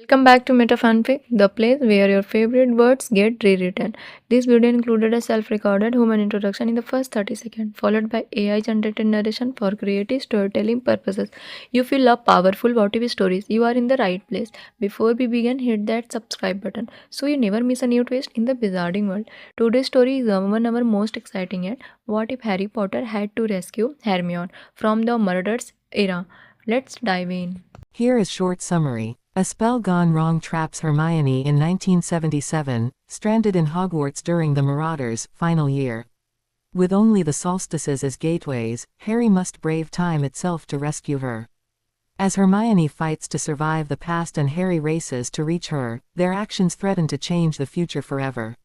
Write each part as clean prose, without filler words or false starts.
Welcome back to Meta Fanfic, the place where your favorite words get rewritten. This video included a self-recorded human introduction in the first 30 seconds, followed by AI-generated narration for creative storytelling purposes. If you love powerful what-if stories, you are in the right place. Before we begin, hit that subscribe button so you never miss a new twist in the wizarding world. Today's story is one of our most exciting yet. What if Harry Potter had to rescue Hermione from the Marauders era? Let's dive in. Here is short summary. A spell gone wrong traps Hermione in 1977, stranded in Hogwarts during the Marauders' final year. With only the solstices as gateways, Harry must brave time itself to rescue her. As Hermione fights to survive the past and Harry races to reach her, their actions threaten to change the future forever.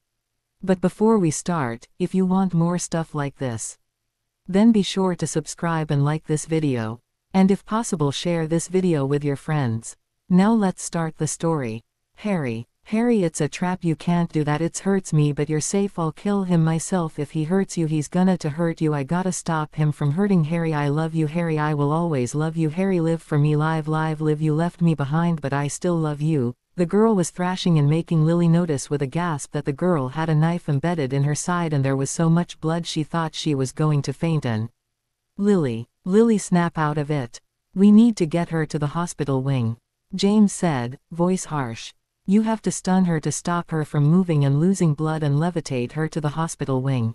But before we start, if you want more stuff like this, then be sure to subscribe and like this video. And if possible, share this video with your friends. Now let's start the story. Harry, it's a trap, you can't do that, it hurts me but you're safe, I'll kill him myself, if he hurts you he's gonna to hurt you, I gotta stop him from hurting Harry, I love you Harry, I will always love you Harry, live for me, live live, you left me behind but I still love you. The girl was thrashing and making Lily notice with a gasp that the girl had a knife embedded in her side and there was so much blood she thought she was going to faint and Lily, snap out of it. We need to get her to the hospital wing. James said, voice harsh. You have to stun her to stop her from moving and losing blood and levitate her to the hospital wing.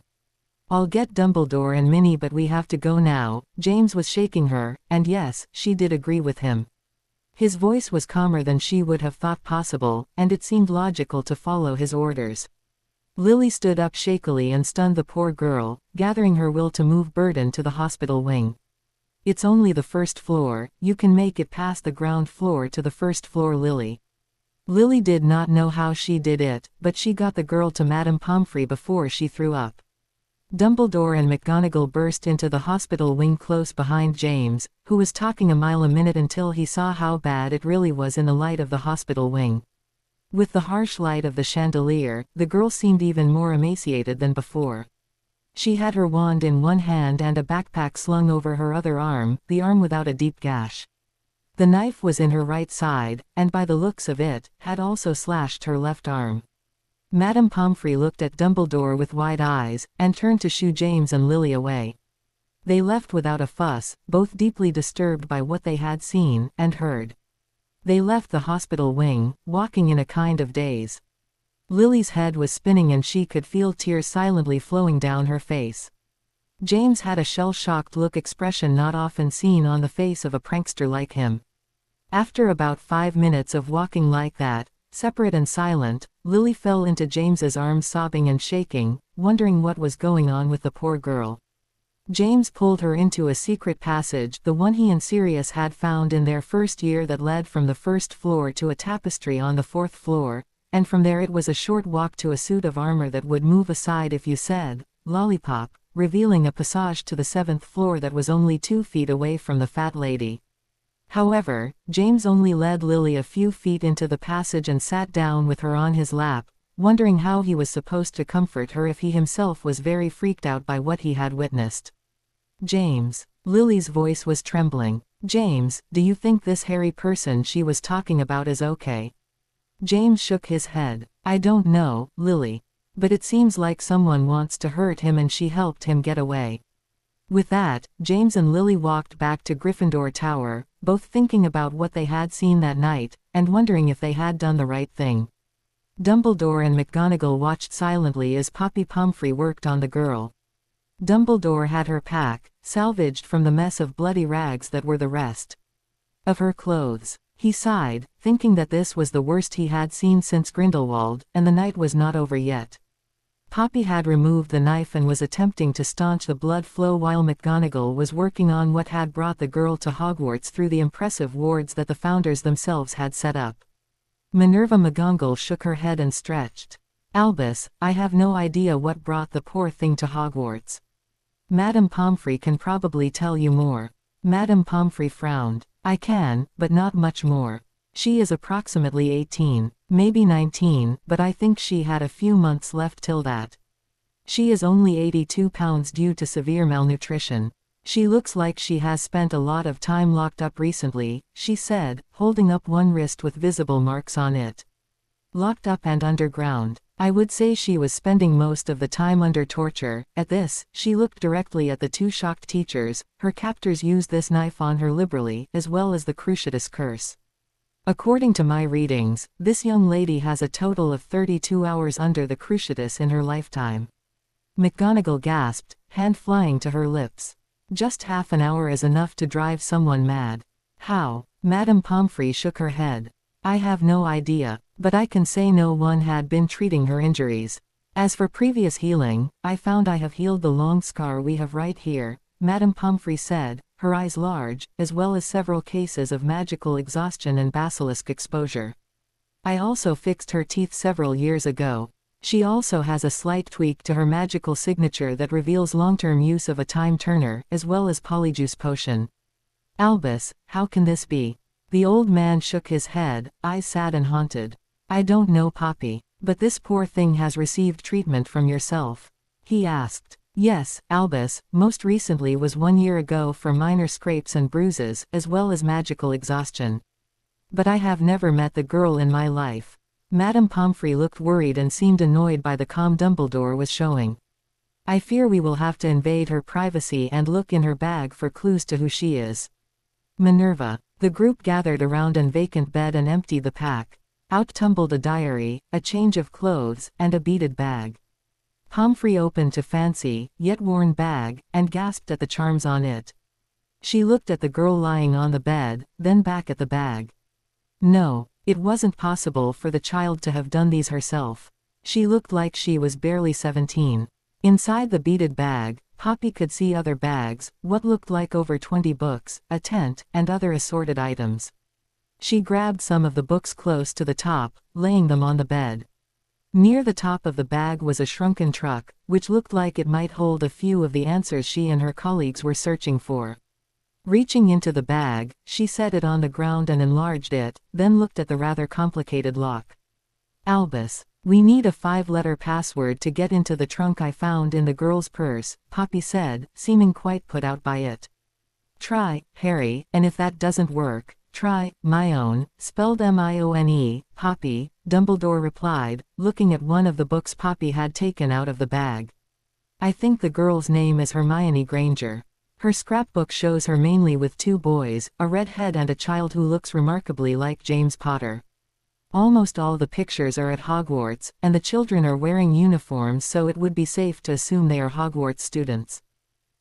I'll get Dumbledore and Minnie but we have to go now. James was shaking her, and yes, she did agree with him. His voice was calmer than she would have thought possible, and it seemed logical to follow his orders. Lily stood up shakily and stunned the poor girl, gathering her will to move Burden to the hospital wing. It's only the first floor, you can make it past the ground floor to the first floor, Lily. Lily did not know how she did it, but she got the girl to Madame Pomfrey before she threw up. Dumbledore and McGonagall burst into the hospital wing close behind James, who was talking a mile a minute until he saw how bad it really was in the light of the hospital wing. With the harsh light of the chandelier, the girl seemed even more emaciated than before. She had her wand in one hand and a backpack slung over her other arm, the arm without a deep gash. The knife was in her right side, and by the looks of it, had also slashed her left arm. Madame Pomfrey looked at Dumbledore with wide eyes, and turned to shoo James and Lily away. They left without a fuss, both deeply disturbed by what they had seen and heard. They left the hospital wing, walking in a kind of daze. Lily's head was spinning and she could feel tears silently flowing down her face. James had a shell-shocked look, expression not often seen on the face of a prankster like him. After about 5 minutes of walking like that, separate and silent, Lily fell into James's arms sobbing and shaking, wondering what was going on with the poor girl. James pulled her into a secret passage, the one he and Sirius had found in their first year, that led from the first floor to a tapestry on the 4th floor, and from there it was a short walk to a suit of armor that would move aside if you said, lollipop, revealing a passage to the 7th floor that was only 2 feet away from the fat lady. However, James only led Lily a few feet into the passage and sat down with her on his lap, wondering how he was supposed to comfort her if he himself was very freaked out by what he had witnessed. James. Lily's voice was trembling. James, do you think this hairy person she was talking about is okay? James shook his head. I don't know, Lily. But it seems like someone wants to hurt him and she helped him get away. With that, James and Lily walked back to Gryffindor Tower, both thinking about what they had seen that night, and wondering if they had done the right thing. Dumbledore and McGonagall watched silently as Poppy Pomfrey worked on the girl. Dumbledore had her pack, salvaged from the mess of bloody rags that were the rest of her clothes. He sighed, thinking that this was the worst he had seen since Grindelwald, and the night was not over yet. Poppy had removed the knife and was attempting to staunch the blood flow while McGonagall was working on what had brought the girl to Hogwarts through the impressive wards that the founders themselves had set up. Minerva McGonagall shook her head and stretched. Albus, I have no idea what brought the poor thing to Hogwarts. Madame Pomfrey can probably tell you more. Madame Pomfrey frowned. I can, but not much more. She is approximately 18, maybe 19, but I think she had a few months left till that. She is only 82 pounds due to severe malnutrition. She looks like she has spent a lot of time locked up recently, she said, holding up one wrist with visible marks on it. Locked up and underground. I would say she was spending most of the time under torture. At this, she looked directly at the two shocked teachers. Her captors used this knife on her liberally, as well as the Cruciatus curse. According to my readings, this young lady has a total of 32 hours under the Cruciatus in her lifetime. McGonagall gasped, hand flying to her lips. Just half an hour is enough to drive someone mad. How? Madame Pomfrey shook her head. I have no idea, but I can say no one had been treating her injuries. As for previous healing, I found I have healed the long scar we have right here, Madame Pomfrey said, her eyes large, as well as several cases of magical exhaustion and basilisk exposure. I also fixed her teeth several years ago. She also has a slight tweak to her magical signature that reveals long-term use of a time turner, as well as polyjuice potion. Albus, how can this be? The old man shook his head, eyes sad and haunted. I don't know, Poppy, but this poor thing has received treatment from yourself. He asked. Yes, Albus, most recently was 1 year ago for minor scrapes and bruises, as well as magical exhaustion. But I have never met the girl in my life. Madame Pomfrey looked worried and seemed annoyed by the calm Dumbledore was showing. I fear we will have to invade her privacy and look in her bag for clues to who she is. Minerva. The group gathered around an vacant bed and emptied the pack. Out tumbled a diary, a change of clothes, and a beaded bag. Pomfrey opened to fancy, yet worn bag, and gasped at the charms on it. She looked at the girl lying on the bed, then back at the bag. No, it wasn't possible for the child to have done these herself. She looked like she was barely 17. Inside the beaded bag, Poppy could see other bags, what looked like over 20 books, a tent, and other assorted items. She grabbed some of the books close to the top, laying them on the bed. Near the top of the bag was a shrunken truck, which looked like it might hold a few of the answers she and her colleagues were searching for. Reaching into the bag, she set it on the ground and enlarged it, then looked at the rather complicated lock. Albus. We need a 5-letter password to get into the trunk I found in the girl's purse, Poppy said, seeming quite put out by it. Try, Harry, and if that doesn't work, try, Mione, spelled M-I-O-N-E, Poppy, Dumbledore replied, looking at one of the books Poppy had taken out of the bag. I think the girl's name is Hermione Granger. Her scrapbook shows her mainly with 2 boys, a redhead and a child who looks remarkably like James Potter. Almost all the pictures are at Hogwarts, and the children are wearing uniforms, so it would be safe to assume they are Hogwarts students.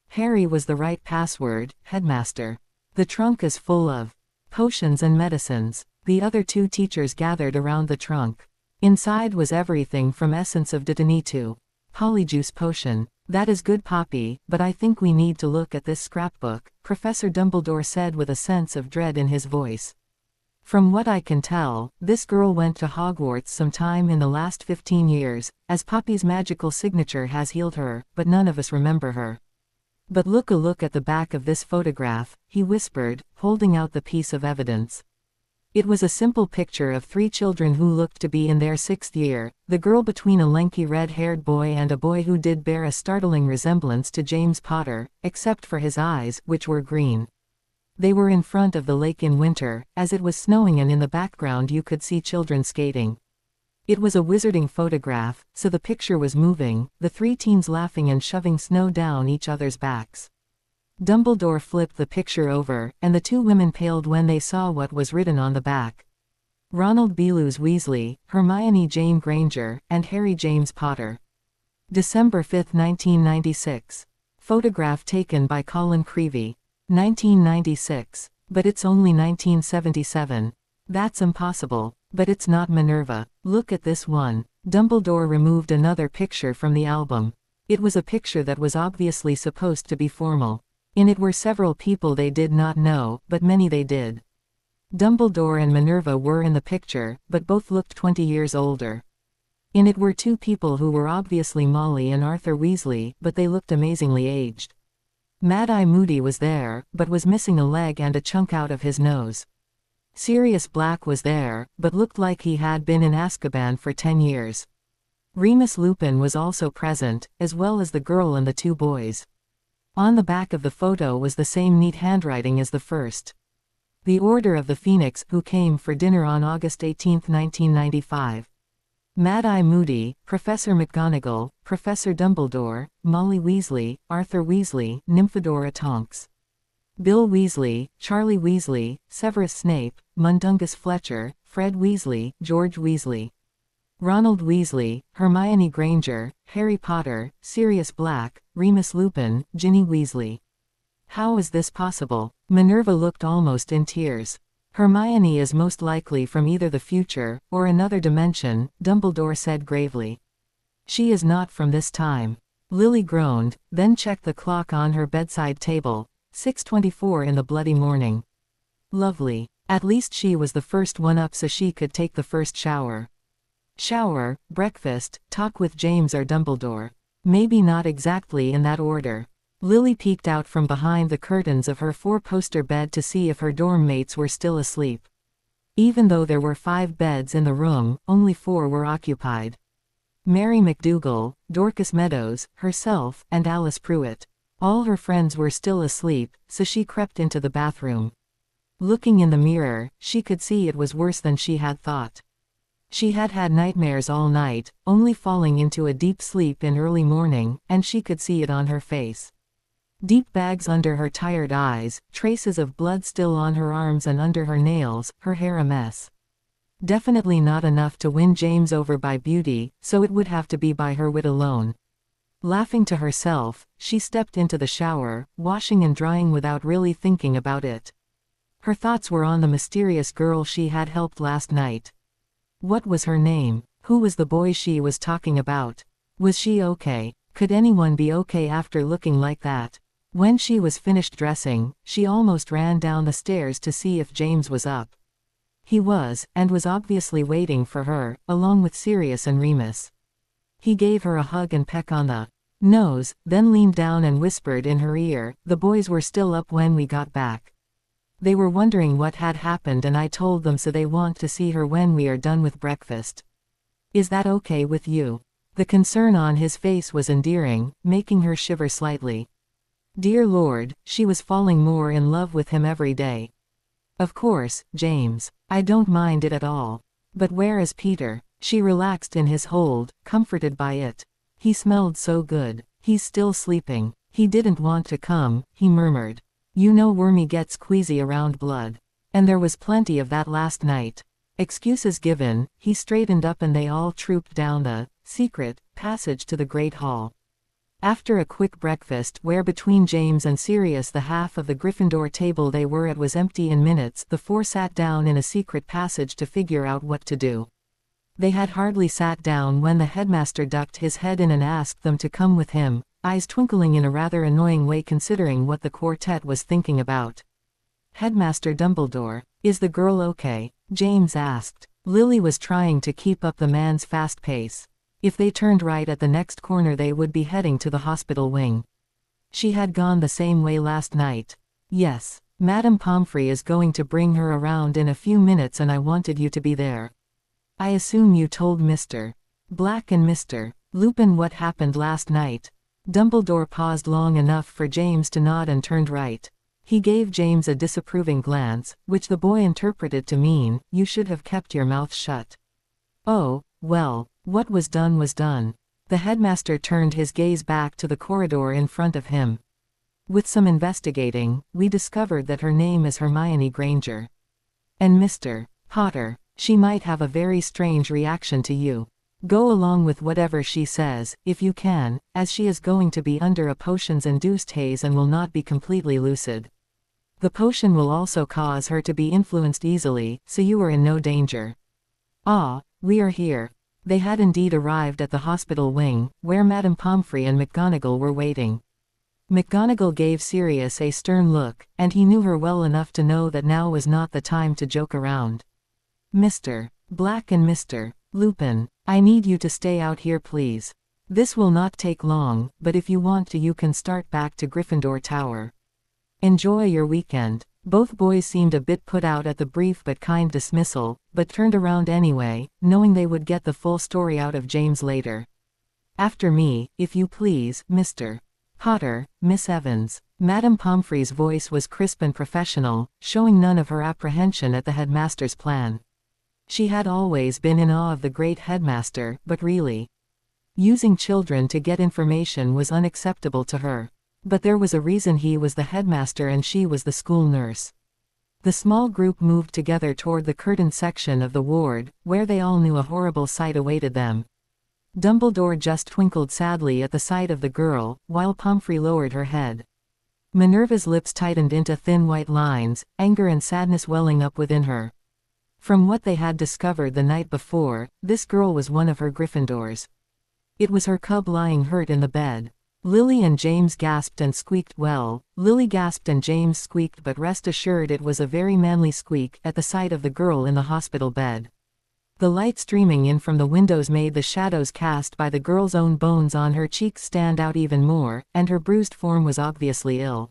Harry was the right password, Headmaster. The trunk is full of potions and medicines. The other 2 teachers gathered around the trunk. Inside was everything from essence of Dittany to polyjuice potion. That is good, Poppy, but I think we need to look at this scrapbook, Professor Dumbledore said with a sense of dread in his voice. From what I can tell, this girl went to Hogwarts sometime in the last 15 years, as Poppy's magical signature has healed her, but none of us remember her. But look at the back of this photograph, he whispered, holding out the piece of evidence. It was a simple picture of 3 children who looked to be in their 6th year, the girl between a lanky red-haired boy and a boy who did bear a startling resemblance to James Potter, except for his eyes, which were green. They were in front of the lake in winter, as it was snowing, and in the background you could see children skating. It was a wizarding photograph, so the picture was moving, the 3 teens laughing and shoving snow down each other's backs. Dumbledore flipped the picture over, and the 2 women paled when they saw what was written on the back. Ronald Belus Weasley, Hermione Jane Granger, and Harry James Potter. December 5, 1996. Photograph taken by Colin Creevey. 1996. But it's only 1977. That's impossible. But it's not Minerva. Look at this one. Dumbledore removed another picture from the album. It was a picture that was obviously supposed to be formal. In it were several people they did not know, but many they did. Dumbledore and Minerva were in the picture, but both looked 20 years older. In it were 2 people who were obviously Molly and Arthur Weasley, but they looked amazingly aged. Mad-Eye Moody was there, but was missing a leg and a chunk out of his nose. Sirius Black was there, but looked like he had been in Azkaban for 10 years. Remus Lupin was also present, as well as the girl and the 2 boys. On the back of the photo was the same neat handwriting as the first. The Order of the Phoenix, who came for dinner on August 18, 1995. Mad-Eye Moody, Professor McGonagall, Professor Dumbledore, Molly Weasley, Arthur Weasley, Nymphadora Tonks. Bill Weasley, Charlie Weasley, Severus Snape, Mundungus Fletcher, Fred Weasley, George Weasley. Ronald Weasley, Hermione Granger, Harry Potter, Sirius Black, Remus Lupin, Ginny Weasley. How is this possible? Minerva looked almost in tears. Hermione is most likely from either the future, or another dimension, Dumbledore said gravely. She is not from this time. Lily groaned, then checked the clock on her bedside table. 6:24 in the bloody morning. Lovely. At least she was the first one up so she could take the first shower. Shower, breakfast, talk with James or Dumbledore. Maybe not exactly in that order. Lily peeked out from behind the curtains of her four-poster bed to see if her dorm mates were still asleep. Even though there were 5 beds in the room, only 4 were occupied. Mary McDougal, Dorcas Meadows, herself, and Alice Pruitt. All her friends were still asleep, so she crept into the bathroom. Looking in the mirror, she could see it was worse than she had thought. She had had nightmares all night, only falling into a deep sleep in early morning, and she could see it on her face. Deep bags under her tired eyes, traces of blood still on her arms and under her nails, her hair a mess. Definitely not enough to win James over by beauty, so it would have to be by her wit alone. Laughing to herself, she stepped into the shower, washing and drying without really thinking about it. Her thoughts were on the mysterious girl she had helped last night. What was her name? Who was the boy she was talking about? Was she okay? Could anyone be okay after looking like that? When she was finished dressing, she almost ran down the stairs to see if James was up. He was, and was obviously waiting for her, along with Sirius and Remus. He gave her a hug and peck on the nose, then leaned down and whispered in her ear, "The boys were still up when we got back. They were wondering what had happened and I told them so they want to see her when we are done with breakfast. Is that okay with you?" The concern on his face was endearing, making her shiver slightly. Dear Lord, she was falling more in love with him every day. Of course, James. I don't mind it at all. But where is Peter? She relaxed in his hold, comforted by it. He smelled so good. He's still sleeping. He didn't want to come, he murmured. You know Wormy gets queasy around blood. And there was plenty of that last night. Excuses given, he straightened up and they all trooped down the secret passage to the Great Hall. After a quick breakfast where between James and Sirius the half of the Gryffindor table they were at was empty in minutes, the 4 sat down in a secret passage to figure out what to do. They had hardly sat down when the headmaster ducked his head in and asked them to come with him, eyes twinkling in a rather annoying way considering what the quartet was thinking about. Headmaster Dumbledore, is the girl okay? James asked. Lily was trying to keep up the man's fast pace. If they turned right at the next corner they would be heading to the hospital wing. She had gone the same way last night. Yes. Madame Pomfrey is going to bring her around in a few minutes and I wanted you to be there. I assume you told Mr. Black and Mr. Lupin what happened last night. Dumbledore paused long enough for James to nod and turned right. He gave James a disapproving glance, which the boy interpreted to mean, you should have kept your mouth shut. Oh, well, what was done was done. The headmaster turned his gaze back to the corridor in front of him. With some investigating, we discovered that her name is Hermione Granger. And Mr. Potter, she might have a very strange reaction to you. Go along with whatever she says, if you can, as she is going to be under a potions-induced haze and will not be completely lucid. The potion will also cause her to be influenced easily, so you are in no danger. Ah, we are here. They had indeed arrived at the hospital wing, where Madame Pomfrey and McGonagall were waiting. McGonagall gave Sirius a stern look, and he knew her well enough to know that now was not the time to joke around. Mr. Black and Mr. Lupin, I need you to stay out here please. This will not take long, but if you want to you can start back to Gryffindor Tower. Enjoy your weekend. Both boys seemed a bit put out at the brief but kind dismissal, but turned around anyway, knowing they would get the full story out of James later. After me, if you please, Mr. Potter, Miss Evans. Madame Pomfrey's voice was crisp and professional, showing none of her apprehension at the headmaster's plan. She had always been in awe of the great headmaster, but really, using children to get information was unacceptable to her. But there was a reason he was the headmaster and she was the school nurse. The small group moved together toward the curtained section of the ward, where they all knew a horrible sight awaited them. Dumbledore just twinkled sadly at the sight of the girl, while Pomfrey lowered her head. Minerva's lips tightened into thin white lines, anger and sadness welling up within her. From what they had discovered the night before, this girl was one of her Gryffindors. It was her cub lying hurt in the bed. Lily and James gasped and squeaked. Well, Lily gasped and James squeaked, but rest assured it was a very manly squeak at the sight of the girl in the hospital bed. The light streaming in from the windows made the shadows cast by the girl's own bones on her cheeks stand out even more, and her bruised form was obviously ill.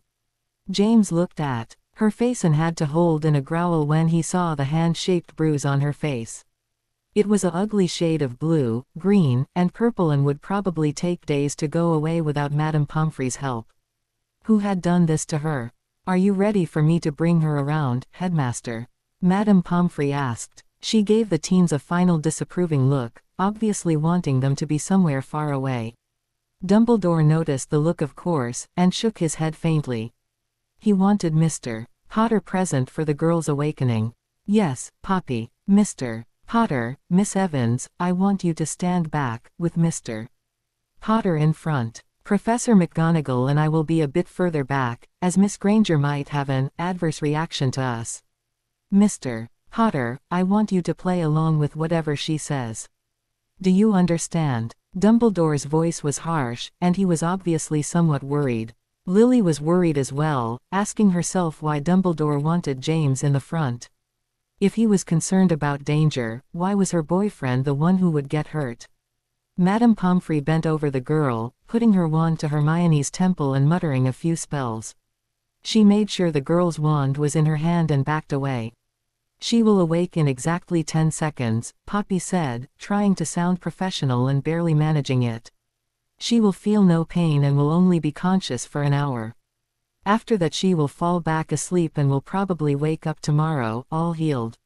James looked at her face and had to hold in a growl when he saw the hand-shaped bruise on her face. It was a ugly shade of blue, green, and purple and would probably take days to go away without Madame Pomfrey's help. Who had done this to her? Are you ready for me to bring her around, headmaster? Madame Pomfrey asked. She gave the teens a final disapproving look, obviously wanting them to be somewhere far away. Dumbledore noticed the look of course, and shook his head faintly. He wanted Mr. Potter present for the girl's awakening. Yes, Poppy. Mr. Potter, Miss Evans, I want you to stand back, with Mr. Potter in front. Professor McGonagall and I will be a bit further back, as Miss Granger might have an adverse reaction to us. Mr. Potter, I want you to play along with whatever she says. Do you understand? Dumbledore's voice was harsh, and he was obviously somewhat worried. Lily was worried as well, asking herself why Dumbledore wanted James in the front. If he was concerned about danger, why was her boyfriend the one who would get hurt? Madame Pomfrey bent over the girl, putting her wand to Hermione's temple and muttering a few spells. She made sure the girl's wand was in her hand and backed away. She will awake in exactly 10 seconds, Poppy said, trying to sound professional and barely managing it. She will feel no pain and will only be conscious for an hour. After that she will fall back asleep and will probably wake up tomorrow, all healed.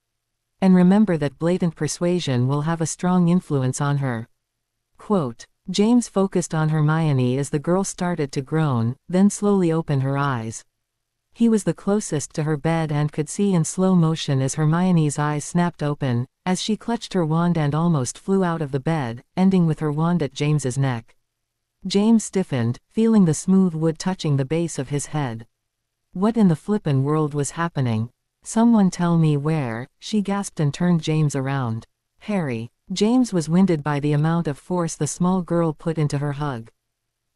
And remember that blatant persuasion will have a strong influence on her. Quote. James focused on Hermione as the girl started to groan, then slowly open her eyes. He was the closest to her bed and could see in slow motion as Hermione's eyes snapped open, as she clutched her wand and almost flew out of the bed, ending with her wand at James's neck. James stiffened, feeling the smooth wood touching the base of his head. What in the flippin' world was happening? Someone tell me where, she gasped and turned James around. Harry. James was winded by the amount of force the small girl put into her hug.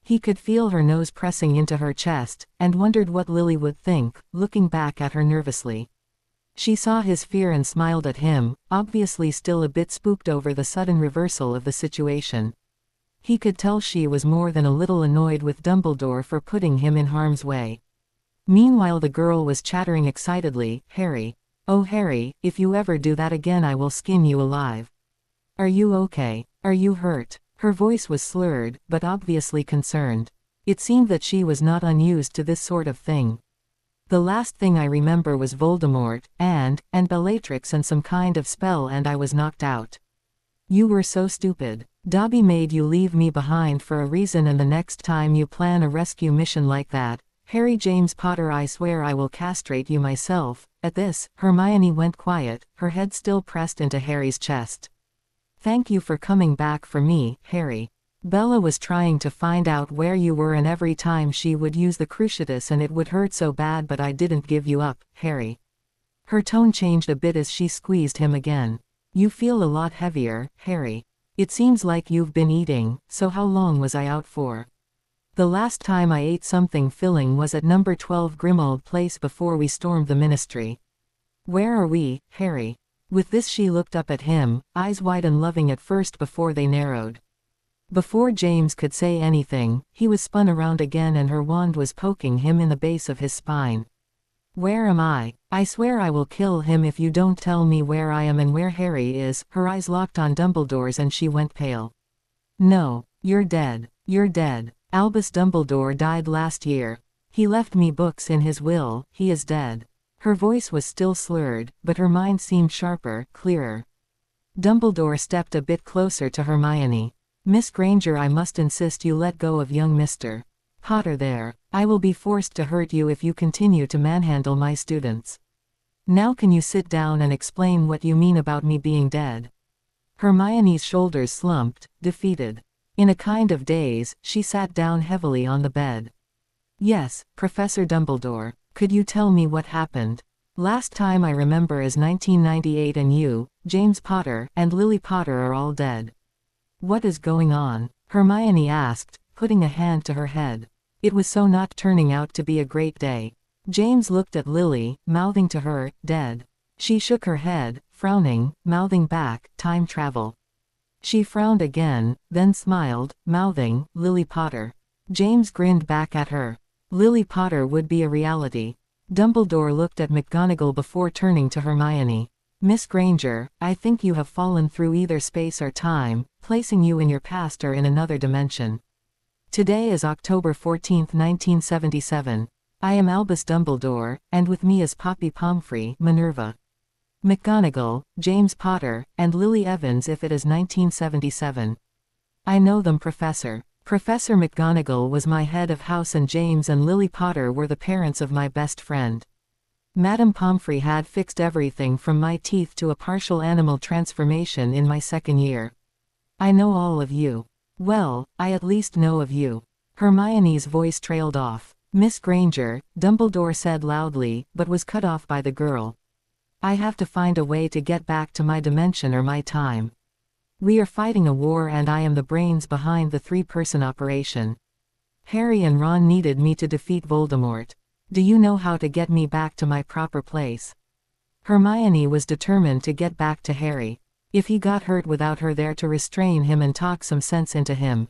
He could feel her nose pressing into her chest, and wondered what Lily would think, looking back at her nervously. She saw his fear and smiled at him, obviously still a bit spooked over the sudden reversal of the situation. He could tell she was more than a little annoyed with Dumbledore for putting him in harm's way. Meanwhile the girl was chattering excitedly, Harry. Oh Harry, if you ever do that again I will skin you alive. Are you okay? Are you hurt? Her voice was slurred, but obviously concerned. It seemed that she was not unused to this sort of thing. The last thing I remember was Voldemort, and Bellatrix and some kind of spell and I was knocked out. You were so stupid. Dobby made you leave me behind for a reason and the next time you plan a rescue mission like that, Harry James Potter I swear I will castrate you myself. At this, Hermione went quiet, her head still pressed into Harry's chest. Thank you for coming back for me, Harry. Bella was trying to find out where you were and every time she would use the cruciatus and it would hurt so bad but I didn't give you up, Harry. Her tone changed a bit as she squeezed him again. You feel a lot heavier, Harry. It seems like you've been eating, so how long was I out for? The last time I ate something filling was at number 12 Grimmauld Place before we stormed the ministry. Where are we, Harry? With this she looked up at him, eyes wide and loving at first before they narrowed. Before James could say anything, he was spun around again and her wand was poking him in the base of his spine. Where am I? I swear I will kill him if you don't tell me where I am and where Harry is. Her eyes locked on Dumbledore's and she went pale. No, you're dead. You're dead. Albus Dumbledore died last year. He left me books in his will. He is dead. Her voice was still slurred, but her mind seemed sharper, clearer. Dumbledore stepped a bit closer to Hermione. Miss Granger, I must insist you let go of young Mr. Potter there. I will be forced to hurt you if you continue to manhandle my students. Now can you sit down and explain what you mean about me being dead? Hermione's shoulders slumped, defeated. In a kind of daze, she sat down heavily on the bed. Yes, Professor Dumbledore, could you tell me what happened? Last time I remember is 1998 and you, James Potter, and Lily Potter are all dead. What is going on? Hermione asked, putting a hand to her head. It was so not turning out to be a great day. James looked at Lily, mouthing to her, dead. She shook her head, frowning, mouthing back, time travel. She frowned again, then smiled, mouthing, Lily Potter. James grinned back at her. Lily Potter would be a reality. Dumbledore looked at McGonagall before turning to Hermione. Miss Granger, I think you have fallen through either space or time, placing you in your past or in another dimension. Today is October 14, 1977. I am Albus Dumbledore, and with me is Poppy Pomfrey, Minerva McGonagall, James Potter, and Lily Evans if it is 1977. I know them, Professor. Professor McGonagall was my head of house and James and Lily Potter were the parents of my best friend. Madame Pomfrey had fixed everything from my teeth to a partial animal transformation in my second year. I know all of you. Well, I at least know of you. Hermione's voice trailed off. Miss Granger, Dumbledore said loudly, but was cut off by the girl. I have to find a way to get back to my dimension or my time. We are fighting a war and I am the brains behind the three-person operation. Harry and Ron needed me to defeat Voldemort. Do you know how to get me back to my proper place? Hermione was determined to get back to Harry. If he got hurt without her there to restrain him and talk some sense into him.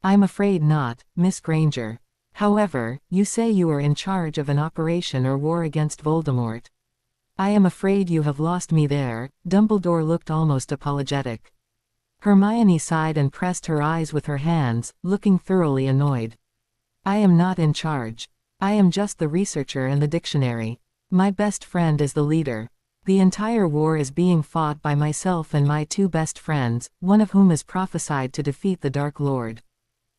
I'm afraid not, Miss Granger. However, you say you are in charge of an operation or war against Voldemort. I am afraid you have lost me there. Dumbledore looked almost apologetic. Hermione sighed and pressed her eyes with her hands, looking thoroughly annoyed. I am not in charge. I am just the researcher and the dictionary. My best friend is the leader. The entire war is being fought by myself and my two best friends, one of whom is prophesied to defeat the Dark Lord.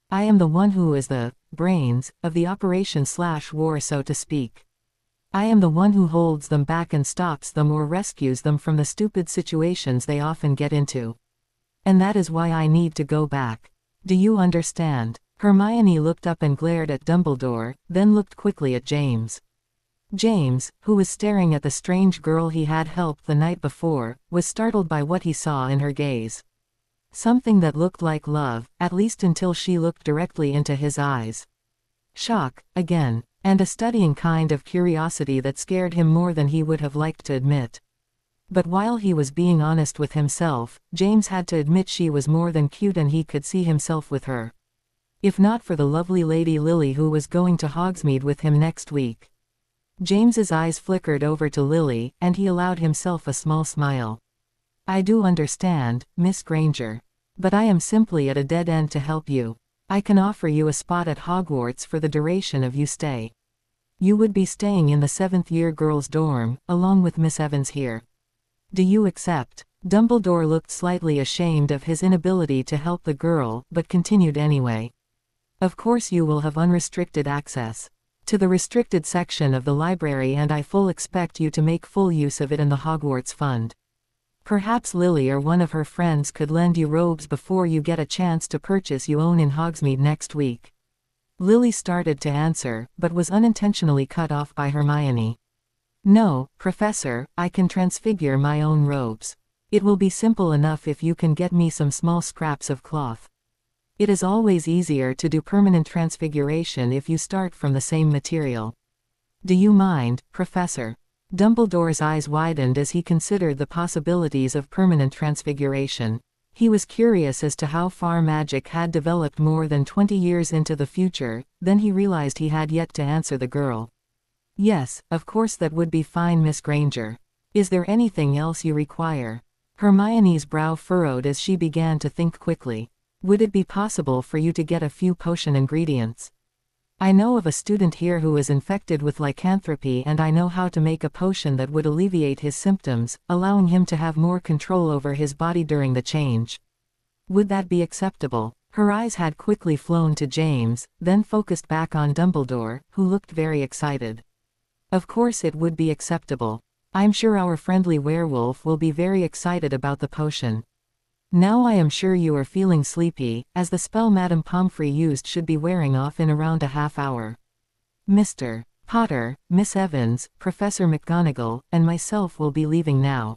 I am the one who is the brains of the operation/war, so to speak. I am the one who holds them back and stops them or rescues them from the stupid situations they often get into. And that is why I need to go back. Do you understand? Hermione looked up and glared at Dumbledore, then looked quickly at James. James, who was staring at the strange girl he had helped the night before, was startled by what he saw in her gaze. Something that looked like love, at least until she looked directly into his eyes. Shock, again, and a studying kind of curiosity that scared him more than he would have liked to admit. But while he was being honest with himself, James had to admit she was more than cute and he could see himself with her. If not for the lovely Lady Lily who was going to Hogsmeade with him next week. James's eyes flickered over to Lily, and he allowed himself a small smile. I do understand, Miss Granger. But I am simply at a dead end to help you. I can offer you a spot at Hogwarts for the duration of your stay. You would be staying in the 7th year girls' dorm, along with Miss Evans here. Do you accept? Dumbledore looked slightly ashamed of his inability to help the girl, but continued anyway. Of course you will have unrestricted access to the restricted section of the library and I fully expect you to make full use of it in the Hogwarts Fund. Perhaps Lily or one of her friends could lend you robes before you get a chance to purchase your own in Hogsmeade next week. Lily started to answer, but was unintentionally cut off by Hermione. No, Professor, I can transfigure my own robes. It will be simple enough if you can get me some small scraps of cloth. It is always easier to do permanent transfiguration if you start from the same material. Do you mind, Professor? Dumbledore's eyes widened as he considered the possibilities of permanent transfiguration. He was curious as to how far magic had developed more than 20 years into the future, then he realized he had yet to answer the girl. Yes, of course that would be fine, Miss Granger. Is there anything else you require? Hermione's brow furrowed as she began to think quickly. Would it be possible for you to get a few potion ingredients? I know of a student here who is infected with lycanthropy, and I know how to make a potion that would alleviate his symptoms, allowing him to have more control over his body during the change. Would that be acceptable? Her eyes had quickly flown to James, then focused back on Dumbledore, who looked very excited. Of course it would be acceptable. I'm sure our friendly werewolf will be very excited about the potion. Now I am sure you are feeling sleepy, as the spell Madame Pomfrey used should be wearing off in around a half hour. Mr. Potter, Miss Evans, Professor McGonagall, and myself will be leaving now.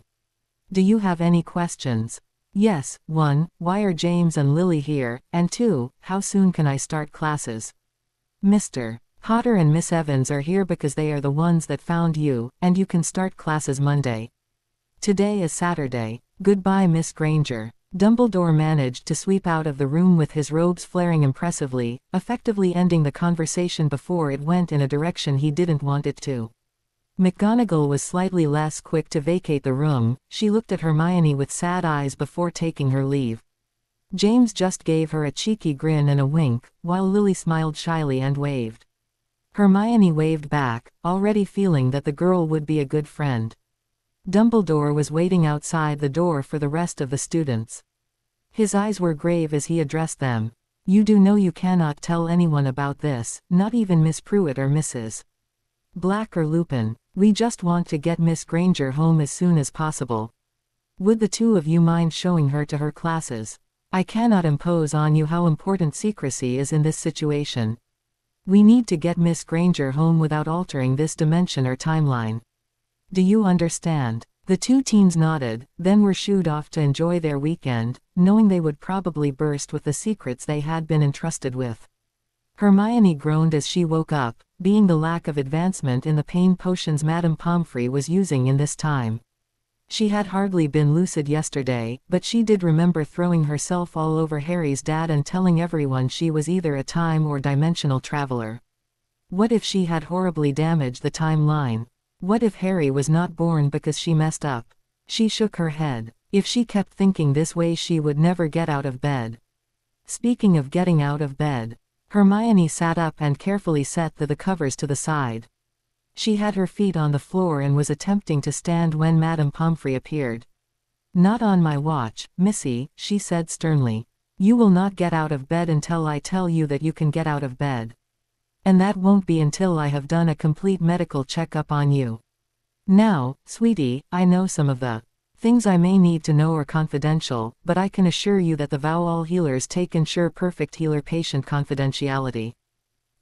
Do you have any questions? Yes. 1. Why are James and Lily here? And 2. How soon can I start classes? Mr. Potter and Miss Evans are here because they are the ones that found you, and you can start classes Monday. Today is Saturday. Goodbye, Miss Granger. Dumbledore managed to sweep out of the room with his robes flaring impressively, effectively ending the conversation before it went in a direction he didn't want it to. McGonagall was slightly less quick to vacate the room. She looked at Hermione with sad eyes before taking her leave. James just gave her a cheeky grin and a wink, while Lily smiled shyly and waved. Hermione waved back, already feeling that the girl would be a good friend. Dumbledore was waiting outside the door for the rest of the students. His eyes were grave as he addressed them. You do know you cannot tell anyone about this, not even Miss Pruitt or Mrs. Black or Lupin. We just want to get Miss Granger home as soon as possible. Would the two of you mind showing her to her classes? I cannot impose on you how important secrecy is in this situation. We need to get Miss Granger home without altering this dimension or timeline. Do you understand? The two teens nodded, then were shooed off to enjoy their weekend, knowing they would probably burst with the secrets they had been entrusted with. Hermione groaned as she woke up, being the lack of advancement in the pain potions Madame Pomfrey was using in this time. She had hardly been lucid yesterday, but she did remember throwing herself all over Harry's dad and telling everyone she was either a time or dimensional traveler. What if she had horribly damaged the timeline? What if Harry was not born because she messed up? She shook her head. If she kept thinking this way, she would never get out of bed. Speaking of getting out of bed, Hermione sat up and carefully set the covers to the side. She had her feet on the floor and was attempting to stand when Madame Pomfrey appeared. Not on my watch, Missy, she said sternly. You will not get out of bed until I tell you that you can get out of bed. And that won't be until I have done a complete medical checkup on you. Now, sweetie, I know some of the things I may need to know are confidential, but I can assure you that the vow all healers take ensure perfect healer-patient confidentiality.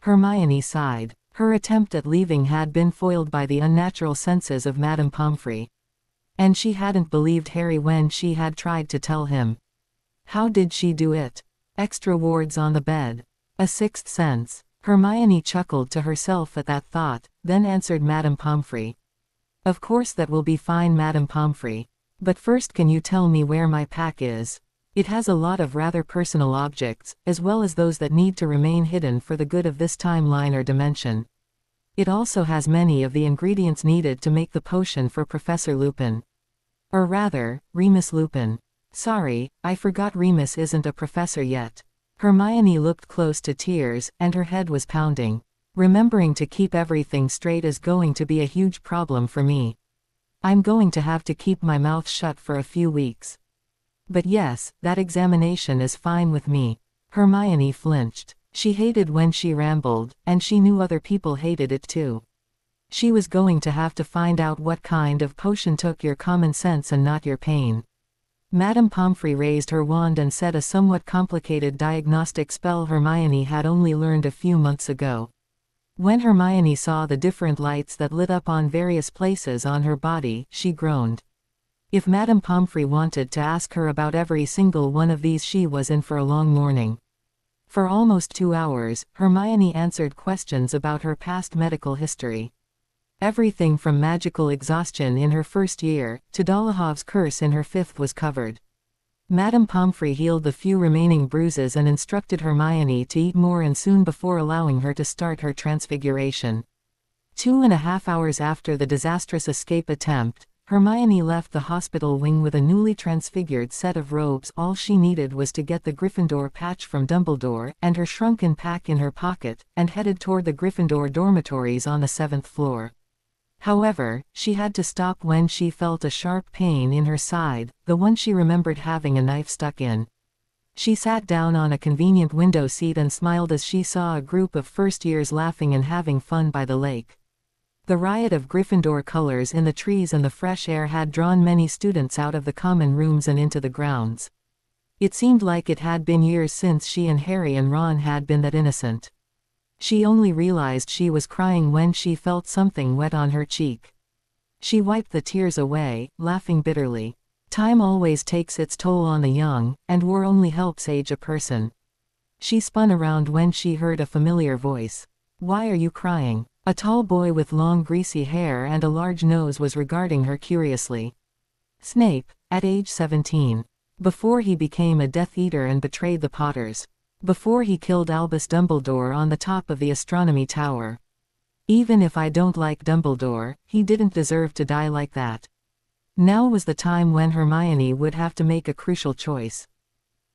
Hermione sighed. Her attempt at leaving had been foiled by the unnatural senses of Madame Pomfrey. And she hadn't believed Harry when she had tried to tell him. How did she do it? Extra wards on the bed. A sixth sense. Hermione chuckled to herself at that thought, then answered Madame Pomfrey. Of course that will be fine, Madame Pomfrey. But first, can you tell me where my pack is? It has a lot of rather personal objects, as well as those that need to remain hidden for the good of this timeline or dimension. It also has many of the ingredients needed to make the potion for Professor Lupin. Or rather, Remus Lupin. Sorry, I forgot Remus isn't a professor yet. Hermione looked close to tears, and her head was pounding. Remembering to keep everything straight is going to be a huge problem for me. I'm going to have to keep my mouth shut for a few weeks. But yes, that examination is fine with me. Hermione flinched. She hated when she rambled, and she knew other people hated it too. She was going to have to find out what kind of potion took your common sense and not your pain. Madame Pomfrey raised her wand and said a somewhat complicated diagnostic spell Hermione had only learned a few months ago. When Hermione saw the different lights that lit up on various places on her body, she groaned. If Madame Pomfrey wanted to ask her about every single one of these, she was in for a long morning. For almost 2 hours, Hermione answered questions about her past medical history. Everything from magical exhaustion in her first year, to Dolahov's curse in her 5th was covered. Madame Pomfrey healed the few remaining bruises and instructed Hermione to eat more and soon before allowing her to start her transfiguration. 2.5 hours after the disastrous escape attempt, Hermione left the hospital wing with a newly transfigured set of robes. All she needed was to get the Gryffindor patch from Dumbledore and her shrunken pack in her pocket, and headed toward the Gryffindor dormitories on the 7th floor. However, she had to stop when she felt a sharp pain in her side, the one she remembered having a knife stuck in. She sat down on a convenient window seat and smiled as she saw a group of first-years laughing and having fun by the lake. The riot of Gryffindor colors in the trees and the fresh air had drawn many students out of the common rooms and into the grounds. It seemed like it had been years since she and Harry and Ron had been that innocent. She only realized she was crying when she felt something wet on her cheek. She wiped the tears away, laughing bitterly. Time always takes its toll on the young, and war only helps age a person. She spun around when she heard a familiar voice. "Why are you crying?" A tall boy with long greasy hair and a large nose was regarding her curiously. Snape, at age 17. Before he became a Death Eater and betrayed the Potters. Before he killed Albus Dumbledore on the top of the astronomy tower. Even if I don't like Dumbledore, he didn't deserve to die like that. Now was the time when Hermione would have to make a crucial choice.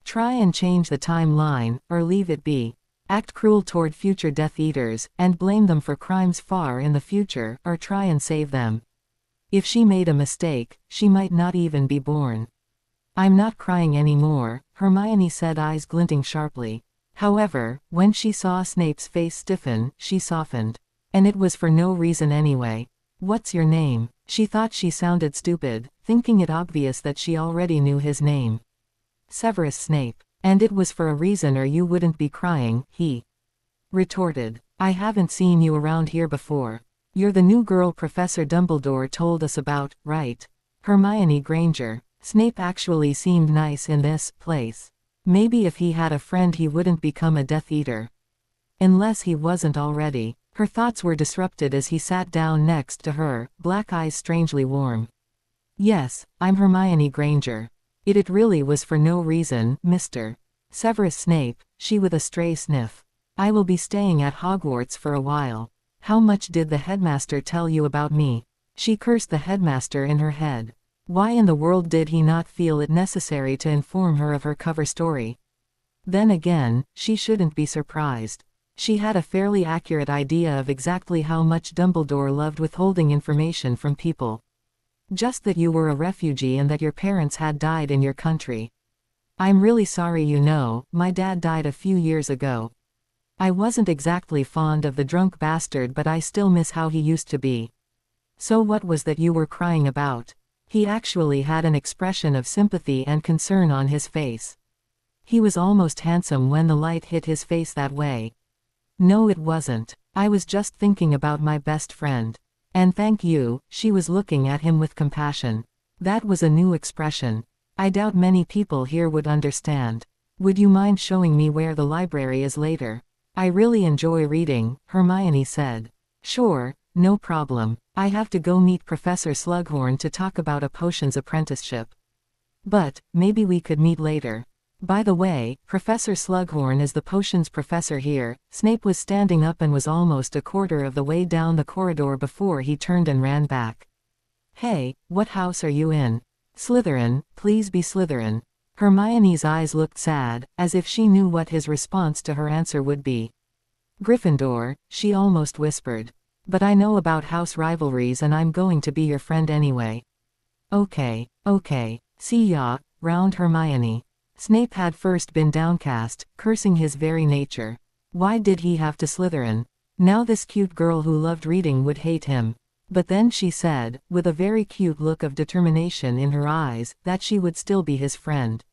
Try and change the timeline, or leave it be. Act cruel toward future Death Eaters, and blame them for crimes far in the future, or try and save them. If she made a mistake, she might not even be born. "I'm not crying anymore," Hermione said, eyes glinting sharply. However, when she saw Snape's face stiffen, she softened. And it was for no reason anyway. "What's your name?" She thought she sounded stupid, thinking it obvious that she already knew his name. "Severus Snape. And it was for a reason or you wouldn't be crying," he retorted. "I haven't seen you around here before. You're the new girl Professor Dumbledore told us about, right?" Hermione Granger. Snape actually seemed nice in this place. Maybe if he had a friend he wouldn't become a Death Eater. Unless he wasn't already. Her thoughts were disrupted as he sat down next to her, black eyes strangely warm. "Yes, I'm Hermione Granger. It really was for no reason, Mr. Severus Snape," she with a stray sniff. "I will be staying at Hogwarts for a while. How much did the headmaster tell you about me?" She cursed the headmaster in her head. Why in the world did he not feel it necessary to inform her of her cover story? Then again, she shouldn't be surprised. She had a fairly accurate idea of exactly how much Dumbledore loved withholding information from people. Just that you were a refugee and that your parents had died in your country. "I'm really sorry, you know, my dad died a few years ago. I wasn't exactly fond of the drunk bastard, but I still miss how he used to be." "So what was that you were crying about?" He actually had an expression of sympathy and concern on his face. He was almost handsome when the light hit his face that way. "No, it wasn't. I was just thinking about my best friend. And thank you," she was looking at him with compassion. That was a new expression. "I doubt many people here would understand. Would you mind showing me where the library is later? I really enjoy reading," Hermione said. "Sure, no problem. I have to go meet Professor Slughorn to talk about a potions apprenticeship. But, maybe we could meet later. By the way, Professor Slughorn is the potions professor here." Snape was standing up and was almost a quarter of the way down the corridor before he turned and ran back. "Hey, what house are you in?" "Slytherin, please be Slytherin." Hermione's eyes looked sad, as if she knew what his response to her answer would be. "Gryffindor," she almost whispered. "But I know about house rivalries and I'm going to be your friend anyway." Okay, see ya, round Hermione. Snape had first been downcast, cursing his very nature. Why did he have to Slytherin? Now this cute girl who loved reading would hate him. But then she said, with a very cute look of determination in her eyes, that she would still be his friend.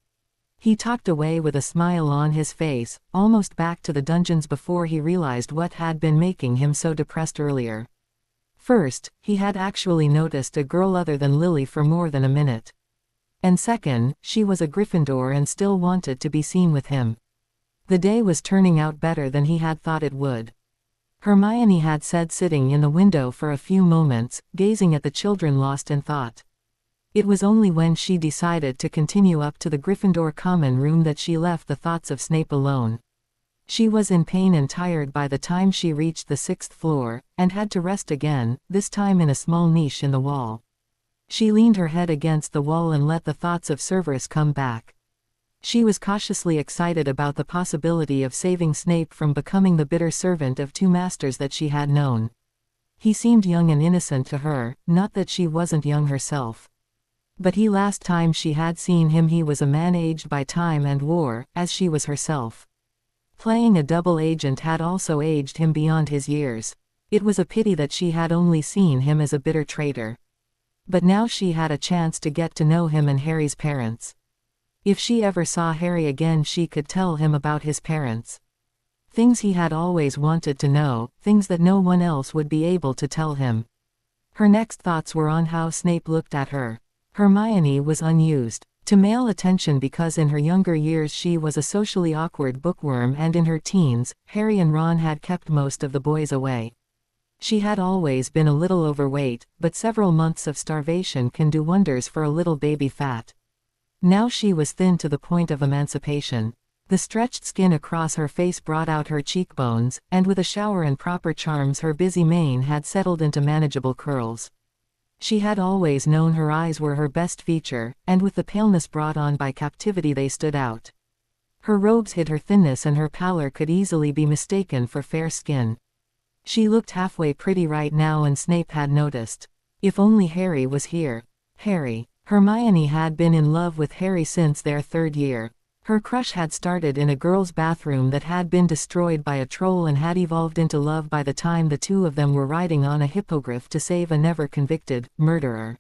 He talked away with a smile on his face, almost back to the dungeons before he realized what had been making him so depressed earlier. First, he had actually noticed a girl other than Lily for more than a minute. And second, she was a Gryffindor and still wanted to be seen with him. The day was turning out better than he had thought it would. Hermione had said, sitting in the window for a few moments, gazing at the children lost in thought. It was only when she decided to continue up to the Gryffindor common room that she left the thoughts of Snape alone. She was in pain and tired by the time she reached the 6th floor, and had to rest again, this time in a small niche in the wall. She leaned her head against the wall and let the thoughts of Cerberus come back. She was cautiously excited about the possibility of saving Snape from becoming the bitter servant of two masters that she had known. He seemed young and innocent to her, not that she wasn't young herself. But last time she had seen him he was a man aged by time and war, as she was herself. Playing a double agent had also aged him beyond his years. It was a pity that she had only seen him as a bitter traitor. But now she had a chance to get to know him and Harry's parents. If she ever saw Harry again she could tell him about his parents. Things he had always wanted to know, things that no one else would be able to tell him. Her next thoughts were on how Snape looked at her. Hermione was unused to male attention because in her younger years she was a socially awkward bookworm, and in her teens, Harry and Ron had kept most of the boys away. She had always been a little overweight, but several months of starvation can do wonders for a little baby fat. Now she was thin to the point of emancipation. The stretched skin across her face brought out her cheekbones, and with a shower and proper charms her busy mane had settled into manageable curls. She had always known her eyes were her best feature, and with the paleness brought on by captivity they stood out. Her robes hid her thinness and her pallor could easily be mistaken for fair skin. She looked halfway pretty right now, and Snape had noticed. If only Harry was here. Harry. Hermione had been in love with Harry since their third year. Her crush had started in a girl's bathroom that had been destroyed by a troll and had evolved into love by the time the two of them were riding on a hippogriff to save a never-convicted murderer.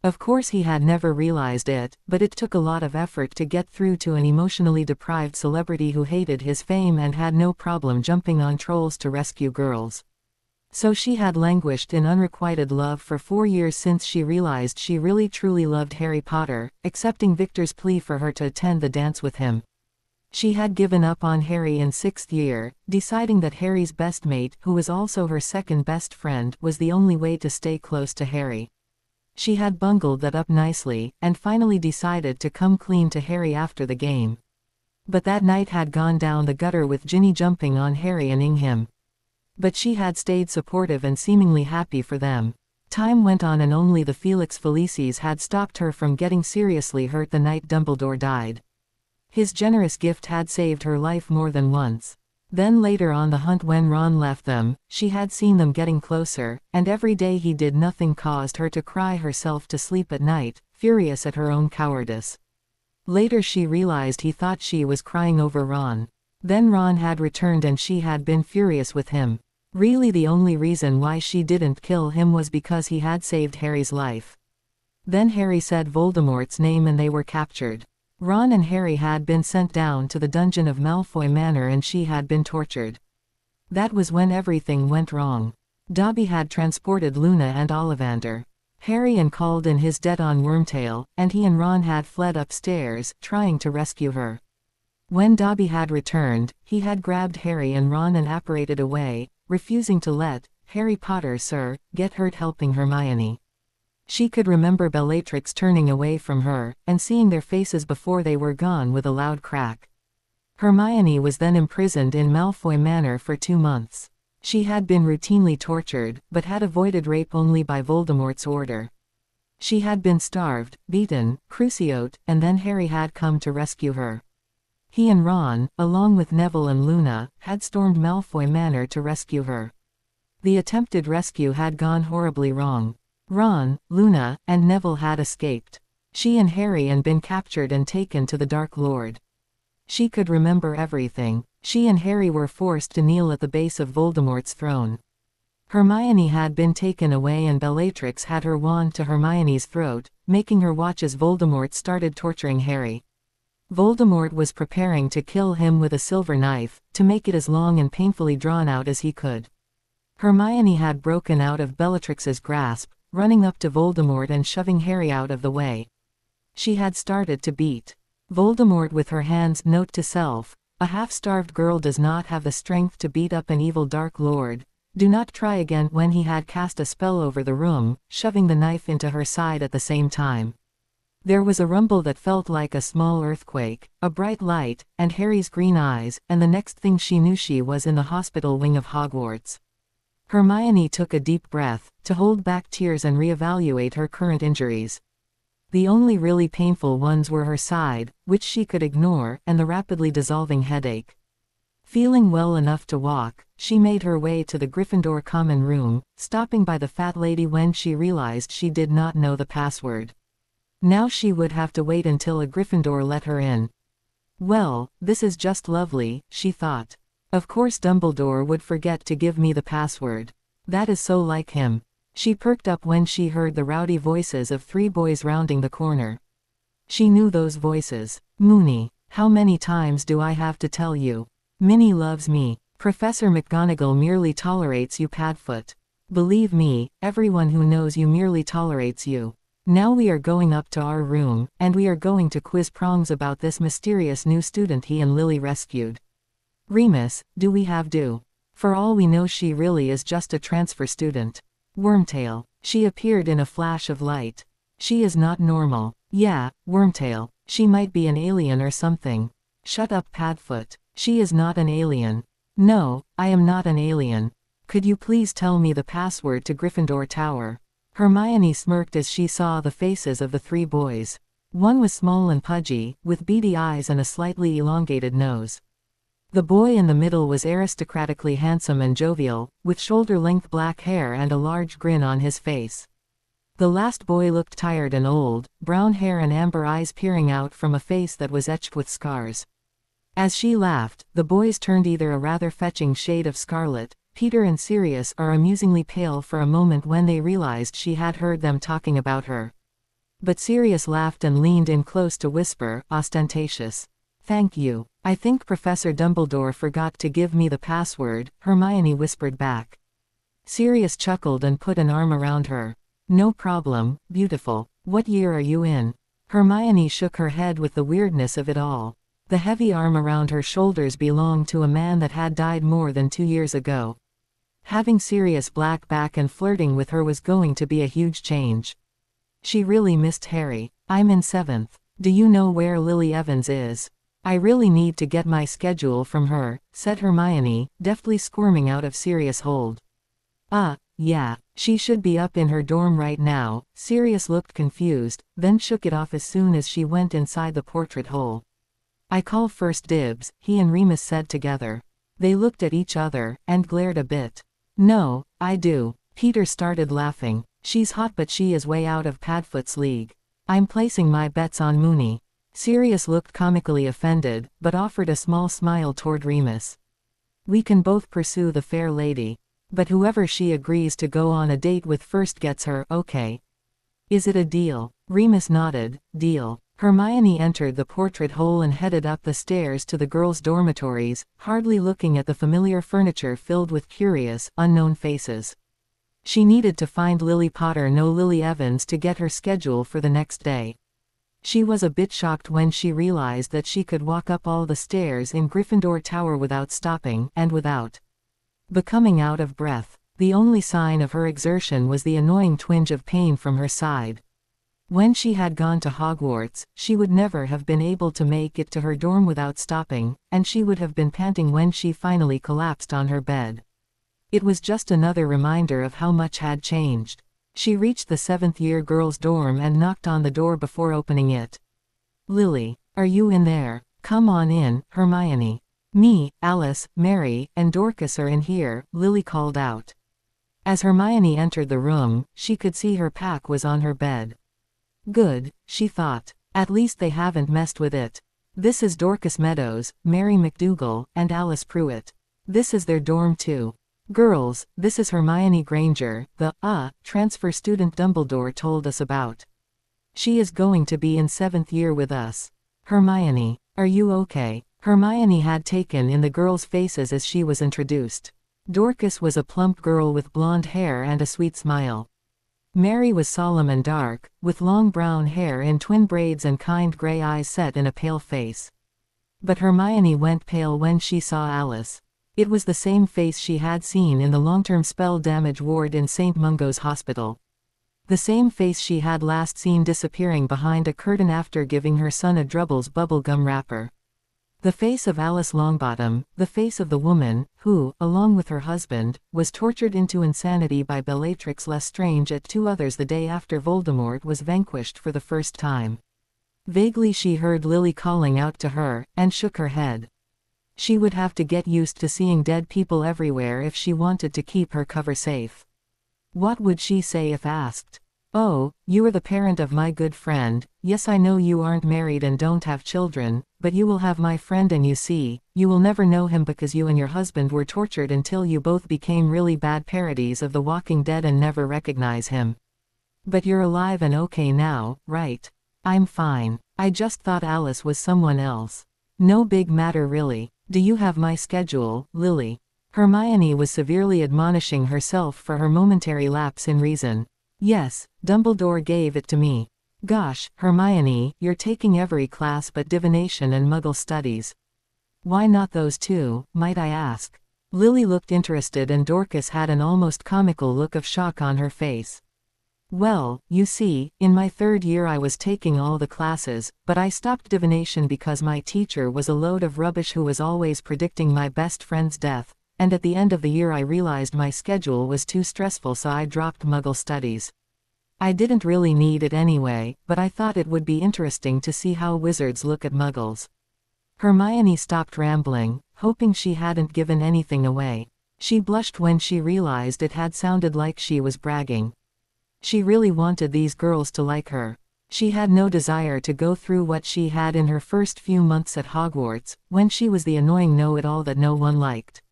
Of course he had never realized it, but it took a lot of effort to get through to an emotionally deprived celebrity who hated his fame and had no problem jumping on trolls to rescue girls. So she had languished in unrequited love for 4 years since she realized she really truly loved Harry Potter, accepting Victor's plea for her to attend the dance with him. She had given up on Harry in 6th year, deciding that Harry's best mate, who was also her second best friend, was the only way to stay close to Harry. She had bungled that up nicely, and finally decided to come clean to Harry after the game. But that night had gone down the gutter with Ginny jumping on Harry and ing him. But she had stayed supportive and seemingly happy for them. Time went on and only the Felix Felicis had stopped her from getting seriously hurt the night Dumbledore died. His generous gift had saved her life more than once. Then later on the hunt when Ron left them, she had seen them getting closer, and every day he did nothing caused her to cry herself to sleep at night, furious at her own cowardice. Later she realized he thought she was crying over Ron. Then Ron had returned and she had been furious with him. Really the only reason why she didn't kill him was because he had saved Harry's life. Then Harry said Voldemort's name and they were captured. Ron and Harry had been sent down to the dungeon of Malfoy Manor and she had been tortured. That was when everything went wrong. Dobby had transported Luna and Ollivander. Harry and called in his debt on Wormtail, and he and Ron had fled upstairs, trying to rescue her. When Dobby had returned, he had grabbed Harry and Ron and apparated away, refusing to let Harry Potter, sir, get hurt helping Hermione. She could remember Bellatrix turning away from her, and seeing their faces before they were gone with a loud crack. Hermione was then imprisoned in Malfoy Manor for 2 months. She had been routinely tortured, but had avoided rape only by Voldemort's order. She had been starved, beaten, cruciated, and then Harry had come to rescue her. He and Ron, along with Neville and Luna, had stormed Malfoy Manor to rescue her. The attempted rescue had gone horribly wrong. Ron, Luna, and Neville had escaped. She and Harry had been captured and taken to the Dark Lord. She could remember everything. She and Harry were forced to kneel at the base of Voldemort's throne. Hermione had been taken away and Bellatrix had her wand to Hermione's throat, making her watch as Voldemort started torturing Harry. Voldemort was preparing to kill him with a silver knife, to make it as long and painfully drawn out as he could. Hermione had broken out of Bellatrix's grasp, running up to Voldemort and shoving Harry out of the way. She had started to beat Voldemort with her hands. Note to self: a half-starved girl does not have the strength to beat up an evil Dark Lord. Do not try again. When he had cast a spell over the room, shoving the knife into her side at the same time. There was a rumble that felt like a small earthquake, a bright light, and Harry's green eyes, and the next thing she knew she was in the hospital wing of Hogwarts. Hermione took a deep breath, to hold back tears and reevaluate her current injuries. The only really painful ones were her side, which she could ignore, and the rapidly dissolving headache. Feeling well enough to walk, she made her way to the Gryffindor common room, stopping by the fat lady when she realized she did not know the password. Now she would have to wait until a Gryffindor let her in. Well, this is just lovely, she thought. Of course Dumbledore would forget to give me the password. That is so like him. She perked up when she heard the rowdy voices of 3 boys rounding the corner. She knew those voices. Moony, how many times do I have to tell you? Minnie loves me. Professor McGonagall merely tolerates you, Padfoot. Believe me, everyone who knows you merely tolerates you. Now we are going up to our room, and we are going to quiz Prongs about this mysterious new student he and Lily rescued. Remus, do we have to? For all we know she really is just a transfer student. Wormtail. She appeared in a flash of light. She is not normal. Yeah, Wormtail. She might be an alien or something. Shut up, Padfoot. She is not an alien. No, I am not an alien. Could you please tell me the password to Gryffindor Tower? Hermione smirked as she saw the faces of the 3 boys. One was small and pudgy, with beady eyes and a slightly elongated nose. The boy in the middle was aristocratically handsome and jovial, with shoulder-length black hair and a large grin on his face. The last boy looked tired and old, brown hair and amber eyes peering out from a face that was etched with scars. As she laughed, the boys turned either a rather fetching shade of scarlet, Peter and Sirius are amusingly pale for a moment when they realized she had heard them talking about her. But Sirius laughed and leaned in close to whisper, ostentatious. Thank you. I think Professor Dumbledore forgot to give me the password, Hermione whispered back. Sirius chuckled and put an arm around her. No problem, beautiful. What year are you in? Hermione shook her head with the weirdness of it all. The heavy arm around her shoulders belonged to a man that had died more than 2 years ago. Having Sirius black back and flirting with her was going to be a huge change. She really missed Harry. I'm in 7th. Do you know where Lily Evans is? I really need to get my schedule from her, said Hermione, deftly squirming out of Sirius' hold. Yeah, she should be up in her dorm right now. Sirius looked confused, then shook it off as soon as she went inside the portrait hole. I call first dibs, he and Remus said together. They looked at each other, and glared a bit. No, I do. Peter started laughing. She's hot but she is way out of Padfoot's league. I'm placing my bets on Moony. Sirius looked comically offended, but offered a small smile toward Remus. We can both pursue the fair lady. But whoever she agrees to go on a date with first gets her, okay? Is it a deal? Remus nodded. Deal. Hermione entered the portrait hole and headed up the stairs to the girls' dormitories, hardly looking at the familiar furniture filled with curious, unknown faces. She needed to find Lily Potter, no Lily Evans, to get her schedule for the next day. She was a bit shocked when she realized that she could walk up all the stairs in Gryffindor Tower without stopping, and without becoming out of breath. The only sign of her exertion was the annoying twinge of pain from her side. When she had gone to Hogwarts, she would never have been able to make it to her dorm without stopping, and she would have been panting when she finally collapsed on her bed. It was just another reminder of how much had changed. She reached the 7th-year girls' dorm and knocked on the door before opening it. Lily, are you in there? Come on in, Hermione. Me, Alice, Mary, and Dorcas are in here, Lily called out. As Hermione entered the room, she could see her pack was on her bed. Good, she thought. At least they haven't messed with it. This is Dorcas Meadows, Mary McDougal, and Alice Pruitt. This is their dorm too. Girls, this is Hermione Granger, the, transfer student Dumbledore told us about. She is going to be in 7th year with us. Hermione, are you okay? Hermione had taken in the girls' faces as she was introduced. Dorcas was a plump girl with blonde hair and a sweet smile. Mary was solemn and dark, with long brown hair in twin braids and kind gray eyes set in a pale face. But Hermione went pale when she saw Alice. It was the same face she had seen in the long-term spell damage ward in St. Mungo's Hospital. The same face she had last seen disappearing behind a curtain after giving her son a Drubbles bubblegum wrapper. The face of Alice Longbottom, the face of the woman, who, along with her husband, was tortured into insanity by Bellatrix Lestrange and 2 others the day after Voldemort was vanquished for the first time. Vaguely she heard Lily calling out to her, and shook her head. She would have to get used to seeing dead people everywhere if she wanted to keep her cover safe. What would she say if asked? "Oh, you are the parent of my good friend. Yes, I know you aren't married and don't have children, but you will have my friend, and you see, you will never know him because you and your husband were tortured until you both became really bad parodies of The Walking Dead and never recognize him. But you're alive and okay now, right?" "I'm fine. I just thought Alice was someone else." "No big matter really. Do you have my schedule, Lily?" Hermione was severely admonishing herself for her momentary lapse in reason. "Yes, Dumbledore gave it to me." "Gosh, Hermione, you're taking every class but divination and Muggle studies. Why not those 2, might I ask?" Lily looked interested and Dorcas had an almost comical look of shock on her face. "Well, you see, in my 3rd year I was taking all the classes, but I stopped divination because my teacher was a load of rubbish who was always predicting my best friend's death, and at the end of the year I realized my schedule was too stressful, so I dropped Muggle studies. I didn't really need it anyway, but I thought it would be interesting to see how wizards look at Muggles." Hermione stopped rambling, hoping she hadn't given anything away. She blushed when she realized it had sounded like she was bragging. She really wanted these girls to like her. She had no desire to go through what she had in her first few months at Hogwarts, when she was the annoying know-it-all that no one liked.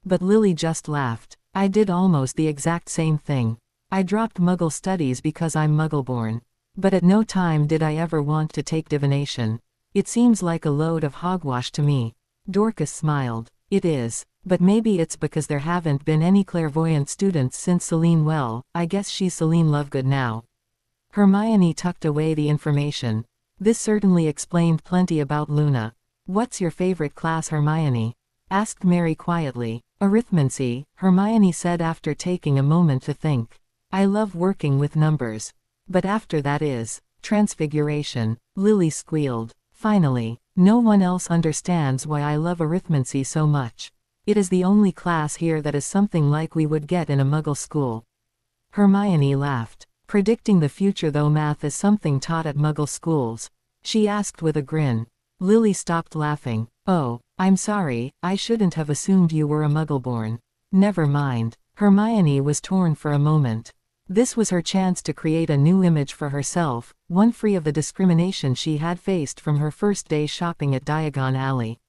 But Lily just laughed. "I did almost the exact same thing. I dropped Muggle studies because I'm Muggle-born. But at no time did I ever want to take divination. It seems like a load of hogwash to me." Dorcas smiled. "It is. But maybe it's because there haven't been any clairvoyant students since Celine. Well, I guess she's Celine Lovegood now." Hermione tucked away the information. This certainly explained plenty about Luna. "What's your favorite class, Hermione?" asked Mary quietly. "Arithmancy," Hermione said after taking a moment to think. "I love working with numbers. But after that is transfiguration." Lily squealed. "Finally, no one else understands why I love arithmancy so much. It is the only class here that is something like we would get in a Muggle school." Hermione laughed. "Predicting the future, though math is something taught at Muggle schools?" she asked with a grin. Lily stopped laughing. "Oh, I'm sorry, I shouldn't have assumed you were a Muggle-born." "Never mind." Hermione was torn for a moment. This was her chance to create a new image for herself, one free of the discrimination she had faced from her first day shopping at Diagon Alley.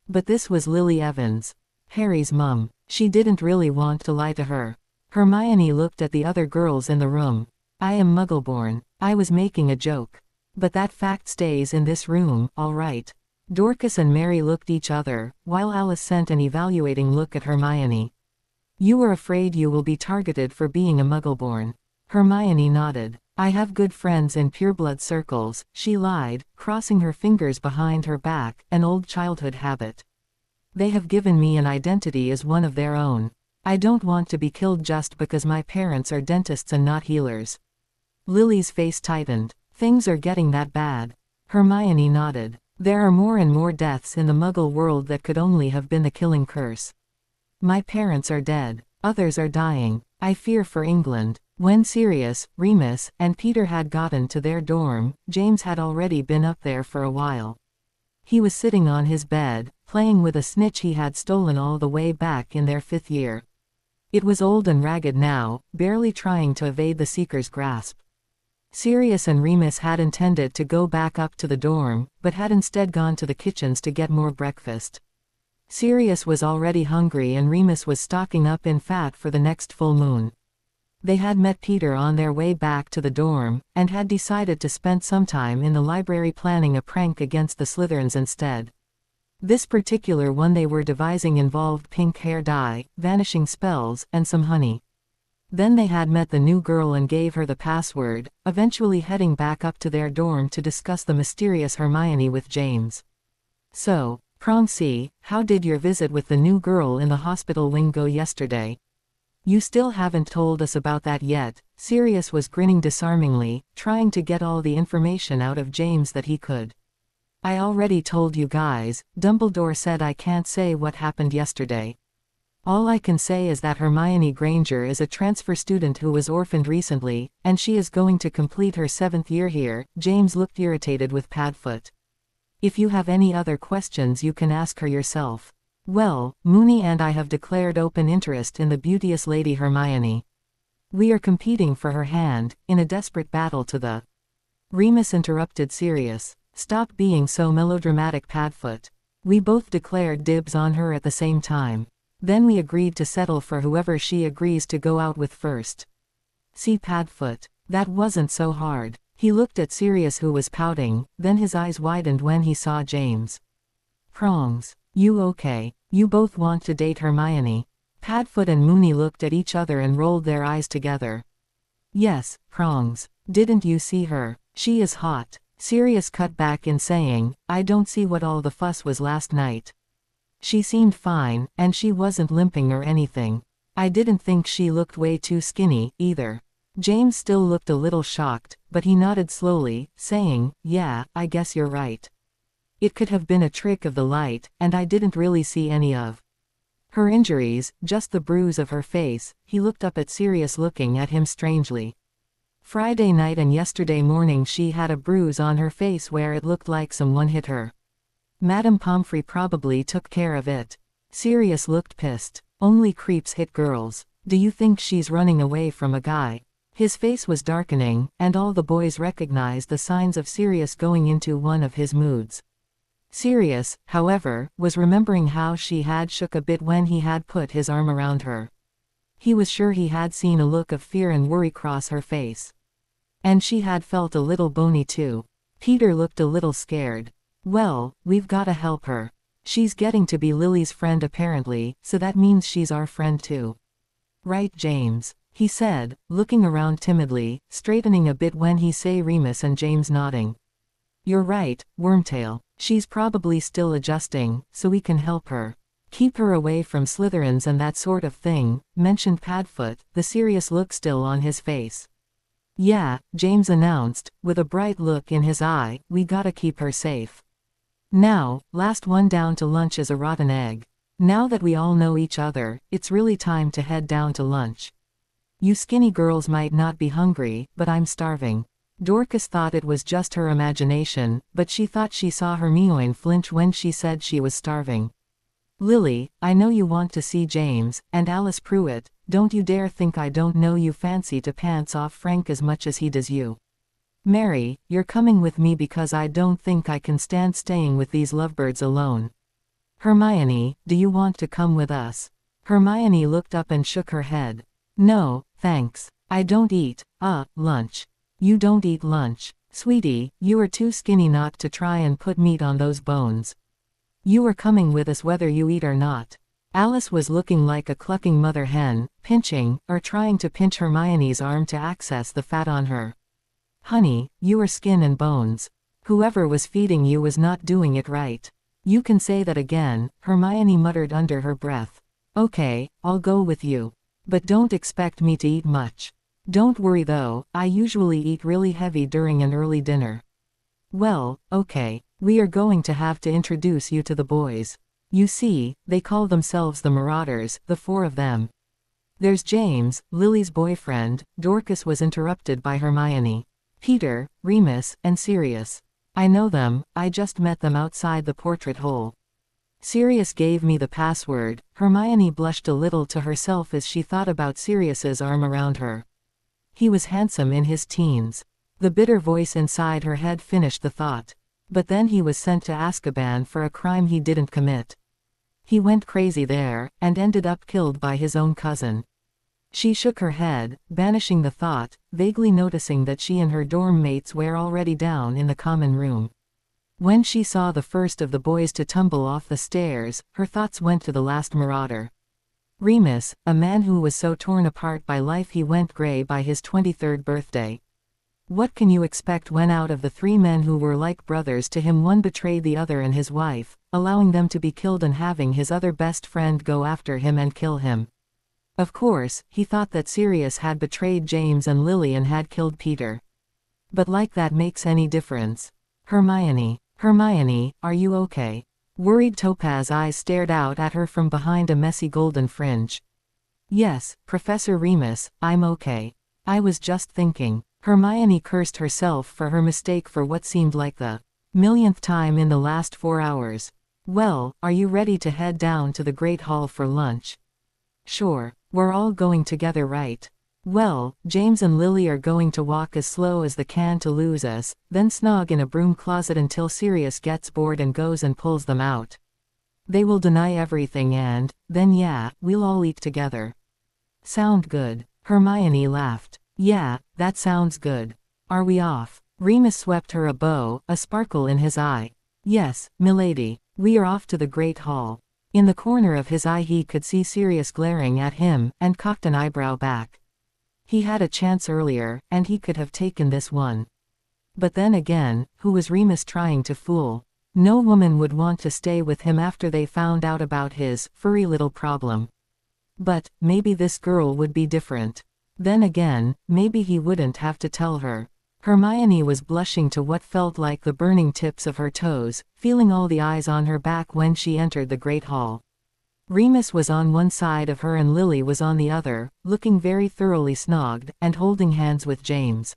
But this was Lily Evans, Harry's mum. She didn't really want to lie to her. Hermione looked at the other girls in the room. "I am Muggle-born. I was making a joke. But that fact stays in this room, all right." Dorcas and Mary looked each other, while Alice sent an evaluating look at Hermione. "You are afraid you will be targeted for being a Muggle-born?" Hermione nodded. "I have good friends in pureblood circles," she lied, crossing her fingers behind her back, an old childhood habit. "They have given me an identity as one of their own. I don't want to be killed just because my parents are dentists and not healers." Lily's face tightened. "Things are getting that bad?" Hermione nodded. "There are more and more deaths in the Muggle world that could only have been the killing curse. My parents are dead. Others are dying. I fear for England." When Sirius, Remus, and Peter had gotten to their dorm, James had already been up there for a while. He was sitting on his bed, playing with a snitch he had stolen all the way back in their 5th year. It was old and ragged now, barely trying to evade the Seeker's grasp. Sirius and Remus had intended to go back up to the dorm, but had instead gone to the kitchens to get more breakfast. Sirius was already hungry and Remus was stocking up in fat for the next full moon. They had met Peter on their way back to the dorm, and had decided to spend some time in the library planning a prank against the Slytherins instead. This particular one they were devising involved pink hair dye, vanishing spells, and some honey. Then they had met the new girl and gave her the password, eventually heading back up to their dorm to discuss the mysterious Hermione with James. "So, Prong C, how did your visit with the new girl in the hospital wing go yesterday?" "You still haven't told us about that yet." Sirius was grinning disarmingly, trying to get all the information out of James that he could. I already told you guys, Dumbledore said I can't say what happened yesterday. All I can say is that Hermione Granger is a transfer student who was orphaned recently, and she is going to complete her 7th year here. James looked irritated with Padfoot. If you have any other questions you can ask her yourself. Well, Moony and I have declared open interest in the beauteous Lady Hermione. We are competing for her hand, in a desperate battle to the... Remus interrupted Sirius. Stop being so melodramatic, Padfoot. We both declared dibs on her at the same time. Then we agreed to settle for whoever she agrees to go out with first. See, Padfoot. That wasn't so hard. He looked at Sirius, who was pouting, then his eyes widened when he saw James. Prongs. You okay? You both want to date Hermione? Padfoot and Moony looked at each other and rolled their eyes together. Yes, Prongs. Didn't you see her? She is hot. Sirius cut back in saying, I don't see what all the fuss was last night. She seemed fine, and she wasn't limping or anything. I didn't think she looked way too skinny, either. James still looked a little shocked, but he nodded slowly, saying, yeah, I guess you're right. It could have been a trick of the light, and I didn't really see any of her injuries, just the bruise of her face. He looked up at Sirius, looking at him strangely. Friday night and yesterday morning she had a bruise on her face where it looked like someone hit her. Madame Pomfrey probably took care of it. Sirius looked pissed. Only creeps hit girls. Do you think she's running away from a guy? His face was darkening, and all the boys recognized the signs of Sirius going into one of his moods. Sirius, however, was remembering how she had shook a bit when he had put his arm around her. He was sure he had seen a look of fear and worry cross her face. And she had felt a little bony too. Peter looked a little scared. Well, we've gotta help her. She's getting to be Lily's friend apparently, so that means she's our friend too. Right, James? He said, looking around timidly, straightening a bit when he saw Remus and James nodding. You're right, Wormtail. She's probably still adjusting, so we can help her. Keep her away from Slytherins and that sort of thing, mentioned Padfoot, the serious look still on his face. Yeah, James announced, with a bright look in his eye, we gotta keep her safe. Now, last one down to lunch is a rotten egg. Now that we all know each other, it's really time to head down to lunch. You skinny girls might not be hungry, but I'm starving. Dorcas thought it was just her imagination, but she thought she saw Hermione flinch when she said she was starving. Lily, I know you want to see James, and Alice Pruitt, don't you dare think I don't know you fancy to pants off Frank as much as he does you. Mary, you're coming with me because I don't think I can stand staying with these lovebirds alone. Hermione, do you want to come with us? Hermione looked up and shook her head. No, thanks. I don't eat, lunch. You don't eat lunch. Sweetie, you are too skinny not to try and put meat on those bones. You are coming with us whether you eat or not. Alice was looking like a clucking mother hen, pinching, or trying to pinch Hermione's arm to access the fat on her. Honey, you are skin and bones. Whoever was feeding you was not doing it right. You can say that again, Hermione muttered under her breath. Okay, I'll go with you. But don't expect me to eat much. Don't worry though, I usually eat really heavy during an early dinner. Well, okay, we are going to have to introduce you to the boys. You see, they call themselves the Marauders, the 4 of them. There's James, Lily's boyfriend. Dorcas was interrupted by Hermione. Peter, Remus, and Sirius. I know them, I just met them outside the portrait hole. Sirius gave me the password. Hermione blushed a little to herself as she thought about Sirius's arm around her. He was handsome in his teens. The bitter voice inside her head finished the thought. But then he was sent to Azkaban for a crime he didn't commit. He went crazy there, and ended up killed by his own cousin. She shook her head, banishing the thought, vaguely noticing that she and her dorm mates were already down in the common room. When she saw the first of the boys to tumble off the stairs, her thoughts went to the last Marauder. Remus, a man who was so torn apart by life he went gray by his 23rd birthday. What can you expect when out of the 3 men who were like brothers to him one betrayed the other and his wife, allowing them to be killed and having his other best friend go after him and kill him? Of course, he thought that Sirius had betrayed James and Lily and had killed Peter. But like that makes any difference. Hermione. Hermione, are you okay? Worried Topaz eyes stared out at her from behind a messy golden fringe. Yes, Professor Remus, I'm okay. I was just thinking. Hermione cursed herself for her mistake for what seemed like the millionth time in the last 4 hours. Well, are you ready to head down to the Great Hall for lunch? Sure, we're all going together, right? Well, James and Lily are going to walk as slow as they can to lose us, then snog in a broom closet until Sirius gets bored and goes and pulls them out. They will deny everything and, then yeah, we'll all eat together. Sound good? Hermione laughed. Yeah, that sounds good. Are we off? Remus swept her a bow, a sparkle in his eye. Yes, milady, we are off to the Great Hall. In the corner of his eye he could see Sirius glaring at him, and cocked an eyebrow back. He had a chance earlier, and he could have taken this one. But then again, who was Remus trying to fool? No woman would want to stay with him after they found out about his furry little problem. But maybe this girl would be different. Then again, maybe he wouldn't have to tell her. Hermione was blushing to what felt like the burning tips of her toes, feeling all the eyes on her back when she entered the Great Hall. Remus was on one side of her and Lily was on the other, looking very thoroughly snogged, and holding hands with James.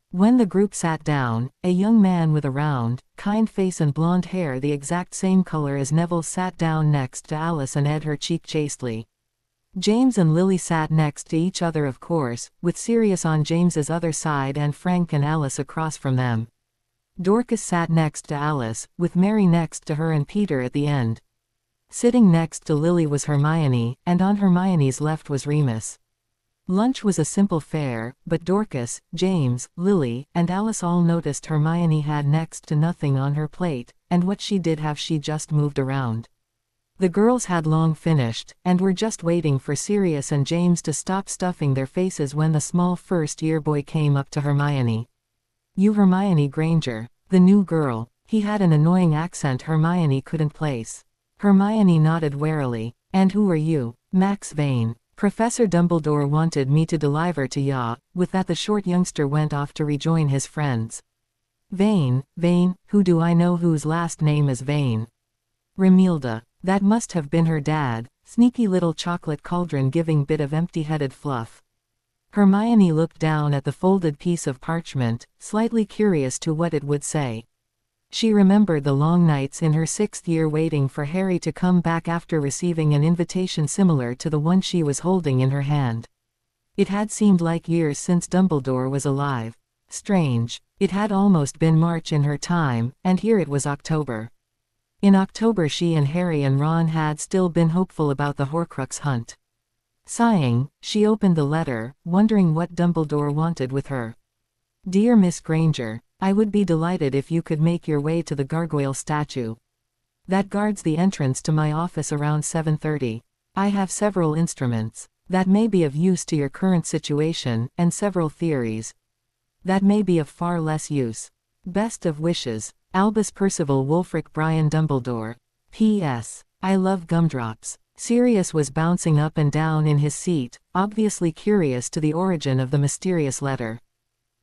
When the group sat down, a young man with a round, kind face and blonde hair the exact same color as Neville sat down next to Alice and Ed her cheek chastely. James and Lily sat next to each other, of course, with Sirius on James's other side and Frank and Alice across from them. Dorcas sat next to Alice, with Mary next to her and Peter at the end. Sitting next to Lily was Hermione, and on Hermione's left was Remus. Lunch was a simple fare, but Dorcas, James, Lily, and Alice all noticed Hermione had next to nothing on her plate, and what she did have she just moved around. The girls had long finished, and were just waiting for Sirius and James to stop stuffing their faces when the small first-year boy came up to Hermione. You Hermione Granger, the new girl. He had an annoying accent Hermione couldn't place. Hermione nodded warily. And who are you? Max Vane. Professor Dumbledore wanted me to deliver to ya. With that the short youngster went off to rejoin his friends. Vane, who do I know whose last name is Vane? Remilda. That must have been her dad, sneaky little chocolate cauldron giving bit of empty-headed fluff. Hermione looked down at the folded piece of parchment, slightly curious to what it would say. She remembered the long nights in her 6th year waiting for Harry to come back after receiving an invitation similar to the one she was holding in her hand. It had seemed like years since Dumbledore was alive. Strange. It had almost been March in her time, and here it was October. In October she and Harry and Ron had still been hopeful about the Horcrux hunt. Sighing, she opened the letter, wondering what Dumbledore wanted with her. Dear Miss Granger, I would be delighted if you could make your way to the gargoyle statue that guards the entrance to my office around 7:30. I have several instruments that may be of use to your current situation, and several theories that may be of far less use. Best of wishes, Albus Percival Wulfric Brian Dumbledore. P.S. I love gumdrops. Sirius was bouncing up and down in his seat, obviously curious to the origin of the mysterious letter.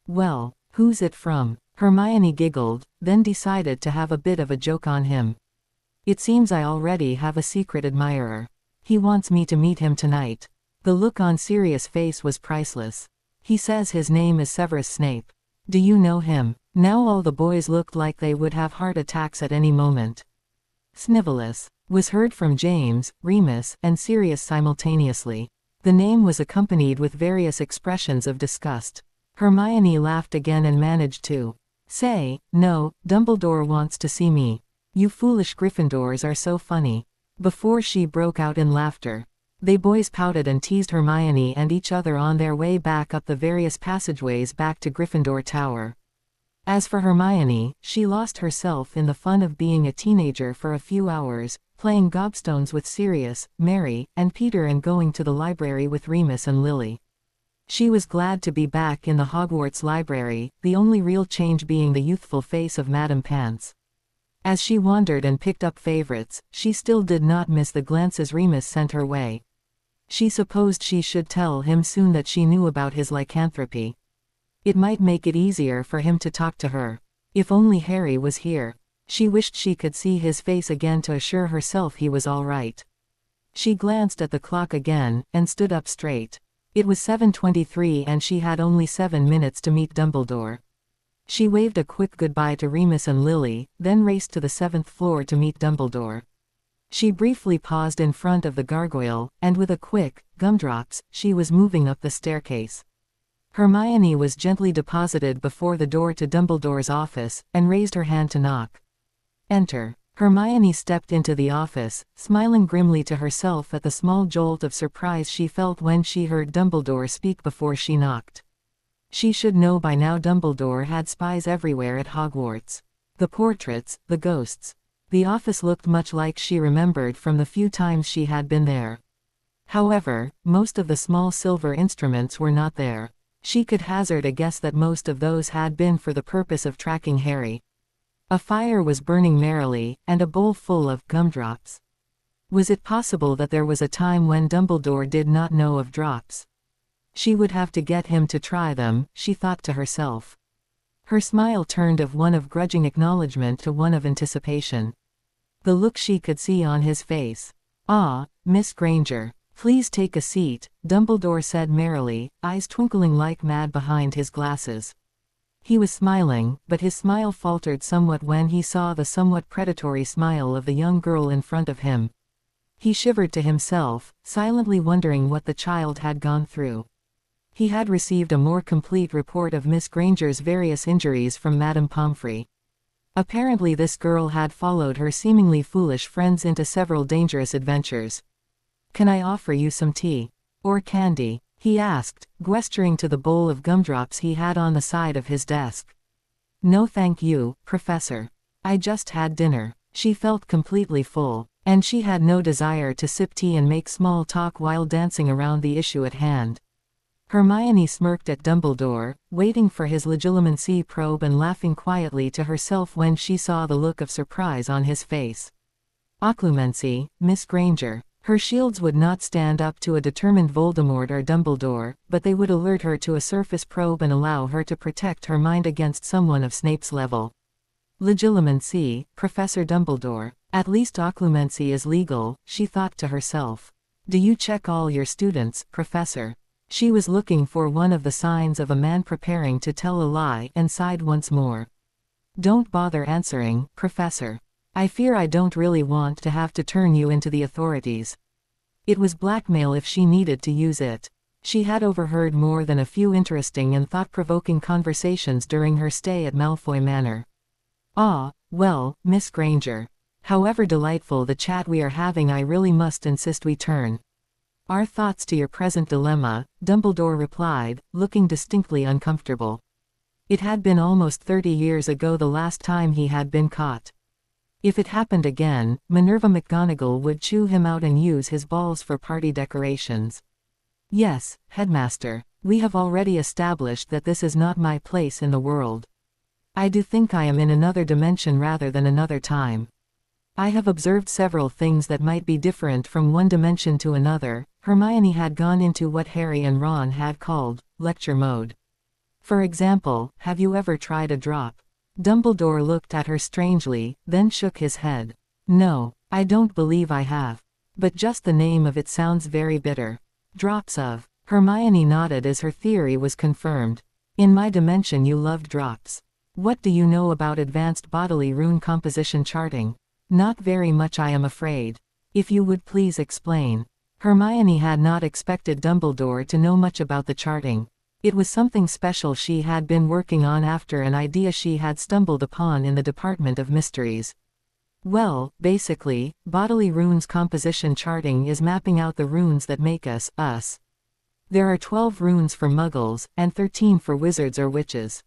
Well, who's it from? Hermione giggled, then decided to have a bit of a joke on him. It seems I already have a secret admirer. He wants me to meet him tonight. The look on Sirius' face was priceless. He says his name is Severus Snape. Do you know him? Now all the boys looked like they would have heart attacks at any moment. Snivelus was heard from James, Remus, and Sirius simultaneously. The name was accompanied with various expressions of disgust. Hermione laughed again and managed to say, "No, Dumbledore wants to see me. You foolish Gryffindors are so funny," before she broke out in laughter. They boys pouted and teased Hermione and each other on their way back up the various passageways back to Gryffindor Tower. As for Hermione, she lost herself in the fun of being a teenager for a few hours, playing gobstones with Sirius, Mary, and Peter and going to the library with Remus and Lily. She was glad to be back in the Hogwarts library, the only real change being the youthful face of Madame Pants. As she wandered and picked up favorites, she still did not miss the glances Remus sent her way. She supposed she should tell him soon that she knew about his lycanthropy. It might make it easier for him to talk to her. If only Harry was here. She wished she could see his face again to assure herself he was all right. She glanced at the clock again, and stood up straight. It was 7:23 and she had only 7 minutes to meet Dumbledore. She waved a quick goodbye to Remus and Lily, then raced to the 7th floor to meet Dumbledore. She briefly paused in front of the gargoyle, and with a quick, gumdrops, she was moving up the staircase. Hermione was gently deposited before the door to Dumbledore's office, and raised her hand to knock. Enter. Hermione stepped into the office, smiling grimly to herself at the small jolt of surprise she felt when she heard Dumbledore speak before she knocked. She should know by now Dumbledore had spies everywhere at Hogwarts. The portraits, the ghosts. The office looked much like she remembered from the few times she had been there. However, most of the small silver instruments were not there. She could hazard a guess that most of those had been for the purpose of tracking Harry. A fire was burning merrily, and a bowl full of gumdrops. Was it possible that there was a time when Dumbledore did not know of drops? She would have to get him to try them, she thought to herself. Her smile turned of one of grudging acknowledgement to one of anticipation. The look she could see on his face. "Ah, Miss Granger. Please take a seat," Dumbledore said merrily, eyes twinkling like mad behind his glasses. He was smiling, but his smile faltered somewhat when he saw the somewhat predatory smile of the young girl in front of him. He shivered to himself, silently wondering what the child had gone through. He had received a more complete report of Miss Granger's various injuries from Madame Pomfrey. Apparently this girl had followed her seemingly foolish friends into several dangerous adventures. "Can I offer you some tea? Or candy?" he asked, gesturing to the bowl of gumdrops he had on the side of his desk. "No thank you, Professor. I just had dinner." She felt completely full, and she had no desire to sip tea and make small talk while dancing around the issue at hand. Hermione smirked at Dumbledore, waiting for his legilimency probe and laughing quietly to herself when she saw the look of surprise on his face. "Occlumency, Miss Granger." Her shields would not stand up to a determined Voldemort or Dumbledore, but they would alert her to a surface probe and allow her to protect her mind against someone of Snape's level. Legilimency, Professor Dumbledore. At least occlumency is legal, she thought to herself. "Do you check all your students, Professor?" She was looking for one of the signs of a man preparing to tell a lie and sighed once more. "Don't bother answering, Professor. I fear I don't really want to have to turn you into the authorities." It was blackmail if she needed to use it. She had overheard more than a few interesting and thought-provoking conversations during her stay at Malfoy Manor. "Ah, well, Miss Granger. However delightful the chat we are having, I really must insist we turn our thoughts to your present dilemma," Dumbledore replied, looking distinctly uncomfortable. It had been almost 30 years ago the last time he had been caught. If it happened again, Minerva McGonagall would chew him out and use his balls for party decorations. "Yes, Headmaster. We have already established that this is not my place in the world. I do think I am in another dimension rather than another time. I have observed several things that might be different from one dimension to another." Hermione had gone into what Harry and Ron had called lecture mode. "For example, have you ever tried a drop?" Dumbledore looked at her strangely, then shook his head. "No, I don't believe I have. But just the name of it sounds very bitter." "Drops of." Hermione nodded as her theory was confirmed. "In my dimension you loved drops. What do you know about advanced bodily rune composition charting?" "Not very much, I am afraid. If you would please explain." Hermione had not expected Dumbledore to know much about the charting. It was something special she had been working on after an idea she had stumbled upon in the Department of Mysteries. "Well, basically, bodily runes composition charting is mapping out the runes that make us, us. There are 12 runes for muggles, and 13 for wizards or witches.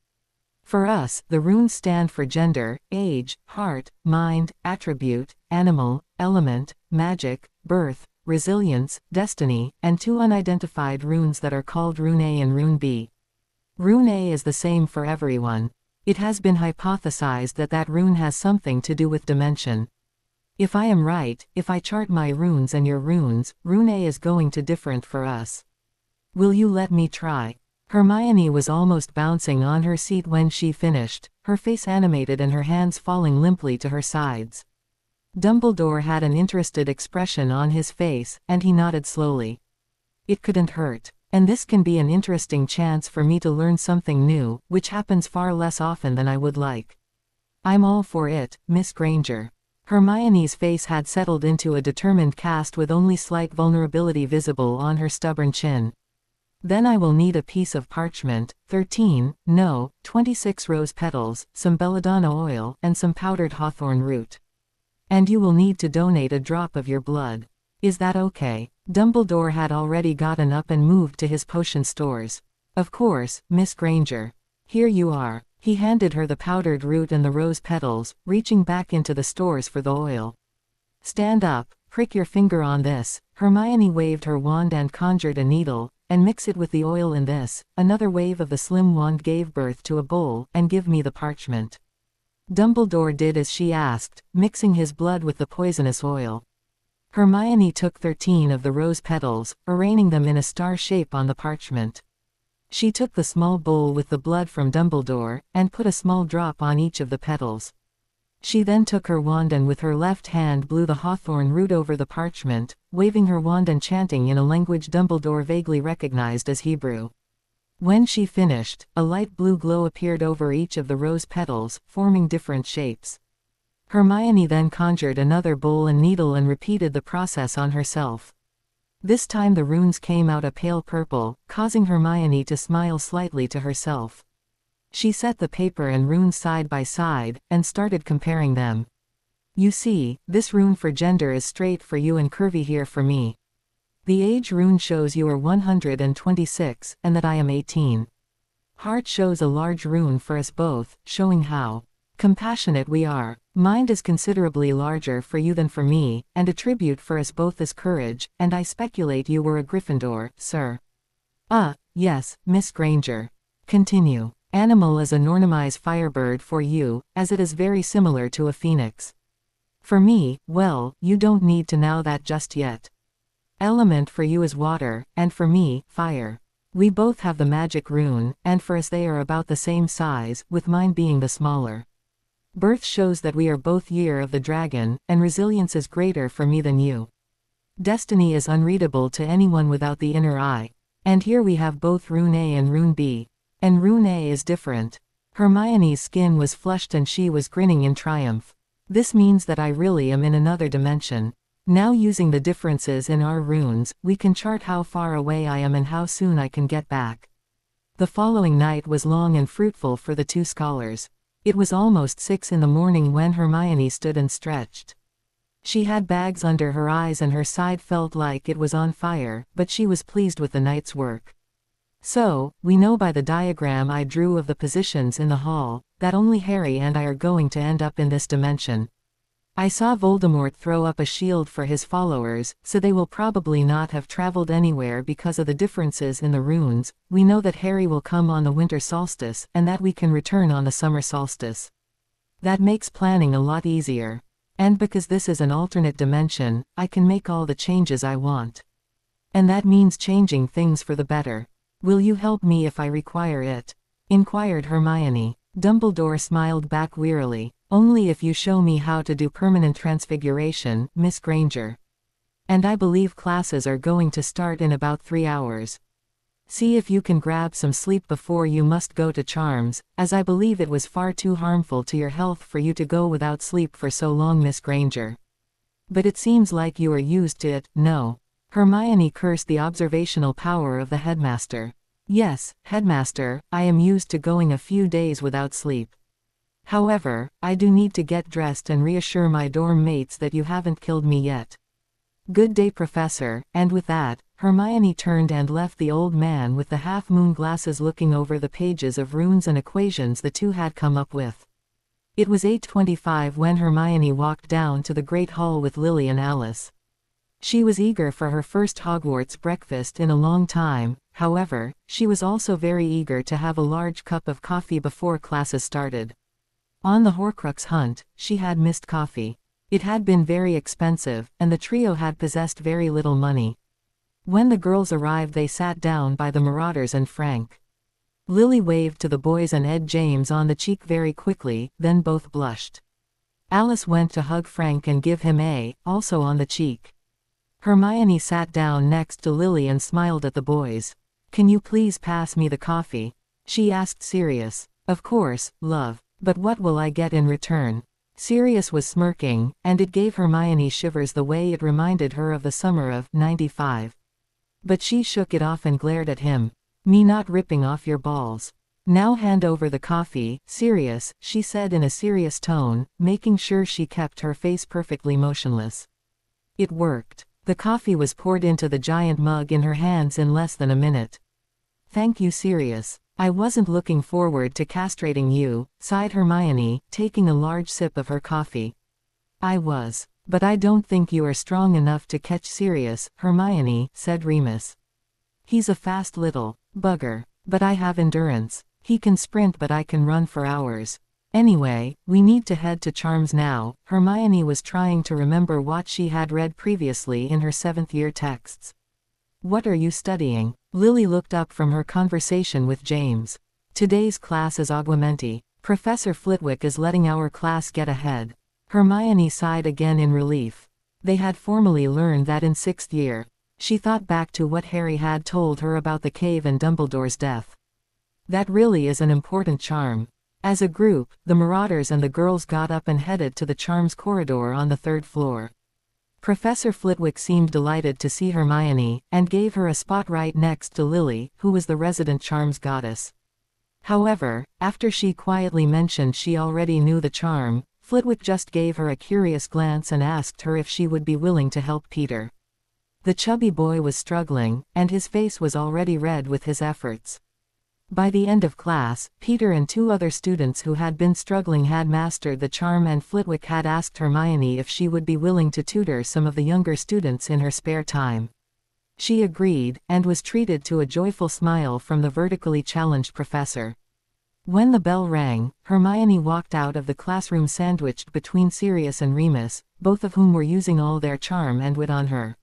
For us, the runes stand for gender, age, heart, mind, attribute, animal, element, magic, birth, resilience, destiny, and 2 unidentified runes that are called Rune A and Rune B. Rune A is the same for everyone. It has been hypothesized that that rune has something to do with dimension. If I am right, if I chart my runes and your runes, Rune A is going to different for us. Will you let me try?" Hermione was almost bouncing on her seat when she finished, her face animated and her hands falling limply to her sides. Dumbledore had an interested expression on his face, and he nodded slowly. It couldn't hurt. And this can be an interesting chance for me to learn something new, which happens far less often than I would like. I'm all for it, Miss Granger. Hermione's face had settled into a determined cast with only slight vulnerability visible on her stubborn chin. Then I will need a piece of parchment, 26 rose petals, some belladonna oil, and some powdered hawthorn root. And you will need to donate a drop of your blood. Is that okay? Dumbledore had already gotten up and moved to his potion stores. Of course, Miss Granger. Here you are. He handed her the powdered root and the rose petals, reaching back into the stores for the oil. Stand up, prick your finger on this. Hermione waved her wand and conjured a needle, and mix it with the oil in this. Another wave of the slim wand gave birth to a bowl, and give me the parchment. Dumbledore did as she asked, mixing his blood with the poisonous oil. Hermione took 13 of the rose petals, arranging them in a star shape on the parchment. She took the small bowl with the blood from Dumbledore, and put a small drop on each of the petals. She then took her wand and with her left hand blew the hawthorn root over the parchment, waving her wand and chanting in a language Dumbledore vaguely recognized as Hebrew. When she finished, a light blue glow appeared over each of the rose petals, forming different shapes. Hermione then conjured another bowl and needle and repeated the process on herself. This time the runes came out a pale purple, causing Hermione to smile slightly to herself. She set the paper and runes side by side, and started comparing them. You see, this rune for gender is straight for you and curvy here for me. The age rune shows you are 126, and that I am 18. Heart shows a large rune for us both, showing how compassionate we are. Mind is considerably larger for you than for me, and attribute for us both is courage, and I speculate you were a Gryffindor, sir. Yes, Miss Granger. Continue. Animal is a normalized firebird for you, as it is very similar to a phoenix. For me, well, you don't need to know that just yet. Element for you is water, and for me, fire. We both have the magic rune, and for us they are about the same size, with mine being the smaller. Birth shows that we are both year of the dragon, and resilience is greater for me than you. Destiny is unreadable to anyone without the inner eye. And here we have both rune A and rune B. And rune A is different. Hermione's skin was flushed and she was grinning in triumph. This means that I really am in another dimension. Now using the differences in our runes, we can chart how far away I am and how soon I can get back. The following night was long and fruitful for the two scholars. It was almost 6 in the morning when Hermione stood and stretched. She had bags under her eyes and her side felt like it was on fire, but she was pleased with the night's work. So, we know by the diagram I drew of the positions in the hall, that only Harry and I are going to end up in this dimension. I saw Voldemort throw up a shield for his followers, so they will probably not have traveled anywhere because of the differences in the runes. We know that Harry will come on the winter solstice, and that we can return on the summer solstice. That makes planning a lot easier. And because this is an alternate dimension, I can make all the changes I want. And that means changing things for the better. Will you help me if I require it? Inquired Hermione. Dumbledore smiled back wearily. Only if you show me how to do permanent transfiguration, Miss Granger. And I believe classes are going to start in about 3 hours. See if you can grab some sleep before you must go to Charms, as I believe it was far too harmful to your health for you to go without sleep for so long, Miss Granger. But it seems like you are used to it. No. Hermione cursed the observational power of the headmaster. Yes, headmaster, I am used to going a few days without sleep. However, I do need to get dressed and reassure my dorm mates that you haven't killed me yet. Good day, Professor, and with that, Hermione turned and left the old man with the half-moon glasses looking over the pages of runes and equations the two had come up with. It was 8:25 when Hermione walked down to the Great Hall with Lily and Alice. She was eager for her first Hogwarts breakfast in a long time. However, she was also very eager to have a large cup of coffee before classes started. On the Horcrux hunt, she had missed coffee. It had been very expensive, and the trio had possessed very little money. When the girls arrived they sat down by the Marauders and Frank. Lily waved to the boys and Ed James on the cheek very quickly, then both blushed. Alice went to hug Frank and give him also on the cheek. Hermione sat down next to Lily and smiled at the boys. "Can you please pass me the coffee?" she asked Sirius. "Of course, love. But what will I get in return?" Sirius was smirking, and it gave Hermione shivers the way it reminded her of the summer of '95. But she shook it off and glared at him. "Me not ripping off your balls. Now hand over the coffee, Sirius," she said in a serious tone, making sure she kept her face perfectly motionless. It worked. The coffee was poured into the giant mug in her hands in less than a minute. "Thank you, Sirius. I wasn't looking forward to castrating you," sighed Hermione, taking a large sip of her coffee. "I was. But I don't think you are strong enough to catch Sirius, Hermione," said Remus. "He's a fast little bugger. But I have endurance. He can sprint but I can run for hours. Anyway, we need to head to Charms now." Hermione was trying to remember what she had read previously in her 7th-year texts. "What are you studying?" Lily looked up from her conversation with James. "Today's class is Augmenti. Professor Flitwick is letting our class get ahead." Hermione sighed again in relief. They had formally learned that in 6th year. She thought back to what Harry had told her about the cave and Dumbledore's death. That really is an important charm. As a group, the Marauders and the girls got up and headed to the Charms corridor on the 3rd floor. Professor Flitwick seemed delighted to see Hermione, and gave her a spot right next to Lily, who was the resident Charms goddess. However, after she quietly mentioned she already knew the charm, Flitwick just gave her a curious glance and asked her if she would be willing to help Peter. The chubby boy was struggling, and his face was already red with his efforts. By the end of class, Peter and 2 other students who had been struggling had mastered the charm, and Flitwick had asked Hermione if she would be willing to tutor some of the younger students in her spare time. She agreed, and was treated to a joyful smile from the vertically challenged professor. When the bell rang, Hermione walked out of the classroom sandwiched between Sirius and Remus, both of whom were using all their charm and wit on her.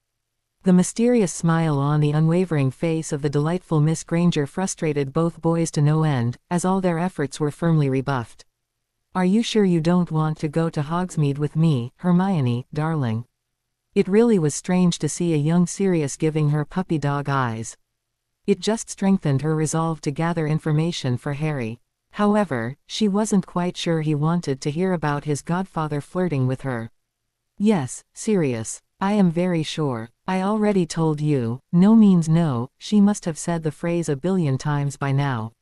The mysterious smile on the unwavering face of the delightful Miss Granger frustrated both boys to no end, as all their efforts were firmly rebuffed. "Are you sure you don't want to go to Hogsmeade with me, Hermione, darling?" It really was strange to see a young Sirius giving her puppy dog eyes. It just strengthened her resolve to gather information for Harry. However, she wasn't quite sure he wanted to hear about his godfather flirting with her. "Yes, Sirius. I am very sure. I already told you, no means no." She must have said the phrase a billion times by now.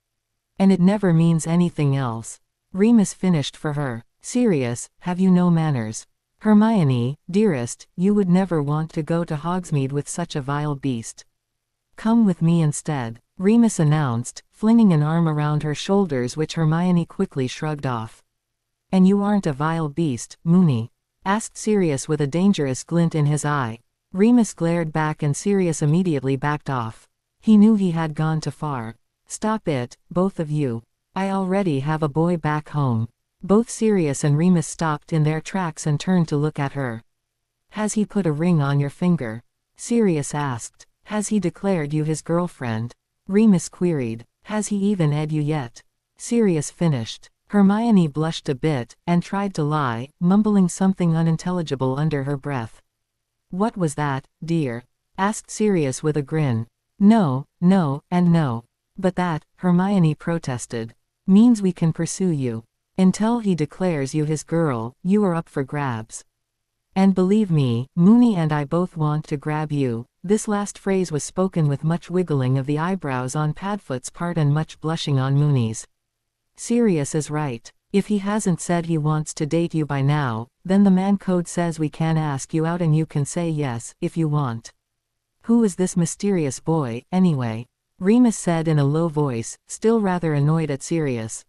"And it never means anything else." Remus finished for her. "Sirius, have you no manners?" "Hermione, dearest, you would never want to go to Hogsmeade with such a vile beast. Come with me instead," Remus announced, flinging an arm around her shoulders, which Hermione quickly shrugged off. "And you aren't a vile beast, Moony?" asked Sirius with a dangerous glint in his eye. Remus glared back and Sirius immediately backed off. He knew he had gone too far. "Stop it, both of you. I already have a boy back home." Both Sirius and Remus stopped in their tracks and turned to look at her. "Has he put a ring on your finger?" Sirius asked. "Has he declared you his girlfriend?" Remus queried. "Has he even ed you yet?" Sirius finished. Hermione blushed a bit, and tried to lie, mumbling something unintelligible under her breath. "What was that, dear?" asked Sirius with a grin. "No, no, and no. But that," Hermione protested, "means we can pursue you. Until he declares you his girl, you are up for grabs. And believe me, Moony and I both want to grab you." This last phrase was spoken with much wiggling of the eyebrows on Padfoot's part and much blushing on Moony's. "Sirius is right. If he hasn't said he wants to date you by now, then the man code says we can ask you out and you can say yes, if you want." "Who is this mysterious boy, anyway?" Remus said in a low voice, still rather annoyed at Sirius.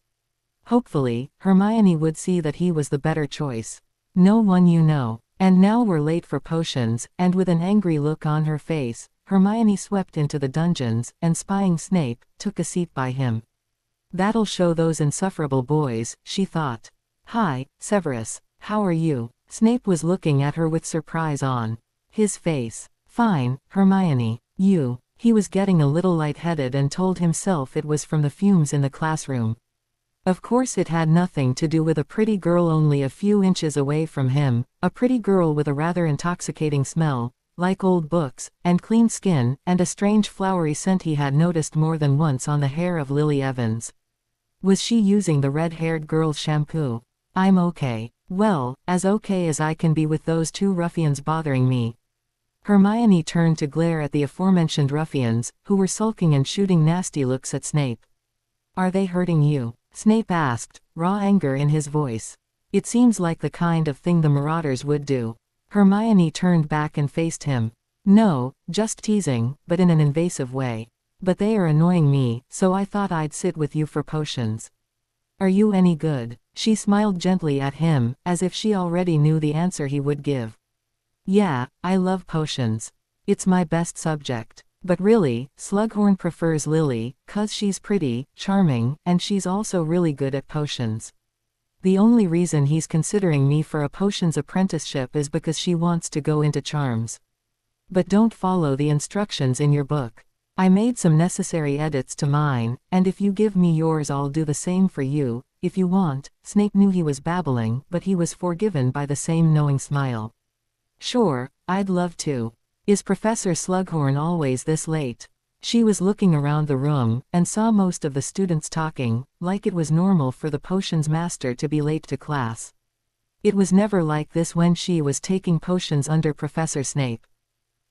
Hopefully, Hermione would see that he was the better choice. "No one you know. And now we're late for potions," and with an angry look on her face, Hermione swept into the dungeons, and spying Snape, took a seat by him. "That'll show those insufferable boys," she thought. "Hi, Severus. How are you?" Snape was looking at her with surprise on his face. "Fine, Hermione. You." He was getting a little lightheaded and told himself it was from the fumes in the classroom. Of course it had nothing to do with a pretty girl only a few inches away from him, a pretty girl with a rather intoxicating smell, like old books, and clean skin, and a strange flowery scent he had noticed more than once on the hair of Lily Evans. Was she using the red-haired girl's shampoo? I'm okay. Well, as okay as I can be with those two ruffians bothering me. Hermione turned to glare at the aforementioned ruffians, who were sulking and shooting nasty looks at Snape. Are they hurting you? Snape asked, raw anger in his voice. It seems like the kind of thing the Marauders would do. Hermione turned back and faced him. No, just teasing, but in an invasive way. But they are annoying me, so I thought I'd sit with you for potions. Are you any good? She smiled gently at him, as if she already knew the answer he would give. Yeah, I love potions. It's my best subject. But really, Slughorn prefers Lily, 'cause she's pretty, charming, and she's also really good at potions. The only reason he's considering me for a potions apprenticeship is because she wants to go into charms. But don't follow the instructions in your book. I made some necessary edits to mine, and if you give me yours I'll do the same for you, if you want. Snape knew he was babbling, but he was forgiven by the same knowing smile. Sure, I'd love to. Is Professor Slughorn always this late? She was looking around the room, and saw most of the students talking, like it was normal for the potions master to be late to class. It was never like this when she was taking potions under Professor Snape.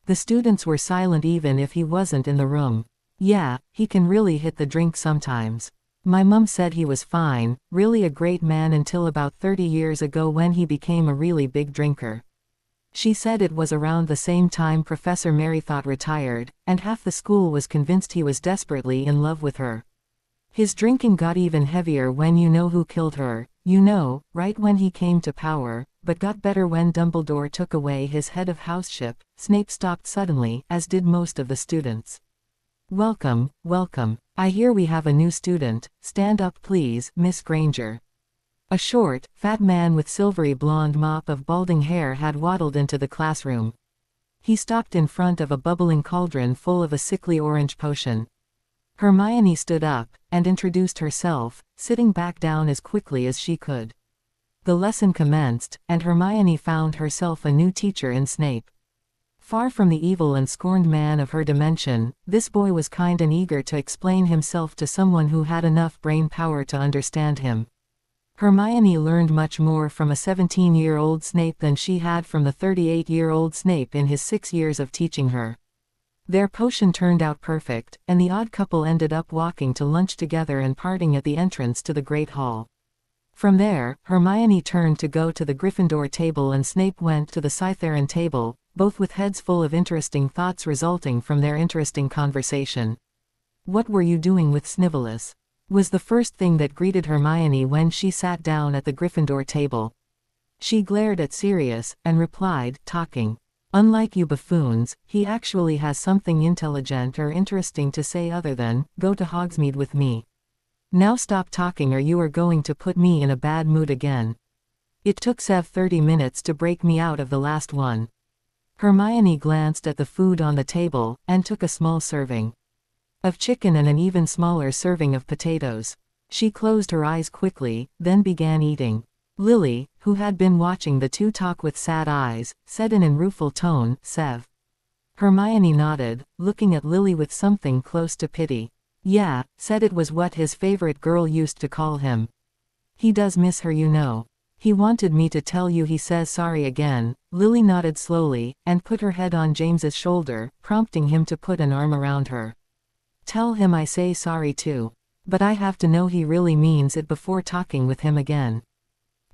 The students were silent even if he wasn't in the room. Yeah, he can really hit the drink sometimes. My mum said he was fine, really a great man until about 30 years ago when he became a really big drinker. She said it was around the same time Professor Merrythought retired, and half the school was convinced he was desperately in love with her. His drinking got even heavier when you know who killed her, you know, right when he came to power, but got better when Dumbledore took away his head of houseship. Snape stopped suddenly, as did most of the students. Welcome, welcome. I hear we have a new student. Stand up please, Miss Granger. A short, fat man with silvery blonde mop of balding hair had waddled into the classroom. He stopped in front of a bubbling cauldron full of a sickly orange potion. Hermione stood up, and introduced herself, sitting back down as quickly as she could. The lesson commenced, and Hermione found herself a new teacher in Snape. Far from the evil and scorned man of her dimension, this boy was kind and eager to explain himself to someone who had enough brain power to understand him. Hermione learned much more from a 17-year-old Snape than she had from the 38-year-old Snape in his 6 years of teaching her. Their potion turned out perfect, and the odd couple ended up walking to lunch together and parting at the entrance to the Great Hall. From there, Hermione turned to go to the Gryffindor table and Snape went to the Slytherin table, both with heads full of interesting thoughts resulting from their interesting conversation. What were you doing with Snivellus? Was the first thing that greeted Hermione when she sat down at the Gryffindor table. She glared at Sirius, and replied, talking. Unlike you buffoons, he actually has something intelligent or interesting to say other than, go to Hogsmeade with me. Now stop talking or you are going to put me in a bad mood again. It took Sev 30 minutes to break me out of the last one. Hermione glanced at the food on the table, and took a small serving of chicken and an even smaller serving of potatoes. She closed her eyes quickly, then began eating. Lily, who had been watching the two talk with sad eyes, said in a rueful tone, Sev. Hermione nodded, looking at Lily with something close to pity. Yeah, said it was what his favorite girl used to call him. He does miss her, you know. He wanted me to tell you he says sorry again. Lily nodded slowly, and put her head on James's shoulder, prompting him to put an arm around her. Tell him I say sorry too. But I have to know he really means it before talking with him again.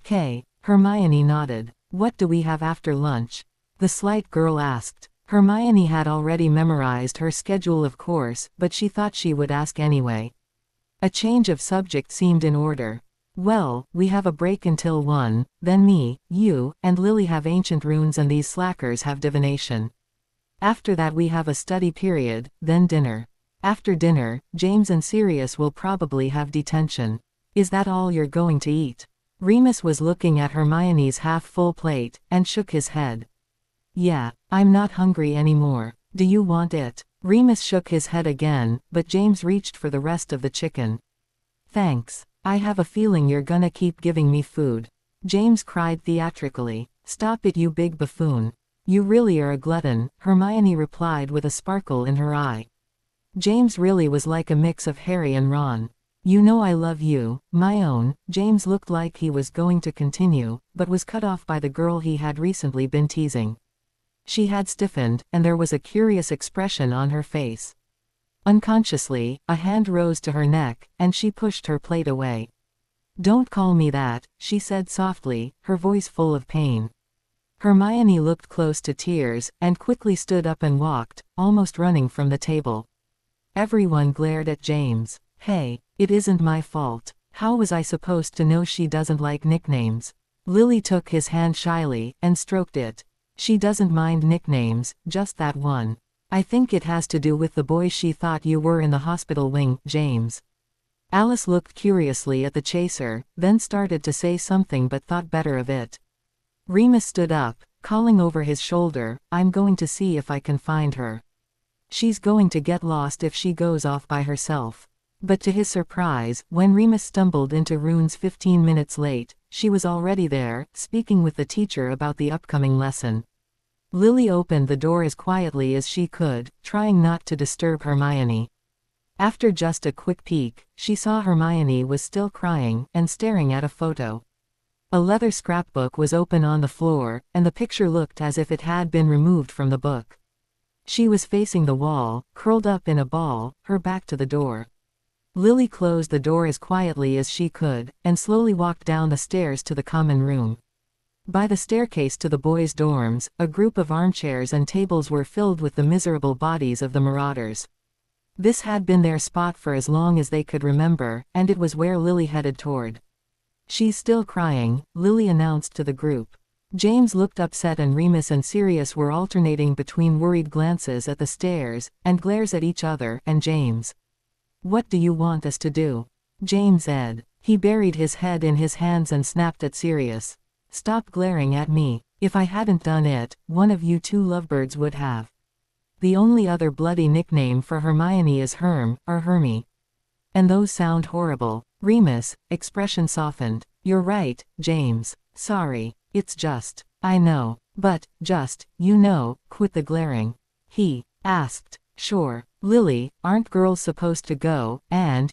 "'Kay." Hermione nodded. "What do we have after lunch?" the slight girl asked. Hermione had already memorized her schedule of course, but she thought she would ask anyway. A change of subject seemed in order. "Well, we have a break until 1, then me, you, and Lily have ancient runes and these slackers have divination. After that we have a study period, then dinner. After dinner, James and Sirius will probably have detention. Is that all you're going to eat?" Remus was looking at Hermione's half-full plate, and shook his head. "Yeah, I'm not hungry anymore. Do you want it?" Remus shook his head again, but James reached for the rest of the chicken. Thanks. I have a feeling you're gonna keep giving me food. James cried theatrically. Stop it, you big buffoon. You really are a glutton, Hermione replied with a sparkle in her eye. James really was like a mix of Harry and Ron. You know I love you, my own. James looked like he was going to continue, but was cut off by the girl he had recently been teasing. She had stiffened, and there was a curious expression on her face. Unconsciously, a hand rose to her neck, and she pushed her plate away. Don't call me that, she said softly, her voice full of pain. Hermione looked close to tears, and quickly stood up and walked, almost running from the table. Everyone glared at James. Hey, it isn't my fault. How was I supposed to know she doesn't like nicknames? Lily took his hand shyly, and stroked it. She doesn't mind nicknames, just that one. I think it has to do with the boy she thought you were in the hospital wing, James. Alice looked curiously at the chaser, then started to say something but thought better of it. Remus stood up, calling over his shoulder, I'm going to see if I can find her. She's going to get lost if she goes off by herself. But to his surprise, when Remus stumbled into runes 15 minutes late, she was already there, speaking with the teacher about the upcoming lesson. Lily opened the door as quietly as she could, trying not to disturb Hermione. After just a quick peek, she saw Hermione was still crying, and staring at a photo. A leather scrapbook was open on the floor, and the picture looked as if it had been removed from the book. She was facing the wall, curled up in a ball, her back to the door. Lily closed the door as quietly as she could, and slowly walked down the stairs to the common room. By the staircase to the boys' dorms, a group of armchairs and tables were filled with the miserable bodies of the Marauders. This had been their spot for as long as they could remember, and it was where Lily headed toward. She's still crying, Lily announced to the group. James looked upset and Remus and Sirius were alternating between worried glances at the stairs, and glares at each other, and James. What do you want us to do? James said. He buried his head in his hands and snapped at Sirius. Stop glaring at me. If I hadn't done it, one of you two lovebirds would have. The only other bloody nickname for Hermione is Herm, or Hermie. And those sound horrible. Remus, expression softened. You're right, James. Sorry. It's just. I know. But, just, quit the glaring. He asked. Sure. Lily, aren't girls supposed to go, and,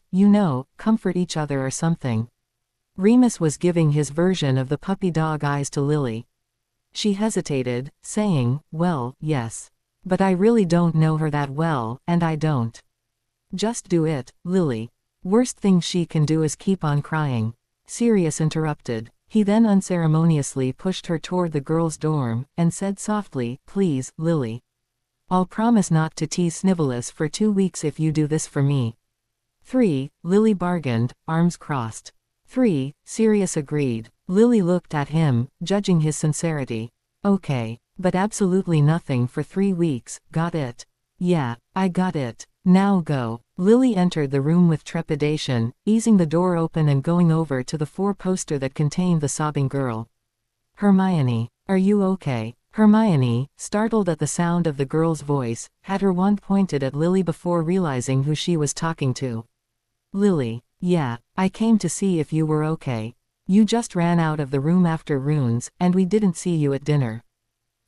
comfort each other or something? Remus was giving his version of the puppy dog eyes to Lily. She hesitated, saying, well, yes. But I really don't know her that well, and I don't. Just do it, Lily. Worst thing she can do is keep on crying. Sirius interrupted. He then unceremoniously pushed her toward the girls' dorm, and said softly, please, Lily. I'll promise not to tease Snivellus for 2 weeks if you do this for me. 3, Lily bargained, arms crossed. 3, Sirius agreed. Lily looked at him, judging his sincerity. Okay. But absolutely nothing for 3 weeks, got it? Yeah, I got it. Now go. Lily entered the room with trepidation, easing the door open and going over to the 4-poster that contained the sobbing girl. Hermione, are you okay? Hermione, startled at the sound of the girl's voice, had her wand pointed at Lily before realizing who she was talking to. Lily, yeah, I came to see if you were okay. You just ran out of the room after runes, and we didn't see you at dinner.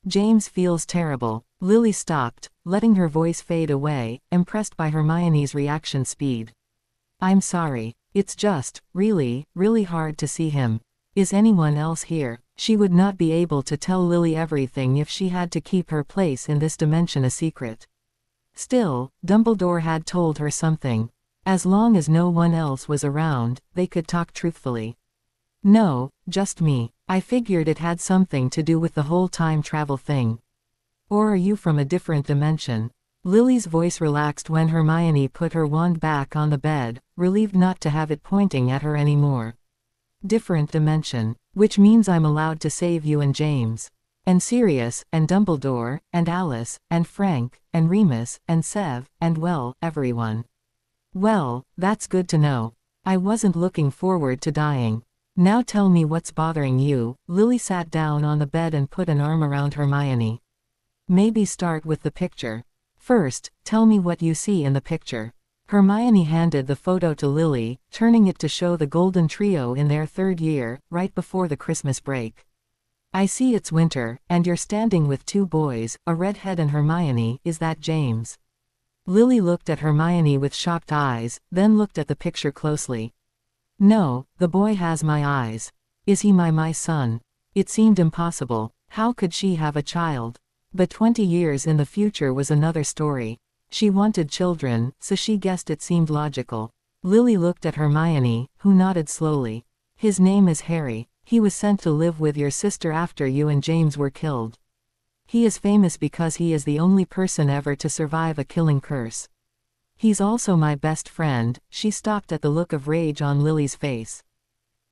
James feels terrible. Lily stopped, letting her voice fade away, impressed by Hermione's reaction speed. I'm sorry. It's just, really hard to see him. Is anyone else here? She would not be able to tell Lily everything if she had to keep her place in this dimension a secret. Still, Dumbledore had told her something. As long as no one else was around, they could talk truthfully. No, just me. I figured it had something to do with the whole time travel thing. Or are you from a different dimension? Lily's voice relaxed when Hermione put her wand back on the bed, relieved not to have it pointing at her anymore. Different dimension. Which means I'm allowed to save you and James. And Sirius, and Dumbledore, and Alice, and Frank, and Remus, and Sev, and well, everyone. Well, that's good to know. I wasn't looking forward to dying. Now tell me what's bothering you. Lily sat down on the bed and put an arm around Hermione. Maybe start with the picture. First, tell me what you see in the picture. Hermione handed the photo to Lily, turning it to show the golden trio in their third year, right before the Christmas break. I see it's winter, and you're standing with two boys, a redhead and Hermione. Is that James? Lily looked at Hermione with shocked eyes, then looked at the picture closely. No, the boy has my eyes. Is he my son? It seemed impossible. How could she have a child? But 20 years in the future was another story. She wanted children, so she guessed it seemed logical. Lily looked at Hermione, who nodded slowly. His name is Harry. He was sent to live with your sister after you and James were killed. He is famous because he is the only person ever to survive a killing curse. He's also my best friend. She stopped at the look of rage on Lily's face.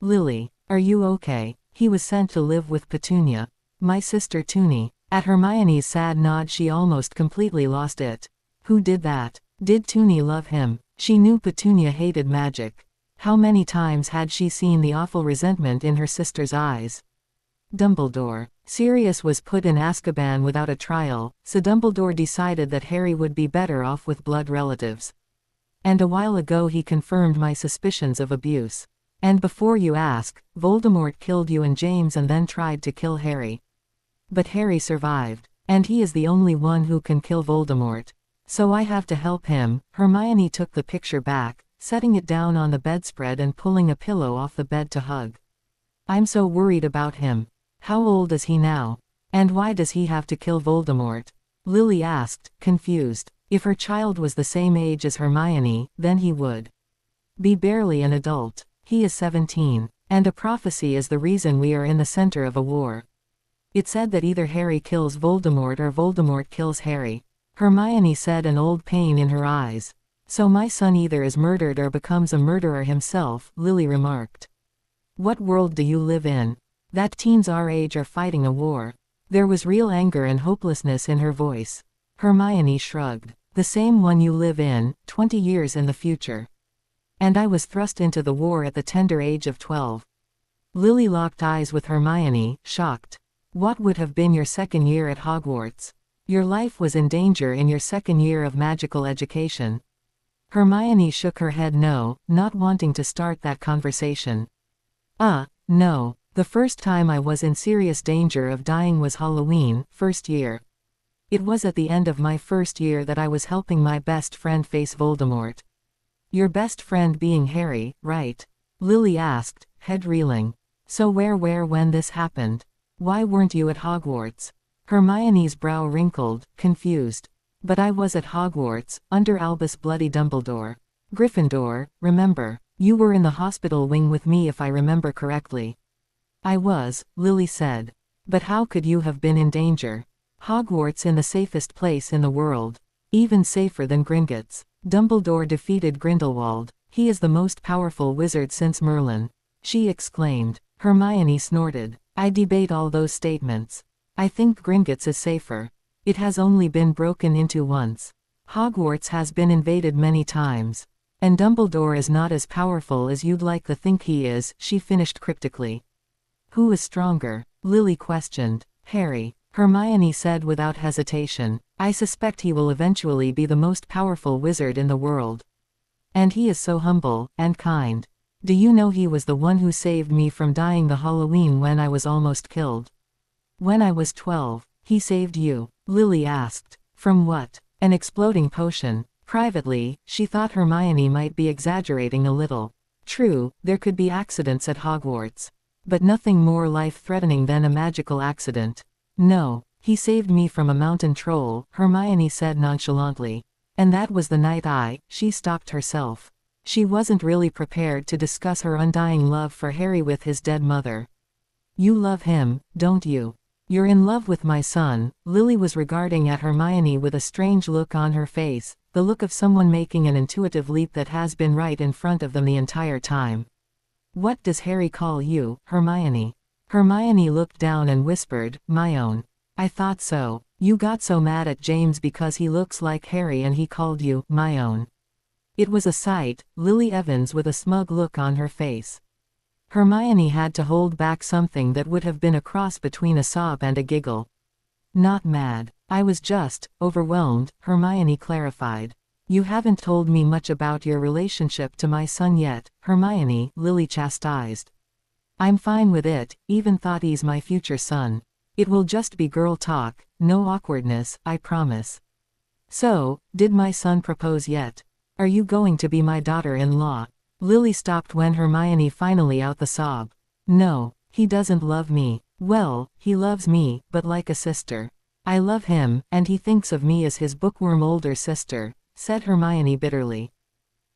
Lily, are you okay? He was sent to live with Petunia. My sister Toonie. At Hermione's sad nod she almost completely lost it. Who did that? Did Toonie love him? She knew Petunia hated magic. How many times had she seen the awful resentment in her sister's eyes? Dumbledore. Sirius was put in Azkaban without a trial, so Dumbledore decided that Harry would be better off with blood relatives. And a while ago he confirmed my suspicions of abuse. And before you ask, Voldemort killed you and James and then tried to kill Harry. But Harry survived, and he is the only one who can kill Voldemort. So I have to help him. Hermione took the picture back, setting it down on the bedspread and pulling a pillow off the bed to hug. I'm so worried about him. How old is he now? And why does he have to kill Voldemort? Lily asked, confused. If her child was the same age as Hermione, then he would be barely an adult. He is 17, and a prophecy is the reason we are in the center of a war. It said that either Harry kills Voldemort or Voldemort kills Harry. Hermione said, an old pain in her eyes. So my son either is murdered or becomes a murderer himself, Lily remarked. What world do you live in? That teens our age are fighting a war. There was real anger and hopelessness in her voice. Hermione shrugged. The same one you live in, 20 years in the future. And I was thrust into the war at the tender age of 12. Lily locked eyes with Hermione, shocked. What would have been your second year at Hogwarts? Your life was in danger in your second year of magical education. Hermione shook her head no, not wanting to start that conversation. No. The first time I was in serious danger of dying was Halloween, first year. It was at the end of my first year that I was helping my best friend face Voldemort. Your best friend being Harry, right? Lily asked, head reeling. So where when this happened? Why weren't you at Hogwarts? Hermione's brow wrinkled, confused. But I was at Hogwarts, under Albus Bloody Dumbledore. Gryffindor, remember? You were in the hospital wing with me if I remember correctly. I was, Lily said. But how could you have been in danger? Hogwarts in the safest place in the world. Even safer than Gringotts. Dumbledore defeated Grindelwald. He is the most powerful wizard since Merlin. She exclaimed. Hermione snorted. I debate all those statements. I think Gringotts is safer. It has only been broken into once. Hogwarts has been invaded many times. And Dumbledore is not as powerful as you'd like to think he is, she finished cryptically. Who is stronger? Lily questioned. Harry. Hermione said without hesitation. I suspect he will eventually be the most powerful wizard in the world. And he is so humble, and kind. Do you know he was the one who saved me from dying the Halloween when I was almost killed? When I was 12, he saved you? Lily asked. From what? An exploding potion. Privately, she thought Hermione might be exaggerating a little. True, there could be accidents at Hogwarts. But nothing more life-threatening than a magical accident. No, he saved me from a mountain troll, Hermione said nonchalantly. And that was the night she stopped herself. She wasn't really prepared to discuss her undying love for Harry with his dead mother. You love him, don't you? You're in love with my son. Lily was regarding at Hermione with a strange look on her face, the look of someone making an intuitive leap that has been right in front of them the entire time. What does Harry call you, Hermione? Hermione looked down and whispered, my own. I thought so. You got so mad at James because he looks like Harry and he called you, my own. It was a sight, Lily Evans with a smug look on her face. Hermione had to hold back something that would have been a cross between a sob and a giggle. Not mad. I was just overwhelmed, Hermione clarified. You haven't told me much about your relationship to my son yet, Hermione, Lily chastised. I'm fine with it, even thought he's my future son. It will just be girl talk, no awkwardness, I promise. So, did my son propose yet? Are you going to be my daughter-in-law? Lily stopped when Hermione finally out the sob. No, he doesn't love me. Well, he loves me, but like a sister. I love him, and he thinks of me as his bookworm older sister, said Hermione bitterly.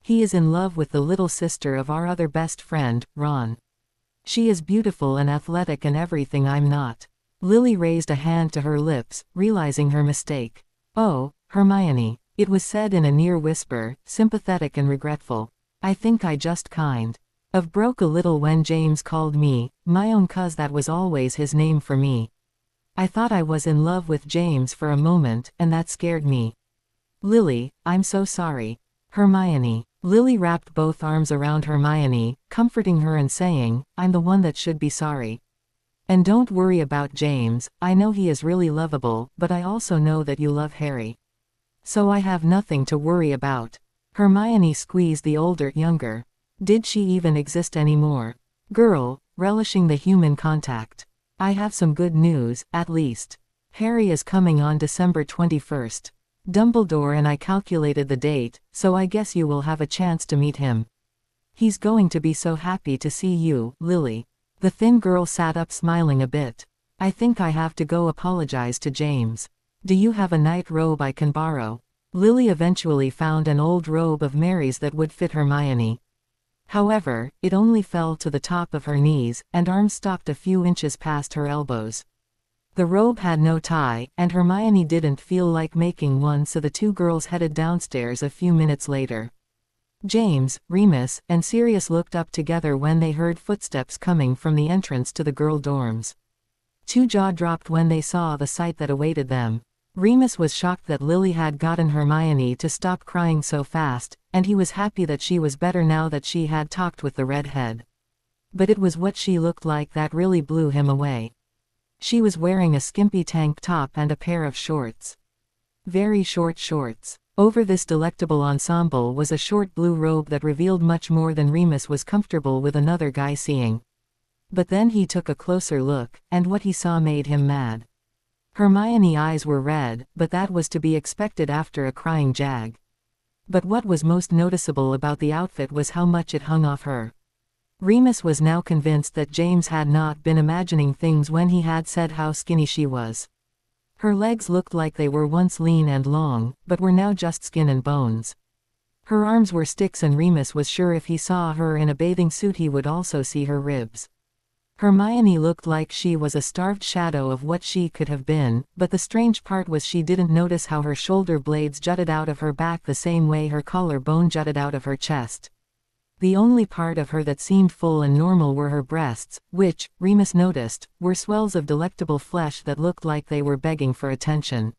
He is in love with the little sister of our other best friend, Ron. She is beautiful and athletic and everything I'm not. Lily raised a hand to her lips, realizing her mistake. Oh, Hermione, it was said in a near whisper, sympathetic and regretful. I think I just kind of broke a little when James called me, my own cuz that was always his name for me. I thought I was in love with James for a moment, and that scared me. Lily, I'm so sorry. Hermione. Lily wrapped both arms around Hermione, comforting her and saying, I'm the one that should be sorry. And don't worry about James, I know he is really lovable, but I also know that you love Harry. So I have nothing to worry about. Hermione squeezed the older younger. Did she even exist anymore? Girl, relishing the human contact. I have some good news, at least. Harry is coming on December 21st. Dumbledore and I calculated the date, so I guess you will have a chance to meet him. He's going to be so happy to see you, Lily. The thin girl sat up smiling a bit. I think I have to go apologize to James. Do you have a night robe I can borrow? Lily eventually found an old robe of Mary's that would fit Hermione. However, it only fell to the top of her knees, and arms stopped a few inches past her elbows. The robe had no tie, and Hermione didn't feel like making one, so the two girls headed downstairs a few minutes later. James, Remus, and Sirius looked up together when they heard footsteps coming from the entrance to the girl dorms. Two jaw dropped when they saw the sight that awaited them. Remus was shocked that Lily had gotten Hermione to stop crying so fast, and he was happy that she was better now that she had talked with the redhead. But it was what she looked like that really blew him away. She was wearing a skimpy tank top and a pair of shorts. Very short shorts. Over this delectable ensemble was a short blue robe that revealed much more than Remus was comfortable with another guy seeing. But then he took a closer look, and what he saw made him mad. Hermione's eyes were red, but that was to be expected after a crying jag. But what was most noticeable about the outfit was how much it hung off her. Remus was now convinced that James had not been imagining things when he had said how skinny she was. Her legs looked like they were once lean and long, but were now just skin and bones. Her arms were sticks, and Remus was sure if he saw her in a bathing suit he would also see her ribs. Hermione looked like she was a starved shadow of what she could have been, but the strange part was she didn't notice how her shoulder blades jutted out of her back the same way her collarbone jutted out of her chest. The only part of her that seemed full and normal were her breasts, which, Remus noticed, were swells of delectable flesh that looked like they were begging for attention.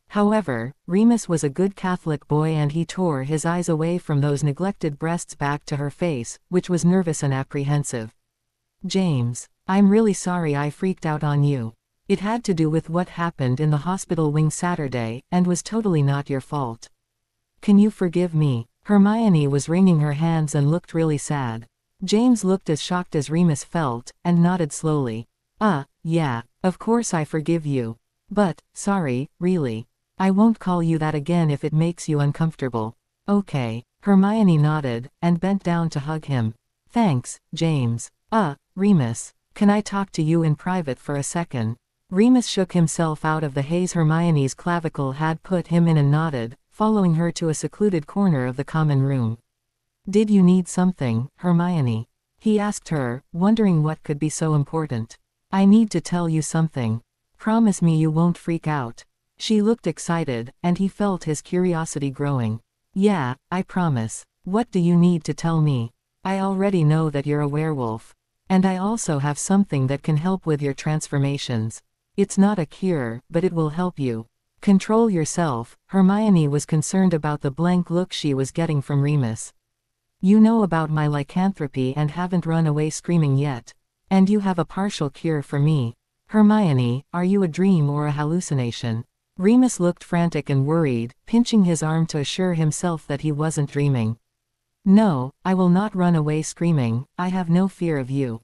However, Remus was a good Catholic boy, and he tore his eyes away from those neglected breasts back to her face, which was nervous and apprehensive. James, I'm really sorry I freaked out on you. It had to do with what happened in the hospital wing Saturday, and was totally not your fault. Can you forgive me? Hermione was wringing her hands and looked really sad. James looked as shocked as Remus felt, and nodded slowly. Yeah, of course I forgive you. But, sorry, really. I won't call you that again if it makes you uncomfortable. Okay. Hermione nodded, and bent down to hug him. Thanks, James. Remus, can I talk to you in private for a second? Remus shook himself out of the haze Hermione's clavicle had put him in and nodded, following her to a secluded corner of the common room. Did you need something, Hermione? He asked her, wondering what could be so important. I need to tell you something. Promise me you won't freak out. She looked excited, and he felt his curiosity growing. Yeah, I promise. What do you need to tell me? I already know that you're a werewolf. And I also have something that can help with your transformations. It's not a cure, but it will help you. Control yourself. Hermione was concerned about the blank look she was getting from Remus. You know about my lycanthropy and haven't run away screaming yet. And you have a partial cure for me. Hermione, are you a dream or a hallucination? Remus looked frantic and worried, pinching his arm to assure himself that he wasn't dreaming. No, I will not run away screaming, I have no fear of you.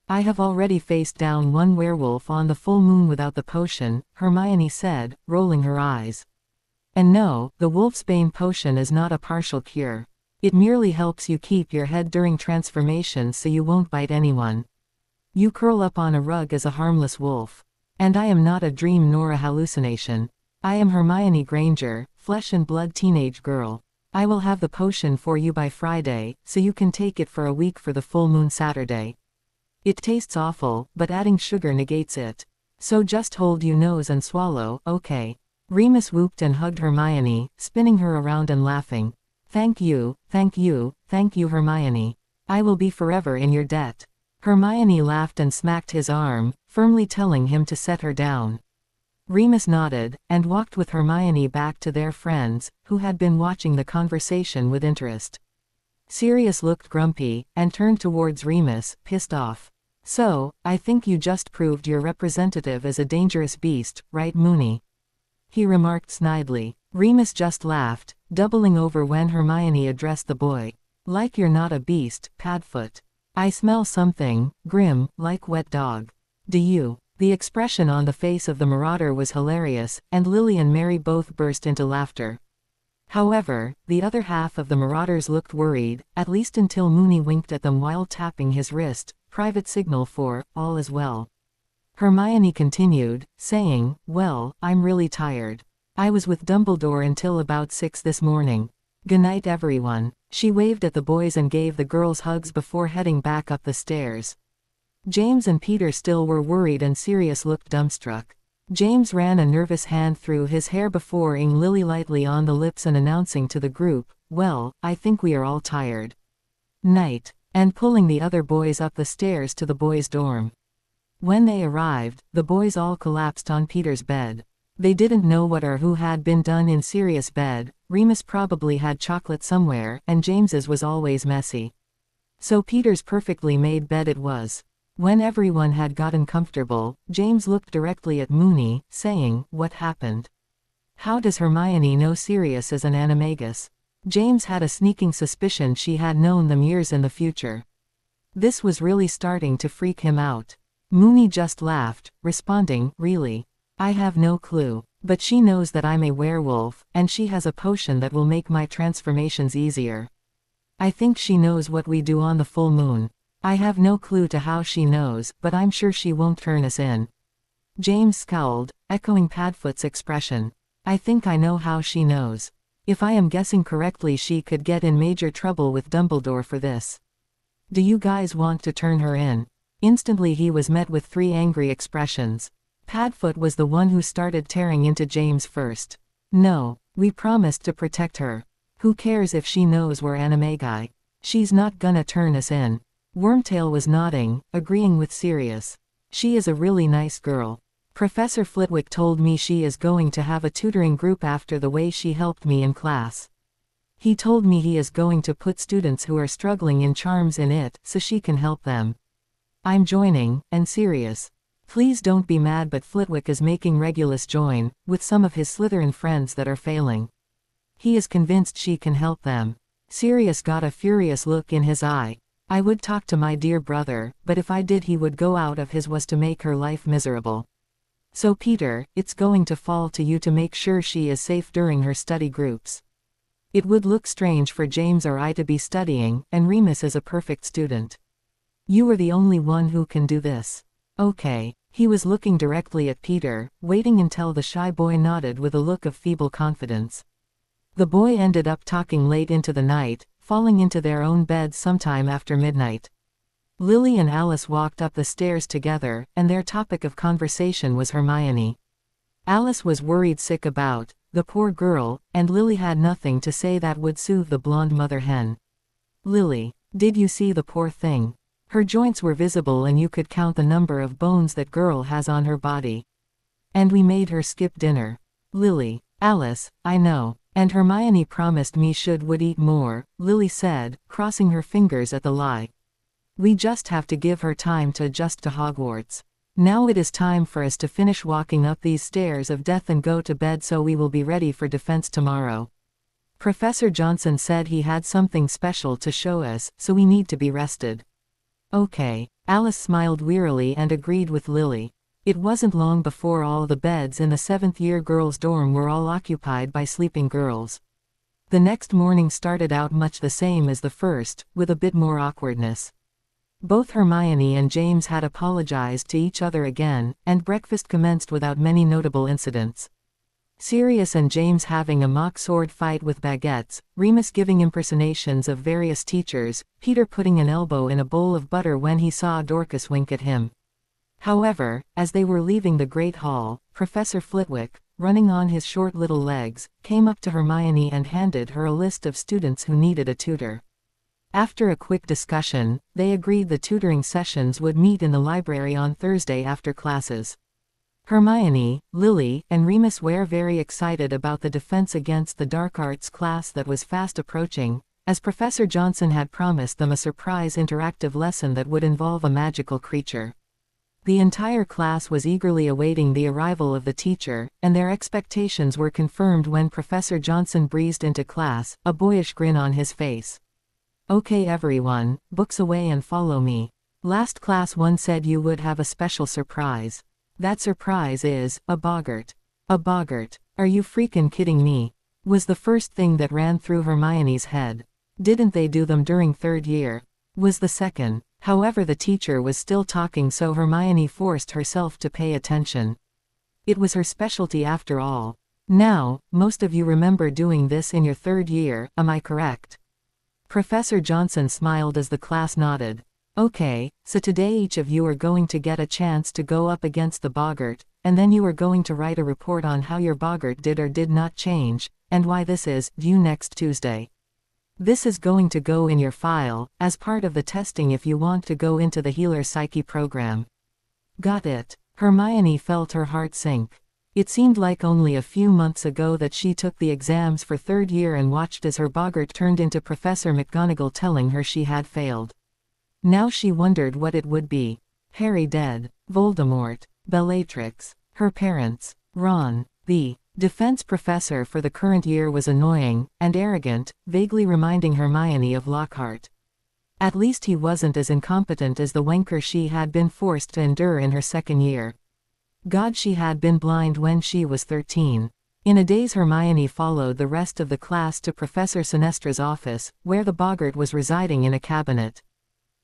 I have already faced down one werewolf on the full moon without the potion, Hermione said, rolling her eyes. And no, the wolfsbane potion is not a partial cure. It merely helps you keep your head during transformation so you won't bite anyone. You curl up on a rug as a harmless wolf. And I am not a dream nor a hallucination. I am Hermione Granger, flesh and blood teenage girl. I will have the potion for you by Friday, so you can take it for a week for the full moon Saturday. It tastes awful, but adding sugar negates it. So just hold your nose and swallow, okay? Remus whooped and hugged Hermione, spinning her around and laughing. Thank you, thank you, thank you Hermione. I will be forever in your debt. Hermione laughed and smacked his arm, firmly telling him to set her down. Remus nodded, and walked with Hermione back to their friends, who had been watching the conversation with interest. Sirius looked grumpy, and turned towards Remus, pissed off. So, I think you just proved your representative is a dangerous beast, right Moony? He remarked snidely. Remus just laughed, doubling over when Hermione addressed the boy. Like you're not a beast, Padfoot. I smell something, grim, like wet dog. Do you? The expression on the face of the marauder was hilarious, and Lily and Mary both burst into laughter. However, the other half of the marauders looked worried, at least until Moony winked at them while tapping his wrist, private signal for, all is well. Hermione continued, saying, well, I'm really tired. I was with Dumbledore until about 6 this morning. Good night everyone. She waved at the boys and gave the girls hugs before heading back up the stairs. James and Peter still were worried and Sirius looked dumbstruck. James ran a nervous hand through his hair before ing Lily lightly on the lips and announcing to the group, well, I think we are all tired. Night. And pulling the other boys up the stairs to the boys' dorm. When they arrived, the boys all collapsed on Peter's bed. They didn't know what or who had been done in Sirius' bed. Remus probably had chocolate somewhere, and James's was always messy. So Peter's perfectly made bed it was. When everyone had gotten comfortable, James looked directly at Moony, saying, what happened? How does Hermione know Sirius is an animagus? James had a sneaking suspicion she had known them years in the future. This was really starting to freak him out. Moony just laughed, responding, really? I have no clue. But she knows that I'm a werewolf, and she has a potion that will make my transformations easier. I think she knows what we do on the full moon. I have no clue to how she knows, but I'm sure she won't turn us in. James scowled, echoing Padfoot's expression. I think I know how she knows. If I am guessing correctly, she could get in major trouble with Dumbledore for this. Do you guys want to turn her in? Instantly he was met with 3 angry expressions. Padfoot was the one who started tearing into James first. No, we promised to protect her. Who cares if she knows we're animagi? She's not gonna turn us in. Wormtail was nodding, agreeing with Sirius. She is a really nice girl. Professor Flitwick told me she is going to have a tutoring group after the way she helped me in class. He told me he is going to put students who are struggling in charms in it, so she can help them. I'm joining, and Sirius. Please don't be mad, but Flitwick is making Regulus join, with some of his Slytherin friends that are failing. He is convinced she can help them. Sirius got a furious look in his eye. I would talk to my dear brother, but if I did he would go out of his was to make her life miserable. So Peter, it's going to fall to you to make sure she is safe during her study groups. It would look strange for James or I to be studying, and Remus is a perfect student. You are the only one who can do this. Okay. He was looking directly at Peter, waiting until the shy boy nodded with a look of feeble confidence. The boy ended up talking late into the night, falling into their own beds sometime after midnight. Lily and Alice walked up the stairs together, and their topic of conversation was Hermione. Alice was worried sick about the poor girl, and Lily had nothing to say that would soothe the blonde mother hen. Lily, did you see the poor thing? Her joints were visible and you could count the number of bones that girl has on her body. And we made her skip dinner. Lily, Alice, I know. And Hermione promised me would eat more, Lily said, crossing her fingers at the lie. We just have to give her time to adjust to Hogwarts. Now it is time for us to finish walking up these stairs of death and go to bed so we will be ready for defense tomorrow. Professor Johnson said he had something special to show us, so we need to be rested. Okay. Alice smiled wearily and agreed with Lily. It wasn't long before all the beds in the 7th-year girls' dorm were all occupied by sleeping girls. The next morning started out much the same as the first, with a bit more awkwardness. Both Hermione and James had apologized to each other again, and breakfast commenced without many notable incidents. Sirius and James having a mock sword fight with baguettes, Remus giving impersonations of various teachers, Peter putting an elbow in a bowl of butter when he saw Dorcas wink at him. However, as they were leaving the Great Hall, Professor Flitwick, running on his short little legs, came up to Hermione and handed her a list of students who needed a tutor. After a quick discussion, they agreed the tutoring sessions would meet in the library on Thursday after classes. Hermione, Lily, and Remus were very excited about the Defense Against the Dark Arts class that was fast approaching, as Professor Johnson had promised them a surprise interactive lesson that would involve a magical creature. The entire class was eagerly awaiting the arrival of the teacher, and their expectations were confirmed when Professor Johnson breezed into class, a boyish grin on his face. "Okay everyone, books away and follow me. Last class one said you would have a special surprise. That surprise is, a boggart." "A boggart? Are you freaking kidding me?" was the first thing that ran through Hermione's head. "Didn't they do them during 3rd year?" was the second. However, the teacher was still talking, so Hermione forced herself to pay attention. It was her specialty after all. "Now, most of you remember doing this in your 3rd year, am I correct?" Professor Johnson smiled as the class nodded. "Okay, so today each of you are going to get a chance to go up against the boggart, and then you are going to write a report on how your boggart did or did not change, and why this is due next Tuesday. This is going to go in your file, as part of the testing if you want to go into the Healer Psyche program." "Got it." Hermione felt her heart sink. It seemed like only a few months ago that she took the exams for 3rd year and watched as her boggart turned into Professor McGonagall telling her she had failed. Now she wondered what it would be. Harry dead, Voldemort, Bellatrix, her parents, Ron. The defense professor for the current year was annoying and arrogant, vaguely reminding Hermione of Lockhart. At least he wasn't as incompetent as the wanker she had been forced to endure in her 2nd year. God, she had been blind when she was 13. In a daze, Hermione followed the rest of the class to Professor Sinestra's office, where the boggart was residing in a cabinet.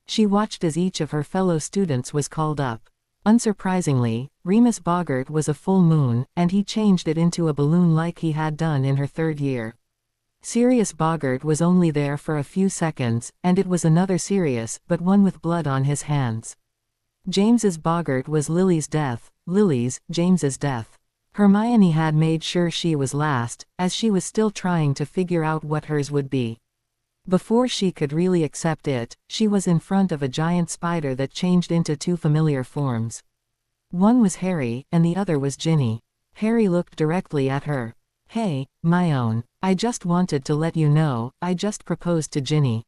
She watched as each of her fellow students was called up. Unsurprisingly, Remus Boggart was a full moon, and he changed it into a balloon like he had done in her 3rd year. Sirius Boggart was only there for a few seconds, and it was another Sirius, but one with blood on his hands. James's Boggart was Lily's death, Lily's, James's death. Hermione had made sure she was last, as she was still trying to figure out what hers would be. Before she could really accept it, she was in front of a giant spider that changed into 2 familiar forms. One was Harry, and the other was Ginny. Harry looked directly at her. "Hey, my own. I just wanted to let you know, I just proposed to Ginny.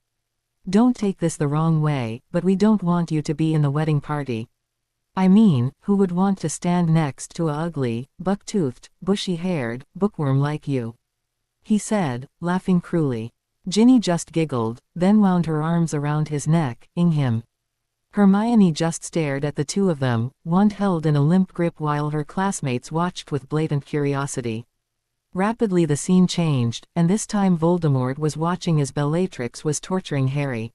Don't take this the wrong way, but we don't want you to be in the wedding party. I mean, who would want to stand next to a ugly, buck-toothed, bushy-haired, bookworm like you?" he said, laughing cruelly. Ginny just giggled, then wound her arms around his neck, ing him. Hermione just stared at the two of them, wand held in a limp grip, while her classmates watched with blatant curiosity. Rapidly the scene changed, and this time Voldemort was watching as Bellatrix was torturing Harry.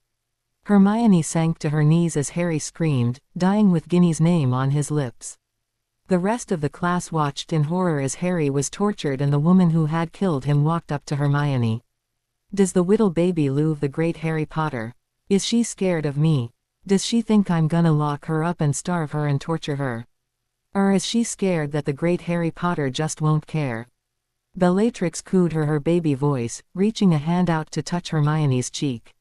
Hermione sank to her knees as Harry screamed, dying with Ginny's name on his lips. The rest of the class watched in horror as Harry was tortured and the woman who had killed him walked up to Hermione. "Does the little baby love the great Harry Potter? Is she scared of me? Does she think I'm gonna lock her up and starve her and torture her? Or is she scared that the great Harry Potter just won't care?" Bellatrix cooed her baby voice, reaching a hand out to touch Hermione's cheek.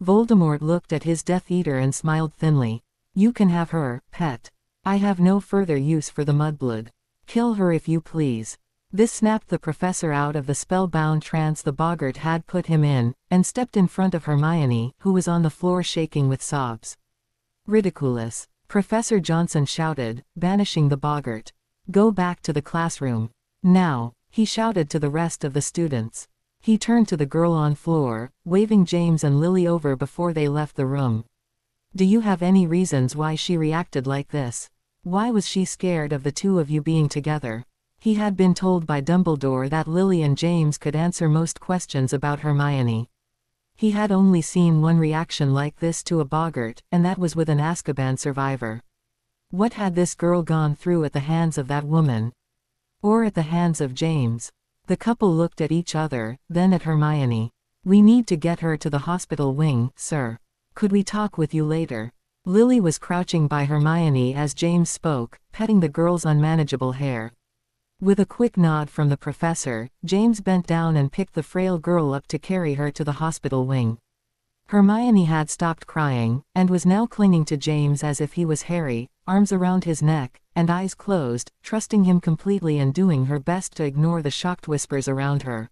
Voldemort looked at his Death Eater and smiled thinly. "You can have her, pet. I have no further use for the mudblood. Kill her if you please." This snapped the professor out of the spellbound trance the boggart had put him in, and stepped in front of Hermione, who was on the floor shaking with sobs. "Ridiculous. Professor Johnson shouted, banishing the boggart. Go back to the classroom. Now, he shouted to the rest of the students. He turned to the girl on floor, waving James and Lily over before they left the room. Do you have any reasons why she reacted like this? Why was she scared of the two of you being together? He had been told by Dumbledore that Lily and James could answer most questions about Hermione. He had only seen one reaction like this to a boggart, and that was with an Azkaban survivor. What had this girl gone through at the hands of that woman? Or at the hands of James? The couple looked at each other, then at Hermione. We need to get her to the hospital wing, sir. Could we talk with you later? Lily was crouching by Hermione as James spoke, petting the girl's unmanageable hair. With a quick nod from the professor, James bent down and picked the frail girl up to carry her to the hospital wing. Hermione had stopped crying, and was now clinging to James as if he was Harry, arms around his neck, and eyes closed, trusting him completely and doing her best to ignore the shocked whispers around her.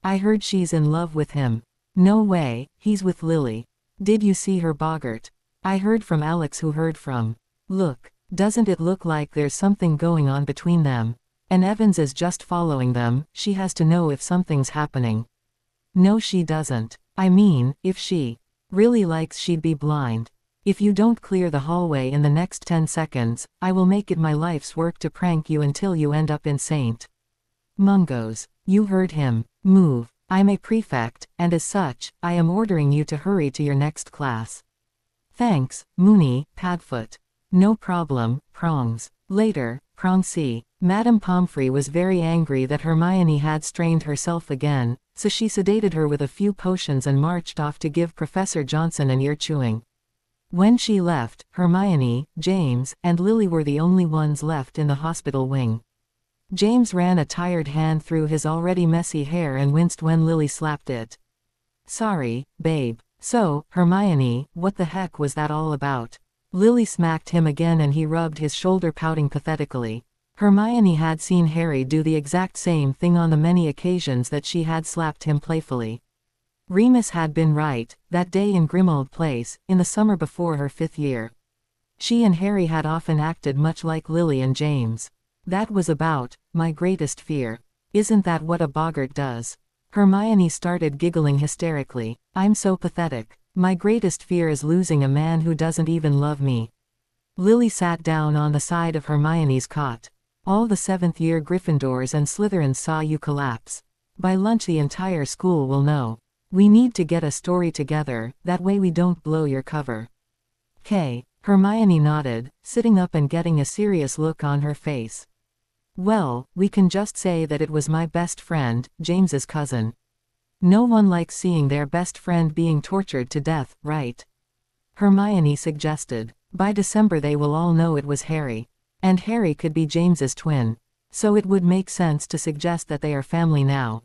I heard she's in love with him. No way, he's with Lily. Did you see her boggart? I heard from Alex who heard from. Look, doesn't it look like there's something going on between them? And Evans is just following them, she has to know if something's happening. No she doesn't. I mean, if she really likes she'd be blind. If you don't clear the hallway in the next 10 seconds, I will make it my life's work to prank you until you end up in St. Mungo's. You heard him. Move. I'm a prefect, and as such, I am ordering you to hurry to your next class. Thanks, Moony, Padfoot. No problem, Prongs. Later, Prong C. Madame Pomfrey was very angry that Hermione had strained herself again, so she sedated her with a few potions and marched off to give Professor Johnson an ear chewing. When she left, Hermione, James, and Lily were the only ones left in the hospital wing. James ran a tired hand through his already messy hair and winced when Lily slapped it. Sorry, babe. So, Hermione, what the heck was that all about? Lily smacked him again and he rubbed his shoulder, pouting pathetically. Hermione had seen Harry do the exact same thing on the many occasions that she had slapped him playfully. Remus had been right, that day in Grimmauld Place, in the summer before her 5th year. She and Harry had often acted much like Lily and James. That was about my greatest fear. Isn't that what a boggart does? Hermione started giggling hysterically. I'm so pathetic. My greatest fear is losing a man who doesn't even love me. Lily sat down on the side of Hermione's cot. All the 7th year Gryffindors and Slytherins saw you collapse. By lunch the entire school will know. We need to get a story together, that way we don't blow your cover. K. Hermione nodded, sitting up and getting a serious look on her face. Well, we can just say that it was my best friend, James's cousin. No one likes seeing their best friend being tortured to death, right? Hermione suggested. By December they will all know it was Harry. And Harry could be James's twin. So it would make sense to suggest that they are family now.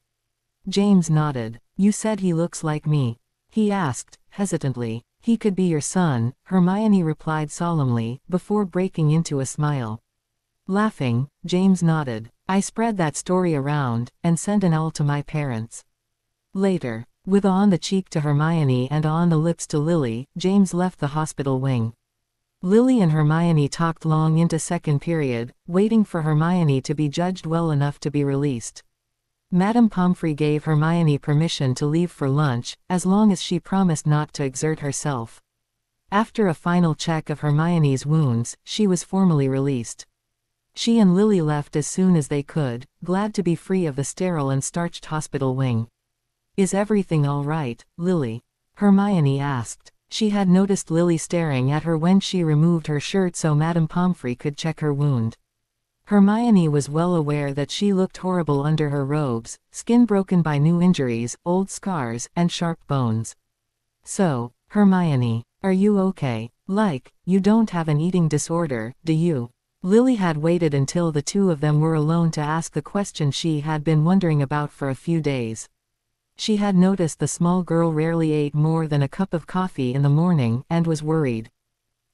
James nodded. You said he looks like me. He asked, hesitantly. He could be your son, Hermione replied solemnly, before breaking into a smile. Laughing, James nodded. I spread that story around, and sent an owl to my parents. Later, with on the cheek to Hermione and on the lips to Lily, James left the hospital wing. Lily and Hermione talked long into second period, waiting for Hermione to be judged well enough to be released. Madame Pomfrey gave Hermione permission to leave for lunch, as long as she promised not to exert herself. After a final check of Hermione's wounds, she was formally released. She and Lily left as soon as they could, glad to be free of the sterile and starched hospital wing. Is everything all right, Lily? Hermione asked. She had noticed Lily staring at her when she removed her shirt so Madame Pomfrey could check her wound. Hermione was well aware that she looked horrible under her robes, skin broken by new injuries, old scars, and sharp bones. So, Hermione, are you okay? Like, you don't have an eating disorder, do you? Lily had waited until the two of them were alone to ask the question she had been wondering about for a few days. She had noticed the small girl rarely ate more than a cup of coffee in the morning, and was worried.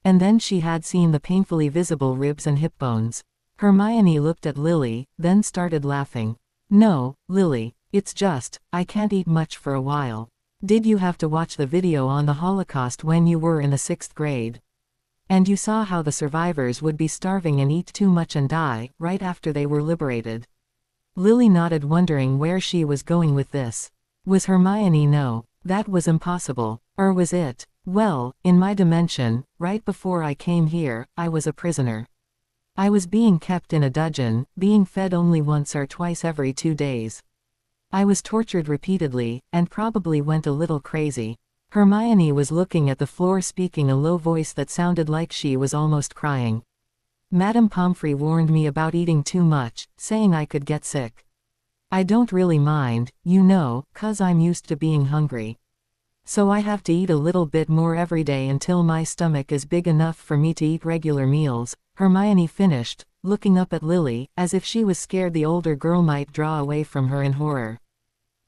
And then she had seen the painfully visible ribs and hip bones. Hermione looked at Lily, then started laughing. No, Lily, it's just, I can't eat much for a while. Did you have to watch the video on the Holocaust when you were in the 6th grade? And you saw how the survivors would be starving and eat too much and die, right after they were liberated. Lily nodded, wondering where she was going with this. Was Hermione no? That was impossible. Or was it? Well, in my dimension, right before I came here, I was a prisoner. I was being kept in a dungeon, being fed only once or twice every 2 days. I was tortured repeatedly, and probably went a little crazy. Hermione was looking at the floor, speaking a low voice that sounded like she was almost crying. Madame Pomfrey warned me about eating too much, saying I could get sick. I don't really mind, you know, 'cause I'm used to being hungry. So I have to eat a little bit more every day until my stomach is big enough for me to eat regular meals, Hermione finished, looking up at Lily, as if she was scared the older girl might draw away from her in horror.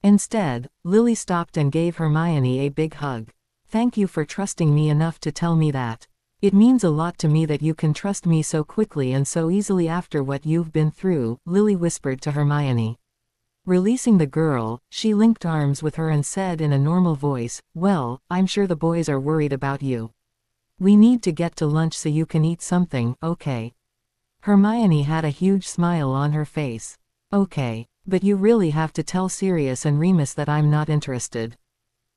Instead, Lily stopped and gave Hermione a big hug. Thank you for trusting me enough to tell me that. It means a lot to me that you can trust me so quickly and so easily after what you've been through, Lily whispered to Hermione. Releasing the girl, she linked arms with her and said in a normal voice, "Well, I'm sure the boys are worried about you. We need to get to lunch so you can eat something, okay?" Hermione had a huge smile on her face. "Okay, but you really have to tell Sirius and Remus that I'm not interested.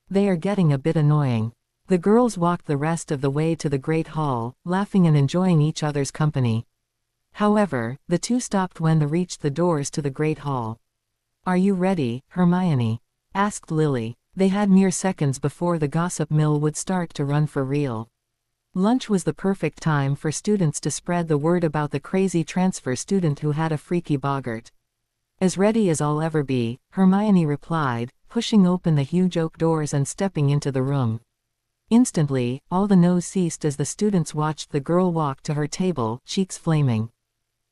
They are getting a bit annoying." The girls walked the rest of the way to the Great Hall, laughing and enjoying each other's company. However, the two stopped when they reached the doors to the Great Hall. "Are you ready, Hermione?" asked Lily. They had mere seconds before the gossip mill would start to run for real. Lunch was the perfect time for students to spread the word about the crazy transfer student who had a freaky boggart. "As ready as I'll ever be," Hermione replied, pushing open the huge oak doors and stepping into the room. Instantly, all the noise ceased as the students watched the girl walk to her table, cheeks flaming.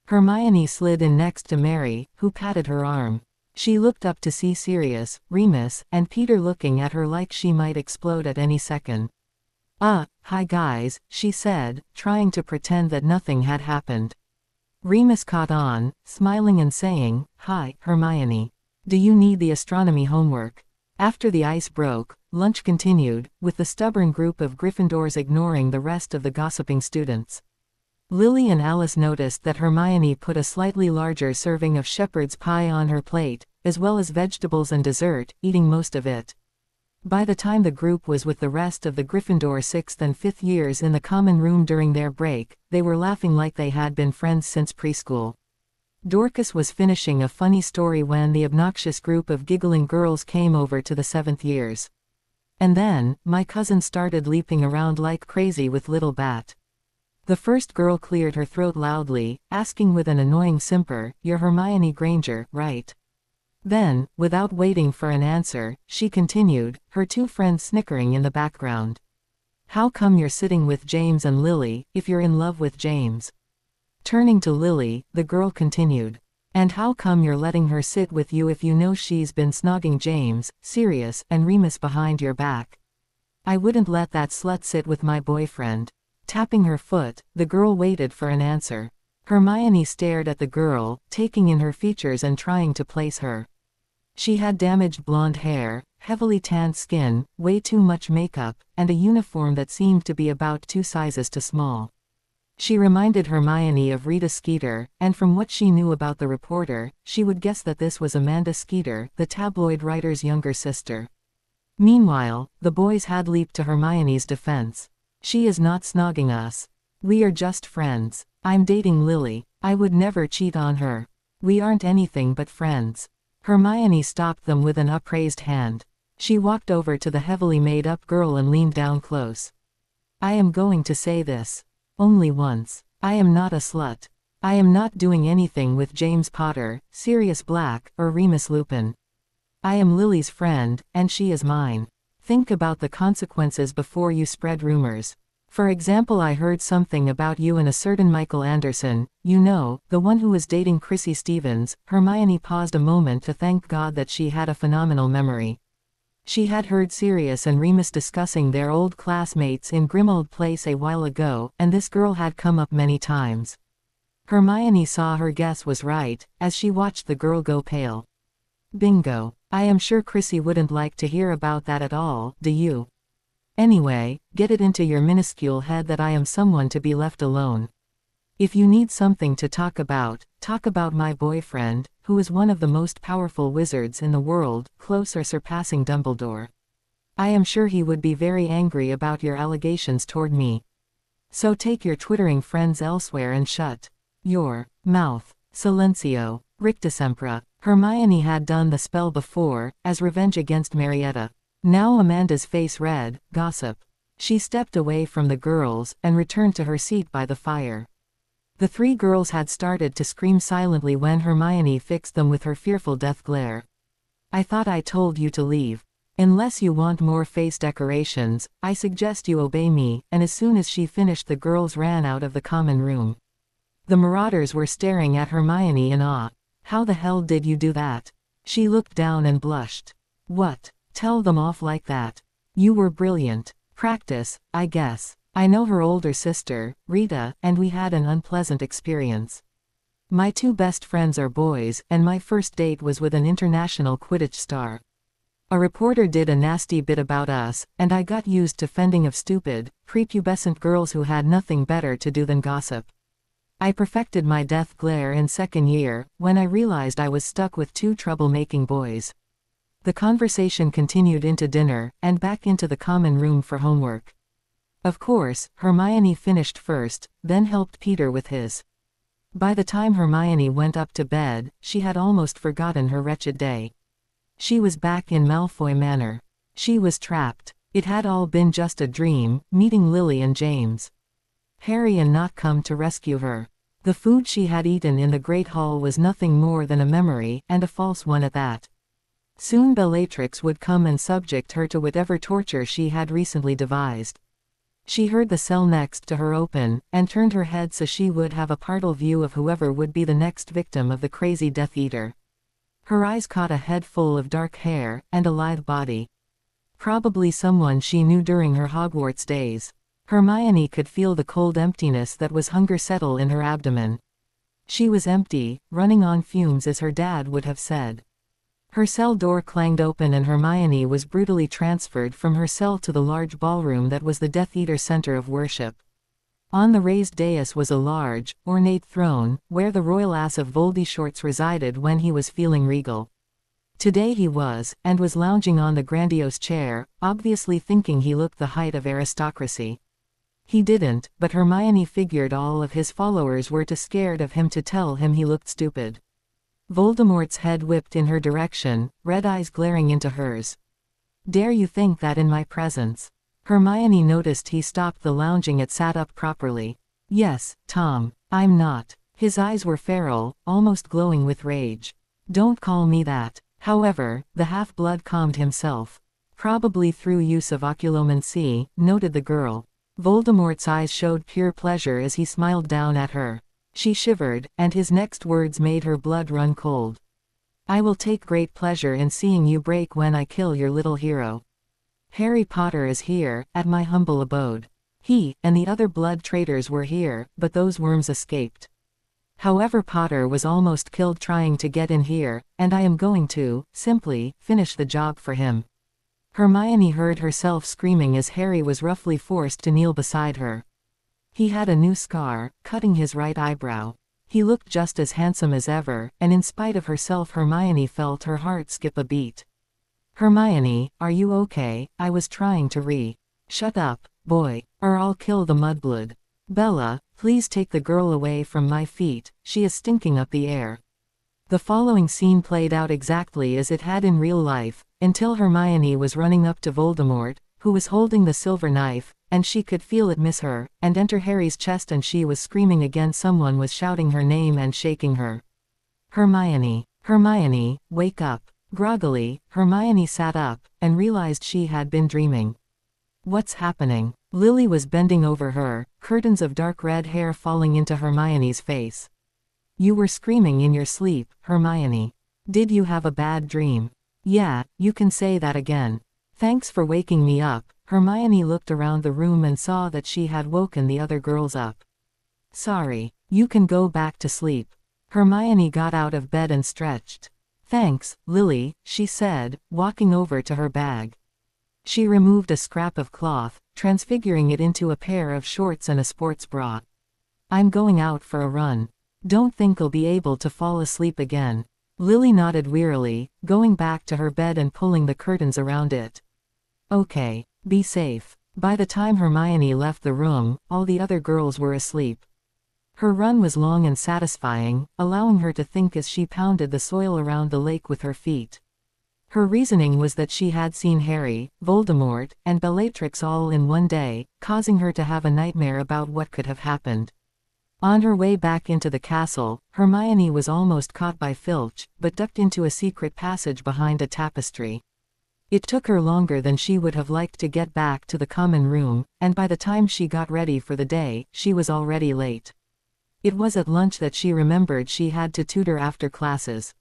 Hermione slid in next to Mary, who patted her arm. She looked up to see Sirius, Remus, and Peter looking at her like she might explode at any second. Hi guys," she said, trying to pretend that nothing had happened. Remus caught on, smiling and saying, "Hi, Hermione. Do you need the astronomy homework?" After the ice broke, lunch continued, with the stubborn group of Gryffindors ignoring the rest of the gossiping students. Lily and Alice noticed that Hermione put a slightly larger serving of shepherd's pie on her plate, as well as vegetables and dessert, eating most of it. By the time the group was with the rest of the Gryffindor 6th and 5th years in the common room during their break, they were laughing like they had been friends since preschool. Dorcas was finishing a funny story when the obnoxious group of giggling girls came over to the 7th years. And then, my cousin started leaping around like crazy with Little Bat. The first girl cleared her throat loudly, asking with an annoying simper, "You're Hermione Granger, right?" Then, without waiting for an answer, she continued, her two friends snickering in the background. "How come you're sitting with James and Lily, if you're in love with James?" Turning to Lily, the girl continued. "And how come you're letting her sit with you if you know she's been snogging James, Sirius, and Remus behind your back?" "I wouldn't let that slut sit with my boyfriend." Tapping her foot, the girl waited for an answer. Hermione stared at the girl, taking in her features and trying to place her. She had damaged blonde hair, heavily tanned skin, way too much makeup, and a uniform that seemed to be about 2 sizes too small. She reminded Hermione of Rita Skeeter, and from what she knew about the reporter, she would guess that this was Amanda Skeeter, the tabloid writer's younger sister. Meanwhile, the boys had leaped to Hermione's defense. "She is not snogging us. We are just friends. I'm dating Lily. I would never cheat on her. We aren't anything but friends." Hermione stopped them with an upraised hand. She walked over to the heavily made-up girl and leaned down close. "I am going to say this. Only once. I am not a slut. I am not doing anything with James Potter, Sirius Black, or Remus Lupin. I am Lily's friend, and she is mine. Think about the consequences before you spread rumors. For example, I heard something about you and a certain Michael Anderson, you know, the one who was dating Chrissy Stevens." Hermione paused a moment to thank God that she had a phenomenal memory. She had heard Sirius and Remus discussing their old classmates in Grimmauld Place a while ago, and this girl had come up many times. Hermione saw her guess was right, as she watched the girl go pale. "Bingo. I am sure Chrissy wouldn't like to hear about that at all, do you?" Anyway, get it into your minuscule head that I am someone to be left alone. If you need something to talk about my boyfriend, who is one of the most powerful wizards in the world, close or surpassing Dumbledore. I am sure he would be very angry about your allegations toward me. So take your twittering friends elsewhere and shut your mouth. Silencio. Rictusempra. Hermione had done the spell before, as revenge against Marietta. Now Amanda's face read, gossip. She stepped away from the girls, and returned to her seat by the fire. The three girls had started to scream silently when Hermione fixed them with her fearful death glare. I thought I told you to leave. Unless you want more face decorations, I suggest you obey me, and as soon as she finished the girls ran out of the common room. The Marauders were staring at Hermione in awe. How the hell did you do that? She looked down and blushed. What? Tell them off like that. You were brilliant. Practice, I guess. I know her older sister, Rita, and we had an unpleasant experience. My two best friends are boys, and my first date was with an international Quidditch star. A reporter did a nasty bit about us, and I got used to fending off stupid, prepubescent girls who had nothing better to do than gossip. I perfected my death glare in second year, when I realized I was stuck with two troublemaking boys. The conversation continued into dinner, and back into the common room for homework. Of course, Hermione finished first, then helped Peter with his. By the time Hermione went up to bed, she had almost forgotten her wretched day. She was back in Malfoy Manor. She was trapped. It had all been just a dream, meeting Lily and James. Harry and not come to rescue her. The food she had eaten in the Great Hall was nothing more than a memory, and a false one at that. Soon Bellatrix would come and subject her to whatever torture she had recently devised. She heard the cell next to her open, and turned her head so she would have a partial view of whoever would be the next victim of the crazy Death Eater. Her eyes caught a head full of dark hair, and a lithe body. Probably someone she knew during her Hogwarts days. Hermione could feel the cold emptiness that was hunger settle in her abdomen. She was empty, running on fumes as her dad would have said. Her cell door clanged open and Hermione was brutally transferred from her cell to the large ballroom that was the Death Eater's center of worship. On the raised dais was a large, ornate throne, where the royal ass of Voldemort resided when he was feeling regal. Today he was lounging on the grandiose chair, obviously thinking he looked the height of aristocracy. He didn't, but Hermione figured all of his followers were too scared of him to tell him he looked stupid. Voldemort's head whipped in her direction, red eyes glaring into hers. Dare you think that in my presence? Hermione noticed he stopped the lounging and sat up properly. Yes, Tom, I'm not. His eyes were feral, almost glowing with rage. Don't call me that. However, the half-blood calmed himself. Probably through use of oculomancy, noted the girl. Voldemort's eyes showed pure pleasure as he smiled down at her. She shivered, and his next words made her blood run cold. I will take great pleasure in seeing you break when I kill your little hero. Harry Potter is here, at my humble abode. He, and the other blood traitors were here, but those worms escaped. However, Potter was almost killed trying to get in here, and I am going to, simply, finish the job for him. Hermione heard herself screaming as Harry was roughly forced to kneel beside her. He had a new scar, cutting his right eyebrow. He looked just as handsome as ever, and in spite of herself Hermione felt her heart skip a beat. Hermione, are you okay? I was trying to Shut up, boy, or I'll kill the mudblood. Bella, please take the girl away from my feet, she is stinking up the air. The following scene played out exactly as it had in real life, until Hermione was running up to Voldemort, who was holding the silver knife, and she could feel it miss her, and enter Harry's chest, and she was screaming again. Someone was shouting her name and shaking her. Hermione, Hermione, wake up. Groggily, Hermione sat up, and realized she had been dreaming. What's happening? Lily was bending over her, curtains of dark red hair falling into Hermione's face. You were screaming in your sleep, Hermione. Did you have a bad dream? Yeah, you can say that again. Thanks for waking me up. Hermione looked around the room and saw that she had woken the other girls up. Sorry, you can go back to sleep. Hermione got out of bed and stretched. Thanks, Lily, she said, walking over to her bag. She removed a scrap of cloth, transfiguring it into a pair of shorts and a sports bra. "I'm going out for a run. Don't think I'll be able to fall asleep again." Lily nodded wearily, going back to her bed and pulling the curtains around it. "Okay, be safe." By the time Hermione left the room, all the other girls were asleep. Her run was long and satisfying, allowing her to think as she pounded the soil around the lake with her feet. Her reasoning was that she had seen Harry, Voldemort, and Bellatrix all in one day, causing her to have a nightmare about what could have happened. On her way back into the castle, Hermione was almost caught by Filch, but ducked into a secret passage behind a tapestry. It took her longer than she would have liked to get back to the common room, and by the time she got ready for the day, she was already late. It was at lunch that she remembered she had to tutor after classes.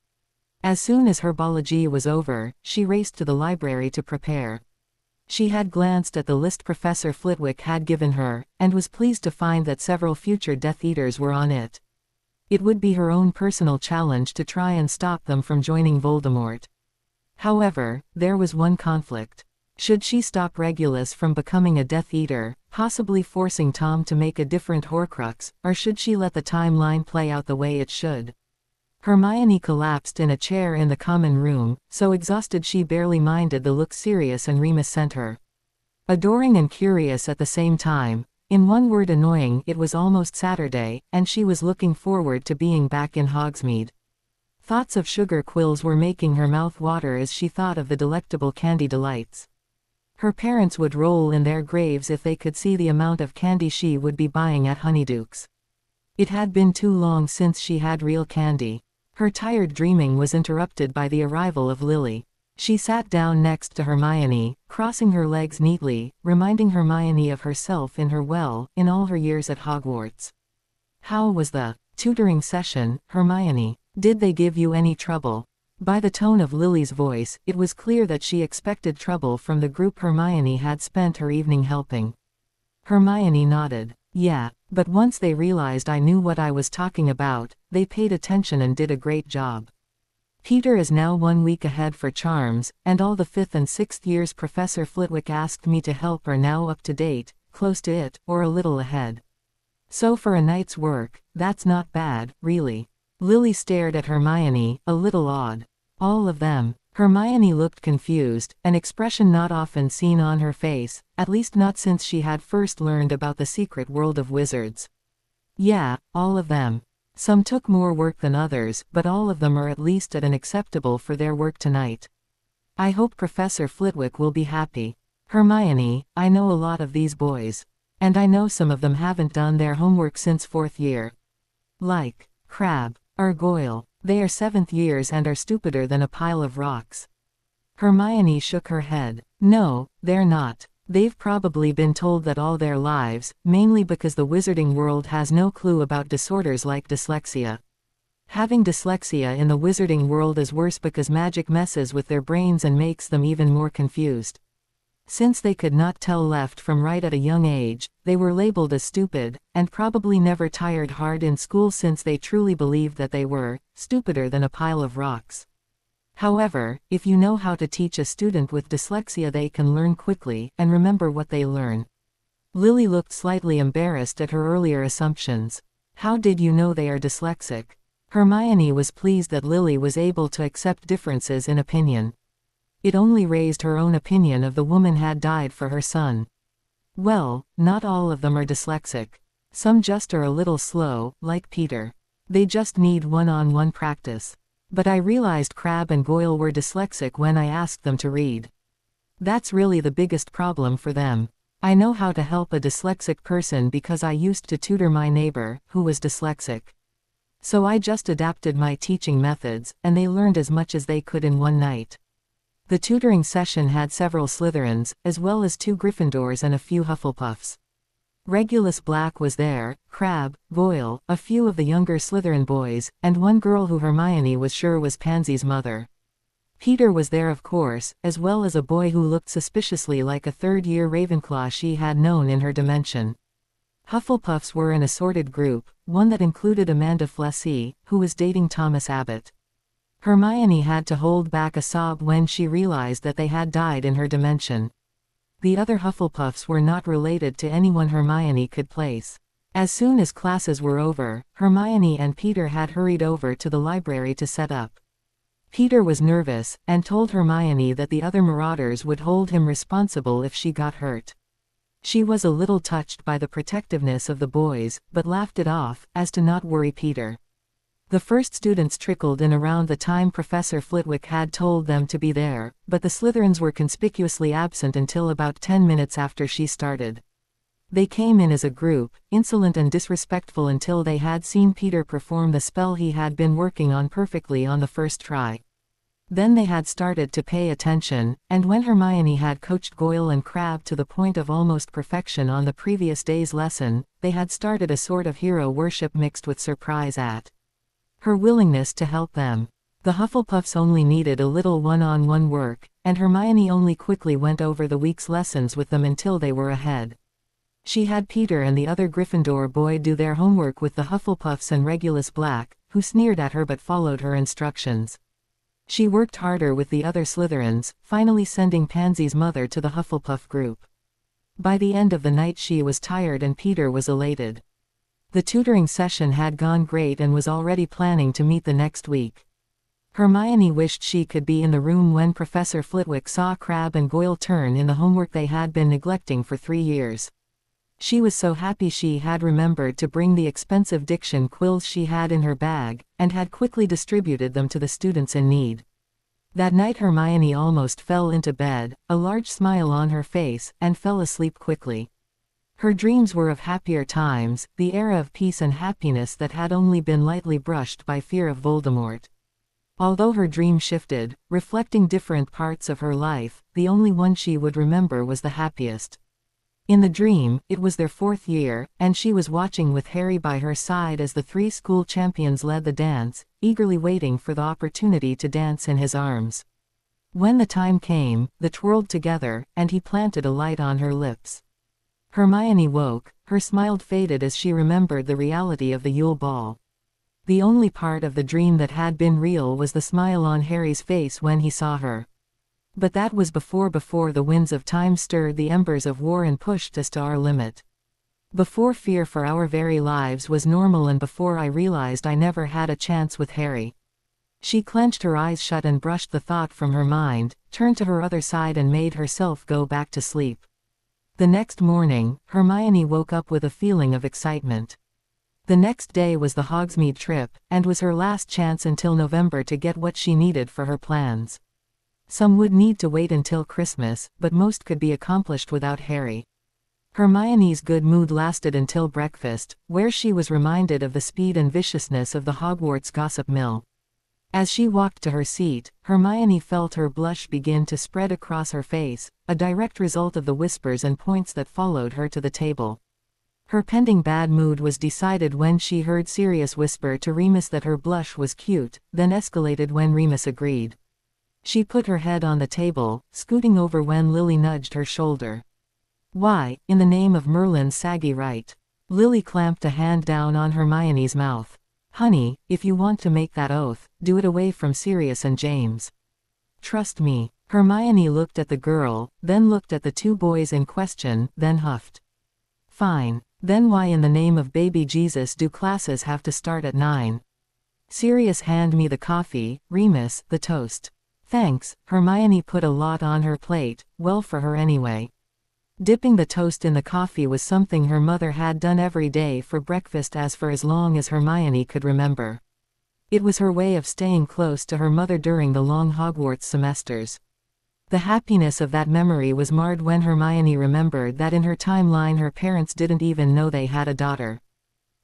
As soon as herbology was over, she raced to the library to prepare. She had glanced at the list Professor Flitwick had given her, and was pleased to find that several future Death Eaters were on it. It would be her own personal challenge to try and stop them from joining Voldemort. However, there was one conflict. Should she stop Regulus from becoming a Death Eater, possibly forcing Tom to make a different Horcrux, or should she let the timeline play out the way it should? Hermione collapsed in a chair in the common room, so exhausted she barely minded the look serious and Remus sent her. Adoring and curious at the same time, in one word annoying, it was almost Saturday, and she was looking forward to being back in Hogsmeade. Thoughts of sugar quills were making her mouth water as she thought of the delectable candy delights. Her parents would roll in their graves if they could see the amount of candy she would be buying at Honeyduke's. It had been too long since she had real candy. Her tired dreaming was interrupted by the arrival of Lily. She sat down next to Hermione, crossing her legs neatly, reminding Hermione of herself in all her years at Hogwarts. "How was the tutoring session, Hermione? Did they give you any trouble?" By the tone of Lily's voice, it was clear that she expected trouble from the group Hermione had spent her evening helping. Hermione nodded. "Yeah, but once they realized I knew what I was talking about, they paid attention and did a great job. Peter is now 1 week ahead for charms, and all the 5th and 6th years Professor Flitwick asked me to help are now up to date, close to it, or a little ahead. So for a night's work, that's not bad, really." Lily stared at Hermione, a little awed. "All of them?" Hermione looked confused, an expression not often seen on her face, at least not since she had first learned about the secret world of wizards. "Yeah, all of them. Some took more work than others, but all of them are at least at an acceptable for their work tonight. I hope Professor Flitwick will be happy. Hermione, I know a lot of these boys. And I know some of them haven't done their homework since 4th year. Like Crabbe, or Goyle. They are 7th years and are stupider than a pile of rocks." Hermione shook her head. "No, they're not. They've probably been told that all their lives, mainly because the wizarding world has no clue about disorders like dyslexia. Having dyslexia in the wizarding world is worse because magic messes with their brains and makes them even more confused. Since they could not tell left from right at a young age, they were labeled as stupid, and probably never tired hard in school since they truly believed that they were stupider than a pile of rocks. However, if you know how to teach a student with dyslexia, they can learn quickly and remember what they learn." Lily looked slightly embarrassed at her earlier assumptions. "How did you know they are dyslexic?" Hermione was pleased that Lily was able to accept differences in opinion. It only raised her own opinion of the woman had died for her son. "Well, not all of them are dyslexic. Some just are a little slow, like Peter. They just need one-on-one practice. But I realized Crabbe and Goyle were dyslexic when I asked them to read. That's really the biggest problem for them. I know how to help a dyslexic person because I used to tutor my neighbor, who was dyslexic. So I just adapted my teaching methods, and they learned as much as they could in one night." The tutoring session had several Slytherins, as well as 2 Gryffindors and a few Hufflepuffs. Regulus Black was there, Crabbe, Goyle, a few of the younger Slytherin boys, and one girl who Hermione was sure was Pansy's mother. Peter was there of course, as well as a boy who looked suspiciously like a 3rd-year Ravenclaw she had known in her dimension. Hufflepuffs were an assorted group, one that included Amanda Flessy, who was dating Thomas Abbott. Hermione had to hold back a sob when she realized that they had died in her dimension. The other Hufflepuffs were not related to anyone Hermione could place. As soon as classes were over, Hermione and Peter had hurried over to the library to set up. Peter was nervous, and told Hermione that the other Marauders would hold him responsible if she got hurt. She was a little touched by the protectiveness of the boys, but laughed it off, as to not worry Peter. The first students trickled in around the time Professor Flitwick had told them to be there, but the Slytherins were conspicuously absent until about 10 minutes after she started. They came in as a group, insolent and disrespectful until they had seen Peter perform the spell he had been working on perfectly on the first try. Then they had started to pay attention, and when Hermione had coached Goyle and Crabbe to the point of almost perfection on the previous day's lesson, they had started a sort of hero worship mixed with surprise at her willingness to help them. The Hufflepuffs only needed a little one-on-one work, and Hermione only quickly went over the week's lessons with them until they were ahead. She had Peter and the other Gryffindor boy do their homework with the Hufflepuffs and Regulus Black, who sneered at her but followed her instructions. She worked harder with the other Slytherins, finally sending Pansy's mother to the Hufflepuff group. By the end of the night she was tired and Peter was elated. The tutoring session had gone great and was already planning to meet the next week. Hermione wished she could be in the room when Professor Flitwick saw Crabbe and Goyle turn in the homework they had been neglecting for 3 years. She was so happy she had remembered to bring the expensive diction quills she had in her bag, and had quickly distributed them to the students in need. That night Hermione almost fell into bed, a large smile on her face, and fell asleep quickly. Her dreams were of happier times, the era of peace and happiness that had only been lightly brushed by fear of Voldemort. Although her dream shifted, reflecting different parts of her life, the only one she would remember was the happiest. In the dream, it was their 4th year, and she was watching with Harry by her side as the 3 school champions led the dance, eagerly waiting for the opportunity to dance in his arms. When the time came, they twirled together, and he planted a light on her lips. Hermione woke, her smile faded as she remembered the reality of the Yule Ball. The only part of the dream that had been real was the smile on Harry's face when he saw her. But that was before the winds of time stirred the embers of war and pushed us to our limit. Before fear for our very lives was normal and before I realized I never had a chance with Harry. She clenched her eyes shut and brushed the thought from her mind, turned to her other side and made herself go back to sleep. The next morning, Hermione woke up with a feeling of excitement. The next day was the Hogsmeade trip, and was her last chance until November to get what she needed for her plans. Some would need to wait until Christmas, but most could be accomplished without Harry. Hermione's good mood lasted until breakfast, where she was reminded of the speed and viciousness of the Hogwarts gossip mill. As she walked to her seat, Hermione felt her blush begin to spread across her face, a direct result of the whispers and points that followed her to the table. Her pending bad mood was decided when she heard Sirius whisper to Remus that her blush was cute, then escalated when Remus agreed. She put her head on the table, scooting over when Lily nudged her shoulder. "Why, in the name of Merlin's saggy right?" Lily clamped a hand down on Hermione's mouth. "Honey, if you want to make that oath, do it away from Sirius and James. Trust me." Hermione looked at the girl, then looked at the 2 boys in question, then huffed. "Fine. Then why in the name of baby Jesus do classes have to start at 9? Sirius, hand me the coffee, Remus, the toast." "Thanks." Hermione put a lot on her plate, well for her anyway. Dipping the toast in the coffee was something her mother had done every day for breakfast for as long as Hermione could remember. It was her way of staying close to her mother during the long Hogwarts semesters. The happiness of that memory was marred when Hermione remembered that in her timeline her parents didn't even know they had a daughter.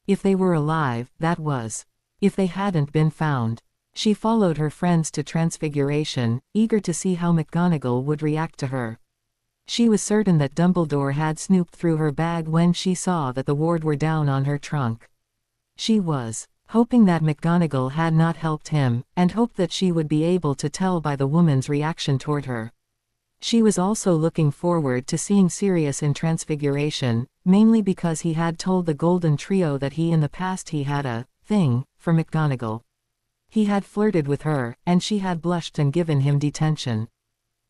If they were alive, that was. If they hadn't been found. She followed her friends to Transfiguration, eager to see how McGonagall would react to her. She was certain that Dumbledore had snooped through her bag when she saw that the ward were down on her trunk. She was hoping that McGonagall had not helped him, and hoped that she would be able to tell by the woman's reaction toward her. She was also looking forward to seeing Sirius in Transfiguration, mainly because he had told the Golden Trio that in the past he had a thing for McGonagall. He had flirted with her, and she had blushed and given him detention.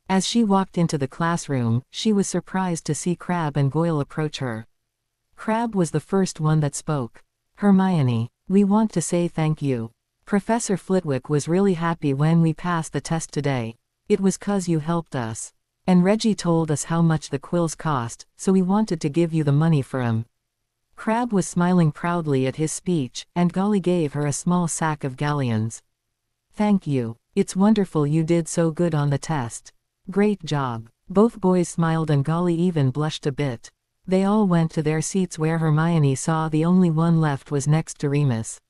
As she walked into the classroom, she was surprised to see Crabbe and Goyle approach her. Crabbe was the first one that spoke. "Hermione, we want to say thank you. Professor Flitwick was really happy when we passed the test today. It was 'cause you helped us. And Reggie told us how much the quills cost, so we wanted to give you the money for 'em." Crabbe was smiling proudly at his speech, and Golly gave her a small sack of galleons. "Thank you. It's wonderful you did so good on the test. Great job." Both boys smiled and Golly even blushed a bit. They all went to their seats where Hermione saw the only one left was next to Remus.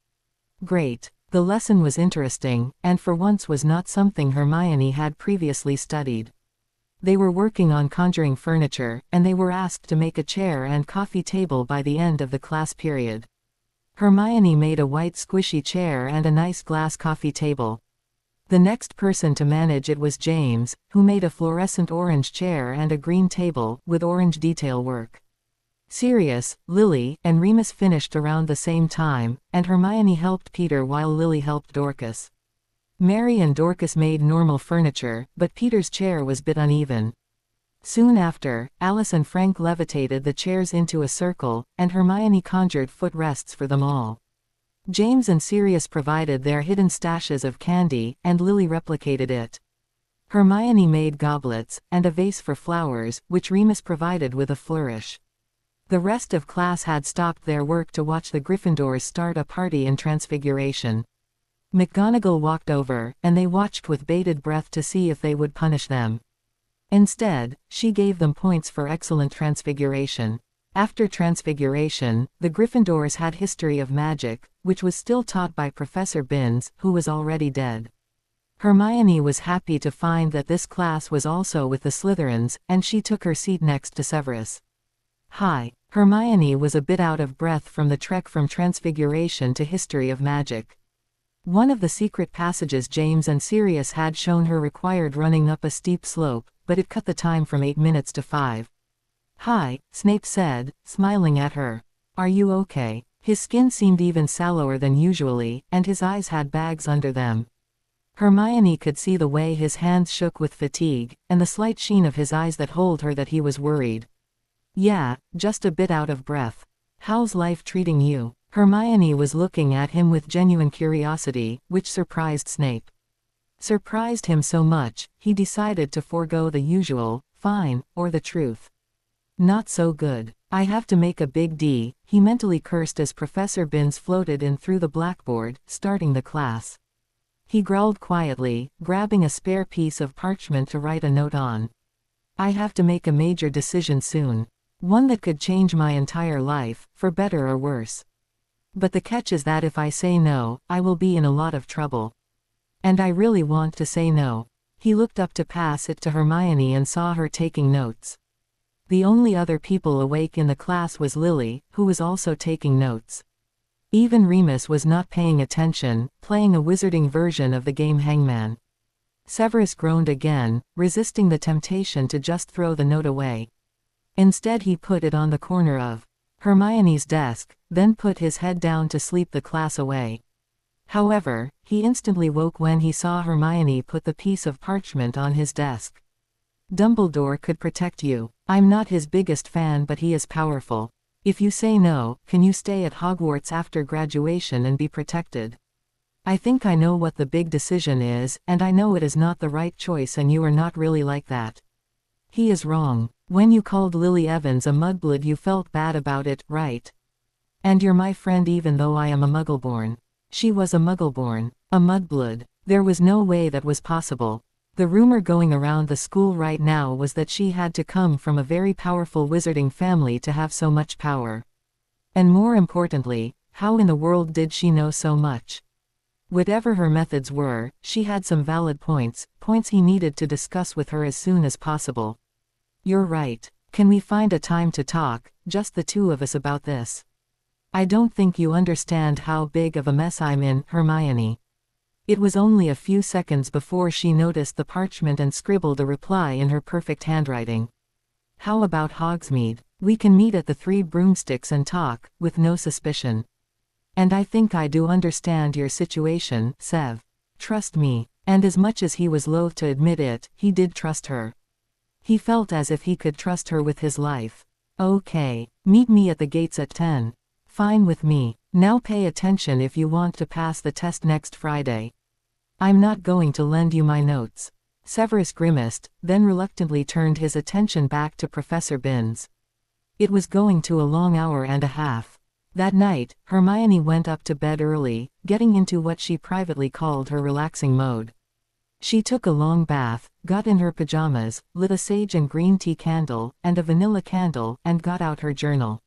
Great. The lesson was interesting, and for once was not something Hermione had previously studied. They were working on conjuring furniture, and they were asked to make a chair and coffee table by the end of the class period. Hermione made a white squishy chair and a nice glass coffee table. The next person to manage it was James, who made a fluorescent orange chair and a green table, with orange detail work. Sirius, Lily, and Remus finished around the same time, and Hermione helped Peter while Lily helped Dorcas. Mary and Dorcas made normal furniture, but Peter's chair was a bit uneven. Soon after, Alice and Frank levitated the chairs into a circle, and Hermione conjured footrests for them all. James and Sirius provided their hidden stashes of candy, and Lily replicated it. Hermione made goblets, and a vase for flowers, which Remus provided with a flourish. The rest of class had stopped their work to watch the Gryffindors start a party in Transfiguration. McGonagall walked over, and they watched with bated breath to see if they would punish them. Instead, she gave them points for excellent transfiguration. After Transfiguration, the Gryffindors had History of Magic, which was still taught by Professor Binns, who was already dead. Hermione was happy to find that this class was also with the Slytherins, and she took her seat next to Severus. "Hi." Hermione was a bit out of breath from the trek from Transfiguration to History of Magic. One of the secret passages James and Sirius had shown her required running up a steep slope, but it cut the time from 8 minutes to 5. "Hi," Snape said, smiling at her. "Are you okay?" His skin seemed even sallower than usually, and his eyes had bags under them. Hermione could see the way his hands shook with fatigue, and the slight sheen of his eyes that told her that he was worried. "Yeah, just a bit out of breath. How's life treating you?" Hermione was looking at him with genuine curiosity, which surprised Snape. Surprised him so much, he decided to forego the usual, "fine," or the truth. "Not so good. I have to make a big D," he mentally cursed as Professor Binns floated in through the blackboard, starting the class. He growled quietly, grabbing a spare piece of parchment to write a note on. "I have to make a major decision soon. One that could change my entire life, for better or worse. But the catch is that if I say no, I will be in a lot of trouble. And I really want to say no." He looked up to pass it to Hermione and saw her taking notes. The only other people awake in the class was Lily, who was also taking notes. Even Remus was not paying attention, playing a wizarding version of the game Hangman. Severus groaned again, resisting the temptation to just throw the note away. Instead he put it on the corner of Hermione's desk, then put his head down to sleep the class away. However, he instantly woke when he saw Hermione put the piece of parchment on his desk. "Dumbledore could protect you. I'm not his biggest fan, but he is powerful. If you say no, can you stay at Hogwarts after graduation and be protected? I think I know what the big decision is, and I know it is not the right choice, and you are not really like that." He is wrong. When you called Lily Evans a mudblood you felt bad about it, right? And you're my friend even though I am a Muggleborn. She was a Muggleborn. A mudblood. There was no way that was possible. The rumor going around the school right now was that she had to come from a very powerful wizarding family to have so much power. And more importantly, how in the world did she know so much? Whatever her methods were, she had some valid points he needed to discuss with her as soon as possible. "You're right. Can we find a time to talk, just the two of us, about this? I don't think you understand how big of a mess I'm in, Hermione." It was only a few seconds before she noticed the parchment and scribbled a reply in her perfect handwriting. "How about Hogsmeade? We can meet at the Three Broomsticks and talk, with no suspicion. And I think I do understand your situation, Sev. Trust me. And as much as he was loath to admit it, he did trust her. He felt as if he could trust her with his life. Okay. Meet me at the gates at 10. Fine with me. Now pay attention if you want to pass the test next Friday. I'm not going to lend you my notes. Severus grimaced, then reluctantly turned his attention back to Professor Binns. It was going to a long hour and a half. That night, Hermione went up to bed early, getting into what she privately called her relaxing mode. She took a long bath, got in her pajamas, lit a sage and green tea candle, and a vanilla candle, and got out her journal.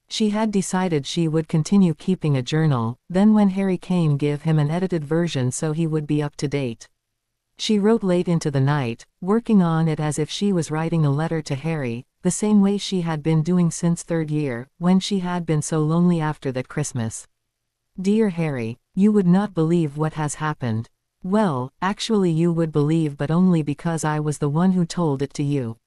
She had decided she would continue keeping a journal, then when Harry came give him an edited version so he would be up to date. She wrote late into the night, working on it as if she was writing a letter to Harry, the same way she had been doing since third year, when she had been so lonely after that Christmas. Dear Harry, you would not believe what has happened. Well, actually you would believe, but only because I was the one who told it to you.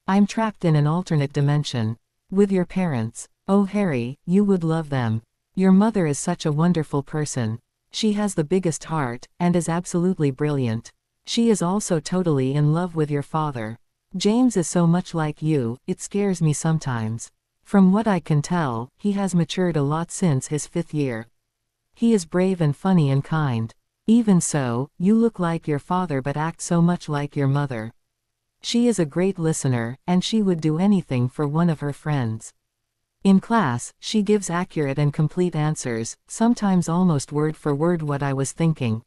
I'm trapped in an alternate dimension. With your parents. Oh Harry, you would love them. Your mother is such a wonderful person. She has the biggest heart, and is absolutely brilliant. She is also totally in love with your father. James is so much like you, it scares me sometimes. From what I can tell, he has matured a lot since his 5th year. He is brave and funny and kind. Even so, you look like your father but act so much like your mother. She is a great listener, and she would do anything for one of her friends. In class, she gives accurate and complete answers, sometimes almost word for word what I was thinking.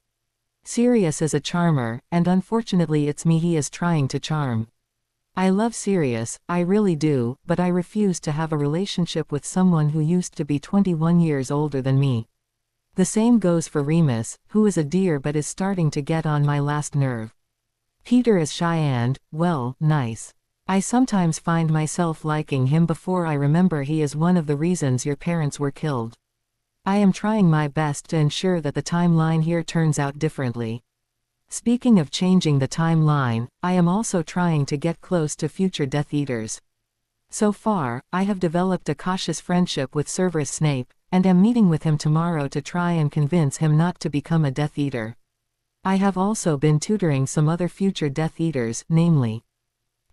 Sirius is a charmer, and unfortunately it's me he is trying to charm. I love Sirius, I really do, but I refuse to have a relationship with someone who used to be 21 years older than me. The same goes for Remus, who is a dear but is starting to get on my last nerve. Peter is shy and, well, nice. I sometimes find myself liking him before I remember he is one of the reasons your parents were killed. I am trying my best to ensure that the timeline here turns out differently. Speaking of changing the timeline, I am also trying to get close to future Death Eaters. So far, I have developed a cautious friendship with Severus Snape, and am meeting with him tomorrow to try and convince him not to become a Death Eater. I have also been tutoring some other future Death Eaters, namely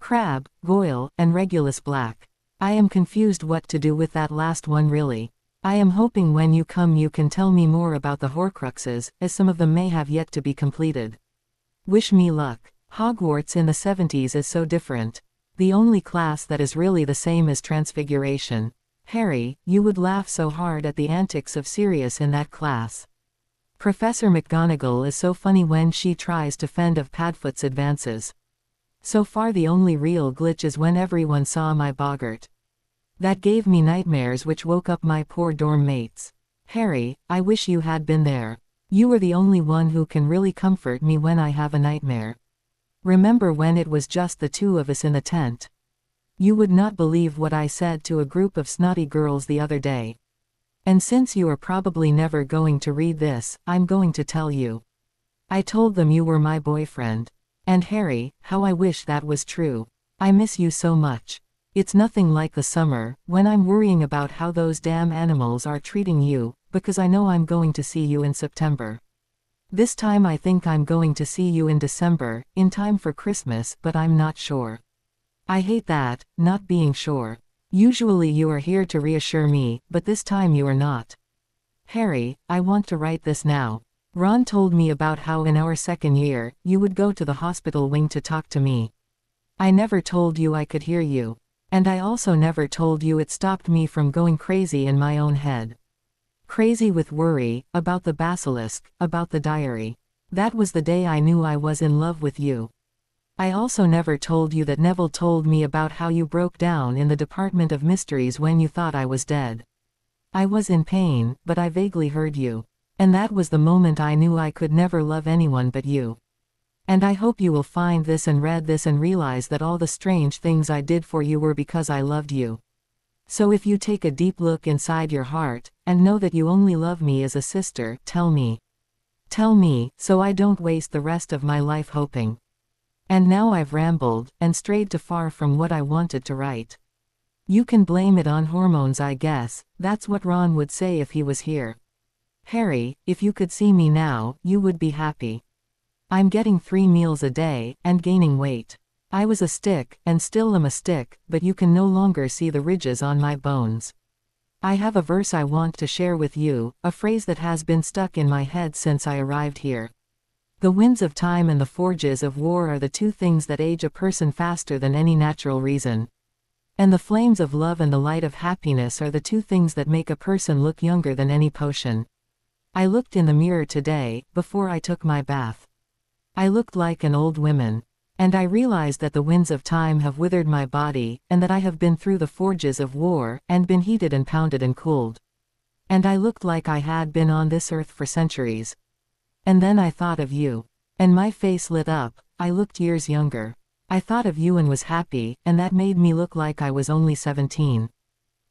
Crabbe, Goyle, and Regulus Black. I am confused what to do with that last one really. I am hoping when you come you can tell me more about the Horcruxes, as some of them may have yet to be completed. Wish me luck. Hogwarts in the 70s is so different. The only class that is really the same is Transfiguration. Harry, you would laugh so hard at the antics of Sirius in that class. Professor McGonagall is so funny when she tries to fend off Padfoot's advances. So far the only real glitch is when everyone saw my boggart. That gave me nightmares which woke up my poor dorm mates. Harry, I wish you had been there. You are the only one who can really comfort me when I have a nightmare. Remember when it was just the two of us in the tent? You would not believe what I said to a group of snotty girls the other day. And since you are probably never going to read this, I'm going to tell you. I told them you were my boyfriend. And Harry, how I wish that was true. I miss you so much. It's nothing like the summer, when I'm worrying about how those damn animals are treating you, because I know I'm going to see you in September. This time I think I'm going to see you in December, in time for Christmas, but I'm not sure. I hate that, not being sure. Usually you are here to reassure me, but this time you are not. Harry, I want to write this now. Ron told me about how in our 2nd year, you would go to the hospital wing to talk to me. I never told you I could hear you. And I also never told you it stopped me from going crazy in my own head. Crazy with worry, about the basilisk, about the diary. That was the day I knew I was in love with you. I also never told you that Neville told me about how you broke down in the Department of Mysteries when you thought I was dead. I was in pain, but I vaguely heard you. And that was the moment I knew I could never love anyone but you. And I hope you will find this and read this and realize that all the strange things I did for you were because I loved you. So if you take a deep look inside your heart, and know that you only love me as a sister, tell me. Tell me, so I don't waste the rest of my life hoping. And now I've rambled, and strayed too far from what I wanted to write. You can blame it on hormones I guess, that's what Ron would say if he was here. Harry, if you could see me now, you would be happy. I'm getting 3 meals a day, and gaining weight. I was a stick, and still am a stick, but you can no longer see the ridges on my bones. I have a verse I want to share with you, a phrase that has been stuck in my head since I arrived here. The winds of time and the forges of war are the two things that age a person faster than any natural reason. And the flames of love and the light of happiness are the two things that make a person look younger than any potion. I looked in the mirror today, before I took my bath. I looked like an old woman. And I realized that the winds of time have withered my body, and that I have been through the forges of war, and been heated and pounded and cooled. And I looked like I had been on this earth for centuries. And then I thought of you. And my face lit up, I looked years younger. I thought of you and was happy, and that made me look like I was only 17.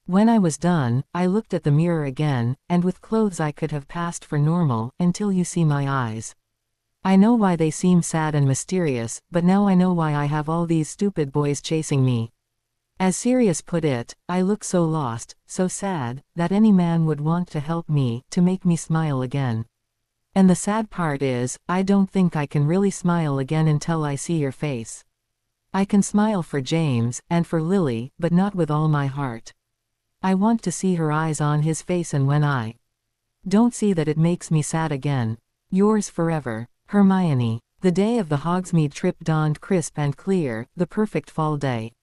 When I was done, I looked at the mirror again, and with clothes I could have passed for normal, until you see my eyes. I know why they seem sad and mysterious, but now I know why I have all these stupid boys chasing me. As Sirius put it, I look so lost, so sad, that any man would want to help me, to make me smile again. And the sad part is, I don't think I can really smile again until I see your face. I can smile for James, and for Lily, but not with all my heart. I want to see her eyes on his face, and when I don't see that, it makes me sad again. Yours forever, Hermione. The day of the Hogsmeade trip dawned crisp and clear, the perfect fall day.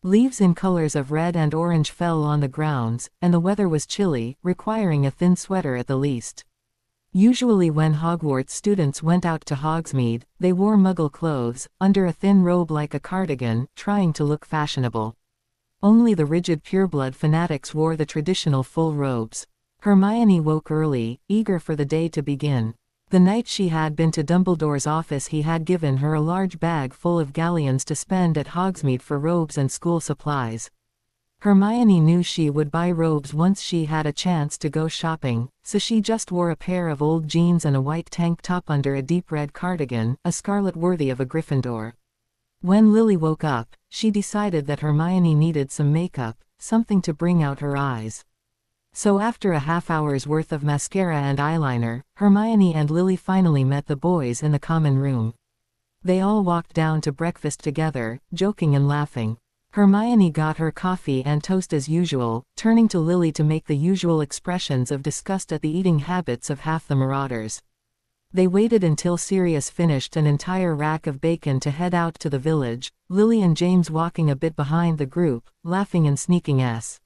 Leaves in colors of red and orange fell on the grounds, and the weather was chilly, requiring a thin sweater at the least. Usually when Hogwarts students went out to Hogsmeade, they wore Muggle clothes, under a thin robe like a cardigan, trying to look fashionable. Only the rigid pureblood fanatics wore the traditional full robes. Hermione woke early, eager for the day to begin. The night she had been to Dumbledore's office, he had given her a large bag full of galleons to spend at Hogsmeade for robes and school supplies. Hermione knew she would buy robes once she had a chance to go shopping, so she just wore a pair of old jeans and a white tank top under a deep red cardigan, a scarlet worthy of a Gryffindor. When Lily woke up, she decided that Hermione needed some makeup, something to bring out her eyes. So after a half-hour's worth of mascara and eyeliner, Hermione and Lily finally met the boys in the common room. They all walked down to breakfast together, joking and laughing. Hermione got her coffee and toast as usual, turning to Lily to make the usual expressions of disgust at the eating habits of half the Marauders. They waited until Sirius finished an entire rack of bacon to head out to the village, Lily and James walking a bit behind the group, laughing and sneaking s.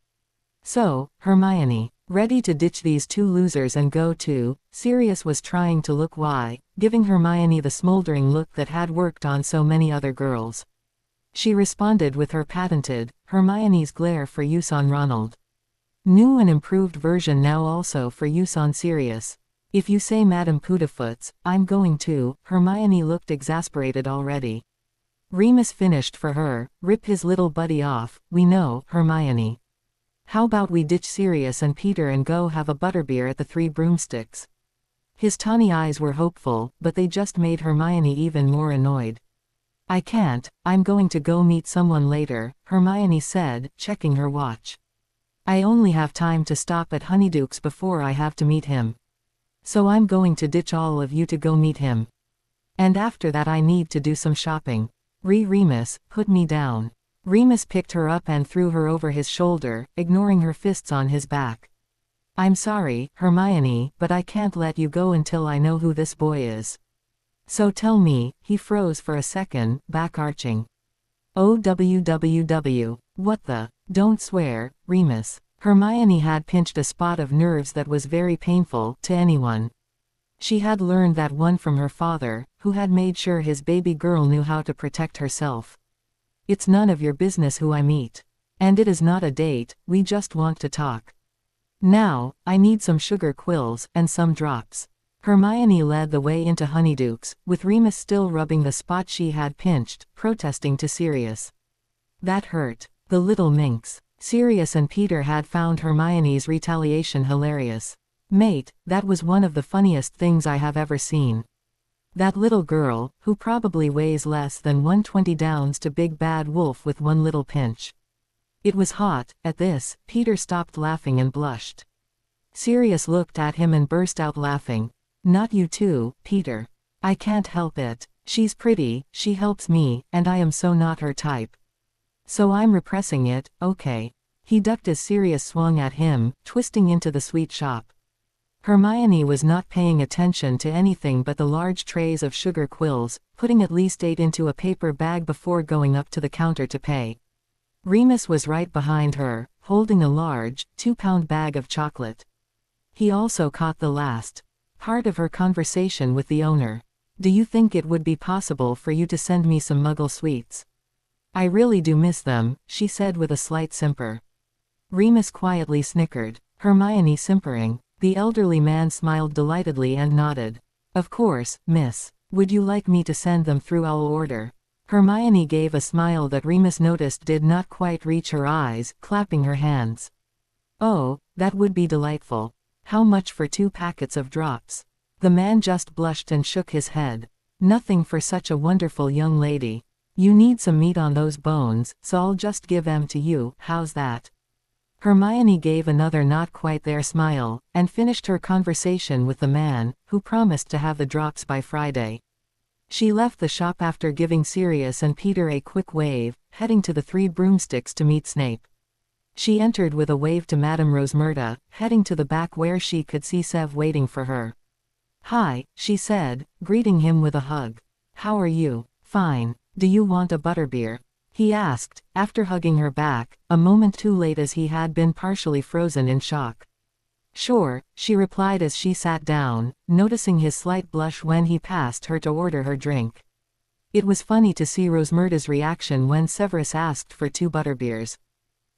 So, Hermione, ready to ditch these two losers and go too, Sirius was trying to look why, giving Hermione the smoldering look that had worked on so many other girls. She responded with her patented, Hermione's glare for use on Ronald. New and improved version now also for use on Sirius. If you say Madame Pudafoots, I'm going to. Hermione looked exasperated already. Remus finished for her, rip his little buddy off, we know, Hermione. How about we ditch Sirius and Peter and go have a butterbeer at the Three Broomsticks? His tawny eyes were hopeful, but they just made Hermione even more annoyed. I can't, I'm going to go meet someone later, Hermione said, checking her watch. I only have time to stop at Honeyduke's before I have to meet him. So I'm going to ditch all of you to go meet him. And after that I need to do some shopping. Remus, put me down. Remus picked her up and threw her over his shoulder, ignoring her fists on his back. I'm sorry, Hermione, but I can't let you go until I know who this boy is. So tell me. He froze for a second, back arching. OWWW. What the? Don't swear, Remus. Hermione had pinched a spot of nerves that was very painful to anyone. She had learned that one from her father, who had made sure his baby girl knew how to protect herself. It's none of your business who I meet. And it is not a date, we just want to talk. Now, I need some sugar quills, and some drops. Hermione led the way into Honeyduke's, with Remus still rubbing the spot she had pinched, protesting to Sirius. That hurt. The little minx. Sirius and Peter had found Hermione's retaliation hilarious. Mate, that was one of the funniest things I have ever seen. That little girl, who probably weighs less than 120 downs to Big Bad Wolf with one little pinch. It was hot. At this, Peter stopped laughing and blushed. Sirius looked at him and burst out laughing. Not you too, Peter. I can't help it. She's pretty, she helps me, and I am so not her type. So I'm repressing it, okay. He ducked as Sirius swung at him, twisting into the sweet shop. Hermione was not paying attention to anything but the large trays of sugar quills, putting at least 8 into a paper bag before going up to the counter to pay. Remus was right behind her, holding a large, 2-pound bag of chocolate. He also caught the last part of her conversation with the owner. Do you think it would be possible for you to send me some Muggle sweets? I really do miss them, she said with a slight simper. Remus quietly snickered, Hermione simpering. The elderly man smiled delightedly and nodded. Of course, miss. Would you like me to send them through our order? Hermione gave a smile that Remus noticed did not quite reach her eyes, clapping her hands. Oh, that would be delightful. How much for 2 packets of drops? The man just blushed and shook his head. Nothing for such a wonderful young lady. You need some meat on those bones, so I'll just give them to you, how's that? Hermione gave another not quite there smile, and finished her conversation with the man, who promised to have the drops by Friday. She left the shop after giving Sirius and Peter a quick wave, heading to the 3 broomsticks to meet Snape. She entered with a wave to Madame Rosmerta, heading to the back where she could see Sev waiting for her. Hi, she said, greeting him with a hug. How are you? Fine. Do you want a butterbeer? He asked, after hugging her back, a moment too late as he had been partially frozen in shock. Sure, she replied as she sat down, noticing his slight blush when he passed her to order her drink. It was funny to see Rosmerta's reaction when Severus asked for 2 butterbeers.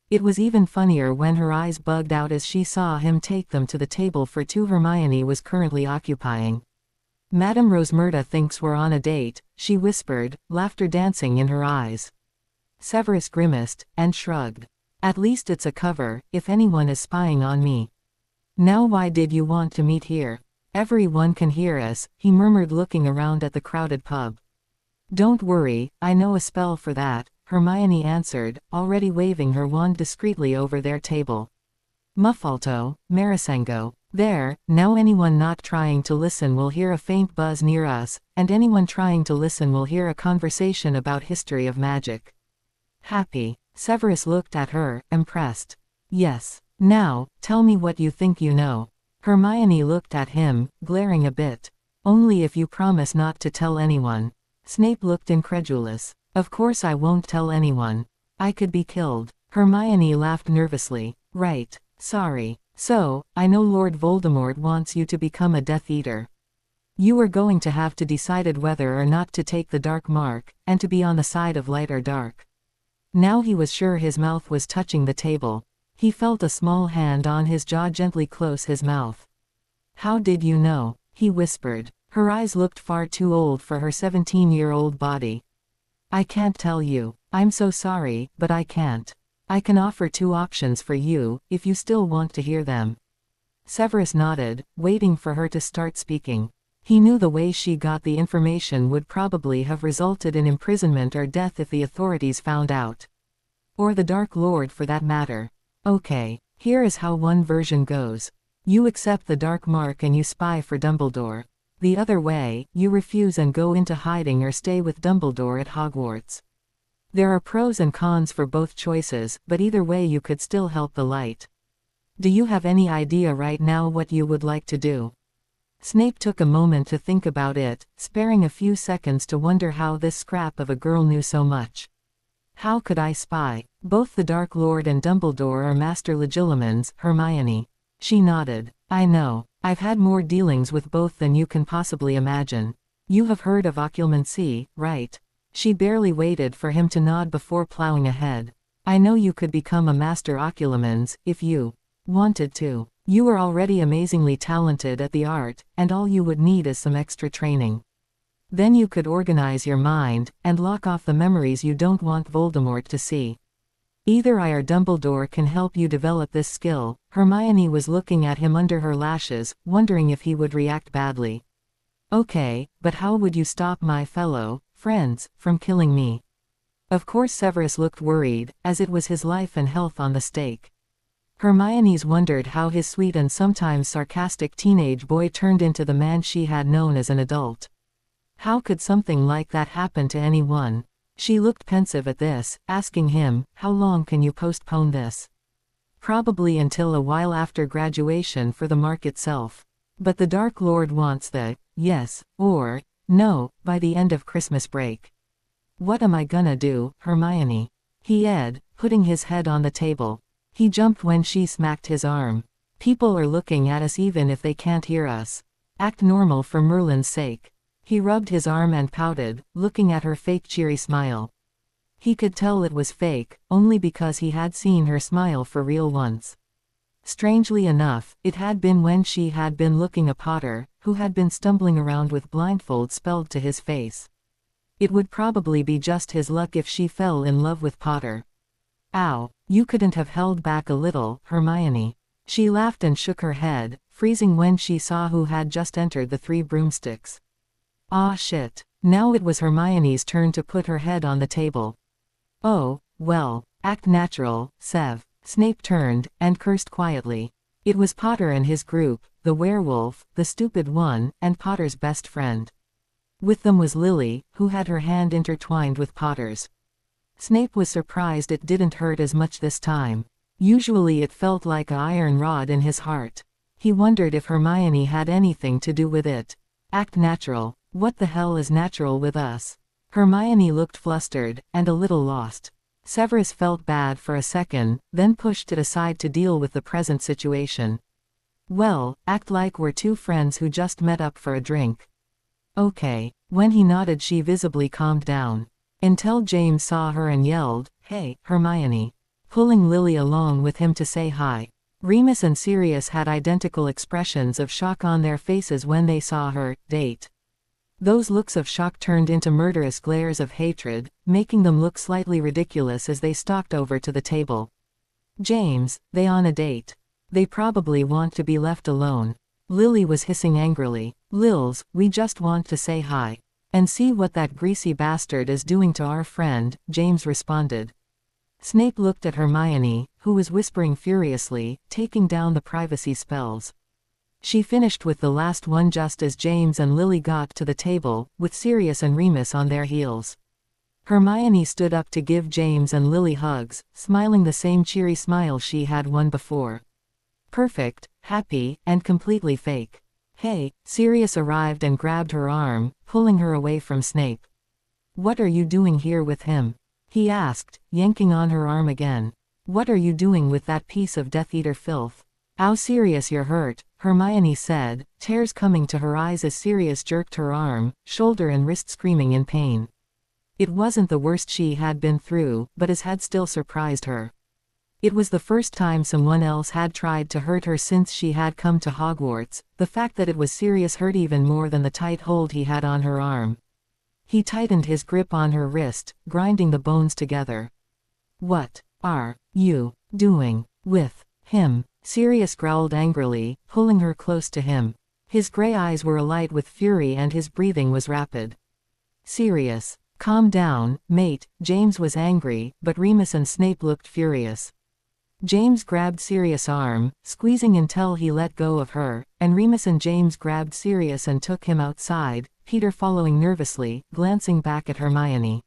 It was even funnier when her eyes bugged out as she saw him take them to the table for 2 Hermione was currently occupying. Madame Rosmerta thinks we're on a date, she whispered, laughter dancing in her eyes. Severus grimaced, and shrugged. At least it's a cover, if anyone is spying on me. Now why did you want to meet here? Everyone can hear us, he murmured looking around at the crowded pub. Don't worry, I know a spell for that, Hermione answered, already waving her wand discreetly over their table. Muffalto, Marisango. There, now anyone not trying to listen will hear a faint buzz near us, and anyone trying to listen will hear a conversation about history of magic. Happy. Severus looked at her, impressed. Yes. Now, tell me what you think you know. Hermione looked at him, glaring a bit. Only if you promise not to tell anyone. Snape looked incredulous. Of course I won't tell anyone. I could be killed. Hermione laughed nervously. Right. Sorry. So, I know Lord Voldemort wants you to become a Death Eater. You are going to have to decide whether or not to take the dark mark, and to be on the side of light or dark. Now he was sure his mouth was touching the table. He felt a small hand on his jaw gently close his mouth. How did you know? He whispered. Her eyes looked far too old for her 17-year-old body. I can't tell you. I'm so sorry, but I can't. I can offer 2 options for you, if you still want to hear them. Severus nodded, waiting for her to start speaking. He knew the way she got the information would probably have resulted in imprisonment or death if the authorities found out. Or the Dark Lord for that matter. Okay, here is how one version goes. You accept the dark mark and you spy for Dumbledore. The other way, you refuse and go into hiding or stay with Dumbledore at Hogwarts. There are pros and cons for both choices, but either way you could still help the light. Do you have any idea right now what you would like to do? Snape took a moment to think about it, sparing a few seconds to wonder how this scrap of a girl knew so much. How could I spy? Both the Dark Lord and Dumbledore are Master Legilimens, Hermione. She nodded. I know. I've had more dealings with both than you can possibly imagine. You have heard of occlumency, right? She barely waited for him to nod before plowing ahead. I know you could become a Master Occlumens, if you wanted to. You are already amazingly talented at the art, and all you would need is some extra training. Then you could organize your mind, and lock off the memories you don't want Voldemort to see. Either I or Dumbledore can help you develop this skill. Hermione was looking at him under her lashes, wondering if he would react badly. Okay, but how would you stop my fellow friends from killing me? Of course Severus looked worried, as it was his life and health on the stake. Hermione's wondered how his sweet and sometimes sarcastic teenage boy turned into the man she had known as an adult. How could something like that happen to anyone? She looked pensive at this, asking him, "How long can you postpone this?" "Probably until a while after graduation for the mark itself. But the Dark Lord wants the, yes, or, no, by the end of Christmas break." "What am I gonna do, Hermione?" he said, putting his head on the table. He jumped when she smacked his arm. "People are looking at us even if they can't hear us. Act normal for Merlin's sake." He rubbed his arm and pouted, looking at her fake cheery smile. He could tell it was fake, only because he had seen her smile for real once. Strangely enough, it had been when she had been looking at Potter, who had been stumbling around with blindfold spelled to his face. It would probably be just his luck if she fell in love with Potter. "Ow, you couldn't have held back a little, Hermione." She laughed and shook her head, freezing when she saw who had just entered the Three Broomsticks. "Aw shit." Now it was Hermione's turn to put her head on the table. "Oh, well, act natural, Sev." Snape turned, and cursed quietly. It was Potter and his group, the werewolf, the stupid one, and Potter's best friend. With them was Lily, who had her hand intertwined with Potter's. Snape was surprised it didn't hurt as much this time. Usually it felt like an iron rod in his heart. He wondered if Hermione had anything to do with it. Act natural. What the hell is natural with us? Hermione looked flustered, and a little lost. Severus felt bad for a second, then pushed it aside to deal with the present situation. "Well, act like we're two friends who just met up for a drink." "Okay." When he nodded, she visibly calmed down. Until James saw her and yelled, "Hey, Hermione," pulling Lily along with him to say hi. Remus and Sirius had identical expressions of shock on their faces when they saw her date. Those looks of shock turned into murderous glares of hatred, making them look slightly ridiculous as they stalked over to the table. "James, they on a date. They probably want to be left alone." Lily was hissing angrily. "Lils, we just want to say hi. And see what that greasy bastard is doing to our friend," James responded. Snape looked at Hermione, who was whispering furiously, taking down the privacy spells. She finished with the last one just as James and Lily got to the table, with Sirius and Remus on their heels. Hermione stood up to give James and Lily hugs, smiling the same cheery smile she had won before. Perfect, happy, and completely fake. "Hey," Sirius arrived and grabbed her arm, pulling her away from Snape. "What are you doing here with him?" he asked, yanking on her arm again. "What are you doing with that piece of Death Eater filth?" "Ow, Sirius, you're hurt," Hermione said, tears coming to her eyes as Sirius jerked her arm, shoulder and wrist screaming in pain. It wasn't the worst she had been through, but as had still surprised her. It was the first time someone else had tried to hurt her since she had come to Hogwarts. The fact that it was Sirius hurt even more than the tight hold he had on her arm. He tightened his grip on her wrist, grinding the bones together. "What are you doing with him?" Sirius growled angrily, pulling her close to him. His gray eyes were alight with fury and his breathing was rapid. "Sirius, calm down, mate." James was angry, but Remus and Snape looked furious. James grabbed Sirius' arm, squeezing until he let go of her, and Remus and James grabbed Sirius and took him outside, Peter following nervously, glancing back at Hermione.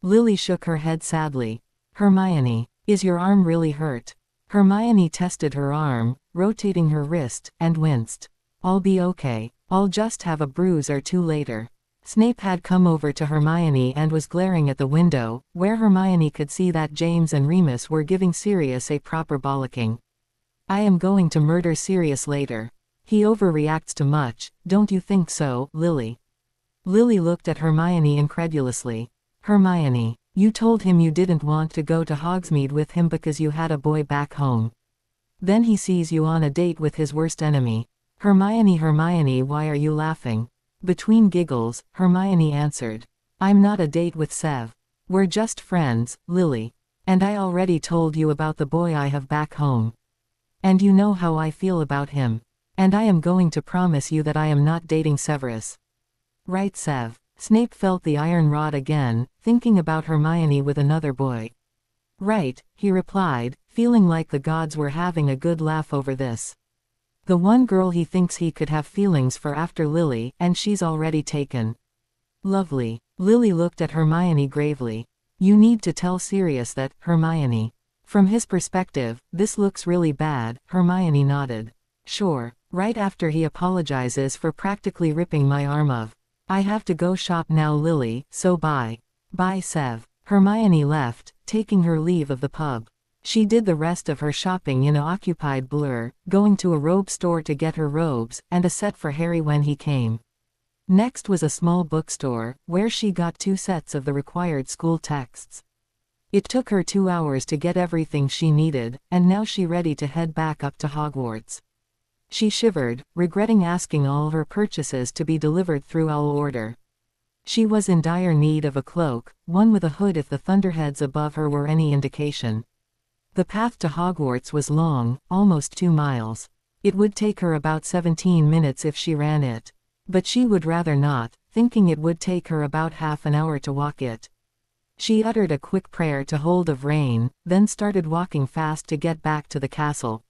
Lily shook her head sadly. "Hermione, is your arm really hurt?" Hermione tested her arm, rotating her wrist, and winced. "I'll be okay. I'll just have a bruise or two later." Snape had come over to Hermione and was glaring at the window, where Hermione could see that James and Remus were giving Sirius a proper bollocking. "I am going to murder Sirius later. He overreacts to much, don't you think so, Lily?" Lily looked at Hermione incredulously. "Hermione, you told him you didn't want to go to Hogsmeade with him because you had a boy back home. Then he sees you on a date with his worst enemy." Hermione, why are you laughing?" Between giggles, Hermione answered. "I'm not a date with Sev. We're just friends, Lily. And I already told you about the boy I have back home. And you know how I feel about him. And I am going to promise you that I am not dating Severus. Right, Sev?" Snape felt the iron rod again, thinking about Hermione with another boy. "Right," he replied, feeling like the gods were having a good laugh over this. The one girl he thinks he could have feelings for after Lily, and she's already taken. Lovely. Lily looked at Hermione gravely. You need to tell Sirius that, Hermione. From his perspective, this looks really bad. Hermione nodded. Sure. Right after he apologizes for practically ripping my arm off. I have to go shop now, Lily, so bye. Bye, Sev. Hermione left, taking her leave of the pub. She did the rest of her shopping in an occupied blur, going to a robe store to get her robes, and a set for Harry when he came. Next was a small bookstore, where she got 2 sets of the required school texts. It took her 2 hours to get everything she needed, and now she ready to head back up to Hogwarts. She shivered, regretting asking all her purchases to be delivered through owl order. She was in dire need of a cloak, one with a hood if the thunderheads above her were any indication. The path to Hogwarts was long, almost 2 miles. It would take her about 17 minutes if she ran it. But she would rather not, thinking it would take her about half an hour to walk it. She uttered a quick prayer to hold of rain, then started walking fast to get back to the castle.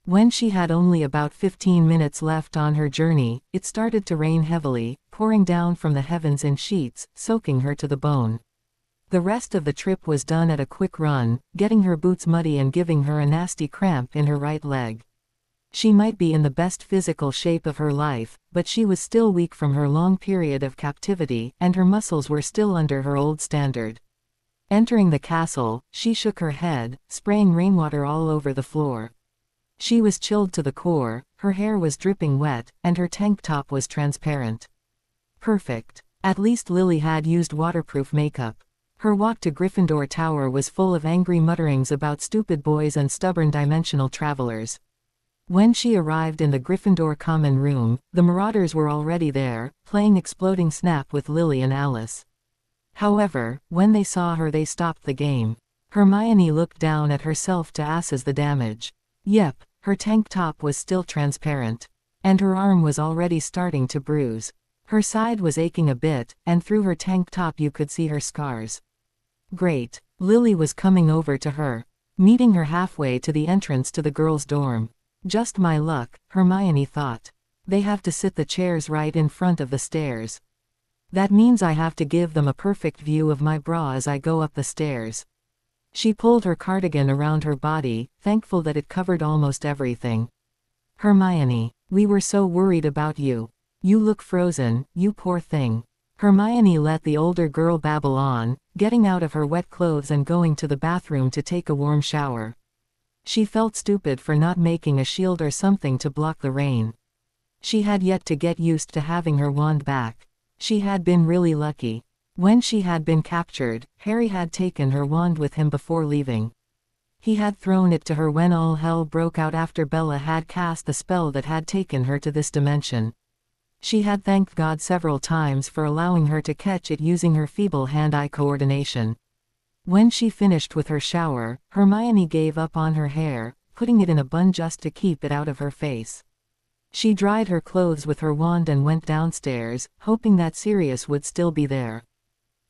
When she had only about 15 minutes left on her journey, it started to rain heavily, pouring down from the heavens in sheets, soaking her to the bone. The rest of the trip was done at a quick run, getting her boots muddy and giving her a nasty cramp in her right leg. She might be in the best physical shape of her life, but she was still weak from her long period of captivity, and her muscles were still under her old standard. Entering the castle, she shook her head, spraying rainwater all over the floor. She was chilled to the core, her hair was dripping wet, and her tank top was transparent. Perfect. At least Lily had used waterproof makeup. Her walk to Gryffindor Tower was full of angry mutterings about stupid boys and stubborn dimensional travelers. When she arrived in the Gryffindor common room, the Marauders were already there, playing Exploding Snap with Lily and Alice. However, when they saw her they stopped the game. Hermione looked down at herself to assess the damage. Yep, her tank top was still transparent. And her arm was already starting to bruise. Her side was aching a bit, and through her tank top you could see her scars. Great. Lily was coming over to her, meeting her halfway to the entrance to the girls' dorm. Just my luck, Hermione thought. They have to sit the chairs right in front of the stairs. That means I have to give them a perfect view of my bra as I go up the stairs. She pulled her cardigan around her body, thankful that it covered almost everything. Hermione, we were so worried about you. You look frozen, you poor thing. Hermione let the older girl babble on, getting out of her wet clothes and going to the bathroom to take a warm shower. She felt stupid for not making a shield or something to block the rain. She had yet to get used to having her wand back. She had been really lucky. When she had been captured, Harry had taken her wand with him before leaving. He had thrown it to her when all hell broke out after Bella had cast the spell that had taken her to this dimension. She had thanked God several times for allowing her to catch it using her feeble hand-eye coordination. When she finished with her shower, Hermione gave up on her hair, putting it in a bun just to keep it out of her face. She dried her clothes with her wand and went downstairs, hoping that Sirius would still be there.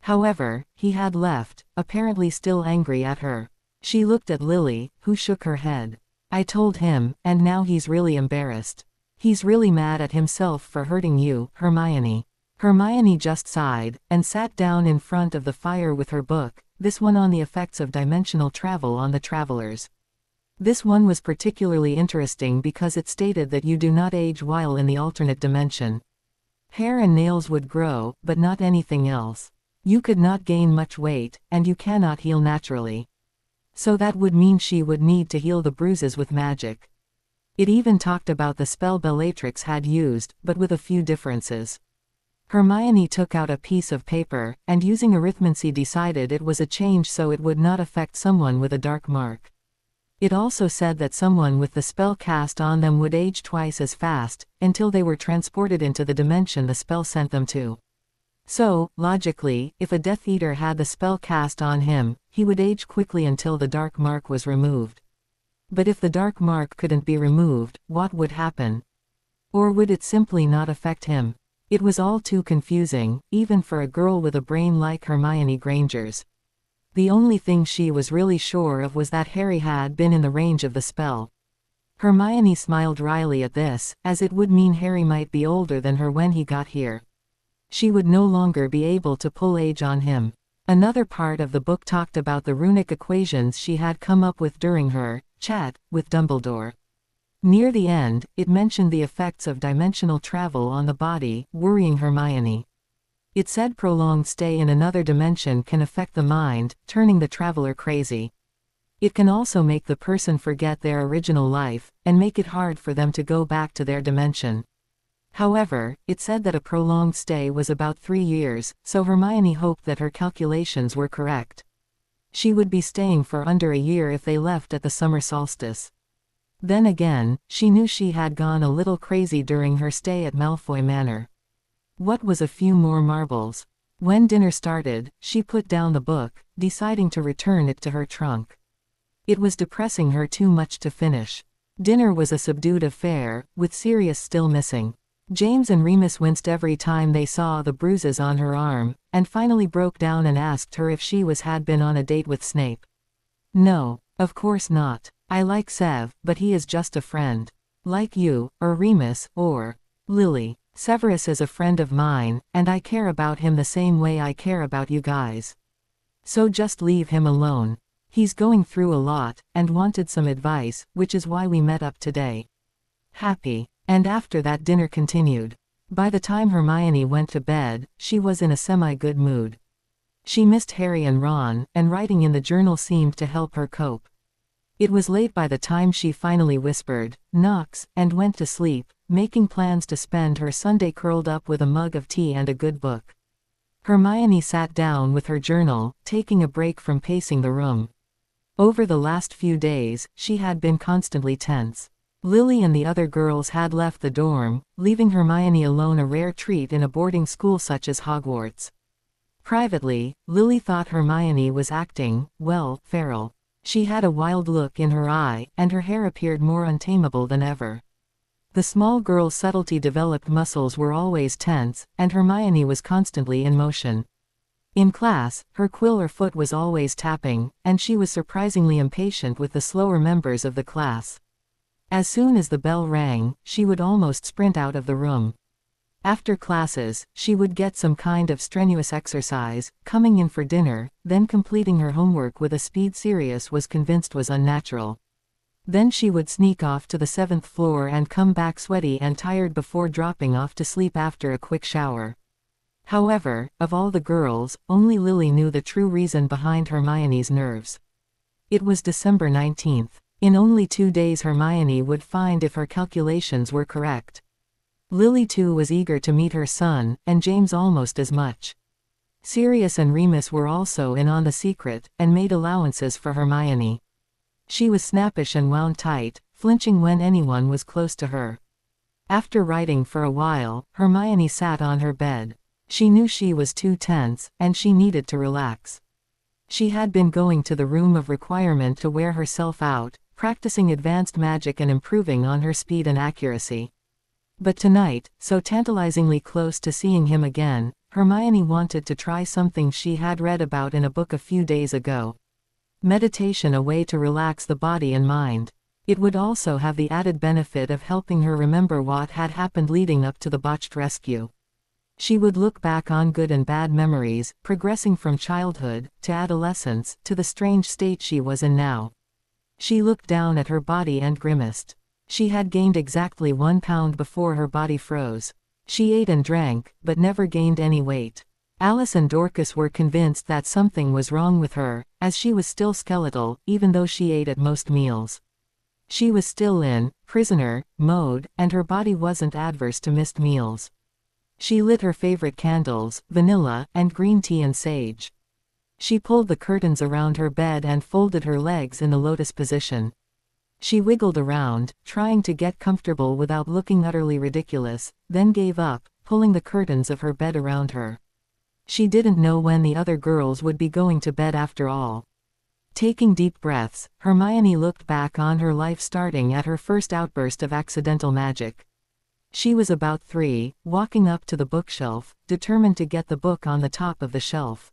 However, he had left, apparently still angry at her. She looked at Lily, who shook her head. I told him, and now he's really embarrassed. He's really mad at himself for hurting you, Hermione. Hermione just sighed, and sat down in front of the fire with her book, this one on the effects of dimensional travel on the travelers. This one was particularly interesting because it stated that you do not age while in the alternate dimension. Hair and nails would grow, but not anything else. You could not gain much weight, and you cannot heal naturally. So that would mean she would need to heal the bruises with magic. It even talked about the spell Bellatrix had used, but with a few differences. Hermione took out a piece of paper, and using arithmancy decided it was a change so it would not affect someone with a dark mark. It also said that someone with the spell cast on them would age twice as fast, until they were transported into the dimension the spell sent them to. So, logically, if a Death Eater had the spell cast on him, he would age quickly until the dark mark was removed. But if the dark mark couldn't be removed, what would happen? Or would it simply not affect him? It was all too confusing, even for a girl with a brain like Hermione Granger's. The only thing she was really sure of was that Harry had been in the range of the spell. Hermione smiled wryly at this, as it would mean Harry might be older than her when he got here. She would no longer be able to pull age on him. Another part of the book talked about the runic equations she had come up with during her chat with Dumbledore. Near the end, it mentioned the effects of dimensional travel on the body, worrying Hermione. It said prolonged stay in another dimension can affect the mind, turning the traveler crazy. It can also make the person forget their original life, and make it hard for them to go back to their dimension. However, it said that a prolonged stay was about 3 years, so Hermione hoped that her calculations were correct. She would be staying for under a year if they left at the summer solstice. Then again, she knew she had gone a little crazy during her stay at Malfoy Manor. What was a few more marbles? When dinner started, she put down the book, deciding to return it to her trunk. It was depressing her too much to finish. Dinner was a subdued affair, with Sirius still missing. James and Remus winced every time they saw the bruises on her arm, and finally broke down and asked her if she had been on a date with Snape. No, of course not. I like Sev, but he is just a friend. Like you, or Remus, or Lily. Severus is a friend of mine, and I care about him the same way I care about you guys. So just leave him alone. He's going through a lot, and wanted some advice, which is why we met up today. Happy. And after that dinner continued. By the time Hermione went to bed, she was in a semi-good mood. She missed Harry and Ron, and writing in the journal seemed to help her cope. It was late by the time she finally whispered, "Knox," and went to sleep, making plans to spend her Sunday curled up with a mug of tea and a good book. Hermione sat down with her journal, taking a break from pacing the room. Over the last few days, she had been constantly tense. Lily and the other girls had left the dorm, leaving Hermione alone, a rare treat in a boarding school such as Hogwarts. Privately, Lily thought Hermione was acting, well, feral. She had a wild look in her eye, and her hair appeared more untamable than ever. The small girl's subtlety developed muscles were always tense, and Hermione was constantly in motion. In class, her quill or foot was always tapping, and she was surprisingly impatient with the slower members of the class. As soon as the bell rang, she would almost sprint out of the room. After classes, she would get some kind of strenuous exercise, coming in for dinner, then completing her homework with a speed Sirius was convinced was unnatural. Then she would sneak off to the 7th floor and come back sweaty and tired before dropping off to sleep after a quick shower. However, of all the girls, only Lily knew the true reason behind Hermione's nerves. It was December 19th. In only 2 days Hermione would find if her calculations were correct. Lily too was eager to meet her son, and James almost as much. Sirius and Remus were also in on the secret, and made allowances for Hermione. She was snappish and wound tight, flinching when anyone was close to her. After writing for a while, Hermione sat on her bed. She knew she was too tense, and she needed to relax. She had been going to the room of requirement to wear herself out, practicing advanced magic and improving on her speed and accuracy. But tonight, so tantalizingly close to seeing him again, Hermione wanted to try something she had read about in a book a few days ago. Meditation, a way to relax the body and mind. It would also have the added benefit of helping her remember what had happened leading up to the botched rescue. She would look back on good and bad memories, progressing from childhood, to adolescence, to the strange state she was in now. She looked down at her body and grimaced. She had gained exactly 1 pound before her body froze. She ate and drank, but never gained any weight. Alice and Dorcas were convinced that something was wrong with her, as she was still skeletal, even though she ate at most meals. She was still in prisoner mode, and her body wasn't adverse to missed meals. She lit her favorite candles, vanilla, and green tea and sage. She pulled the curtains around her bed and folded her legs in the lotus position. She wiggled around, trying to get comfortable without looking utterly ridiculous, then gave up, pulling the curtains of her bed around her. She didn't know when the other girls would be going to bed after all. Taking deep breaths, Hermione looked back on her life starting at her first outburst of accidental magic. She was about 3, walking up to the bookshelf, determined to get the book on the top of the shelf.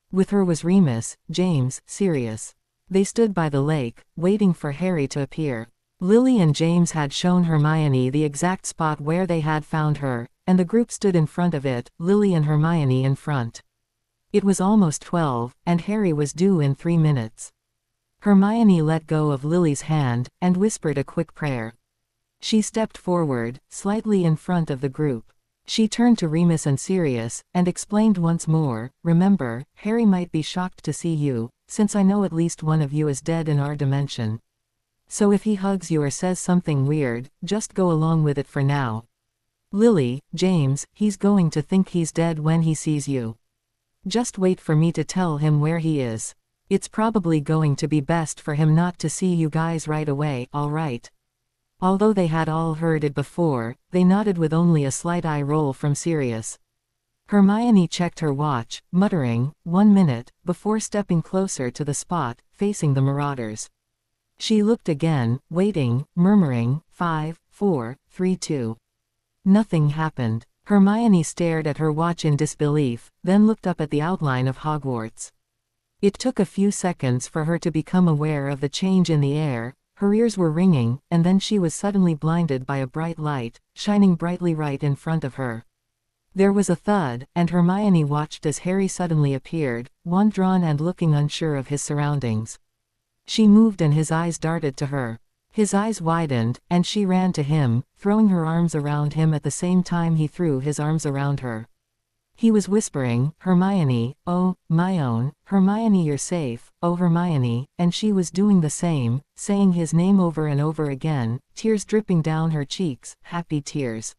With her was Remus, James, Sirius. They stood by the lake, waiting for Harry to appear. Lily and James had shown Hermione the exact spot where they had found her, and the group stood in front of it, Lily and Hermione in front. It was almost 12, and Harry was due in 3 minutes. Hermione let go of Lily's hand, and whispered a quick prayer. She stepped forward, slightly in front of the group. She turned to Remus and Sirius, and explained once more, "Remember, Harry might be shocked to see you, since I know at least one of you is dead in our dimension. So if he hugs you or says something weird, just go along with it for now. Lily, James, he's going to think he's dead when he sees you. Just wait for me to tell him where he is. It's probably going to be best for him not to see you guys right away, alright?" Although they had all heard it before, they nodded with only a slight eye roll from Sirius. Hermione checked her watch, muttering, 1 minute, before stepping closer to the spot, facing the Marauders. She looked again, waiting, murmuring, 5, 4, 3, 2. Nothing happened. Hermione stared at her watch in disbelief, then looked up at the outline of Hogwarts. It took a few seconds for her to become aware of the change in the air. Her ears were ringing, and then she was suddenly blinded by a bright light, shining brightly right in front of her. There was a thud, and Hermione watched as Harry suddenly appeared, wand-drawn and looking unsure of his surroundings. She moved and his eyes darted to her. His eyes widened, and she ran to him, throwing her arms around him at the same time he threw his arms around her. He was whispering, "Hermione, oh, my own, Hermione, you're safe, oh Hermione," and she was doing the same, saying his name over and over again, tears dripping down her cheeks, happy tears.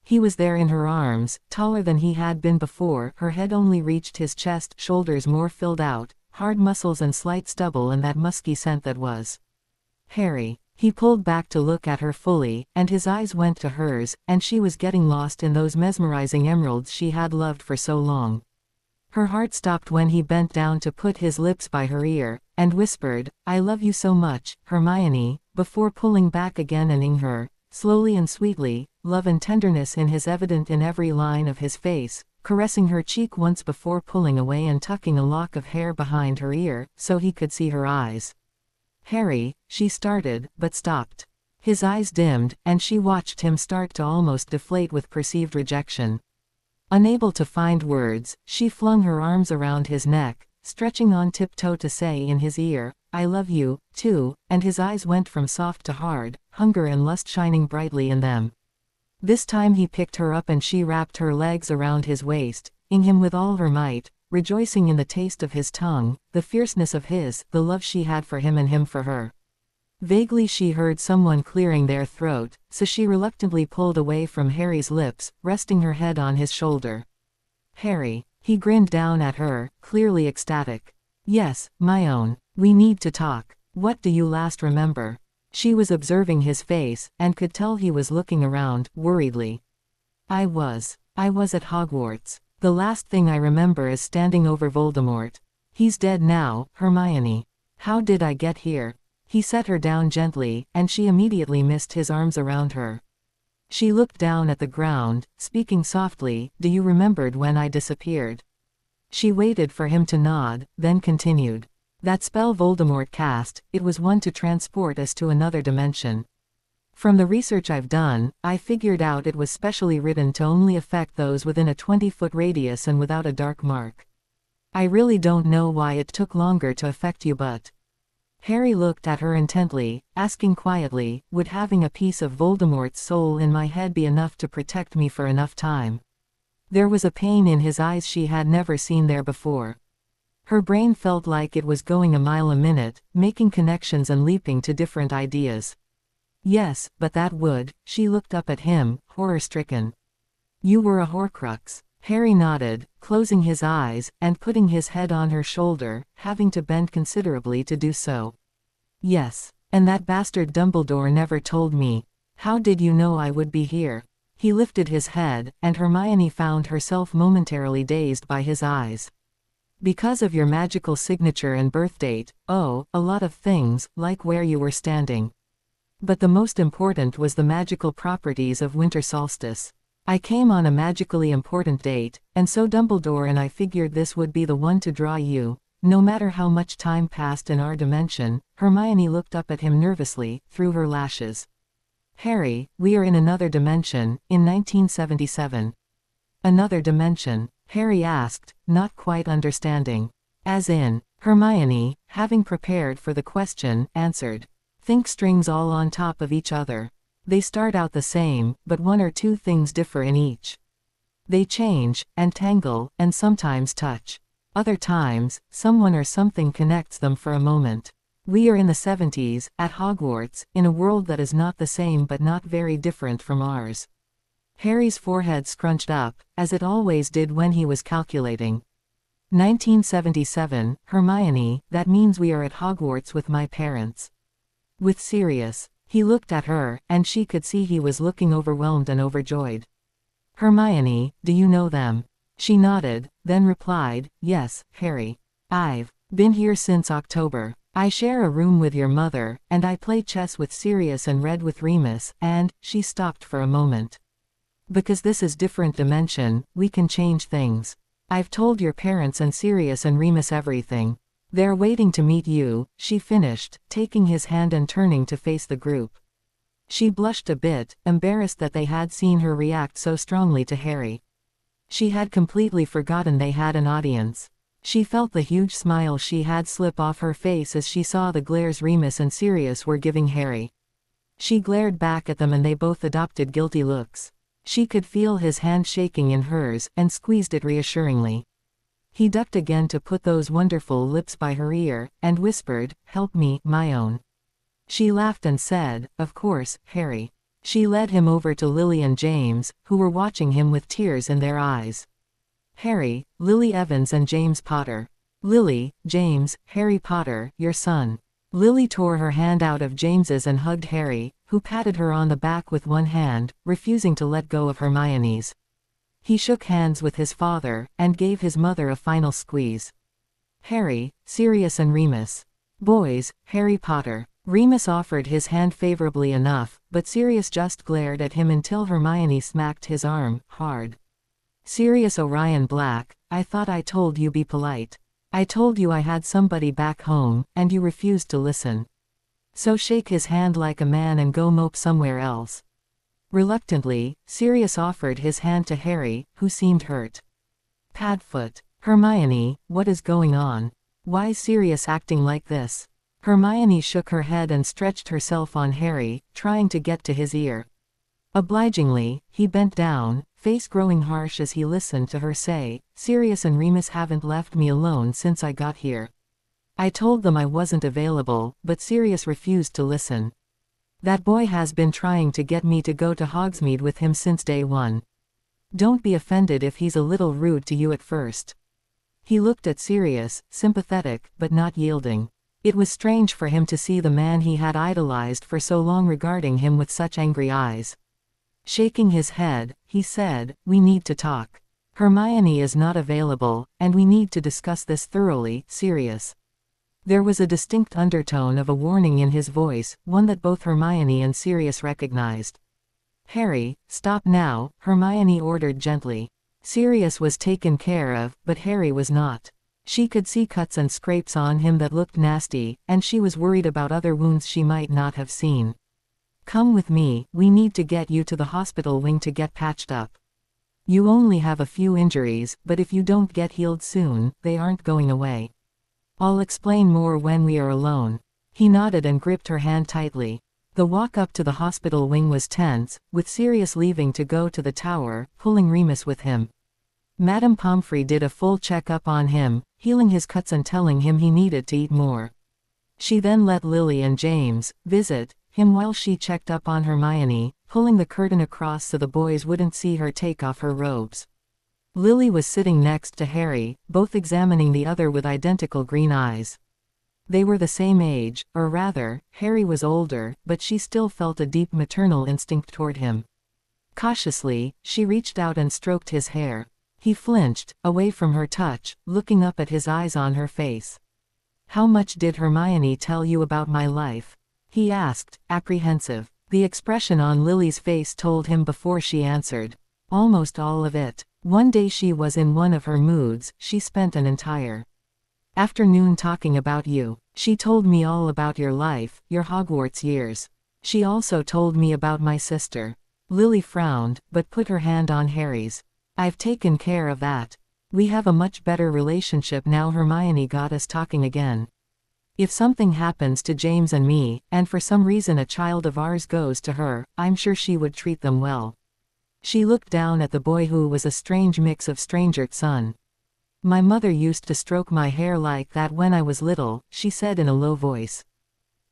He was there in her arms, taller than he had been before, her head only reached his chest, shoulders more filled out, hard muscles and slight stubble and that musky scent that was Harry. He pulled back to look at her fully, and his eyes went to hers, and she was getting lost in those mesmerizing emeralds she had loved for so long. Her heart stopped when he bent down to put his lips by her ear, and whispered, "I love you so much, Hermione," before pulling back again and ing her, slowly and sweetly, love and tenderness in his evident in every line of his face, caressing her cheek once before pulling away and tucking a lock of hair behind her ear, so he could see her eyes. "Harry," she started, but stopped. His eyes dimmed, and she watched him start to almost deflate with perceived rejection. Unable to find words, she flung her arms around his neck, stretching on tiptoe to say in his ear, "I love you, too," and his eyes went from soft to hard, hunger and lust shining brightly in them. This time he picked her up and she wrapped her legs around his waist, ing him with all her might, rejoicing in the taste of his tongue, the fierceness of his, the love she had for him and him for her. Vaguely she heard someone clearing their throat, so she reluctantly pulled away from Harry's lips, resting her head on his shoulder. "Harry." He grinned down at her, clearly ecstatic. "Yes, my own. We need to talk. What do you last remember?" She was observing his face, and could tell he was looking around, worriedly. I was at Hogwarts. The last thing I remember is standing over Voldemort. He's dead now, Hermione. How did I get here?" He set her down gently, and she immediately missed his arms around her. She looked down at the ground, speaking softly, "Do you remembered when I disappeared?" She waited for him to nod, then continued. "That spell Voldemort cast, it was one to transport us to another dimension. From the research I've done, I figured out it was specially written to only affect those within a 20-foot radius and without a dark mark. I really don't know why it took longer to affect you, but..." Harry looked at her intently, asking quietly, "Would having a piece of Voldemort's soul in my head be enough to protect me for enough time?" There was a pain in his eyes she had never seen there before. Her brain felt like it was going a mile a minute, making connections and leaping to different ideas. "Yes, but that would..." She looked up at him, horror-stricken. "You were a Horcrux." Harry nodded, closing his eyes, and putting his head on her shoulder, having to bend considerably to do so. "Yes. And that bastard Dumbledore never told me. How did you know I would be here?" He lifted his head, and Hermione found herself momentarily dazed by his eyes. "Because of your magical signature and birthdate, oh, a lot of things, like where you were standing. But the most important was the magical properties of winter solstice. I came on a magically important date, and so Dumbledore and I figured this would be the one to draw you. No matter how much time passed in our dimension, Hermione looked up at him nervously, through her lashes. Harry, we are in another dimension, in 1977. Another dimension? Harry asked, not quite understanding. As in, Hermione, having prepared for the question, answered. Think strings all on top of each other. They start out the same, but one or two things differ in each. They change, and tangle, and sometimes touch. Other times, someone or something connects them for a moment. We are in the 70s, at Hogwarts, in a world that is not the same but not very different from ours. Harry's forehead scrunched up, as it always did when he was calculating. 1977, Hermione, that means we are at Hogwarts with my parents. With Sirius. He looked at her, and she could see he was looking overwhelmed and overjoyed. Hermione, do you know them? She nodded, then replied, yes, Harry. I've been here since October. I share a room with your mother, and I play chess with Sirius and read with Remus, and, she stopped for a moment. Because this is different dimension, we can change things. I've told your parents and Sirius and Remus everything. They're waiting to meet you, she finished, taking his hand and turning to face the group. She blushed a bit, embarrassed that they had seen her react so strongly to Harry. She had completely forgotten they had an audience. She felt the huge smile she had slip off her face as she saw the glares Remus and Sirius were giving Harry. She glared back at them and they both adopted guilty looks. She could feel his hand shaking in hers, and squeezed it reassuringly. He ducked again to put those wonderful lips by her ear, and whispered, help me, my own. She laughed and said, of course, Harry. She led him over to Lily and James, who were watching him with tears in their eyes. Harry, Lily Evans and James Potter. Lily, James, Harry Potter, your son. Lily tore her hand out of James's and hugged Harry, who patted her on the back with one hand, refusing to let go of Hermione's. He shook hands with his father, and gave his mother a final squeeze. Harry, Sirius and Remus. Boys, Harry Potter. Remus offered his hand favorably enough, but Sirius just glared at him until Hermione smacked his arm, hard. Sirius Orion Black, I thought I told you be polite. I told you I had somebody back home, and you refused to listen. So shake his hand like a man and go mope somewhere else. Reluctantly, Sirius offered his hand to Harry, who seemed hurt. Padfoot. Hermione, what is going on? Why's Sirius acting like this? Hermione shook her head and stretched herself on Harry, trying to get to his ear. Obligingly, he bent down, face growing harsh as he listened to her say, Sirius and Remus haven't left me alone since I got here. I told them I wasn't available, but Sirius refused to listen. That boy has been trying to get me to go to Hogsmeade with him since day one. Don't be offended if he's a little rude to you at first. He looked at Sirius, sympathetic, but not yielding. It was strange for him to see the man he had idolized for so long regarding him with such angry eyes. Shaking his head, he said, we need to talk. Hermione is not available, and we need to discuss this thoroughly, Sirius. There was a distinct undertone of a warning in his voice, one that both Hermione and Sirius recognized. Harry, stop now, Hermione ordered gently. Sirius was taken care of, but Harry was not. She could see cuts and scrapes on him that looked nasty, and she was worried about other wounds she might not have seen. Come with me, we need to get you to the hospital wing to get patched up. You only have a few injuries, but if you don't get healed soon, they aren't going away. I'll explain more when we are alone. He nodded and gripped her hand tightly. The walk up to the hospital wing was tense, with Sirius leaving to go to the tower, pulling Remus with him. Madame Pomfrey did a full check-up on him, healing his cuts and telling him he needed to eat more. She then let Lily and James visit him while she checked up on Hermione, pulling the curtain across so the boys wouldn't see her take off her robes. Lily was sitting next to Harry, both examining the other with identical green eyes. They were the same age, or rather, Harry was older, but she still felt a deep maternal instinct toward him. Cautiously, she reached out and stroked his hair. He flinched, away from her touch, looking up at his eyes on her face. How much did Hermione tell you about my life? He asked, apprehensive. The expression on Lily's face told him before she answered. Almost all of it. One day she was in one of her moods, she spent an entire afternoon talking about you. She told me all about your life, your Hogwarts years. She also told me about my sister. Lily frowned, but put her hand on Harry's. I've taken care of that. We have a much better relationship now. Hermione got us talking again. If something happens to James and me, and for some reason a child of ours goes to her, I'm sure she would treat them well. She looked down at the boy who was a strange mix of stranger son. My mother used to stroke my hair like that when I was little, she said in a low voice.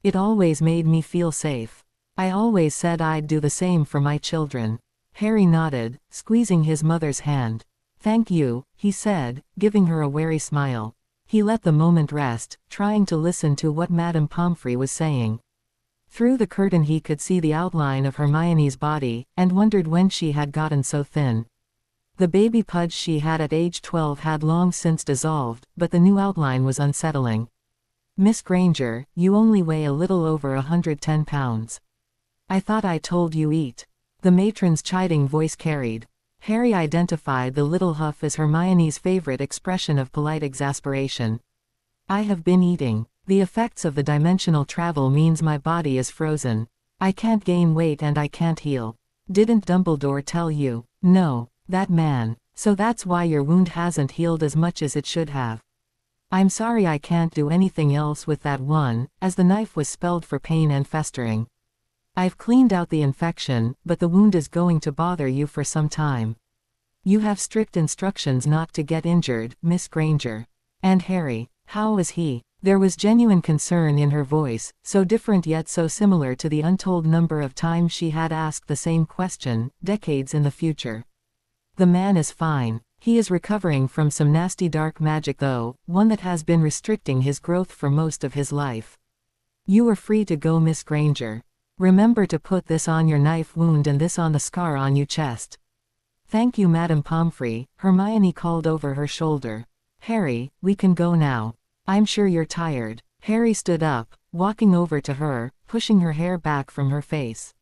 It always made me feel safe. I always said I'd do the same for my children. Harry nodded, squeezing his mother's hand. Thank you, he said, giving her a wary smile. He let the moment rest, trying to listen to what Madame Pomfrey was saying. Through the curtain he could see the outline of Hermione's body, and wondered when she had gotten so thin. The baby pudge she had at age 12 had long since dissolved, but the new outline was unsettling. Miss Granger, you only weigh a little over 110 pounds. I thought I told you eat. The matron's chiding voice carried. Harry identified the little huff as Hermione's favorite expression of polite exasperation. I have been eating. The effects of the dimensional travel means my body is frozen. I can't gain weight and I can't heal. Didn't Dumbledore tell you? No, that man. So that's why your wound hasn't healed as much as it should have. I'm sorry I can't do anything else with that one, as the knife was spelled for pain and festering. I've cleaned out the infection, but the wound is going to bother you for some time. You have strict instructions not to get injured, Miss Granger. And Harry, how is he? There was genuine concern in her voice, so different yet so similar to the untold number of times she had asked the same question, decades in the future. The man is fine. He is recovering from some nasty dark magic though, one that has been restricting his growth for most of his life. You are free to go, Miss Granger. Remember to put this on your knife wound and this on the scar on your chest. Thank you, Madame Pomfrey, Hermione called over her shoulder. Harry, we can go now. I'm sure you're tired. Harry stood up, walking over to her, pushing her hair back from her face.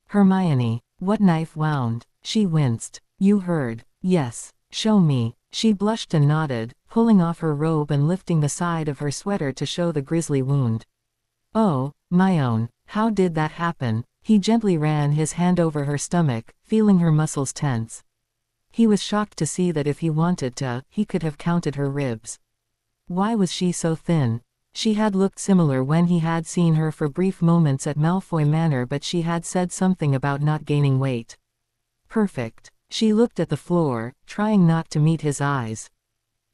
Hermione, what knife wound? She winced. You heard. Yes. Show me. She blushed and nodded, pulling off her robe and lifting the side of her sweater to show the grisly wound. Oh, my own. How did that happen? He gently ran his hand over her stomach, feeling her muscles tense. He was shocked to see that if he wanted to, he could have counted her ribs. Why was she so thin? She had looked similar when he had seen her for brief moments at Malfoy Manor, but she had said something about not gaining weight. Perfect. She looked at the floor, trying not to meet his eyes.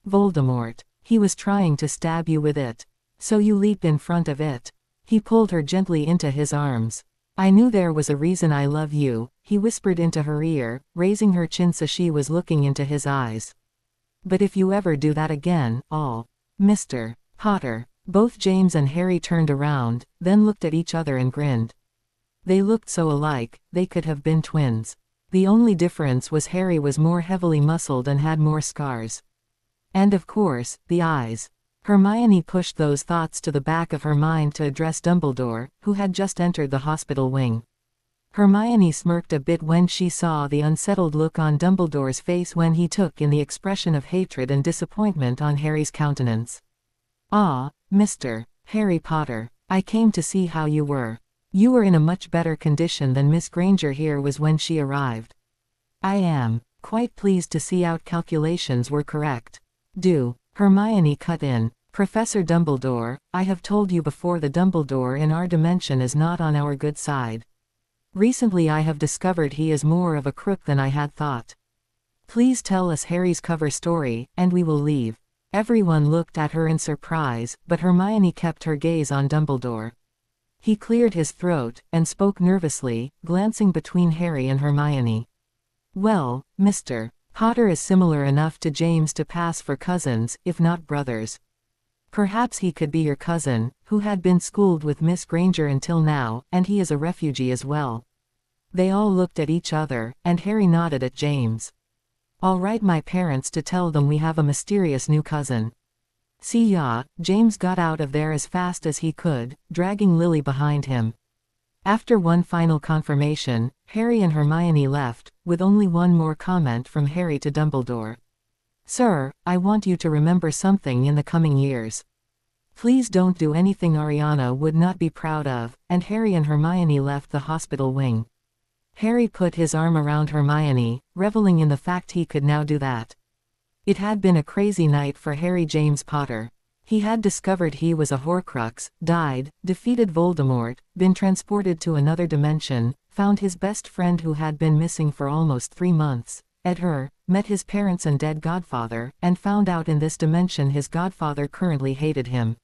Voldemort. He was trying to stab you with it. So you leap in front of it. He pulled her gently into his arms. I knew there was a reason I love you, he whispered into her ear, raising her chin so she was looking into his eyes. But if you ever do that again, I'll... Mr. Potter. Both James and Harry turned around, then looked at each other and grinned. They looked so alike, they could have been twins. The only difference was Harry was more heavily muscled and had more scars. And of course, the eyes. Hermione pushed those thoughts to the back of her mind to address Dumbledore, who had just entered the hospital wing. Hermione smirked a bit when she saw the unsettled look on Dumbledore's face when he took in the expression of hatred and disappointment on Harry's countenance. Ah, Mr. Harry Potter, I came to see how you were. You were in a much better condition than Miss Granger here was when she arrived. I am quite pleased to see our calculations were correct. Hermione cut in. Professor Dumbledore, I have told you before, the Dumbledore in our dimension is not on our good side. Recently I have discovered he is more of a crook than I had thought. Please tell us Harry's cover story, and we will leave. Everyone looked at her in surprise, but Hermione kept her gaze on Dumbledore. He cleared his throat, and spoke nervously, glancing between Harry and Hermione. Well, Mr. Potter is similar enough to James to pass for cousins, if not brothers. Perhaps he could be your cousin, who had been schooled with Miss Granger until now, and he is a refugee as well. They all looked at each other, and Harry nodded at James. I'll write my parents to tell them we have a mysterious new cousin. See ya. James got out of there as fast as he could, dragging Lily behind him. After one final confirmation, Harry and Hermione left, with with only one more comment from Harry to Dumbledore. "Sir, I want you to remember something in the coming years. Please don't do anything Ariana would not be proud of," and Harry and Hermione left the hospital wing. Harry put his arm around Hermione, reveling in the fact he could now do that. It had been a crazy night for Harry James Potter. He had discovered he was a Horcrux, died, defeated Voldemort, been transported to another dimension, found his best friend who had been missing for almost 3 months, met his parents and dead godfather, and found out in this dimension his godfather currently hated him.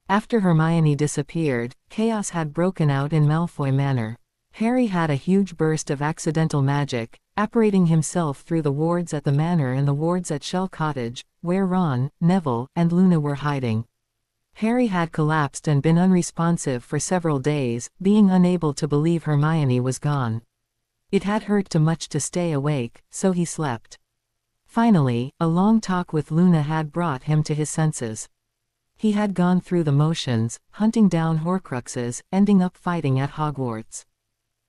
After Hermione disappeared, chaos had broken out in Malfoy Manor. Harry had a huge burst of accidental magic, apparating himself through the wards at the manor and the wards at Shell Cottage, where Ron, Neville, and Luna were hiding. Harry had collapsed and been unresponsive for several days, being unable to believe Hermione was gone. It had hurt too much to stay awake, so he slept. Finally, a long talk with Luna had brought him to his senses. He had gone through the motions, hunting down Horcruxes, ending up fighting at Hogwarts.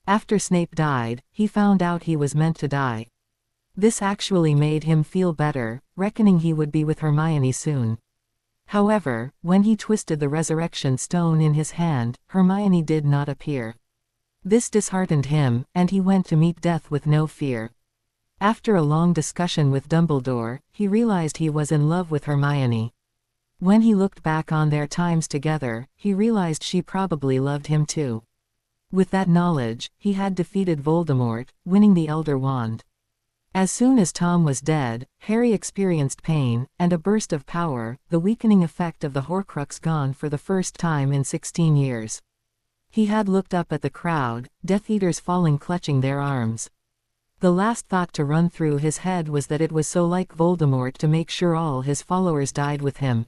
After Snape died, he found out he was meant to die. This actually made him feel better, reckoning he would be with Hermione soon. However, when he twisted the resurrection stone in his hand, Hermione did not appear. This disheartened him, and he went to meet death with no fear. After a long discussion with Dumbledore, he realized he was in love with Hermione. When he looked back on their times together, he realized she probably loved him too. With that knowledge, he had defeated Voldemort, winning the Elder Wand. As soon as Tom was dead, Harry experienced pain, and a burst of power, the weakening effect of the Horcrux gone for the first time in 16 years. He had looked up at the crowd, Death Eaters falling clutching their arms. The last thought to run through his head was that it was so like Voldemort to make sure all his followers died with him.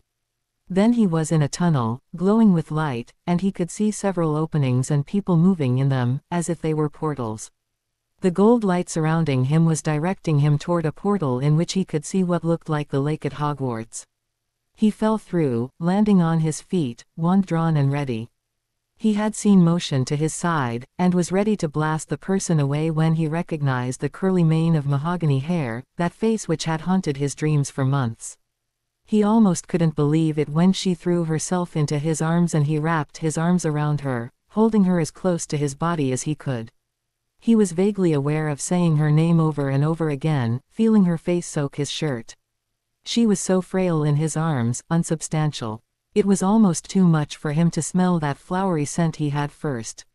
Then he was in a tunnel, glowing with light, and he could see several openings and people moving in them, as if they were portals. The gold light surrounding him was directing him toward a portal in which he could see what looked like the lake at Hogwarts. He fell through, landing on his feet, wand drawn and ready. He had seen motion to his side, and was ready to blast the person away when he recognized the curly mane of mahogany hair, that face which had haunted his dreams for months. He almost couldn't believe it when she threw herself into his arms and he wrapped his arms around her, holding her as close to his body as he could. He was vaguely aware of saying her name over and over again, feeling her face soak his shirt. She was so frail in his arms, unsubstantial. It was almost too much for him to smell that flowery scent he had first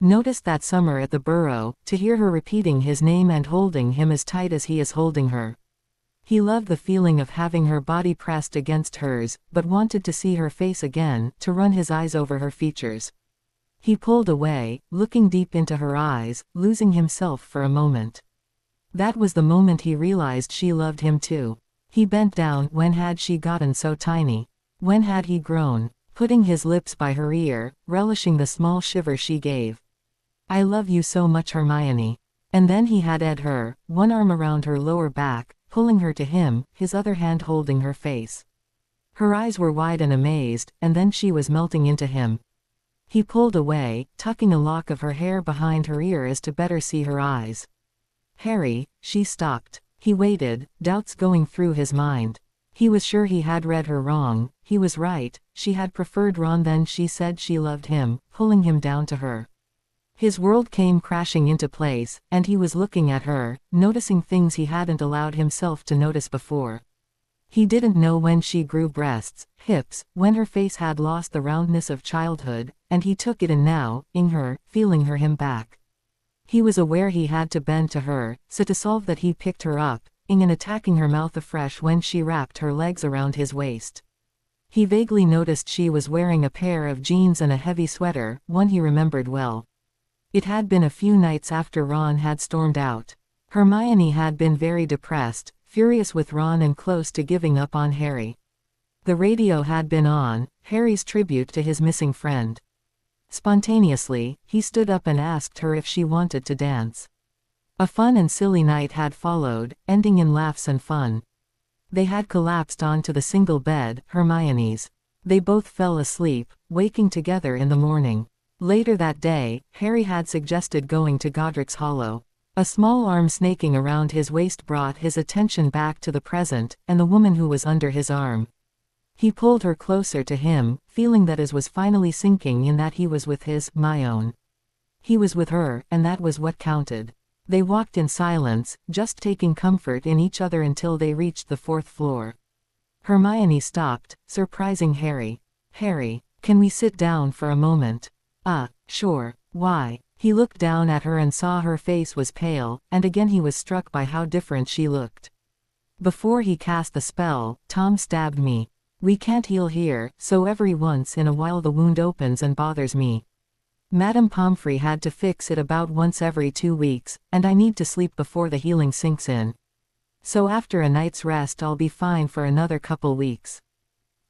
noticed that summer at the Burrow, to hear her repeating his name and holding him as tight as he is holding her. He loved the feeling of having her body pressed against hers, but wanted to see her face again, to run his eyes over her features. He pulled away, looking deep into her eyes, losing himself for a moment. That was the moment he realized she loved him too. He bent down. When had she gotten so tiny? When had he grown? Putting his lips by her ear, relishing the small shiver she gave. "I love you so much, Hermione." And then he had her, one arm around her lower back, pulling her to him, his other hand holding her face. Her eyes were wide and amazed, and then she was melting into him. He pulled away, tucking a lock of her hair behind her ear as to better see her eyes. "Harry," she stopped. He waited, doubts going through his mind. He was sure he had read her wrong. He was right, she had preferred Ron. Then she said she loved him, pulling him down to her. His world came crashing into place, and he was looking at her, noticing things he hadn't allowed himself to notice before. He didn't know when she grew breasts, hips, when her face had lost the roundness of childhood, and he took it in now, in her, feeling him back. He was aware he had to bend to her, so to solve that he picked her up, and attacking her mouth afresh when she wrapped her legs around his waist. He vaguely noticed she was wearing a pair of jeans and a heavy sweater, one he remembered well. It had been a few nights after Ron had stormed out. Hermione had been very depressed, furious with Ron and close to giving up on Harry. The radio had been on, Harry's tribute to his missing friend. Spontaneously, he stood up and asked her if she wanted to dance. A fun and silly night had followed, ending in laughs and fun. They had collapsed onto the single bed, Hermione's. They both fell asleep, waking together in the morning. Later that day, Harry had suggested going to Godric's Hollow. A small arm snaking around his waist brought his attention back to the present, and the woman who was under his arm. He pulled her closer to him, feeling that his was finally sinking in that he was with my own. He was with her, and that was what counted. They walked in silence, just taking comfort in each other until they reached the 4th floor. Hermione stopped, surprising Harry. "Harry, can we sit down for a moment?" Sure. Why?" He looked down at her and saw her face was pale, and again he was struck by how different she looked. "Before he cast the spell, Tom stabbed me. We can't heal here, so every once in a while the wound opens and bothers me. Madame Pomfrey had to fix it about once every 2 weeks, and I need to sleep before the healing sinks in. So after a night's rest I'll be fine for another couple weeks."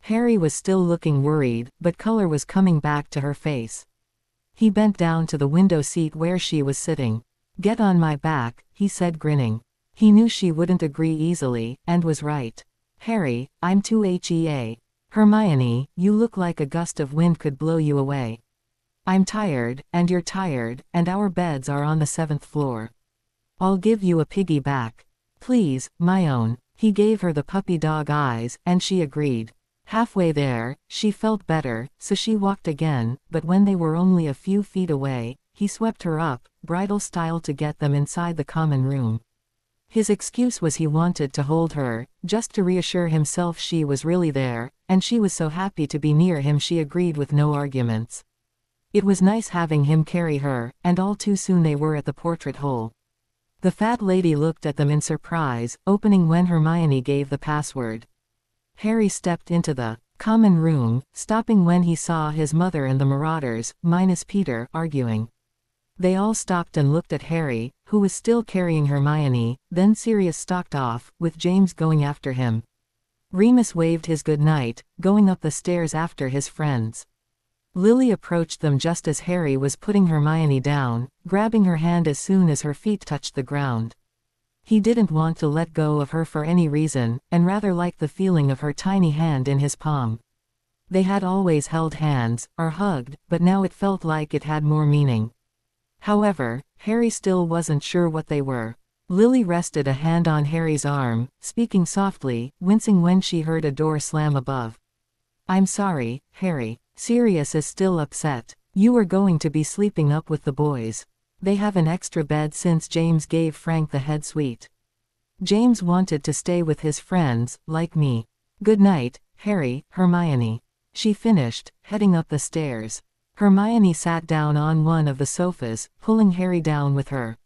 Harry was still looking worried, but color was coming back to her face. He bent down to the window seat where she was sitting. "Get on my back," he said, grinning. He knew she wouldn't agree easily, and was right. "Harry, I'm too HEA. Hermione, you look like a gust of wind could blow you away. I'm tired, and you're tired, and our beds are on the 7th floor. I'll give you a piggyback. Please, my own." He gave her the puppy dog eyes, and she agreed. Halfway there, she felt better, so she walked again, but when they were only a few feet away, he swept her up, bridal style, to get them inside the common room. His excuse was he wanted to hold her, just to reassure himself she was really there, and she was so happy to be near him she agreed with no arguments. It was nice having him carry her, and all too soon they were at the portrait hole. The fat lady looked at them in surprise, opening when Hermione gave the password. Harry stepped into the common room, stopping when he saw his mother and the Marauders, minus Peter, arguing. They all stopped and looked at Harry, who was still carrying Hermione, then Sirius stalked off, with James going after him. Remus waved his goodnight, going up the stairs after his friends. Lily approached them just as Harry was putting Hermione down, grabbing her hand as soon as her feet touched the ground. He didn't want to let go of her for any reason, and rather liked the feeling of her tiny hand in his palm. They had always held hands, or hugged, but now it felt like it had more meaning. However, Harry still wasn't sure what they were. Lily rested a hand on Harry's arm, speaking softly, wincing when she heard a door slam above. "I'm sorry, Harry. Sirius is still upset. You were going to be sleeping up with the boys. They have an extra bed since James gave Frank the head suite. James wanted to stay with his friends, like me. Good night, Harry." Hermione. She finished, heading up the stairs. Hermione sat down on one of the sofas, pulling Harry down with her.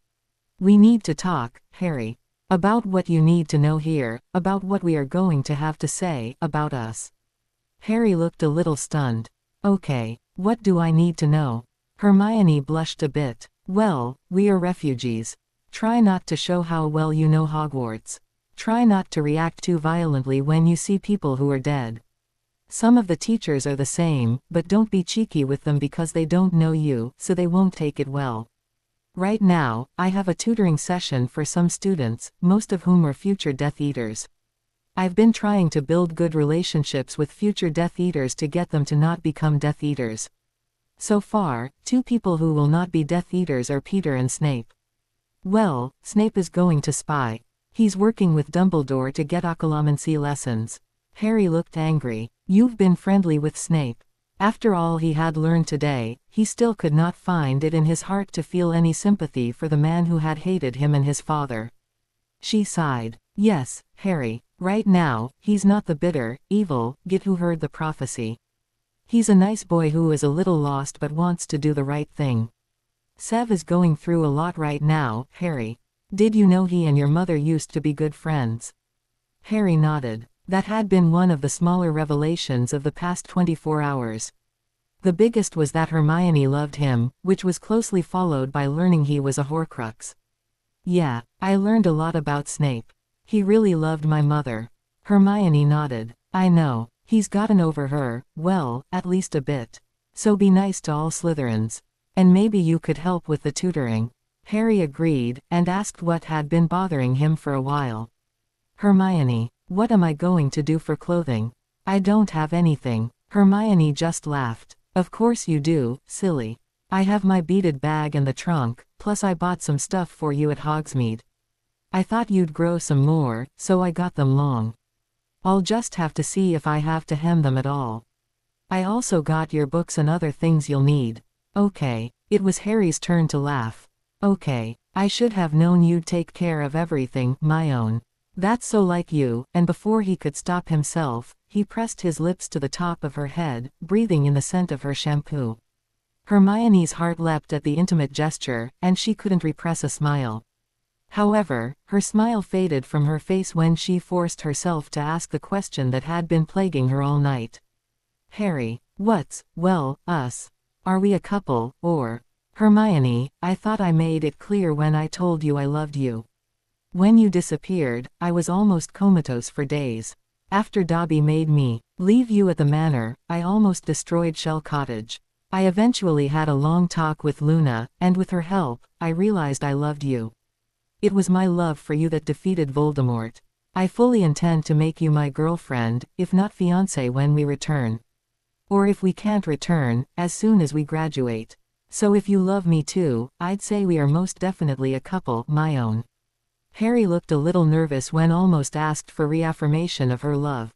"We need to talk, Harry. About what you need to know here, about what we are going to have to say, about us." Harry looked a little stunned. "Okay, what do I need to know?" Hermione blushed a bit. "Well, we are refugees. Try not to show how well you know Hogwarts. Try not to react too violently when you see people who are dead. Some of the teachers are the same, but don't be cheeky with them because they don't know you, so they won't take it well. Right now, I have a tutoring session for some students, most of whom are future Death Eaters. I've been trying to build good relationships with future Death Eaters to get them to not become Death Eaters. So far, 2 people who will not be Death Eaters are Peter and Snape. Well, Snape is going to spy. He's working with Dumbledore to get occlumency lessons." Harry looked angry. "You've been friendly with Snape. After all he had learned today, he still could not find it in his heart to feel any sympathy for the man who had hated him and his father." She sighed. "Yes, Harry. Right now, he's not the bitter, evil git who heard the prophecy. He's a nice boy who is a little lost but wants to do the right thing. Sev is going through a lot right now, Harry. Did you know he and your mother used to be good friends?" Harry nodded. That had been one of the smaller revelations of the past 24 hours. The biggest was that Hermione loved him, which was closely followed by learning he was a Horcrux. "Yeah, I learned a lot about Snape. He really loved my mother." Hermione nodded. "I know. He's gotten over her, well, at least a bit. So be nice to all Slytherins. And maybe you could help with the tutoring." Harry agreed, and asked what had been bothering him for a while. Hermione. "What am I going to do for clothing? I don't have anything." Hermione just laughed. "Of course you do, silly. I have my beaded bag and the trunk, plus I bought some stuff for you at Hogsmeade. I thought you'd grow some more, so I got them long. I'll just have to see if I have to hem them at all. I also got your books and other things you'll need. Okay. It was Harry's turn to laugh. Okay. I should have known you'd take care of everything, my own. That's so like you, and before he could stop himself, he pressed his lips to the top of her head, breathing in the scent of her shampoo. Hermione's heart leapt at the intimate gesture, and she couldn't repress a smile. However, her smile faded from her face when she forced herself to ask the question that had been plaguing her all night. Harry, us? Are we a couple, or? Hermione, I thought I made it clear when I told you I loved you. When you disappeared, I was almost comatose for days. After Dobby made me leave you at the manor, I almost destroyed Shell Cottage. I eventually had a long talk with Luna, and with her help, I realized I loved you. It was my love for you that defeated Voldemort. I fully intend to make you my girlfriend, if not fiancé when we return. Or if we can't return, as soon as we graduate. So if you love me too, I'd say we are most definitely a couple, my own. Harry looked a little nervous when almost asked for reaffirmation of her love.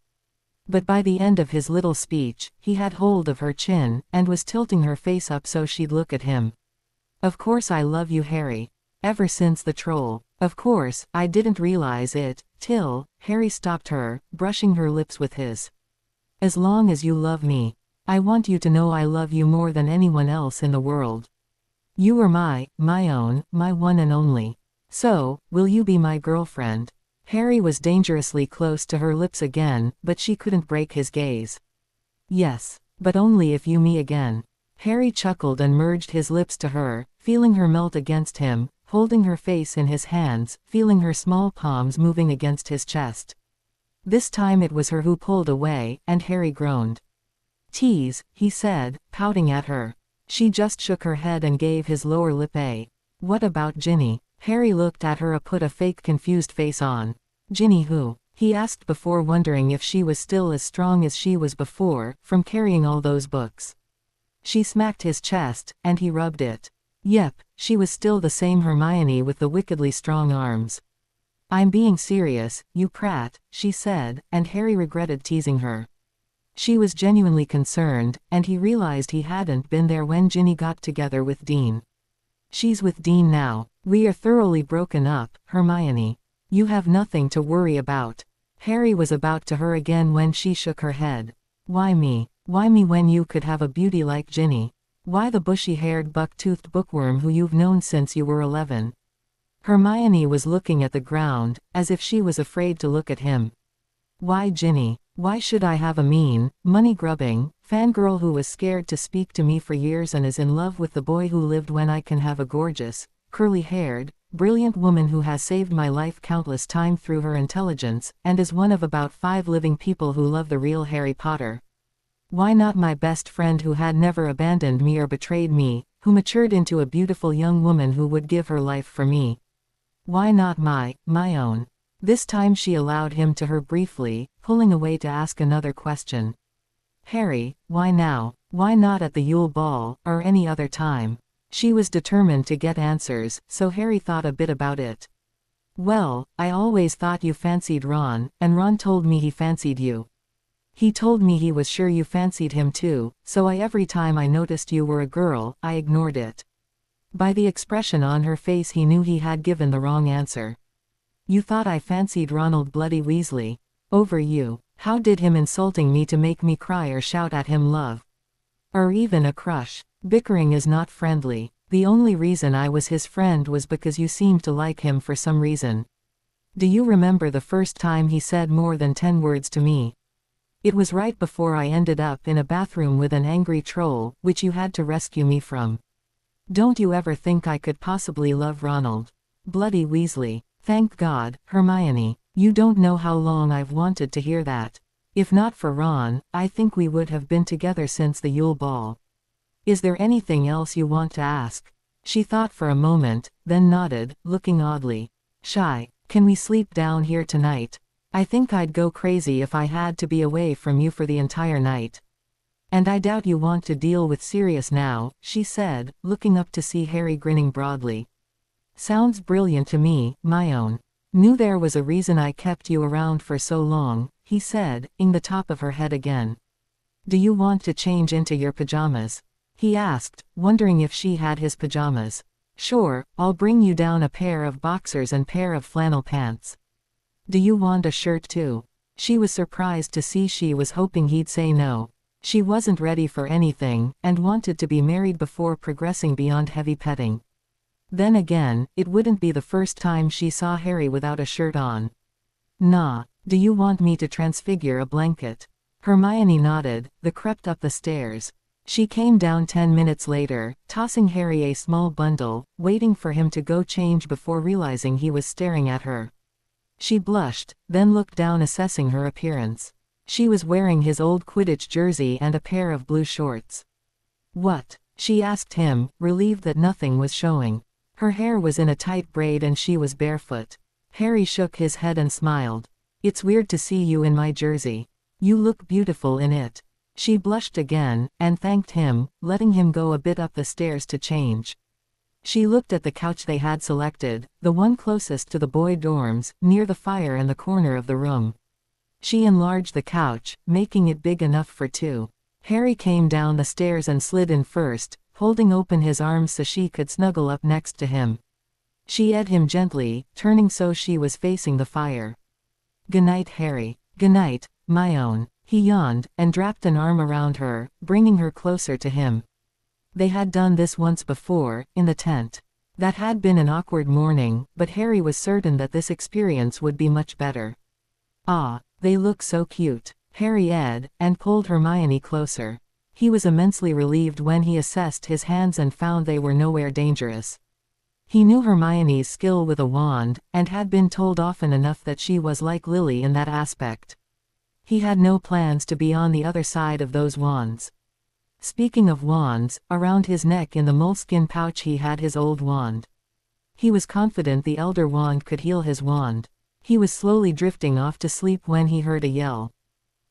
But by the end of his little speech, he had hold of her chin, and was tilting her face up so she'd look at him. Of course I love you, Harry. Ever since the troll. Of course, I didn't realize it, till, Harry stopped her, brushing her lips with his. As long as you love me. I want you to know I love you more than anyone else in the world. You are my own, my one and only. So, will you be my girlfriend? Harry was dangerously close to her lips again, but she couldn't break his gaze. Yes, but only if you me again. Harry chuckled and merged his lips to her, feeling her melt against him, holding her face in his hands, feeling her small palms moving against his chest. This time it was her who pulled away, and Harry groaned. Tease, he said, pouting at her. She just shook her head and gave his lower lip a. What about Ginny? Harry looked at her put a fake confused face on. Ginny who? He asked before wondering if she was still as strong as she was before, from carrying all those books. She smacked his chest, and he rubbed it. Yep, she was still the same Hermione with the wickedly strong arms. I'm being serious, you prat, she said, and Harry regretted teasing her. She was genuinely concerned, and he realized he hadn't been there when Ginny got together with Dean. She's with Dean now. We are thoroughly broken up, Hermione. You have nothing to worry about. Harry was about to her again when she shook her head. Why me? Why me when you could have a beauty like Ginny? Why the bushy-haired buck-toothed bookworm who you've known since you were 11? Hermione was looking at the ground, as if she was afraid to look at him. Why Ginny? Why should I have a mean, money-grubbing, fangirl who was scared to speak to me for years and is in love with the boy who lived when I can have a gorgeous, curly-haired, brilliant woman who has saved my life countless times through her intelligence, and is one of about 5 living people who love the real Harry Potter? Why not my best friend who had never abandoned me or betrayed me, who matured into a beautiful young woman who would give her life for me? Why not my own? This time she allowed him to her briefly, pulling away to ask another question. Harry, why now? Why not at the Yule Ball, or any other time? She was determined to get answers, so Harry thought a bit about it. Well, I always thought you fancied Ron, and Ron told me he fancied you. He told me he was sure you fancied him too, so every time I noticed you were a girl, I ignored it. By the expression on her face he knew he had given the wrong answer. You thought I fancied Ronald Bloody Weasley? Over you. How did him insulting me to make me cry or shout at him love? Or even a crush? Bickering is not friendly. The only reason I was his friend was because you seemed to like him for some reason. Do you remember the first time he said more than 10 words to me? It was right before I ended up in a bathroom with an angry troll, which you had to rescue me from. Don't you ever think I could possibly love Ronald Bloody Weasley? Thank God, Hermione, you don't know how long I've wanted to hear that. If not for Ron, I think we would have been together since the Yule Ball. Is there anything else you want to ask? She thought for a moment, then nodded, looking oddly shy. Can we sleep down here tonight? I think I'd go crazy if I had to be away from you for the entire night. And I doubt you want to deal with Sirius now, she said, looking up to see Harry grinning broadly. Sounds brilliant to me, my own. Knew there was a reason I kept you around for so long, he said, ing the top of her head again. Do you want to change into your pajamas? He asked, wondering if she had his pajamas. Sure, I'll bring you down a pair of boxers and pair of flannel pants. Do you want a shirt too? She was surprised to see she was hoping he'd say no. She wasn't ready for anything, and wanted to be married before progressing beyond heavy petting. Then again, it wouldn't be the first time she saw Harry without a shirt on. Nah, do you want me to transfigure a blanket? Hermione nodded, they crept up the stairs. She came down 10 minutes later, tossing Harry a small bundle, waiting for him to go change before realizing he was staring at her. She blushed, then looked down assessing her appearance. She was wearing his old Quidditch jersey and a pair of blue shorts. What? She asked him, relieved that nothing was showing. Her hair was in a tight braid and she was barefoot. Harry shook his head and smiled. It's weird to see you in my jersey. You look beautiful in it. She blushed again, and thanked him, letting him go a bit up the stairs to change. She looked at the couch they had selected, the one closest to the boy dorms, near the fire in the corner of the room. She enlarged the couch, making it big enough for two. Harry came down the stairs and slid in first, holding open his arms so she could snuggle up next to him. She edged him gently, turning so she was facing the fire. Goodnight, Harry. Goodnight, my own. He yawned, and wrapped an arm around her, bringing her closer to him. They had done this once before, in the tent. That had been an awkward morning, but Harry was certain that this experience would be much better. Ah, they look so cute, Harry edged, and pulled Hermione closer. He was immensely relieved when he assessed his hands and found they were nowhere dangerous. He knew Hermione's skill with a wand, and had been told often enough that she was like Lily in that aspect. He had no plans to be on the other side of those wands. Speaking of wands, around his neck in the moleskin pouch he had his old wand. He was confident the Elder Wand could heal his wand. He was slowly drifting off to sleep when he heard a yell.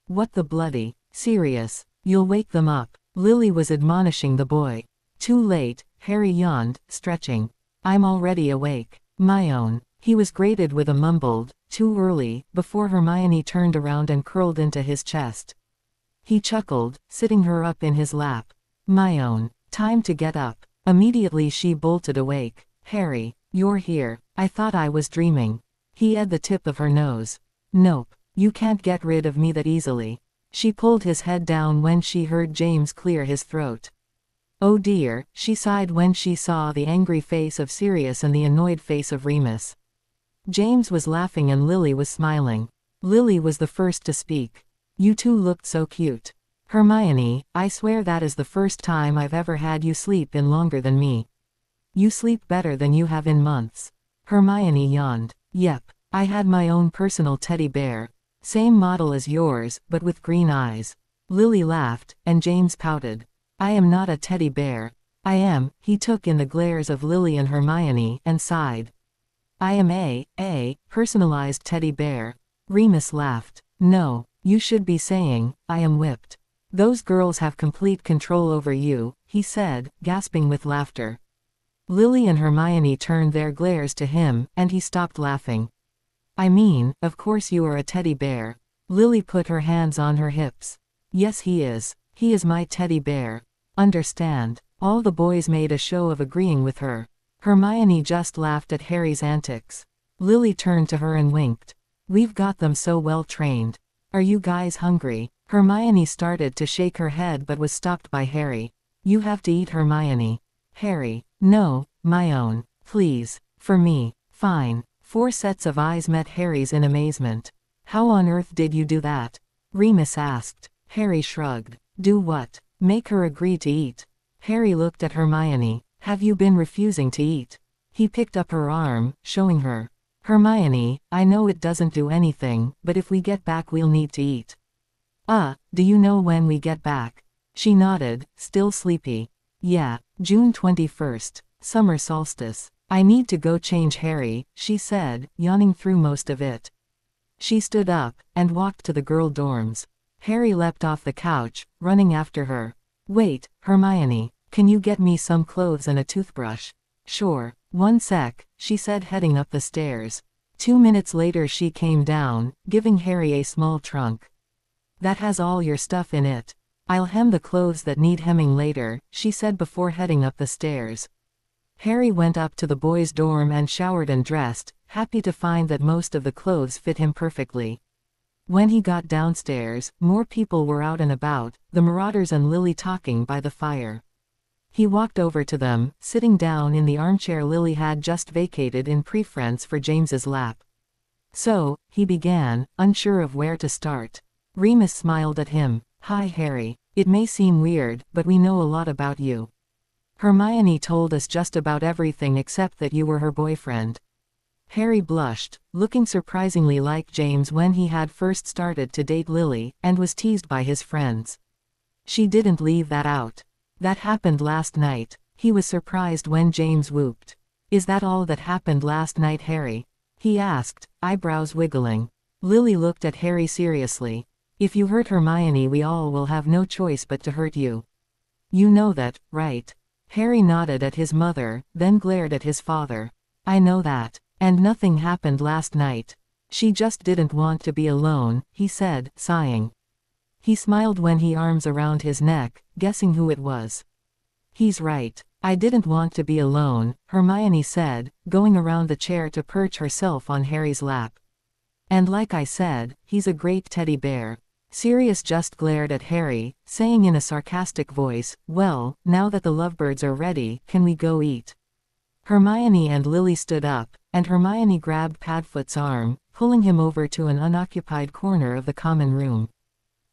What the bloody? Sirius, you'll wake them up. Lily was admonishing the boy. Too late, Harry yawned, stretching. I'm already awake. My own. He was grated with a mumbled, too early, before Hermione turned around and curled into his chest. He chuckled, sitting her up in his lap. My own. Time to get up. Immediately she bolted awake. Harry, you're here. I thought I was dreaming. He edged the tip of her nose. Nope. You can't get rid of me that easily. She pulled his head down when she heard James clear his throat. Oh dear, she sighed when she saw the angry face of Sirius and the annoyed face of Remus. James was laughing and Lily was smiling. Lily was the first to speak. You two looked so cute. Hermione, I swear that is the first time I've ever had you sleep in longer than me. You sleep better than you have in months. Hermione yawned. Yep, I had my own personal teddy bear. Same model as yours, but with green eyes. Lily laughed, and James pouted. I am not a teddy bear. I am, he took in the glares of Lily and Hermione, and sighed. I am a personalized teddy bear. Remus laughed. No, you should be saying, I am whipped. Those girls have complete control over you, he said, gasping with laughter. Lily and Hermione turned their glares to him, and he stopped laughing. I mean, of course you are a teddy bear. Lily put her hands on her hips. Yes, he is. He is my teddy bear. Understand. All the boys made a show of agreeing with her. Hermione just laughed at Harry's antics. Lily turned to her and winked. We've got them so well trained. Are you guys hungry? Hermione started to shake her head but was stopped by Harry. You have to eat, Hermione. Harry. No, my own. Please. For me. Fine. 4 sets of eyes met Harry's in amazement. How on earth did you do that? Remus asked. Harry shrugged. Do what? Make her agree to eat. Harry looked at Hermione. Have you been refusing to eat? He picked up her arm, showing her. Hermione, I know it doesn't do anything, but if we get back we'll need to eat. Do you know when we get back? She nodded, still sleepy. Yeah, June 21st, summer solstice. I need to go change, Harry, she said, yawning through most of it. She stood up, and walked to the girl dorms. Harry leapt off the couch, running after her. Wait, Hermione, can you get me some clothes and a toothbrush? Sure. "1 sec," she said, heading up the stairs. 2 minutes later she came down, giving Harry a small trunk. "That has all your stuff in it. I'll hem the clothes that need hemming later," she said before heading up the stairs. Harry went up to the boys' dorm and showered and dressed, happy to find that most of the clothes fit him perfectly. When he got downstairs, more people were out and about, the Marauders and Lily talking by the fire. He walked over to them, sitting down in the armchair Lily had just vacated in preference for James's lap. "So," he began, unsure of where to start. Remus smiled at him. "Hi Harry. It may seem weird, but we know a lot about you. Hermione told us just about everything except that you were her boyfriend." Harry blushed, looking surprisingly like James when he had first started to date Lily, and was teased by his friends. "She didn't leave that out. That happened last night." He was surprised when James whooped. "Is that all that happened last night, Harry?" he asked, eyebrows wiggling. Lily looked at Harry seriously. "If you hurt Hermione, we all will have no choice but to hurt you. You know that, right?" Harry nodded at his mother, then glared at his father. "I know that. And nothing happened last night. She just didn't want to be alone," he said, sighing. He smiled when he arms around his neck, guessing who it was. "He's right. I didn't want to be alone," Hermione said, going around the chair to perch herself on Harry's lap. "And like I said, he's a great teddy bear." Sirius just glared at Harry, saying in a sarcastic voice, "Well, now that the lovebirds are ready, can we go eat?" Hermione and Lily stood up, and Hermione grabbed Padfoot's arm, pulling him over to an unoccupied corner of the common room.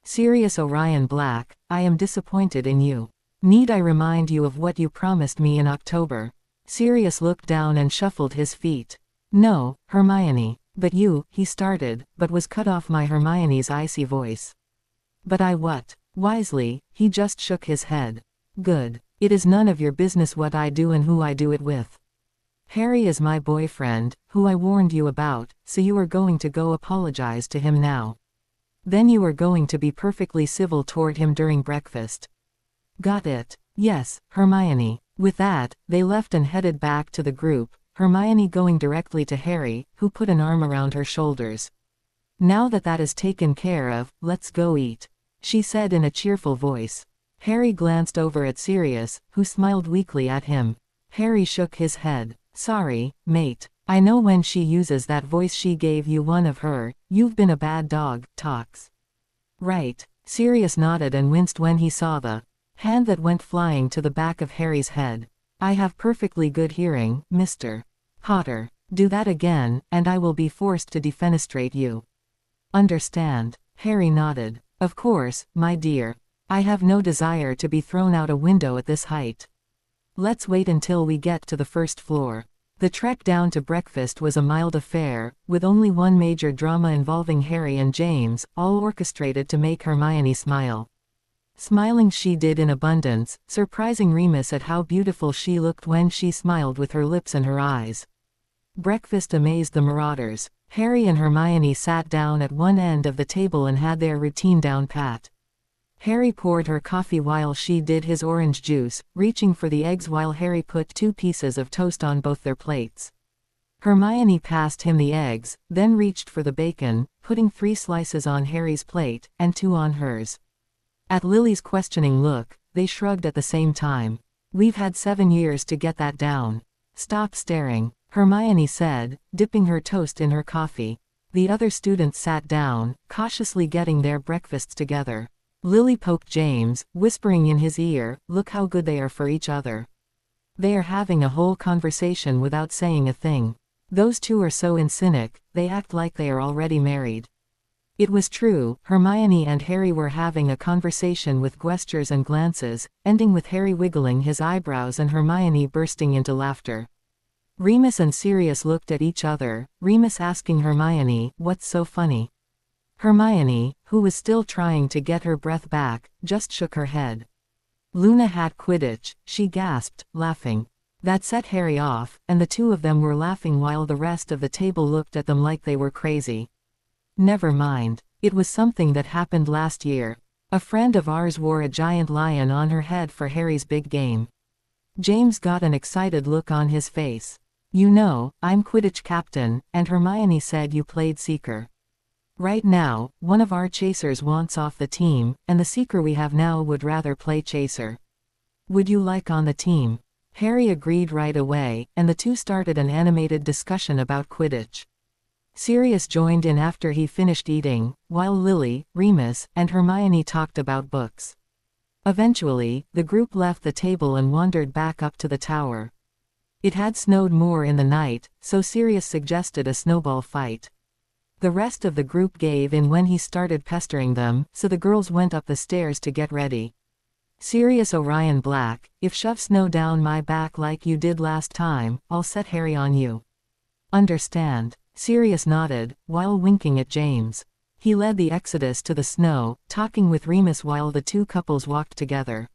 "Sirius Orion Black, I am disappointed in you. Need I remind you of what you promised me in October?" Sirius looked down and shuffled his feet. "No, Hermione. But you," he started, but was cut off by Hermione's icy voice. "But I what?" Wisely, he just shook his head. "Good. It is none of your business what I do and who I do it with. Harry is my boyfriend, who I warned you about, so you are going to go apologize to him now. Then you are going to be perfectly civil toward him during breakfast. Got it?" "Yes, Hermione." With that, they left and headed back to the group, Hermione going directly to Harry, who put an arm around her shoulders. "Now that is taken care of, let's go eat," she said in a cheerful voice. Harry glanced over at Sirius, who smiled weakly at him. Harry shook his head. "Sorry, mate. I know when she uses that voice she gave you one of her, you've been a bad dog, talks." "Right." Sirius nodded and winced when he saw the hand that went flying to the back of Harry's head. "I have perfectly good hearing, Mr. Potter. Do that again, and I will be forced to defenestrate you." "Understand." Harry nodded. "Of course, my dear. I have no desire to be thrown out a window at this height. Let's wait until we get to the first floor." The trek down to breakfast was a mild affair, with only one major drama involving Harry and James, all orchestrated to make Hermione smile. Smiling she did in abundance, surprising Remus at how beautiful she looked when she smiled with her lips and her eyes. Breakfast amazed the Marauders. Harry and Hermione sat down at one end of the table and had their routine down pat. Harry poured her coffee while she did his orange juice, reaching for the eggs while Harry put 2 pieces of toast on both their plates. Hermione passed him the eggs, then reached for the bacon, putting 3 slices on Harry's plate, and 2 on hers. At Lily's questioning look, they shrugged at the same time. "We've had 7 years to get that down." "Stop staring," Hermione said, dipping her toast in her coffee. The other students sat down, cautiously getting their breakfasts together. Lily poked James, whispering in his ear, "Look how good they are for each other. They are having a whole conversation without saying a thing. Those two are so in cynic, they act like they are already married." It was true, Hermione and Harry were having a conversation with gestures and glances, ending with Harry wiggling his eyebrows and Hermione bursting into laughter. Remus and Sirius looked at each other, Remus asking Hermione, "What's so funny?" Hermione, who was still trying to get her breath back, just shook her head. "Luna had Quidditch," she gasped, laughing. That set Harry off, and the two of them were laughing while the rest of the table looked at them like they were crazy. "Never mind. It was something that happened last year. A friend of ours wore a giant lion on her head for Harry's big game." James got an excited look on his face. You know, I'm Quidditch captain, and Hermione said you played Seeker. Right now, one of our chasers wants off the team, and the Seeker we have now would rather play Chaser. Would you like on the team? Harry agreed right away, and the two started an animated discussion about Quidditch. Sirius joined in after he finished eating, while Lily, Remus, and Hermione talked about books. Eventually, the group left the table and wandered back up to the tower. It had snowed more in the night, so Sirius suggested a snowball fight. The rest of the group gave in when he started pestering them, so the girls went up the stairs to get ready. Sirius Orion Black, if shove snow down my back like you did last time, I'll set Harry on you. Understand? Sirius nodded, while winking at James. He led the exodus to the snow, talking with Remus while the two couples walked together.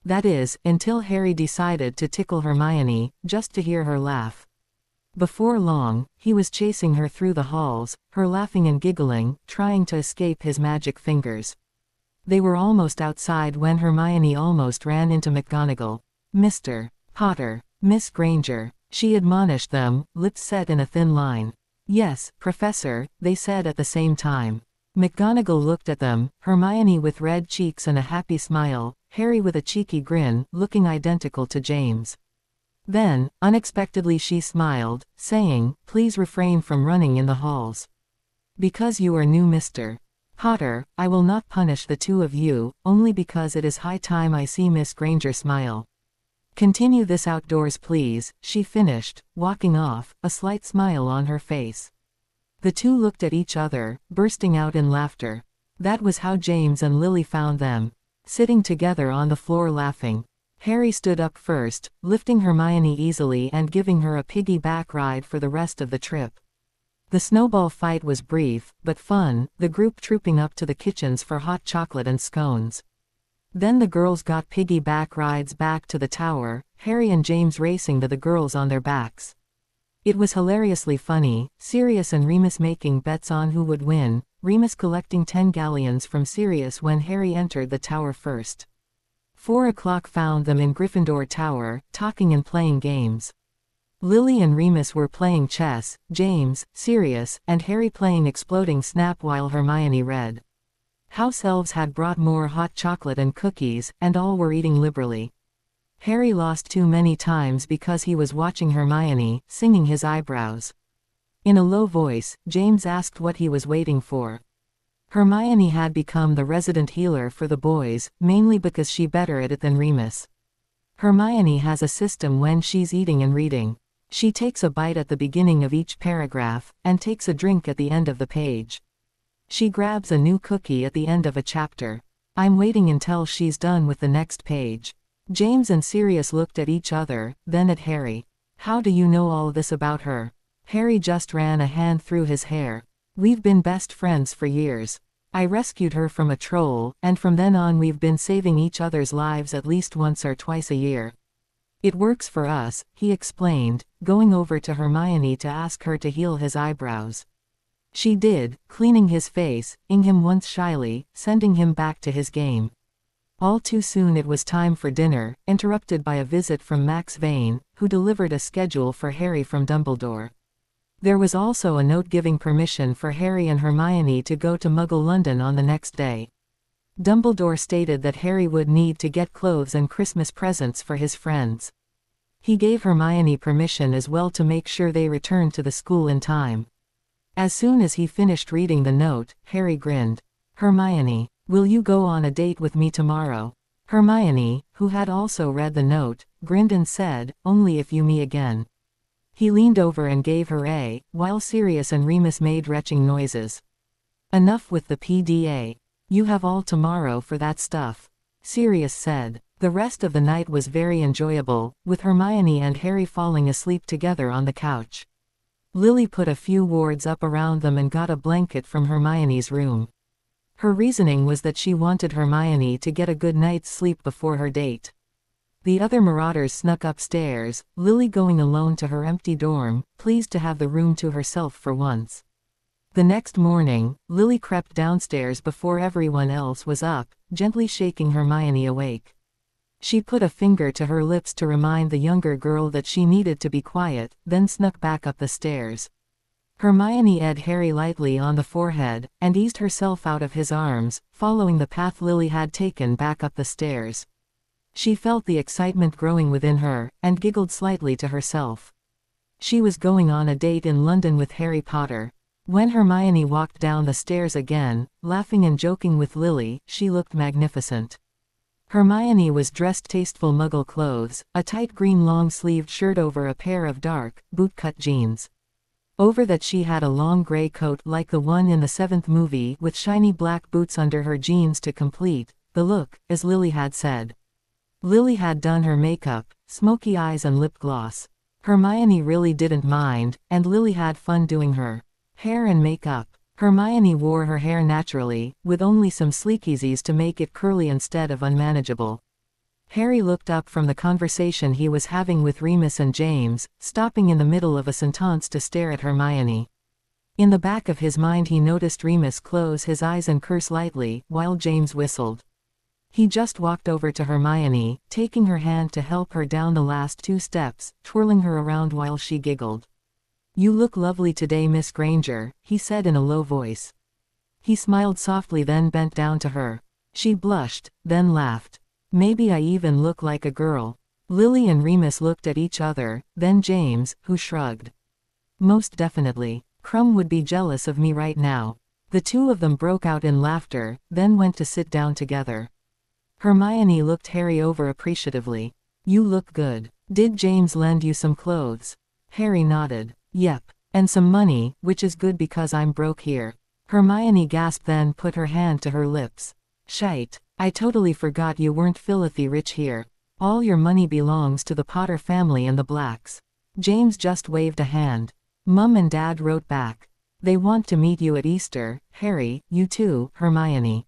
That is, until Harry decided to tickle Hermione, just to hear her laugh. Before long, he was chasing her through the halls, her laughing and giggling, trying to escape his magic fingers. They were almost outside when Hermione almost ran into McGonagall. "Mr. Potter, Miss Granger," she admonished them, lips set in a thin line. "Yes, Professor," they said at the same time. McGonagall looked at them, Hermione with red cheeks and a happy smile, Harry with a cheeky grin, looking identical to James. Then, unexpectedly she smiled, saying, "Please refrain from running in the halls. Because you are new Mr. Potter, I will not punish the two of you, only because it is high time I see Miss Granger smile. Continue this outdoors please," she finished, walking off, a slight smile on her face. The two looked at each other, bursting out in laughter. That was how James and Lily found them. Sitting together on the floor laughing. Harry stood up first, lifting Hermione easily and giving her a piggyback ride for the rest of the trip. The snowball fight was brief, but fun, the group trooping up to the kitchens for hot chocolate and scones. Then the girls got piggyback rides back to the tower, Harry and James racing to the girls on their backs. It was hilariously funny, Sirius and Remus making bets on who would win, Remus collecting 10 galleons from Sirius when Harry entered the tower first. 4 o'clock found them in Gryffindor Tower, talking and playing games. Lily and Remus were playing chess, James, Sirius, and Harry playing Exploding Snap while Hermione read. House elves had brought more hot chocolate and cookies, and all were eating liberally. Harry lost too many times because he was watching Hermione, singing his eyebrows. In a low voice, James asked what he was waiting for. Hermione had become the resident healer for the boys, mainly because she's better at it than Remus. Hermione has a system when she's eating and reading. She takes a bite at the beginning of each paragraph, and takes a drink at the end of the page. She grabs a new cookie at the end of a chapter. I'm waiting until she's done with the next page. James and Sirius looked at each other, then at Harry. How do you know all this about her? Harry just ran a hand through his hair. We've been best friends for years. I rescued her from a troll, and from then on we've been saving each other's lives at least once or twice a year. It works for us, he explained, going over to Hermione to ask her to heal his eyebrows. She did, cleaning his face, ing him once shyly, sending him back to his game. All too soon it was time for dinner, interrupted by a visit from Max Vane, who delivered a schedule for Harry from Dumbledore. There was also a note giving permission for Harry and Hermione to go to Muggle London on the next day. Dumbledore stated that Harry would need to get clothes and Christmas presents for his friends. He gave Hermione permission as well to make sure they returned to the school in time. As soon as he finished reading the note, Harry grinned. Hermione, will you go on a date with me tomorrow? Hermione, who had also read the note, grinned and said, only if you me again. He leaned over and gave her a, while Sirius and Remus made retching noises. Enough with the PDA. You have all tomorrow for that stuff. Sirius said. The rest of the night was very enjoyable, with Hermione and Harry falling asleep together on the couch. Lily put a few wards up around them and got a blanket from Hermione's room. Her reasoning was that she wanted Hermione to get a good night's sleep before her date. The other Marauders snuck upstairs, Lily going alone to her empty dorm, pleased to have the room to herself for once. The next morning, Lily crept downstairs before everyone else was up, gently shaking Hermione awake. She put a finger to her lips to remind the younger girl that she needed to be quiet, then snuck back up the stairs. Hermione ed Harry lightly on the forehead, and eased herself out of his arms, following the path Lily had taken back up the stairs. She felt the excitement growing within her, and giggled slightly to herself. She was going on a date in London with Harry Potter. When Hermione walked down the stairs again, laughing and joking with Lily, she looked magnificent. Hermione was dressed tasteful Muggle clothes, a tight green long-sleeved shirt over a pair of dark, boot-cut jeans. Over that she had a long grey coat like the one in the 7th movie with shiny black boots under her jeans to complete the look, as Lily had said. Lily had done her makeup, smoky eyes and lip gloss. Hermione really didn't mind, and Lily had fun doing her hair and makeup. Hermione wore her hair naturally, with only some sleekeesies to make it curly instead of unmanageable. Harry looked up from the conversation he was having with Remus and James, stopping in the middle of a sentence to stare at Hermione. In the back of his mind he noticed Remus close his eyes and curse lightly, while James whistled. He just walked over to Hermione, taking her hand to help her down the last 2 steps, twirling her around while she giggled. "You look lovely today, Miss Granger," he said in a low voice. He smiled softly then bent down to her. She blushed, then laughed. "Maybe I even look like a girl." Lily and Remus looked at each other, then James, who shrugged. "Most definitely. Crumb would be jealous of me right now." The two of them broke out in laughter, then went to sit down together. Hermione looked Harry over appreciatively. "You look good. Did James lend you some clothes?" Harry nodded. "Yep. And some money, which is good because I'm broke here." Hermione gasped then put her hand to her lips. "Shite. I totally forgot you weren't filthy rich here. All your money belongs to the Potter family and the Blacks." James just waved a hand. Mum and Dad wrote back. "They want to meet you at Easter, Harry, you too, Hermione.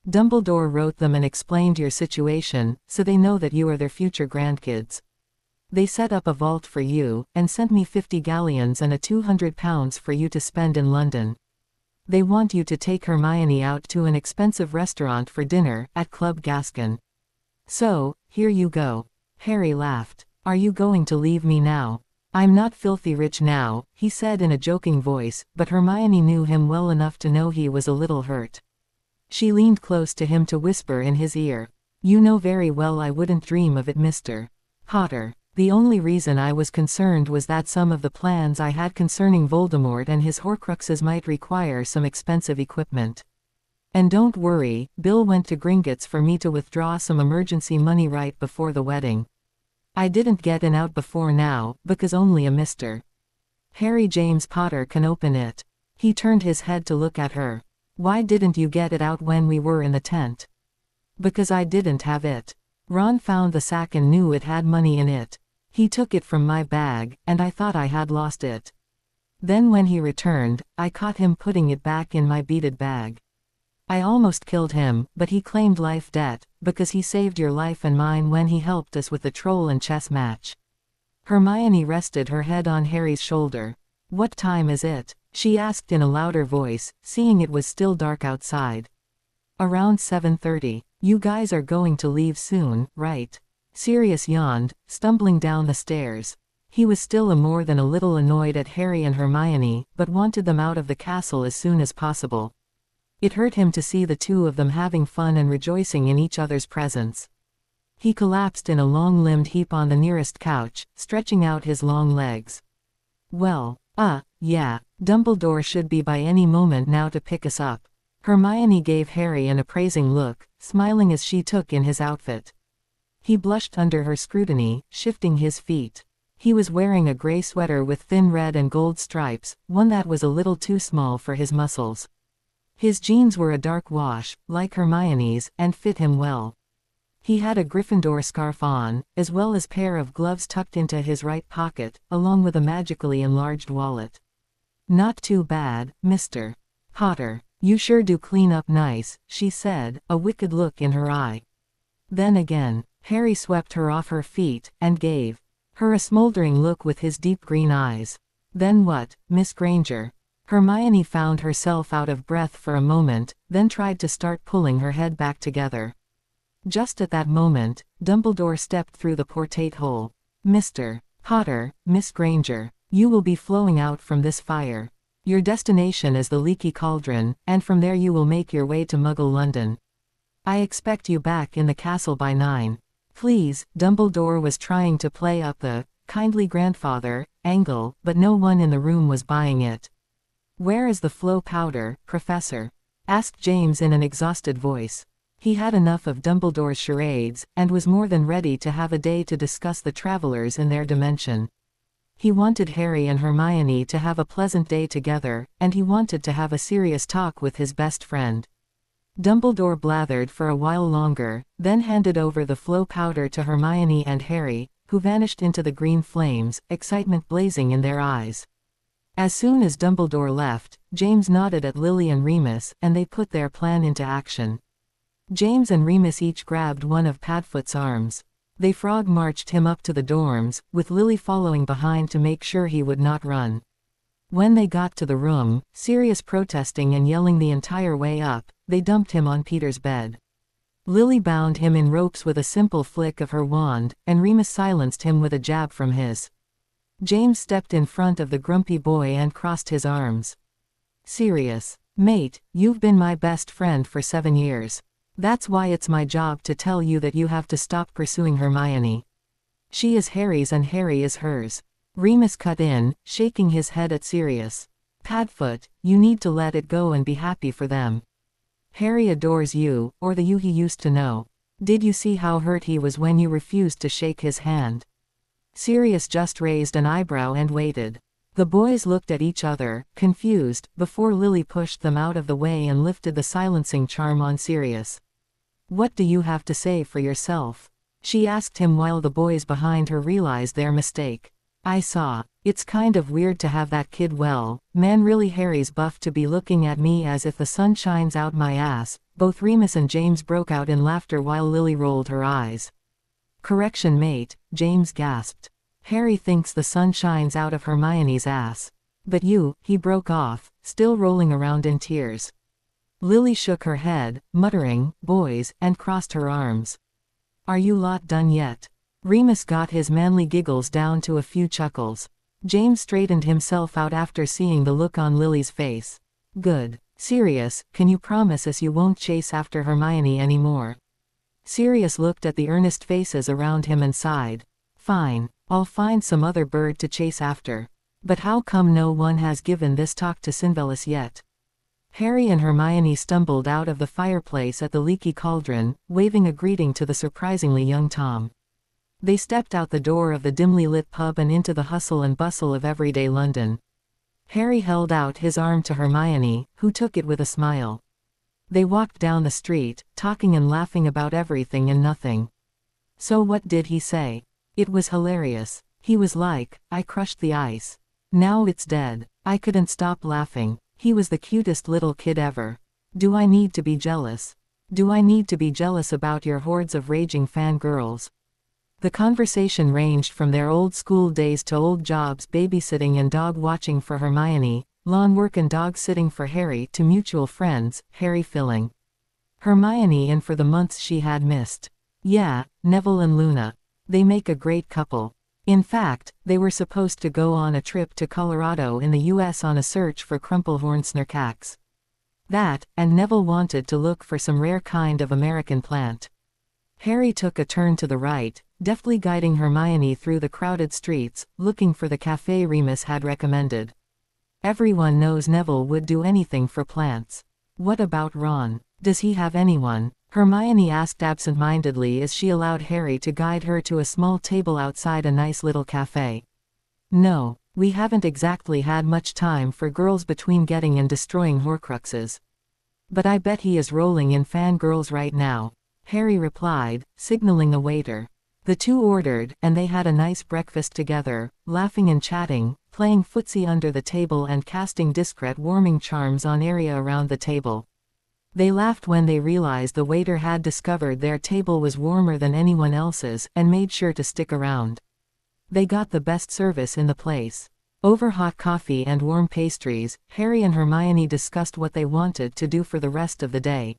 Dumbledore wrote them and explained your situation, so they know that you are their future grandkids. They set up a vault for you, and sent me 50 galleons and a £200 for you to spend in London. They want you to take Hermione out to an expensive restaurant for dinner, at Club Gascon. So, here you go." Harry laughed. "Are you going to leave me now?" "I'm not filthy rich now," he said in a joking voice, but Hermione knew him well enough to know he was a little hurt. She leaned close to him to whisper in his ear. "You know very well I wouldn't dream of it, Mr. Potter. The only reason I was concerned was that some of the plans I had concerning Voldemort and his Horcruxes might require some expensive equipment. And don't worry, Bill went to Gringotts for me to withdraw some emergency money right before the wedding. I didn't get in out before now, because only a Mr. Harry James Potter can open it." He turned his head to look at her. "Why didn't you get it out when we were in the tent?" "Because I didn't have it. Ron found the sack and knew it had money in it. He took it from my bag, and I thought I had lost it. Then when he returned, I caught him putting it back in my beaded bag. I almost killed him, but he claimed life debt, because he saved your life and mine when he helped us with the troll and chess match." Hermione rested her head on Harry's shoulder. "What time is it?" she asked in a louder voice, seeing it was still dark outside. "Around 7:30. You guys are going to leave soon, right?" Sirius yawned, stumbling down the stairs. He was still more than a little annoyed at Harry and Hermione, but wanted them out of the castle as soon as possible. It hurt him to see the two of them having fun and rejoicing in each other's presence. He collapsed in a long-limbed heap on the nearest couch, stretching out his long legs. "Well, yeah, Dumbledore should be by any moment now to pick us up." Hermione gave Harry an appraising look, smiling as she took in his outfit. He blushed under her scrutiny, shifting his feet. He was wearing a gray sweater with thin red and gold stripes, one that was a little too small for his muscles. His jeans were a dark wash, like Hermione's, and fit him well. He had a Gryffindor scarf on, as well as pair of gloves tucked into his right pocket, along with a magically enlarged wallet. "Not too bad, Mr. Potter. You sure do clean up nice," she said, a wicked look in her eye. Then again, Harry swept her off her feet, and gave her a smoldering look with his deep green eyes. "Then what, Miss Granger?" Hermione found herself out of breath for a moment, then tried to start pulling her head back together. Just at that moment, Dumbledore stepped through the portate-hole. "Mr. Potter, Miss Granger, you will be flowing out from this fire. Your destination is the Leaky Cauldron, and from there you will make your way to Muggle London. I expect you back in the castle by 9. Please." Dumbledore was trying to play up the kindly grandfather angle, but no one in the room was buying it. "Where is the flow powder, Professor?" asked James in an exhausted voice. He had enough of Dumbledore's charades, and was more than ready to have a day to discuss the travelers in their dimension. He wanted Harry and Hermione to have a pleasant day together, and he wanted to have a serious talk with his best friend. Dumbledore blathered for a while longer, then handed over the flow powder to Hermione and Harry, who vanished into the green flames, excitement blazing in their eyes. As soon as Dumbledore left, James nodded at Lily and Remus, and they put their plan into action. James and Remus each grabbed one of Padfoot's arms. They frog-marched him up to the dorms, with Lily following behind to make sure he would not run. When they got to the room, Sirius protesting and yelling the entire way up, they dumped him on Peter's bed. Lily bound him in ropes with a simple flick of her wand, and Remus silenced him with a jab from his. James stepped in front of the grumpy boy and crossed his arms. "Sirius, mate, you've been my best friend for 7 years. That's why it's my job to tell you that you have to stop pursuing Hermione. She is Harry's and Harry is hers." Remus cut in, shaking his head at Sirius. "Padfoot, you need to let it go and be happy for them. Harry adores you, or the you he used to know. Did you see how hurt he was when you refused to shake his hand?" Sirius just raised an eyebrow and waited. The boys looked at each other, confused, before Lily pushed them out of the way and lifted the silencing charm on Sirius. "What do you have to say for yourself?" she asked him while the boys behind her realized their mistake. "I saw. It's kind of weird to have that kid man really Harry's buff to be looking at me as if the sun shines out my ass." Both Remus and James broke out in laughter while Lily rolled her eyes. "Correction mate," James gasped. "Harry thinks the sun shines out of Hermione's ass. But you," he broke off, still rolling around in tears. Lily shook her head, muttering, "Boys," and crossed her arms. "Are you lot done yet?" Remus got his manly giggles down to a few chuckles. James straightened himself out after seeing the look on Lily's face. "Good. Sirius, can you promise us you won't chase after Hermione anymore?" Sirius looked at the earnest faces around him and sighed. "Fine. I'll find some other bird to chase after. But how come no one has given this talk to Sinvelis yet?" Harry and Hermione stumbled out of the fireplace at the Leaky Cauldron, waving a greeting to the surprisingly young Tom. They stepped out the door of the dimly lit pub and into the hustle and bustle of everyday London. Harry held out his arm to Hermione, who took it with a smile. They walked down the street, talking and laughing about everything and nothing. "So what did he say?" It was hilarious. He was like, "I crushed the ice. Now it's dead." I couldn't stop laughing. He was the cutest little kid ever. Do I need to be jealous? Do I need to be jealous about your hordes of raging fangirls? The conversation ranged from their old school days to old jobs, babysitting and dog watching for Hermione, lawn work and dog sitting for Harry, to mutual friends, Harry filling Hermione in for the months she had missed. Yeah, Neville and Luna. They make a great couple. In fact, they were supposed to go on a trip to Colorado in the US on a search for crumplehorn snarkax. That, and Neville wanted to look for some rare kind of American plant. Harry took a turn to the right, deftly guiding Hermione through the crowded streets, looking for the cafe Remus had recommended. Everyone knows Neville would do anything for plants. What about Ron? Does he have anyone? Hermione asked absent-mindedly as she allowed Harry to guide her to a small table outside a nice little cafe. "No, we haven't exactly had much time for girls between getting and destroying Horcruxes. But I bet he is rolling in fangirls right now," Harry replied, signaling a waiter. The two ordered, and they had a nice breakfast together, laughing and chatting, playing footsie under the table and casting discreet warming charms on area around the table. They laughed when they realized the waiter had discovered their table was warmer than anyone else's, and made sure to stick around. They got the best service in the place. Over hot coffee and warm pastries, Harry and Hermione discussed what they wanted to do for the rest of the day.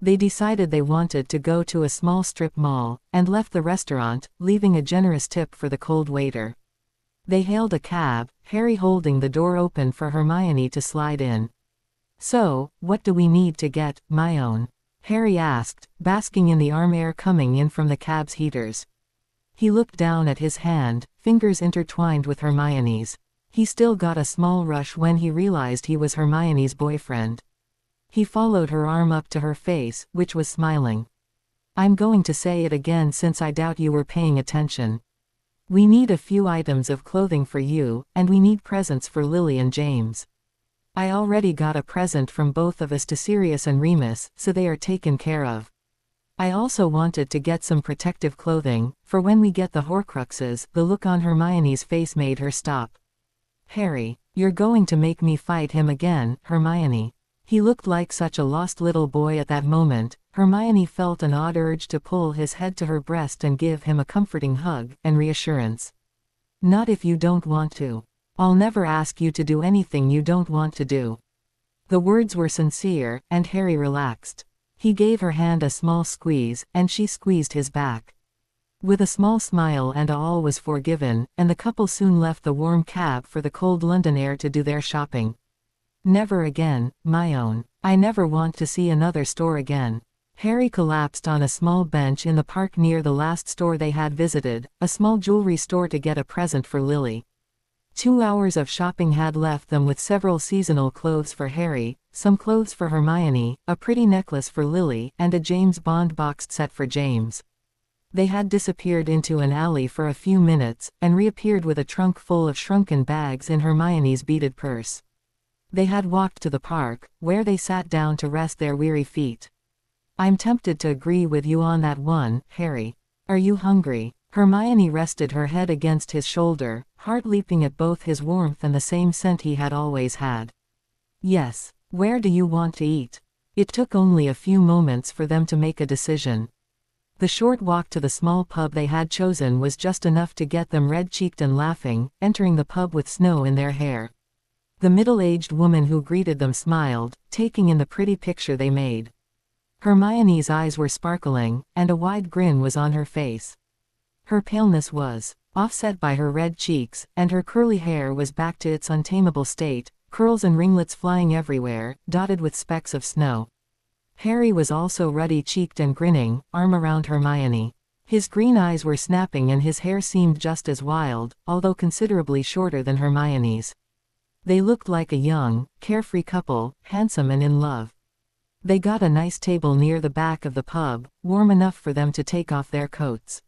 They decided they wanted to go to a small strip mall, and left the restaurant, leaving a generous tip for the cold waiter. They hailed a cab, Harry holding the door open for Hermione to slide in. "So, what do we need to get, Hermione?" Harry asked, basking in the arm air coming in from the cab's heaters. He looked down at his hand, fingers intertwined with Hermione's. He still got a small rush when he realized he was Hermione's boyfriend. He followed her arm up to her face, which was smiling. "I'm going to say it again since I doubt you were paying attention. We need a few items of clothing for you, and we need presents for Lily and James. I already got a present from both of us to Sirius and Remus, so they are taken care of. I also wanted to get some protective clothing, for when we get the Horcruxes." The look on Hermione's face made her stop. "Harry, you're going to make me fight him again, Hermione." He looked like such a lost little boy at that moment. Hermione felt an odd urge to pull his head to her breast and give him a comforting hug and reassurance. "Not if you don't want to. I'll never ask you to do anything you don't want to do." The words were sincere, and Harry relaxed. He gave her hand a small squeeze, and she squeezed his back. With a small smile and all was forgiven, and the couple soon left the warm cab for the cold London air to do their shopping. "Never again, Hermione. I never want to see another store again." Harry collapsed on a small bench in the park near the last store they had visited, a small jewelry store, to get a present for Lily. 2 hours of shopping had left them with several seasonal clothes for Harry, some clothes for Hermione, a pretty necklace for Lily, and a James Bond boxed set for James. They had disappeared into an alley for a few minutes, and reappeared with a trunk full of shrunken bags in Hermione's beaded purse. They had walked to the park, where they sat down to rest their weary feet. "I'm tempted to agree with you on that one, Harry. Are you hungry?" Hermione rested her head against his shoulder, heart leaping at both his warmth and the same scent he had always had. "Yes. Where do you want to eat?" It took only a few moments for them to make a decision. The short walk to the small pub they had chosen was just enough to get them red-cheeked and laughing, entering the pub with snow in their hair. The middle-aged woman who greeted them smiled, taking in the pretty picture they made. Hermione's eyes were sparkling, and a wide grin was on her face. Her paleness was offset by her red cheeks, and her curly hair was back to its untamable state, curls and ringlets flying everywhere, dotted with specks of snow. Harry was also ruddy-cheeked and grinning, arm around Hermione. His green eyes were snapping and his hair seemed just as wild, although considerably shorter than Hermione's. They looked like a young, carefree couple, handsome and in love. They got a nice table near the back of the pub, warm enough for them to take off their coats.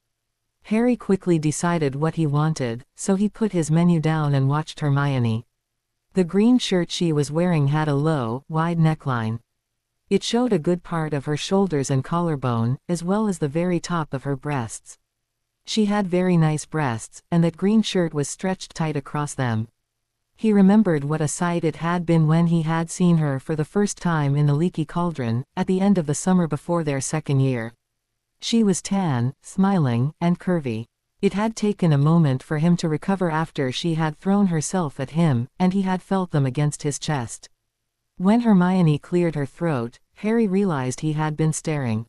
Harry quickly decided what he wanted, so he put his menu down and watched Hermione. The green shirt she was wearing had a low, wide neckline. It showed a good part of her shoulders and collarbone, as well as the very top of her breasts. She had very nice breasts, and that green shirt was stretched tight across them. He remembered what a sight it had been when he had seen her for the first time in the Leaky Cauldron, at the end of the summer before their second year. She was tan, smiling, and curvy. It had taken a moment for him to recover after she had thrown herself at him, and he had felt them against his chest. When Hermione cleared her throat, Harry realized he had been staring.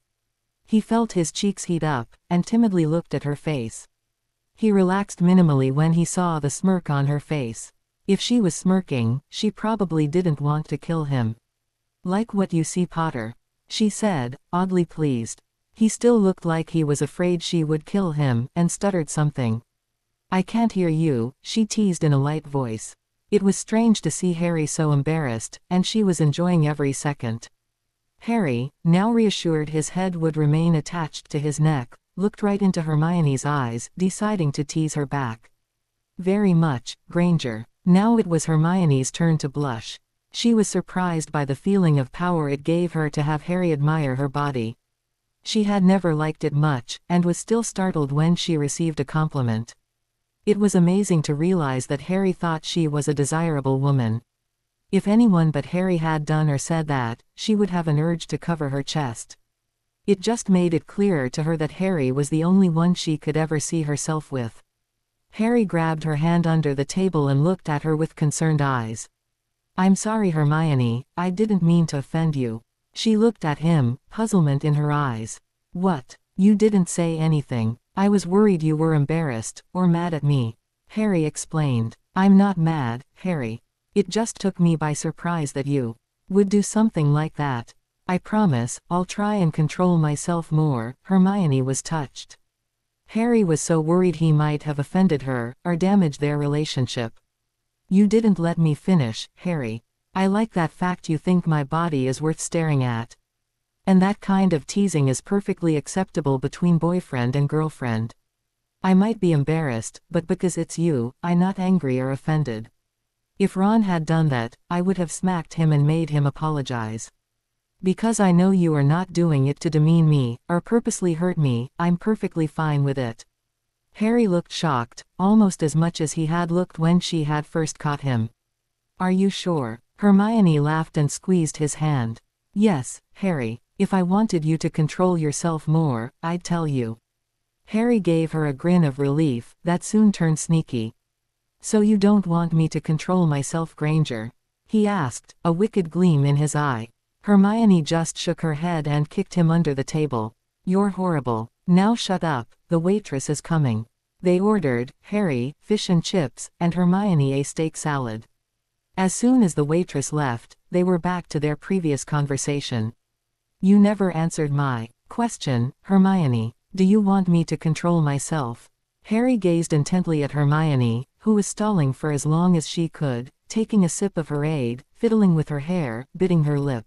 He felt his cheeks heat up, and timidly looked at her face. He relaxed minimally when he saw the smirk on her face. If she was smirking, she probably didn't want to kill him. "Like what you see, Potter," she said, oddly pleased. He still looked like he was afraid she would kill him, and stuttered something. "I can't hear you," she teased in a light voice. It was strange to see Harry so embarrassed, and she was enjoying every second. Harry, now reassured his head would remain attached to his neck, looked right into Hermione's eyes, deciding to tease her back. "Very much, Granger." Now it was Hermione's turn to blush. She was surprised by the feeling of power it gave her to have Harry admire her body. She had never liked it much, and was still startled when she received a compliment. It was amazing to realize that Harry thought she was a desirable woman. If anyone but Harry had done or said that, she would have an urge to cover her chest. It just made it clearer to her that Harry was the only one she could ever see herself with. Harry grabbed her hand under the table and looked at her with concerned eyes. "I'm sorry, Hermione, I didn't mean to offend you." She looked at him, puzzlement in her eyes. What? You didn't say anything. I was worried you were embarrassed, or mad at me. Harry explained. I'm not mad, Harry. It just took me by surprise that you would do something like that. I promise, I'll try and control myself more. Hermione was touched. Harry was so worried he might have offended her, or damaged their relationship. You didn't let me finish, Harry. I like that fact you think my body is worth staring at. And that kind of teasing is perfectly acceptable between boyfriend and girlfriend. I might be embarrassed, but because it's you, I'm not angry or offended. If Ron had done that, I would have smacked him and made him apologize. Because I know you are not doing it to demean me, or purposely hurt me, I'm perfectly fine with it. Harry looked shocked, almost as much as he had looked when she had first caught him. Are you sure? Hermione laughed and squeezed his hand. Yes, Harry, if I wanted you to control yourself more, I'd tell you. Harry gave her a grin of relief, that soon turned sneaky. So you don't want me to control myself, Granger? He asked, a wicked gleam in his eye. Hermione just shook her head and kicked him under the table. You're horrible. Now shut up, the waitress is coming. They ordered, Harry, fish and chips, and Hermione a steak salad. As soon as the waitress left, they were back to their previous conversation. You never answered my question, Hermione. Do you want me to control myself? Harry gazed intently at Hermione, who was stalling for as long as she could, taking a sip of her aid, fiddling with her hair, biting her lip.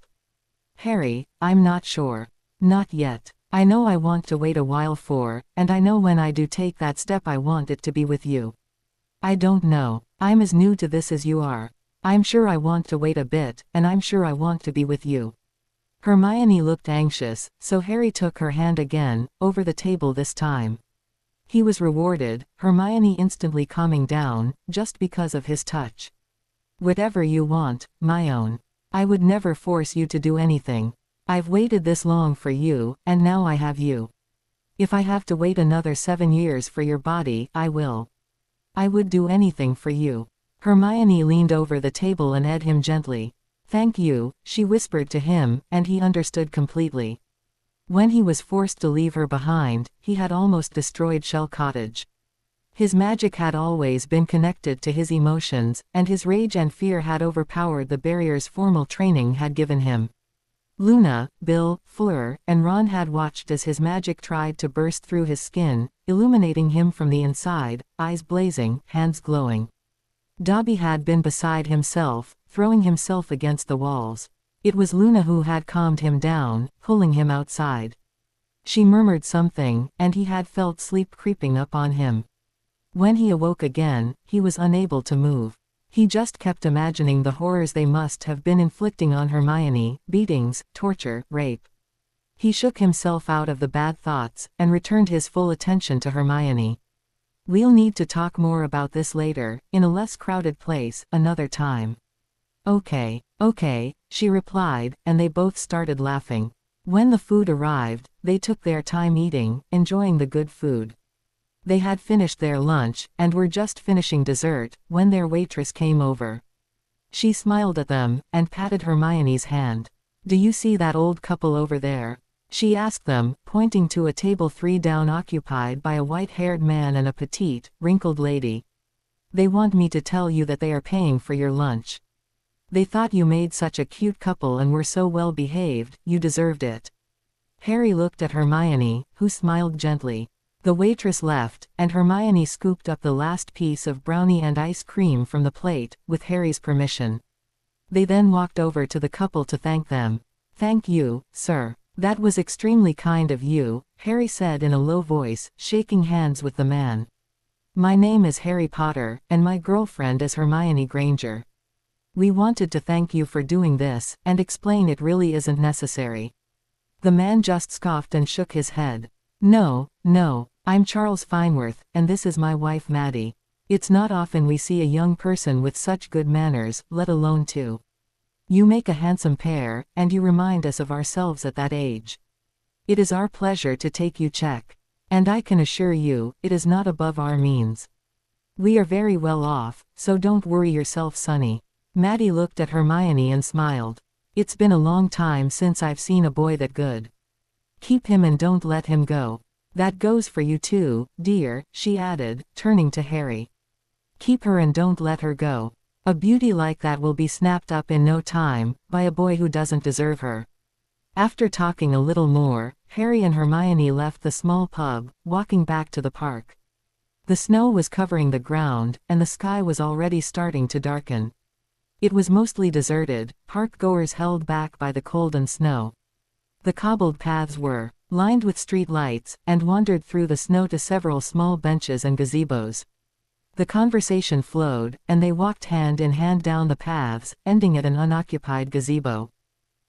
Harry, I'm not sure. Not yet. I know I want to wait a while for, and I know when I do take that step I want it to be with you. I don't know. I'm as new to this as you are. I'm sure I want to wait a bit, and I'm sure I want to be with you. Hermione looked anxious, so Harry took her hand again, over the table this time. He was rewarded, Hermione instantly calming down, just because of his touch. Whatever you want, my own. I would never force you to do anything. I've waited this long for you, and now I have you. If I have to wait another 7 years for your body, I will. I would do anything for you. Hermione leaned over the table and eyed him gently. Thank you, she whispered to him, and he understood completely. When he was forced to leave her behind, he had almost destroyed Shell Cottage. His magic had always been connected to his emotions, and his rage and fear had overpowered the barriers formal training had given him. Luna, Bill, Fleur, and Ron had watched as his magic tried to burst through his skin, illuminating him from the inside, eyes blazing, hands glowing. Dobby had been beside himself, throwing himself against the walls. It was Luna who had calmed him down, pulling him outside. She murmured something, and he had felt sleep creeping up on him. When he awoke again, he was unable to move. He just kept imagining the horrors they must have been inflicting on Hermione, beatings, torture, rape. He shook himself out of the bad thoughts, and returned his full attention to Hermione. We'll need to talk more about this later, in a less crowded place, another time. Okay, she replied, and they both started laughing. When the food arrived, they took their time eating, enjoying the good food. They had finished their lunch, and were just finishing dessert, when their waitress came over. She smiled at them, and patted Hermione's hand. Do you see that old couple over there? She asked them, pointing to a table 3 down occupied by a white-haired man and a petite, wrinkled lady. They want me to tell you that they are paying for your lunch. They thought you made such a cute couple and were so well behaved, you deserved it. Harry looked at Hermione, who smiled gently. The waitress left, and Hermione scooped up the last piece of brownie and ice cream from the plate, with Harry's permission. They then walked over to the couple to thank them. Thank you, sir. That was extremely kind of you, Harry said in a low voice, shaking hands with the man. My name is Harry Potter, and my girlfriend is Hermione Granger. We wanted to thank you for doing this, and explain it really isn't necessary. The man just scoffed and shook his head. No, I'm Charles Fineworth, and this is my wife Maddie. It's not often we see a young person with such good manners, let alone two. You make a handsome pair, and you remind us of ourselves at that age. It is our pleasure to take you check. And I can assure you, it is not above our means. We are very well off, so don't worry yourself, Sonny. Maddie looked at Hermione and smiled. It's been a long time since I've seen a boy that good. Keep him and don't let him go. That goes for you too, dear, she added, turning to Harry. Keep her and don't let her go. A beauty like that will be snapped up in no time, by a boy who doesn't deserve her. After talking a little more, Harry and Hermione left the small pub, walking back to the park. The snow was covering the ground, and the sky was already starting to darken. It was mostly deserted, park-goers held back by the cold and snow. The cobbled paths were lined with street lights, and wandered through the snow to several small benches and gazebos. The conversation flowed, and they walked hand in hand down the paths, ending at an unoccupied gazebo.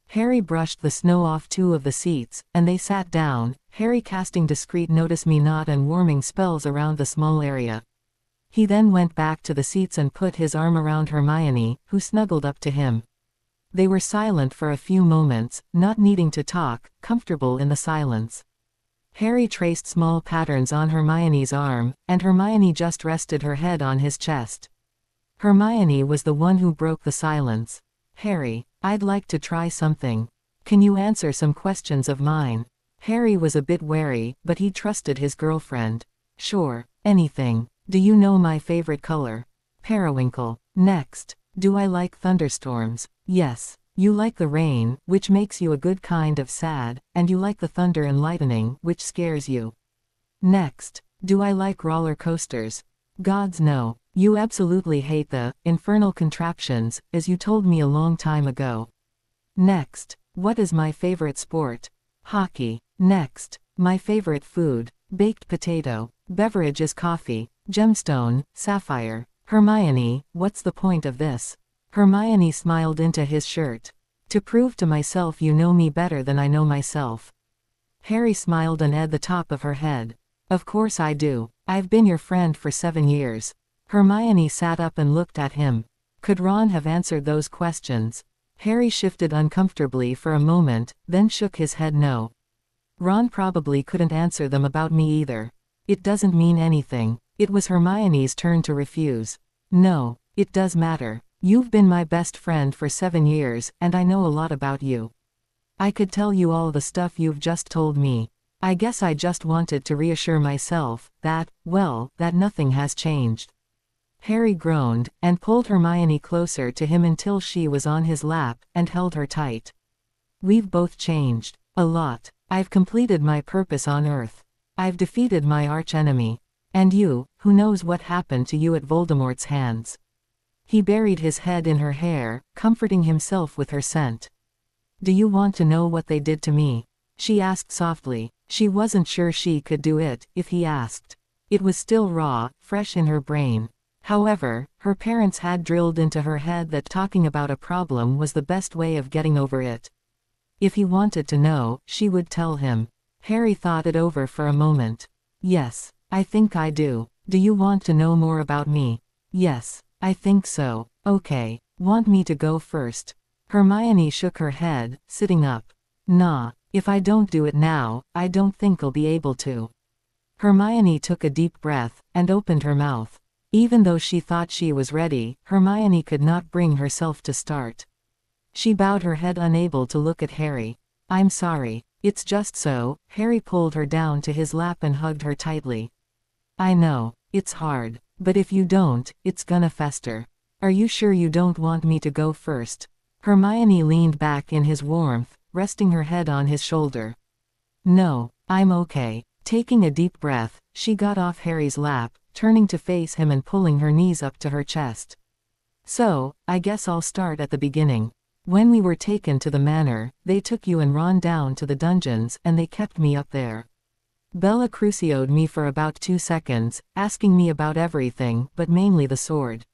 Harry brushed the snow off two of the seats, and they sat down, Harry casting discreet notice-me-not and warming spells around the small area. He then went back to the seats and put his arm around Hermione, who snuggled up to him. They were silent for a few moments, not needing to talk, comfortable in the silence. Harry traced small patterns on Hermione's arm, and Hermione just rested her head on his chest. Hermione was the one who broke the silence. Harry, I'd like to try something. Can you answer some questions of mine? Harry was a bit wary, but he trusted his girlfriend. Sure, anything. Do you know my favorite color? Periwinkle. Next. Do I like thunderstorms? Yes. You like the rain, which makes you a good kind of sad, and you like the thunder and lightning, which scares you. Next. Do I like roller coasters? Gods no. You absolutely hate the infernal contraptions, as you told me a long time ago. Next. What is my favorite sport? Hockey. Next. My favorite food? Baked potato. Beverage is coffee. Gemstone, sapphire. Hermione, what's the point of this? Hermione smiled into his shirt. To prove to myself you know me better than I know myself. Harry smiled and at the top of her head. Of course I do. I've been your friend for 7 years. Hermione sat up and looked at him. Could Ron have answered those questions? Harry shifted uncomfortably for a moment, then shook his head no. Ron probably couldn't answer them about me either. It doesn't mean anything. It was Hermione's turn to refuse. No, it does matter. You've been my best friend for 7 years, and I know a lot about you. I could tell you all the stuff you've just told me. I guess I just wanted to reassure myself that, well, that nothing has changed. Harry groaned, and pulled Hermione closer to him until she was on his lap, and held her tight. We've both changed. A lot. I've completed my purpose on Earth. I've defeated my archenemy. And you, who knows what happened to you at Voldemort's hands? He buried his head in her hair, comforting himself with her scent. Do you want to know what they did to me? She asked softly. She wasn't sure she could do it, if he asked. It was still raw, fresh in her brain. However, her parents had drilled into her head that talking about a problem was the best way of getting over it. If he wanted to know, she would tell him. Harry thought it over for a moment. Yes, I think I do. Do you want to know more about me? Yes, I think so. Okay. Want me to go first? Hermione shook her head, sitting up. Nah, if I don't do it now, I don't think I'll be able to. Hermione took a deep breath, and opened her mouth. Even though she thought she was ready, Hermione could not bring herself to start. She bowed her head, unable to look at Harry. I'm sorry. It's just so. Harry pulled her down to his lap and hugged her tightly. I know. It's hard. But if you don't, it's gonna fester. Are you sure you don't want me to go first? Hermione leaned back in his warmth, resting her head on his shoulder. No, I'm okay. Taking a deep breath, she got off Harry's lap, turning to face him and pulling her knees up to her chest. So, I guess I'll start at the beginning. When we were taken to the manor, they took you and Ron down to the dungeons, and they kept me up there. Bella crucioed me for about 2 seconds, asking me about everything, but mainly the sword.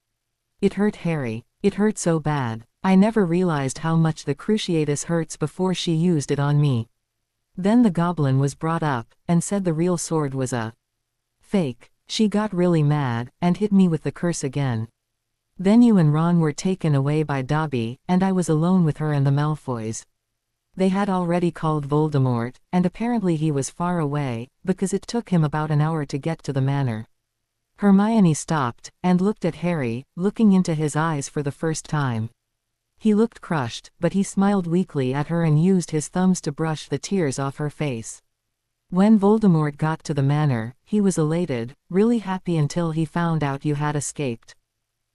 It hurt Harry. It hurt so bad. I never realized how much the cruciatus hurts before she used it on me. Then the goblin was brought up, and said the real sword was a fake. She got really mad, and hit me with the curse again. Then you and Ron were taken away by Dobby, and I was alone with her and the Malfoys. They had already called Voldemort, and apparently he was far away, because it took him about an hour to get to the manor. Hermione stopped, and looked at Harry, looking into his eyes for the first time. He looked crushed, but he smiled weakly at her and used his thumbs to brush the tears off her face. When Voldemort got to the manor, he was elated, really happy until he found out you had escaped.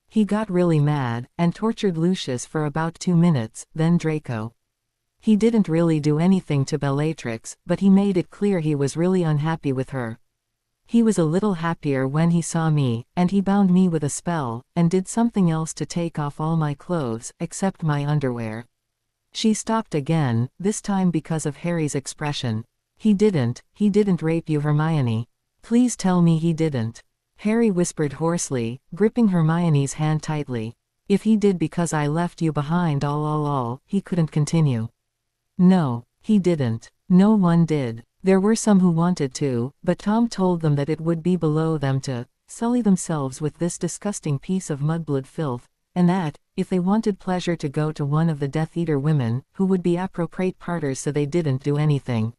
He got really mad, and tortured Lucius for about 2 minutes, then Draco. He didn't really do anything to Bellatrix, but he made it clear he was really unhappy with her. He was a little happier when he saw me, and he bound me with a spell, and did something else to take off all my clothes, except my underwear. She stopped again, this time because of Harry's expression. He didn't rape you, Hermione. Please tell me he didn't. Harry whispered hoarsely, gripping Hermione's hand tightly. If he did because I left you behind he couldn't continue. No, he didn't. No one did. There were some who wanted to, but Tom told them that it would be below them to sully themselves with this disgusting piece of mudblood filth, and that, if they wanted pleasure, to go to one of the Death Eater women, who would be appropriate partners, so they didn't do anything.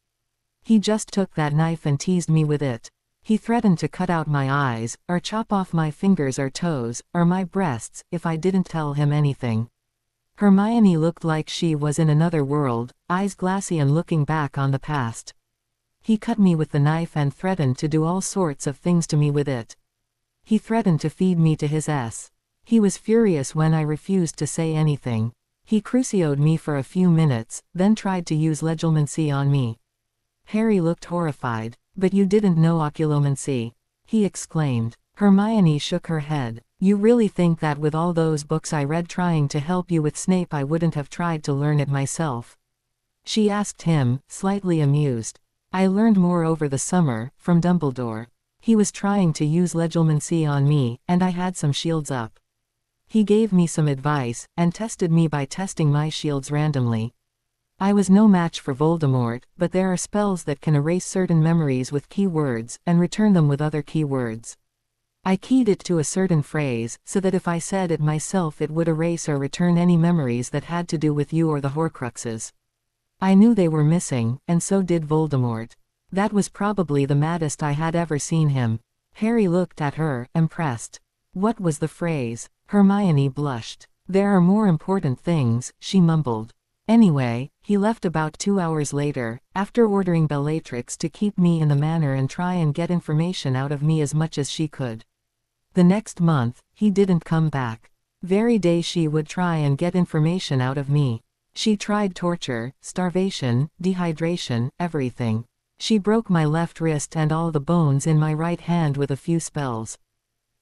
He just took that knife and teased me with it. He threatened to cut out my eyes, or chop off my fingers or toes, or my breasts, if I didn't tell him anything. Hermione looked like she was in another world, eyes glassy and looking back on the past. He cut me with the knife and threatened to do all sorts of things to me with it. He threatened to feed me to his S. He was furious when I refused to say anything. He crucioed me for a few minutes, then tried to use legilmency on me. Harry looked horrified. But you didn't know oculomancy, he exclaimed. Hermione shook her head. You really think that with all those books I read trying to help you with Snape I wouldn't have tried to learn it myself? She asked him, slightly amused. I learned more over the summer, from Dumbledore. He was trying to use legilmency on me, and I had some shields up. He gave me some advice, and tested me by testing my shields randomly. I was no match for Voldemort, but there are spells that can erase certain memories with keywords, and return them with other keywords. I keyed it to a certain phrase, so that if I said it myself it would erase or return any memories that had to do with you or the Horcruxes. I knew they were missing, and so did Voldemort. That was probably the maddest I had ever seen him. Harry looked at her, impressed. What was the phrase? Hermione blushed. There are more important things, she mumbled. Anyway, he left about 2 hours later, after ordering Bellatrix to keep me in the manor and try and get information out of me as much as she could. The next month, he didn't come back. Every day she would try and get information out of me. She tried torture, starvation, dehydration, everything. She broke my left wrist and all the bones in my right hand with a few spells.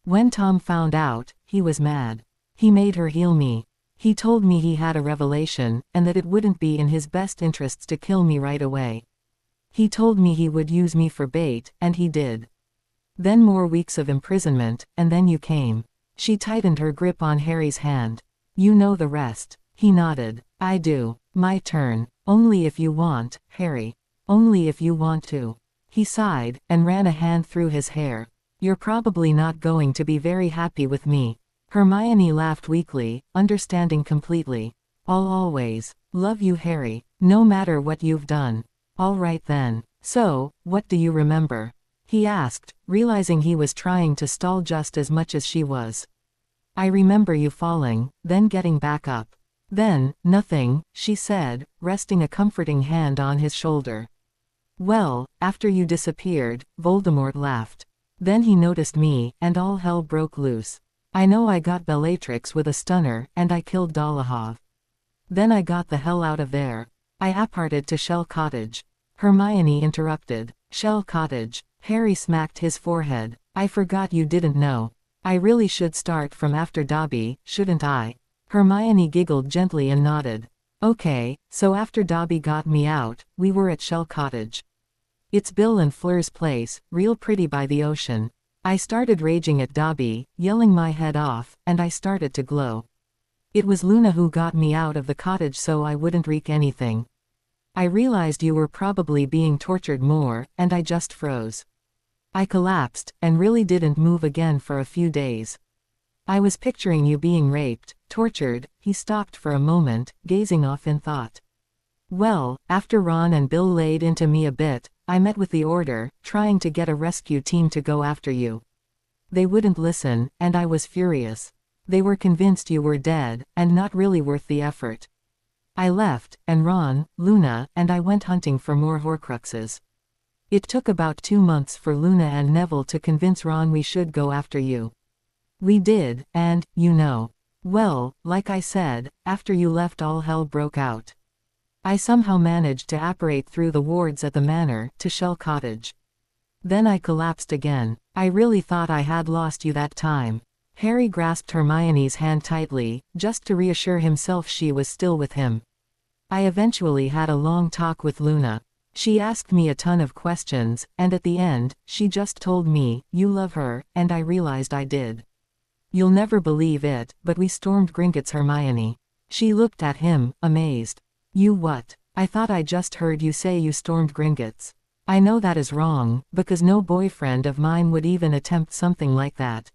When Tom found out, he was mad. He made her heal me. He told me he had a revelation, and that it wouldn't be in his best interests to kill me right away. He told me he would use me for bait, and he did. Then more weeks of imprisonment, and then you came. She tightened her grip on Harry's hand. You know the rest. He nodded. I do. My turn. Only if you want, Harry. Only if you want to. He sighed, and ran a hand through his hair. You're probably not going to be very happy with me. Hermione laughed weakly, understanding completely. I'll always love you, Harry, no matter what you've done. All right then. So, what do you remember? He asked, realizing he was trying to stall just as much as she was. I remember you falling, then getting back up. Then, nothing, she said, resting a comforting hand on his shoulder. Well, after you disappeared, Voldemort laughed. Then he noticed me, and all hell broke loose. I know I got Bellatrix with a stunner, and I killed Dolohov. Then I got the hell out of there. I aparted to Shell Cottage. Hermione interrupted. Shell Cottage. Harry smacked his forehead. I forgot you didn't know. I really should start from after Dobby, shouldn't I? Hermione giggled gently and nodded. Okay, so after Dobby got me out, we were at Shell Cottage. It's Bill and Fleur's place, real pretty by the ocean. I started raging at Dobby, yelling my head off, and I started to glow. It was Luna who got me out of the cottage so I wouldn't wreak anything. I realized you were probably being tortured more, and I just froze. I collapsed, and really didn't move again for a few days. I was picturing you being raped, tortured. He stopped for a moment, gazing off in thought. Well, after Ron and Bill laid into me a bit, I met with the Order, trying to get a rescue team to go after you. They wouldn't listen, and I was furious. They were convinced you were dead, and not really worth the effort. I left, and Ron, Luna, and I went hunting for more Horcruxes. It took about 2 months for Luna and Neville to convince Ron we should go after you. We did, and, well, like I said, after you left all hell broke out. I somehow managed to apparate through the wards at the manor, to Shell Cottage. Then I collapsed again. I really thought I had lost you that time. Harry grasped Hermione's hand tightly, just to reassure himself she was still with him. I eventually had a long talk with Luna. She asked me a ton of questions, and at the end, she just told me, you love her, and I realized I did. You'll never believe it, but we stormed Gringotts, Hermione. She looked at him, amazed. You what? I thought I just heard you say you stormed Gringotts. I know that is wrong, because no boyfriend of mine would even attempt something like that.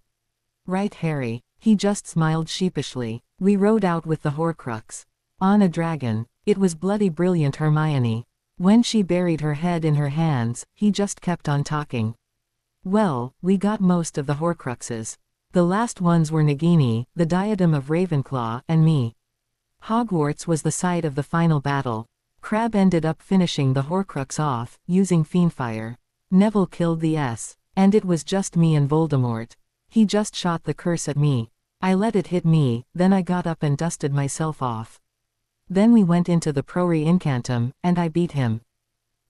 Right, Harry? He just smiled sheepishly. We rode out with the Horcrux. On a dragon. It was bloody brilliant, Hermione. When she buried her head in her hands, he just kept on talking. Well, we got most of the Horcruxes. The last ones were Nagini, the Diadem of Ravenclaw, and me. Hogwarts was the site of the final battle. Crabbe ended up finishing the Horcrux off, using Fiendfire. Neville killed the S. And it was just me and Voldemort. He just shot the curse at me. I let it hit me, then I got up and dusted myself off. Then we went into the Prori Incantum, and I beat him.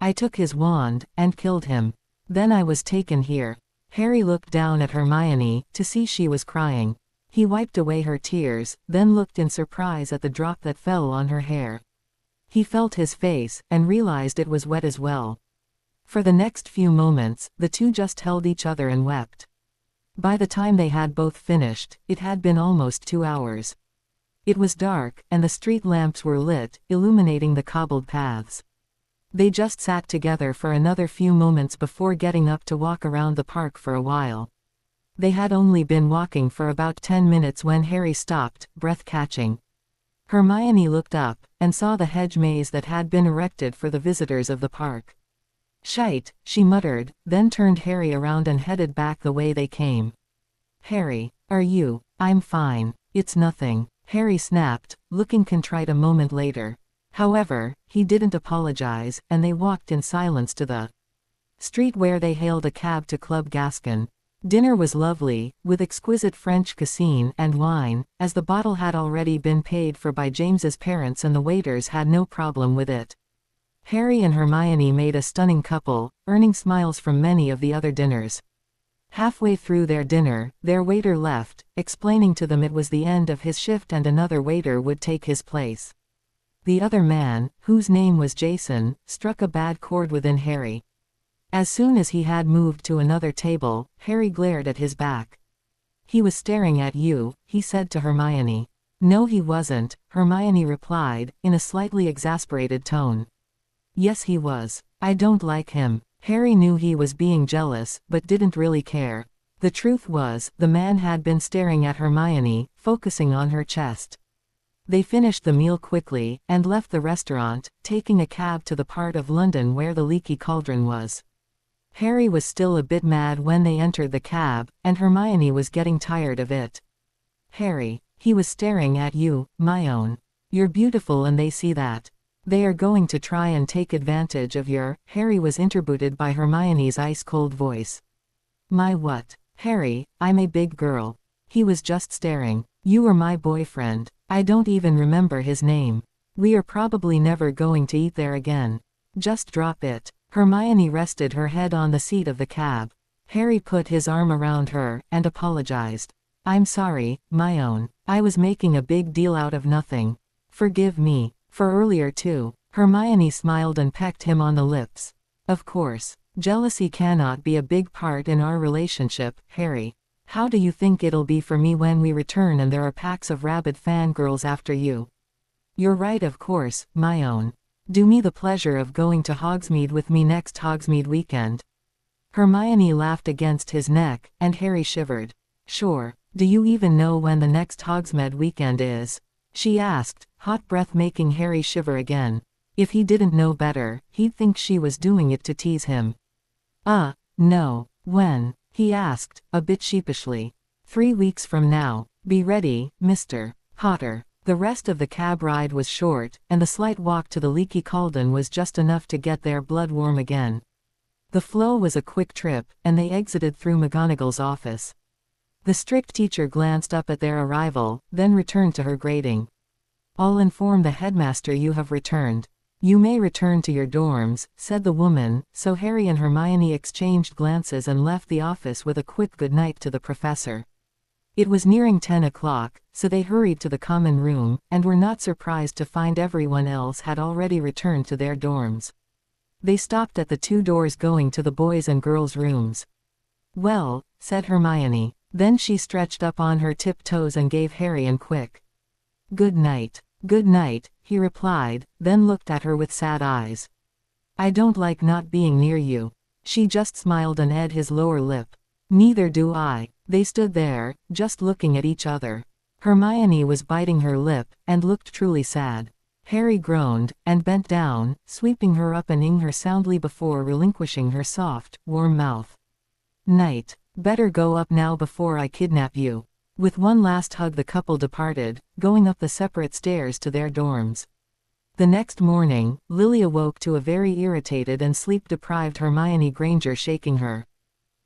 I took his wand, and killed him. Then I was taken here. Harry looked down at Hermione, to see she was crying. He wiped away her tears, then looked in surprise at the drop that fell on her hair. He felt his face, and realized it was wet as well. For the next few moments, the two just held each other and wept. By the time they had both finished, it had been almost 2 hours. It was dark, and the street lamps were lit, illuminating the cobbled paths. They just sat together for another few moments before getting up to walk around the park for a while. They had only been walking for about 10 minutes when Harry stopped, breath-catching. Hermione looked up, and saw the hedge maze that had been erected for the visitors of the park. Shite, she muttered, then turned Harry around and headed back the way they came. Harry, are you? I'm fine. It's nothing, Harry snapped, looking contrite a moment later. However, he didn't apologize, and they walked in silence to the street where they hailed a cab to Club Gascon. Dinner was lovely, with exquisite French cuisine and wine, as the bottle had already been paid for by James's parents and the waiters had no problem with it. Harry and Hermione made a stunning couple, earning smiles from many of the other dinners. Halfway through their dinner, their waiter left, explaining to them it was the end of his shift and another waiter would take his place. The other man, whose name was Jason, struck a bad chord within Harry. As soon as he had moved to another table, Harry glared at his back. He was staring at you, he said to Hermione. No, he wasn't, Hermione replied, in a slightly exasperated tone. Yes, he was. I don't like him. Harry knew he was being jealous, but didn't really care. The truth was, the man had been staring at Hermione, focusing on her chest. They finished the meal quickly, and left the restaurant, taking a cab to the part of London where the Leaky Cauldron was. Harry was still a bit mad when they entered the cab, and Hermione was getting tired of it. Harry, he was staring at you, my own. You're beautiful and they see that. They are going to try and take advantage of your— Harry was interrupted by Hermione's ice-cold voice. My what? Harry, I'm a big girl. He was just staring. You were my boyfriend. I don't even remember his name. We are probably never going to eat there again. Just drop it. Hermione rested her head on the seat of the cab. Harry put his arm around her, and apologized. I'm sorry, my own. I was making a big deal out of nothing. Forgive me. For earlier too. Hermione smiled and pecked him on the lips. Of course. Jealousy cannot be a big part in our relationship, Harry. How do you think it'll be for me when we return and there are packs of rabid fangirls after you? You're right, of course, my own. Do me the pleasure of going to Hogsmeade with me next Hogsmeade weekend. Hermione laughed against his neck, and Harry shivered. Sure. Do you even know when the next Hogsmeade weekend is? She asked, hot breath making Harry shiver again. If he didn't know better, he'd think she was doing it to tease him. No. When? He asked, a bit sheepishly. 3 weeks from now. Be ready, Mr. Potter. The rest of the cab ride was short, and the slight walk to the leaky cauldron was just enough to get their blood warm again. The flow was a quick trip, and they exited through McGonagall's office. The strict teacher glanced up at their arrival, then returned to her grading. "I'll inform the headmaster you have returned. You may return to your dorms," said the woman, so Harry and Hermione exchanged glances and left the office with a quick goodnight to the professor. It was nearing 10 o'clock, so they hurried to the common room, and were not surprised to find everyone else had already returned to their dorms. They stopped at the 2 doors going to the boys' and girls' rooms. "Well," said Hermione. Then she stretched up on her tiptoes and gave Harry a quick "Good night." "Good night," he replied, then looked at her with sad eyes. "I don't like not being near you." She just smiled and ed his lower lip. "Neither do I." They stood there, just looking at each other. Hermione was biting her lip, and looked truly sad. Harry groaned, and bent down, sweeping her up and ing her soundly before relinquishing her soft, warm mouth. "Night. Better go up now before I kidnap you." With one last hug the couple departed, going up the separate stairs to their dorms. The next morning, Lily awoke to a very irritated and sleep-deprived Hermione Granger shaking her.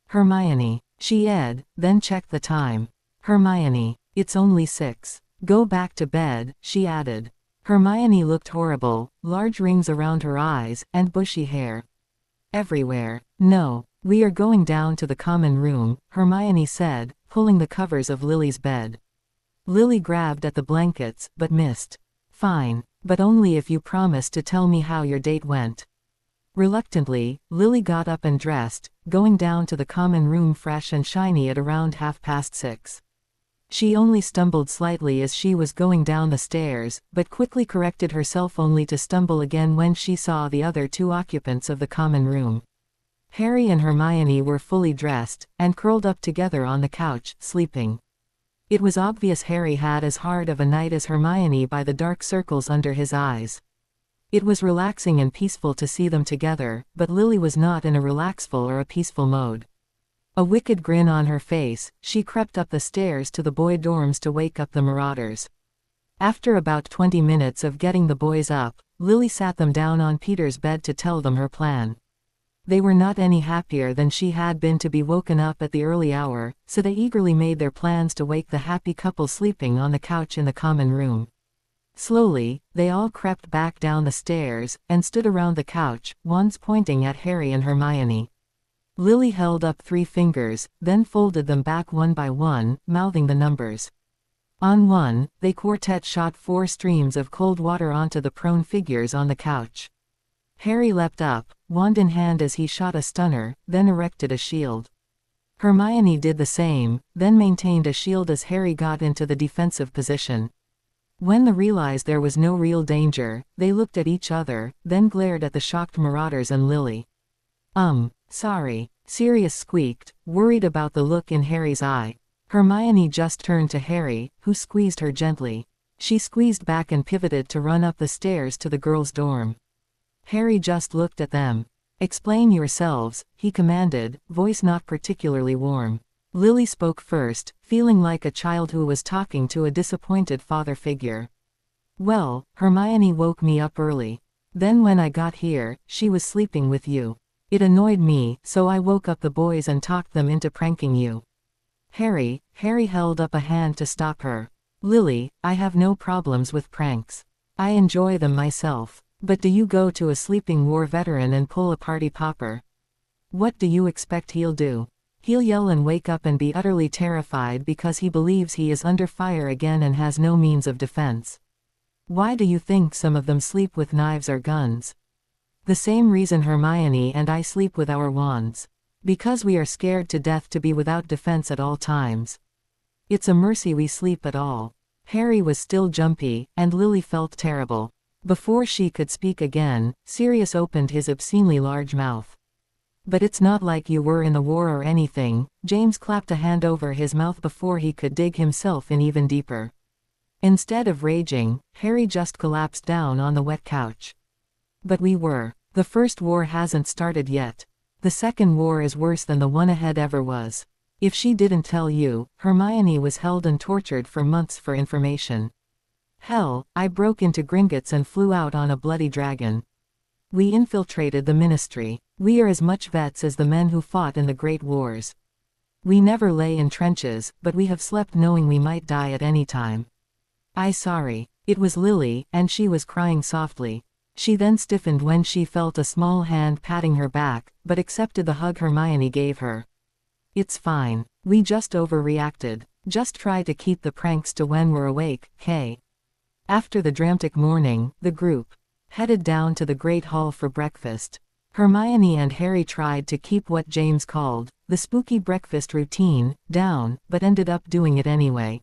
"Hermione," she said, then checked the time. "Hermione, it's only 6. Go back to bed," she added. Hermione looked horrible, large rings around her eyes, and bushy hair everywhere. "No, we are going down to the common room," Hermione said, pulling the covers of Lily's bed. Lily grabbed at the blankets, but missed. "Fine, but only if you promise to tell me how your date went." Reluctantly, Lily got up and dressed, going down to the common room fresh and shiny at around 6:30. She only stumbled slightly as she was going down the stairs, but quickly corrected herself only to stumble again when she saw the other 2 occupants of the common room. Harry and Hermione were fully dressed, and curled up together on the couch, sleeping. It was obvious Harry had as hard of a night as Hermione by the dark circles under his eyes. It was relaxing and peaceful to see them together, but Lily was not in a relaxful or a peaceful mode. A wicked grin on her face, she crept up the stairs to the boy dorms to wake up the Marauders. After about 20 minutes of getting the boys up, Lily sat them down on Peter's bed to tell them her plan. They were not any happier than she had been to be woken up at the early hour, so they eagerly made their plans to wake the happy couple sleeping on the couch in the common room. Slowly, they all crept back down the stairs, and stood around the couch, wands pointing at Harry and Hermione. Lily held up 3 fingers, then folded them back one by one, mouthing the numbers. On 1, they quartet shot 4 streams of cold water onto the prone figures on the couch. Harry leapt up, wand in hand as he shot a stunner, then erected a shield. Hermione did the same, then maintained a shield as Harry got into the defensive position. When they realized there was no real danger, they looked at each other, then glared at the shocked Marauders and Lily. Sorry," Sirius squeaked, worried about the look in Harry's eye. Hermione just turned to Harry, who squeezed her gently. She squeezed back and pivoted to run up the stairs to the girls' dorm. Harry just looked at them. "Explain yourselves," he commanded, voice not particularly warm. Lily spoke first, feeling like a child who was talking to a disappointed father figure. "Well, Hermione woke me up early. Then when I got here, she was sleeping with you. It annoyed me, so I woke up the boys and talked them into pranking you." Harry held up a hand to stop her. "Lily, I have no problems with pranks. I enjoy them myself. But do you go to a sleeping war veteran and pull a party popper? What do you expect he'll do? He'll yell and wake up and be utterly terrified because he believes he is under fire again and has no means of defense. Why do you think some of them sleep with knives or guns? The same reason Hermione and I sleep with our wands. Because we are scared to death to be without defense at all times. It's a mercy we sleep at all." Harry was still jumpy, and Lily felt terrible. Before she could speak again, Sirius opened his obscenely large mouth. "But it's not like you were in the war or anything." James clapped a hand over his mouth before he could dig himself in even deeper. Instead of raging, Harry just collapsed down on the wet couch. "But we were. The first war hasn't started yet. The second war is worse than the one ahead ever was. If she didn't tell you, Hermione was held and tortured for months for information. Hell, I broke into Gringotts and flew out on a bloody dragon. We infiltrated the Ministry. We are as much vets as the men who fought in the Great Wars. We never lay in trenches, but we have slept knowing we might die at any time. Sorry. It was Lily, and she was crying softly. She then stiffened when she felt a small hand patting her back, but accepted the hug Hermione gave her. It's fine. We just overreacted. Just try to keep the pranks to when we're awake, Kay. After the dramatic morning, the group headed down to the Great Hall for breakfast. Hermione and Harry tried to keep what James called the spooky breakfast routine down, but ended up doing it anyway.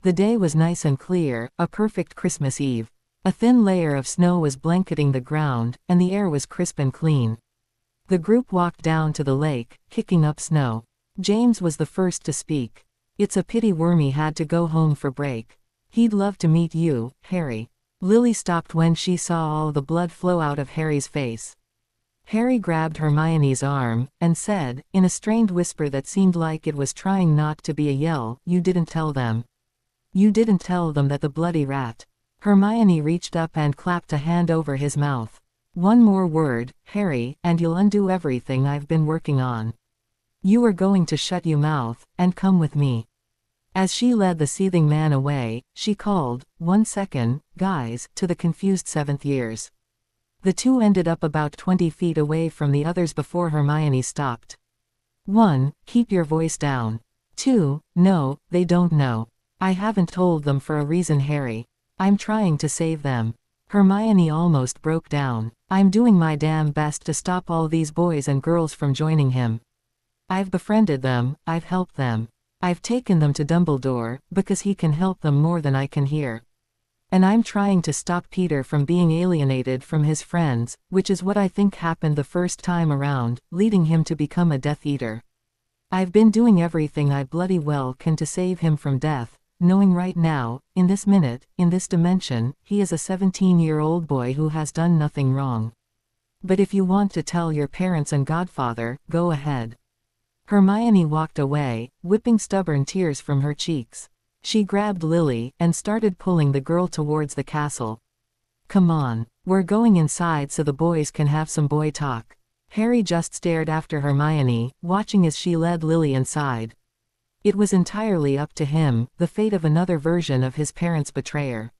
The day was nice and clear, a perfect Christmas Eve. A thin layer of snow was blanketing the ground, and the air was crisp and clean. The group walked down to the lake, kicking up snow. James was the first to speak. It's a pity Wormy had to go home for break. He'd love to meet you, Harry. Lily stopped when she saw all the blood flow out of Harry's face. Harry grabbed Hermione's arm, and said, in a strained whisper that seemed like it was trying not to be a yell, "You didn't tell them. You didn't tell them that the bloody rat." Hermione reached up and clapped a hand over his mouth. "One more word, Harry, and you'll undo everything I've been working on. You are going to shut your mouth, and come with me." As she led the seething man away, she called, "1 second, guys," to the confused seventh years. The two ended up about 20 feet away from the others before Hermione stopped. 1. Keep your voice down. 2. No, they don't know. I haven't told them for a reason, Harry. I'm trying to save them. Hermione almost broke down. I'm doing my damn best to stop all these boys and girls from joining him. I've befriended them, I've helped them. I've taken them to Dumbledore, because he can help them more than I can here. And I'm trying to stop Peter from being alienated from his friends, which is what I think happened the first time around, leading him to become a Death Eater. I've been doing everything I bloody well can to save him from death, knowing right now, in this minute, in this dimension, he is a 17-year-old boy who has done nothing wrong. But if you want to tell your parents and godfather, go ahead." Hermione walked away, whipping stubborn tears from her cheeks. She grabbed Lily, and started pulling the girl towards the castle. "Come on. We're going inside so the boys can have some boy talk." Harry just stared after Hermione, watching as she led Lily inside. It was entirely up to him, the fate of another version of his parents' betrayer.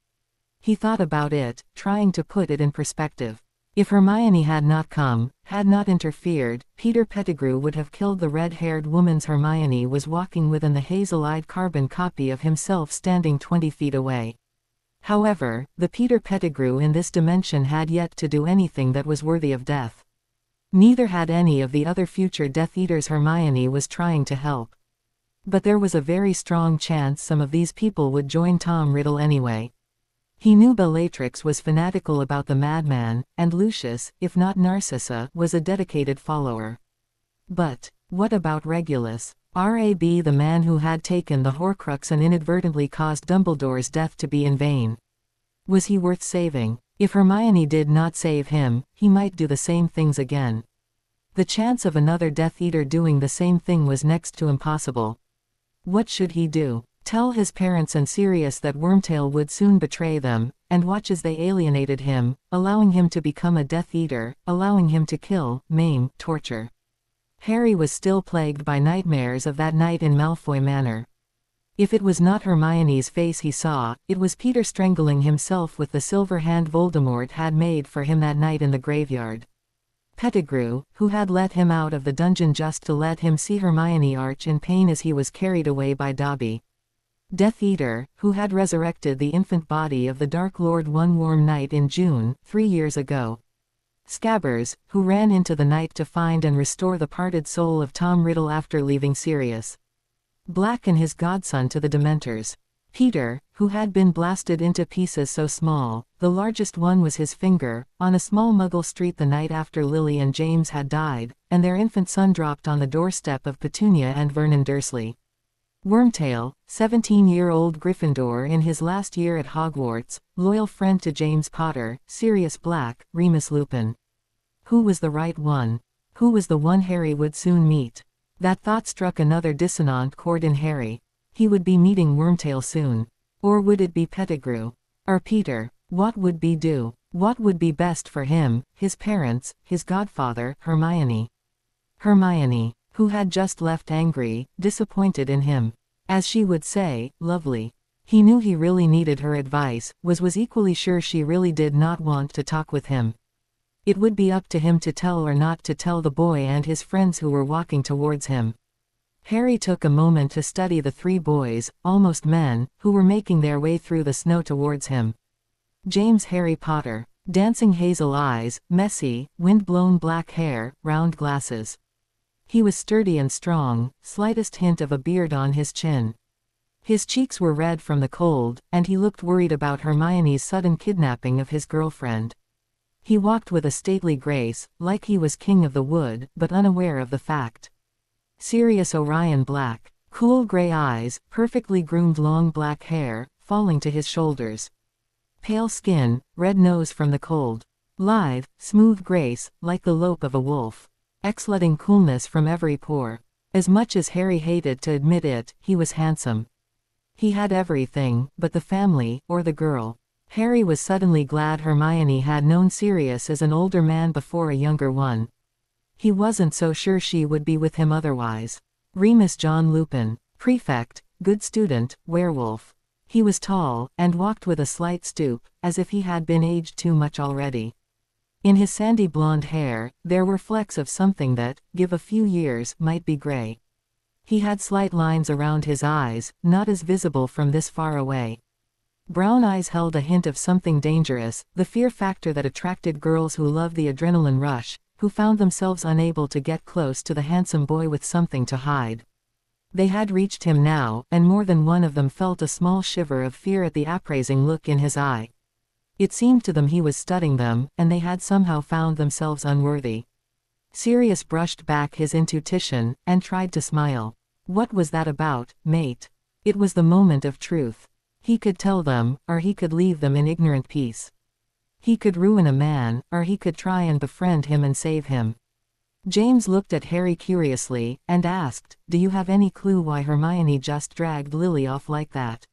He thought about it, trying to put it in perspective. If Hermione had not come, had not interfered, Peter Pettigrew would have killed the red-haired woman's Hermione was walking with and the hazel-eyed carbon copy of himself standing 20 feet away. However, the Peter Pettigrew in this dimension had yet to do anything that was worthy of death. Neither had any of the other future Death Eaters Hermione was trying to help. But there was a very strong chance some of these people would join Tom Riddle anyway. He knew Bellatrix was fanatical about the madman, and Lucius, if not Narcissa, was a dedicated follower. But what about Regulus? Rab, the man who had taken the Horcrux and inadvertently caused Dumbledore's death to be in vain. Was he worth saving? If Hermione did not save him, he might do the same things again. The chance of another Death Eater doing the same thing was next to impossible. What should he do? Tell his parents and Sirius that Wormtail would soon betray them, and watch as they alienated him, allowing him to become a Death Eater, allowing him to kill, maim, torture. Harry was still plagued by nightmares of that night in Malfoy Manor. If it was not Hermione's face he saw, it was Peter strangling himself with the silver hand Voldemort had made for him that night in the graveyard. Pettigrew, who had let him out of the dungeon just to let him see Hermione arch in pain as he was carried away by Dobby. Death Eater, who had resurrected the infant body of the Dark Lord one warm night in June, 3 years ago. Scabbers, who ran into the night to find and restore the parted soul of Tom Riddle after leaving Sirius Black and his godson to the Dementors. Peter, who had been blasted into pieces so small, the largest one was his finger, on a small Muggle street the night after Lily and James had died, and their infant son dropped on the doorstep of Petunia and Vernon Dursley. Wormtail, 17-year-old Gryffindor in his last year at Hogwarts, loyal friend to James Potter, Sirius Black, Remus Lupin. Who was the right one? Who was the one Harry would soon meet? That thought struck another dissonant chord in Harry. He would be meeting Wormtail soon. Or would it be Pettigrew? Or Peter? What would be do? What would be best for him, his parents, his godfather, Hermione? Hermione, who had just left angry, disappointed in him. As she would say, lovely. He knew he really needed her advice, was equally sure she really did not want to talk with him. It would be up to him to tell or not to tell the boy and his friends who were walking towards him. Harry took a moment to study the three boys, almost men, who were making their way through the snow towards him. James Harry Potter, dancing hazel eyes, messy, wind-blown black hair, round glasses. He was sturdy and strong, slightest hint of a beard on his chin. His cheeks were red from the cold, and he looked worried about Hermione's sudden kidnapping of his girlfriend. He walked with a stately grace, like he was king of the wood, but unaware of the fact. Sirius Orion Black, cool gray eyes, perfectly groomed long black hair, falling to his shoulders. Pale skin, red nose from the cold. Lithe, smooth grace, like the lope of a wolf. Exuding coolness from every pore. As much as Harry hated to admit it, he was handsome. He had everything, but the family, or the girl. Harry was suddenly glad Hermione had known Sirius as an older man before a younger one. He wasn't so sure she would be with him otherwise. Remus John Lupin, prefect, good student, werewolf. He was tall, and walked with a slight stoop, as if he had been aged too much already. In his sandy blonde hair, there were flecks of something that, give a few years, might be gray. He had slight lines around his eyes, not as visible from this far away. Brown eyes held a hint of something dangerous, the fear factor that attracted girls who loved the adrenaline rush, who found themselves unable to get close to the handsome boy with something to hide. They had reached him now, and more than one of them felt a small shiver of fear at the appraising look in his eye. It seemed to them he was studying them, and they had somehow found themselves unworthy. Sirius brushed back his intuition, and tried to smile. What was that about, mate? It was the moment of truth. He could tell them, or he could leave them in ignorant peace. He could ruin a man, or he could try and befriend him and save him. James looked at Harry curiously, and asked, "Do you have any clue why Hermione just dragged Lily off like that?"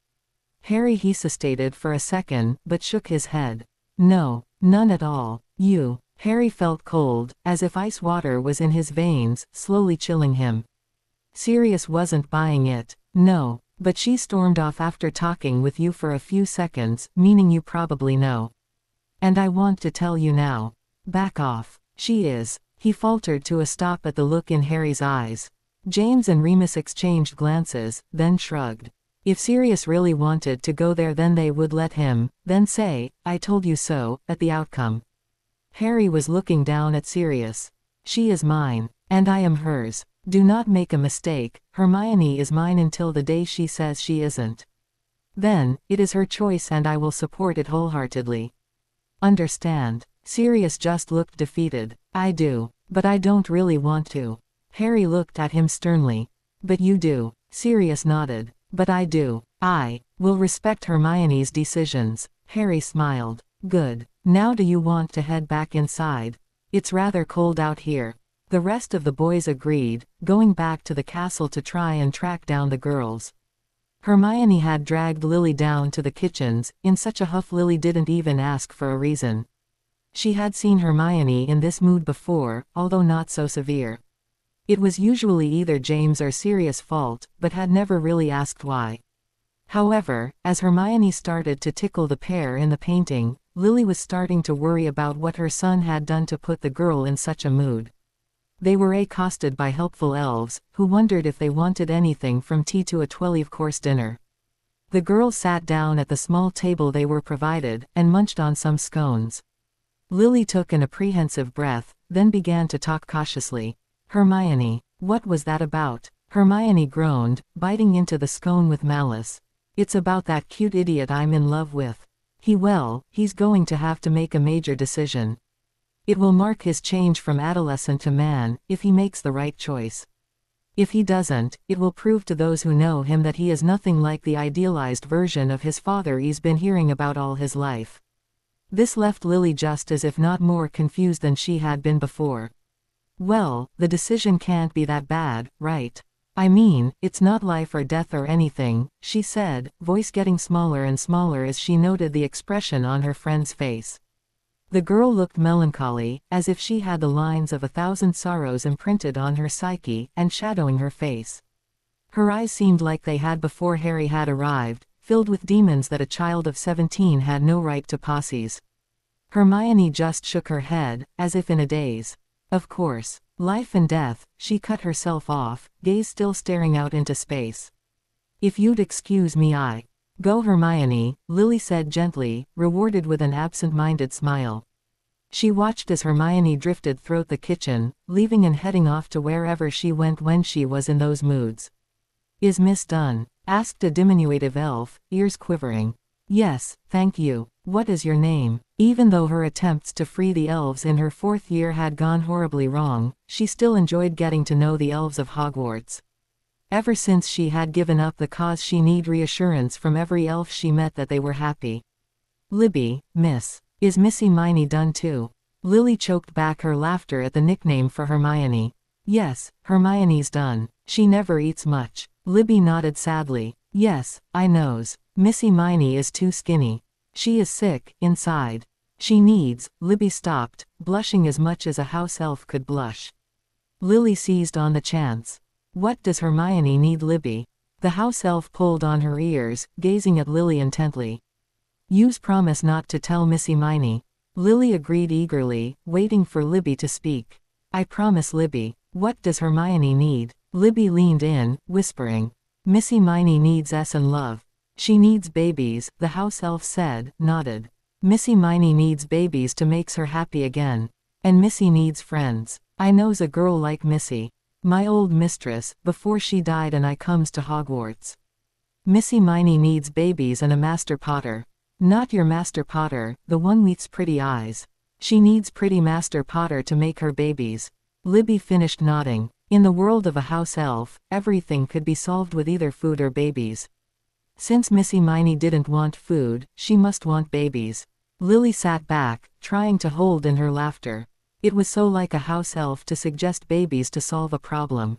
Harry hesitated for a second, but shook his head. "No, none at all. You." Harry felt cold, as if ice water was in his veins, slowly chilling him. Sirius wasn't buying it. "No, but she stormed off after talking with you for a few seconds, meaning you probably know. And I want to tell you now. Back off. She is." He faltered to a stop at the look in Harry's eyes. James and Remus exchanged glances, then shrugged. If Sirius really wanted to go there, then they would let him, then say, "I told you so," at the outcome. Harry was looking down at Sirius. "She is mine, and I am hers. Do not make a mistake, Hermione is mine until the day she says she isn't. Then, it is her choice and I will support it wholeheartedly. Understand?" Sirius just looked defeated. "I do, but I don't really want to." Harry looked at him sternly. "But you do." Sirius nodded. "But I do. I will respect Hermione's decisions." Harry smiled. "Good. Now do you want to head back inside? It's rather cold out here." The rest of the boys agreed, going back to the castle to try and track down the girls. Hermione had dragged Lily down to the kitchens. In such a huff Lily didn't even ask for a reason. She had seen Hermione in this mood before, although not so severe. It was usually either James or Sirius' fault, but had never really asked why. However, as Hermione started to tickle the pair in the painting, Lily was starting to worry about what her son had done to put the girl in such a mood. They were accosted by helpful elves, who wondered if they wanted anything from tea to a 12-course dinner. The girls sat down at the small table they were provided, and munched on some scones. Lily took an apprehensive breath, then began to talk cautiously. "Hermione, what was that about?" Hermione groaned, biting into the scone with malice. "It's about that cute idiot I'm in love with. He's going to have to make a major decision. It will mark his change from adolescent to man, if he makes the right choice. If he doesn't, it will prove to those who know him that he is nothing like the idealized version of his father he's been hearing about all his life." This left Lily just as if not more confused than she had been before. Well, the decision can't be that bad, right? I mean, it's not life or death or anything, she said, voice getting smaller and smaller as she noted the expression on her friend's face. The girl looked melancholy, as if she had the lines of 1,000 sorrows imprinted on her psyche and shadowing her face. Her eyes seemed like they had before Harry had arrived, filled with demons that a child of 17 had no right to possess. Hermione just shook her head, as if in a daze. Of course. Life and death, she cut herself off, gaze still staring out into space. If you'd excuse me Go Hermione, Lily said gently, rewarded with an absent-minded smile. She watched as Hermione drifted through the kitchen, leaving and heading off to wherever she went when she was in those moods. Is Miss done? Asked a diminutive elf, ears quivering. Yes, thank you. What is your name? Even though her attempts to free the elves in her 4th year had gone horribly wrong, she still enjoyed getting to know the elves of Hogwarts. Ever since she had given up the cause, she needed reassurance from every elf she met that they were happy. Libby, miss. Is Missy Miney done too? Lily choked back her laughter at the nickname for Hermione. Yes, Hermione's done. She never eats much. Libby nodded sadly. Yes, I knows. Missy Miney is too skinny. She is sick, inside. She needs. Libby stopped, blushing as much as a house elf could blush. Lily seized on the chance. What does Hermione need, Libby? The house elf pulled on her ears, gazing at Lily intently. You's promise not to tell Missy Miney. Lily agreed eagerly, waiting for Libby to speak. I promise, Libby. What does Hermione need? Libby leaned in, whispering. Missy Miney needs us and love. She needs babies, the house elf said, nodded. Missy Miney needs babies to makes her happy again. And Missy needs friends. I knows a girl like Missy. My old mistress, before she died and I comes to Hogwarts. Missy Miney needs babies and a master potter. Not your master potter, the one with pretty eyes. She needs pretty master potter to make her babies. Libby finished nodding. In the world of a house elf, everything could be solved with either food or babies. Since Missy Miney didn't want food, she must want babies. Lily sat back, trying to hold in her laughter. It was so like a house elf to suggest babies to solve a problem.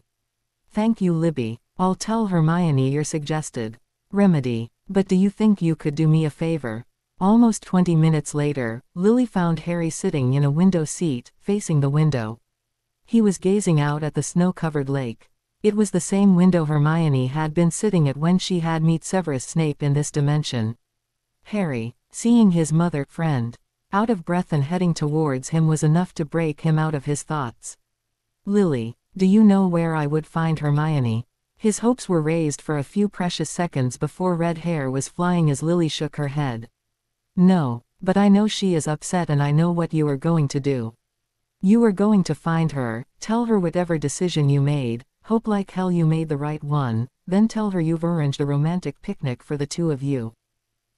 Thank you, Libby. I'll tell Hermione your suggested remedy. But do you think you could do me a favor? Almost 20 minutes later, Lily found Harry sitting in a window seat, facing the window. He was gazing out at the snow-covered lake. It was the same window Hermione had been sitting at when she had met Severus Snape in this dimension. Harry, seeing his mother friend out of breath and heading towards him was enough to break him out of his thoughts. Lily, do you know where I would find Hermione? His hopes were raised for a few precious seconds before red hair was flying as Lily shook her head. No, but I know she is upset and I know what you are going to do. You are going to find her, tell her whatever decision you made, hope like hell you made the right one, then tell her you've arranged a romantic picnic for the two of you.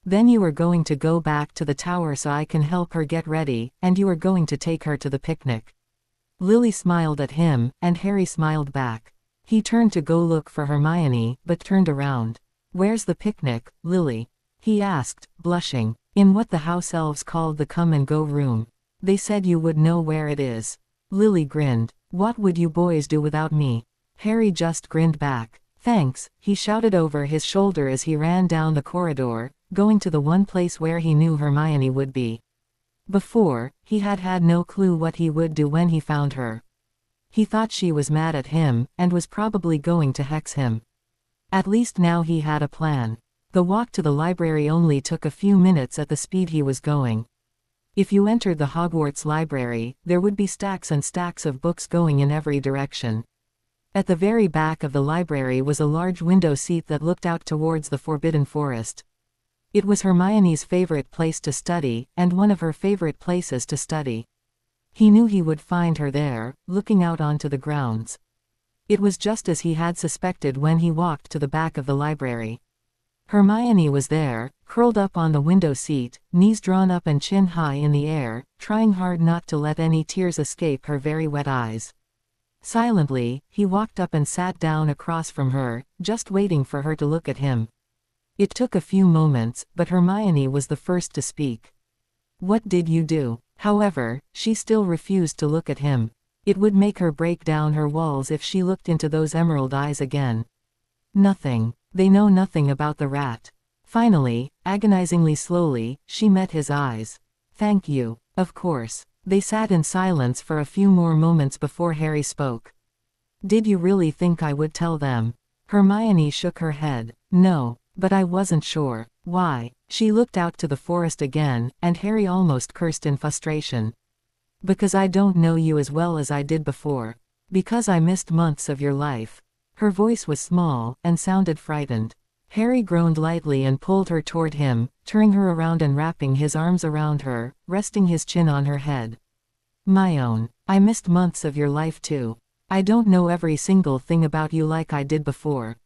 Then you are going to go back to the tower so I can help her get ready, and you are going to take her to the picnic. Lily smiled at him, and Harry smiled back. He turned to go look for Hermione, but turned around. Where's the picnic, Lily? He asked, blushing. In what the house elves called the come-and-go room. They said you would know where it is. Lily grinned. What would you boys do without me? Harry just grinned back. Thanks, he shouted over his shoulder as he ran down the corridor, going to the one place where he knew Hermione would be. Before, he had had no clue what he would do when he found her. He thought she was mad at him, and was probably going to hex him. At least now he had a plan. The walk to the library only took a few minutes at the speed he was going. If you entered the Hogwarts library, there would be stacks and stacks of books going in every direction. At the very back of the library was a large window seat that looked out towards the Forbidden Forest. It was Hermione's favorite place to study, and one of her favorite places to study. He knew he would find her there, looking out onto the grounds. It was just as he had suspected when he walked to the back of the library. Hermione was there, curled up on the window seat, knees drawn up and chin high in the air, trying hard not to let any tears escape her very wet eyes. Silently, he walked up and sat down across from her, just waiting for her to look at him. It took a few moments, but Hermione was the first to speak. What did you do? However, she still refused to look at him. It would make her break down her walls if she looked into those emerald eyes again. Nothing. They know nothing about the rat. Finally, agonizingly slowly, she met his eyes. Thank you. Of course. They sat in silence for a few more moments before Harry spoke. Did you really think I would tell them? Hermione shook her head. No, but I wasn't sure. Why? She looked out to the forest again, and Harry almost cursed in frustration. Because I don't know you as well as I did before. Because I missed months of your life. Her voice was small, and sounded frightened. Harry groaned lightly and pulled her toward him, turning her around and wrapping his arms around her, resting his chin on her head. My own. I missed months of your life too. I don't know every single thing about you like I did before.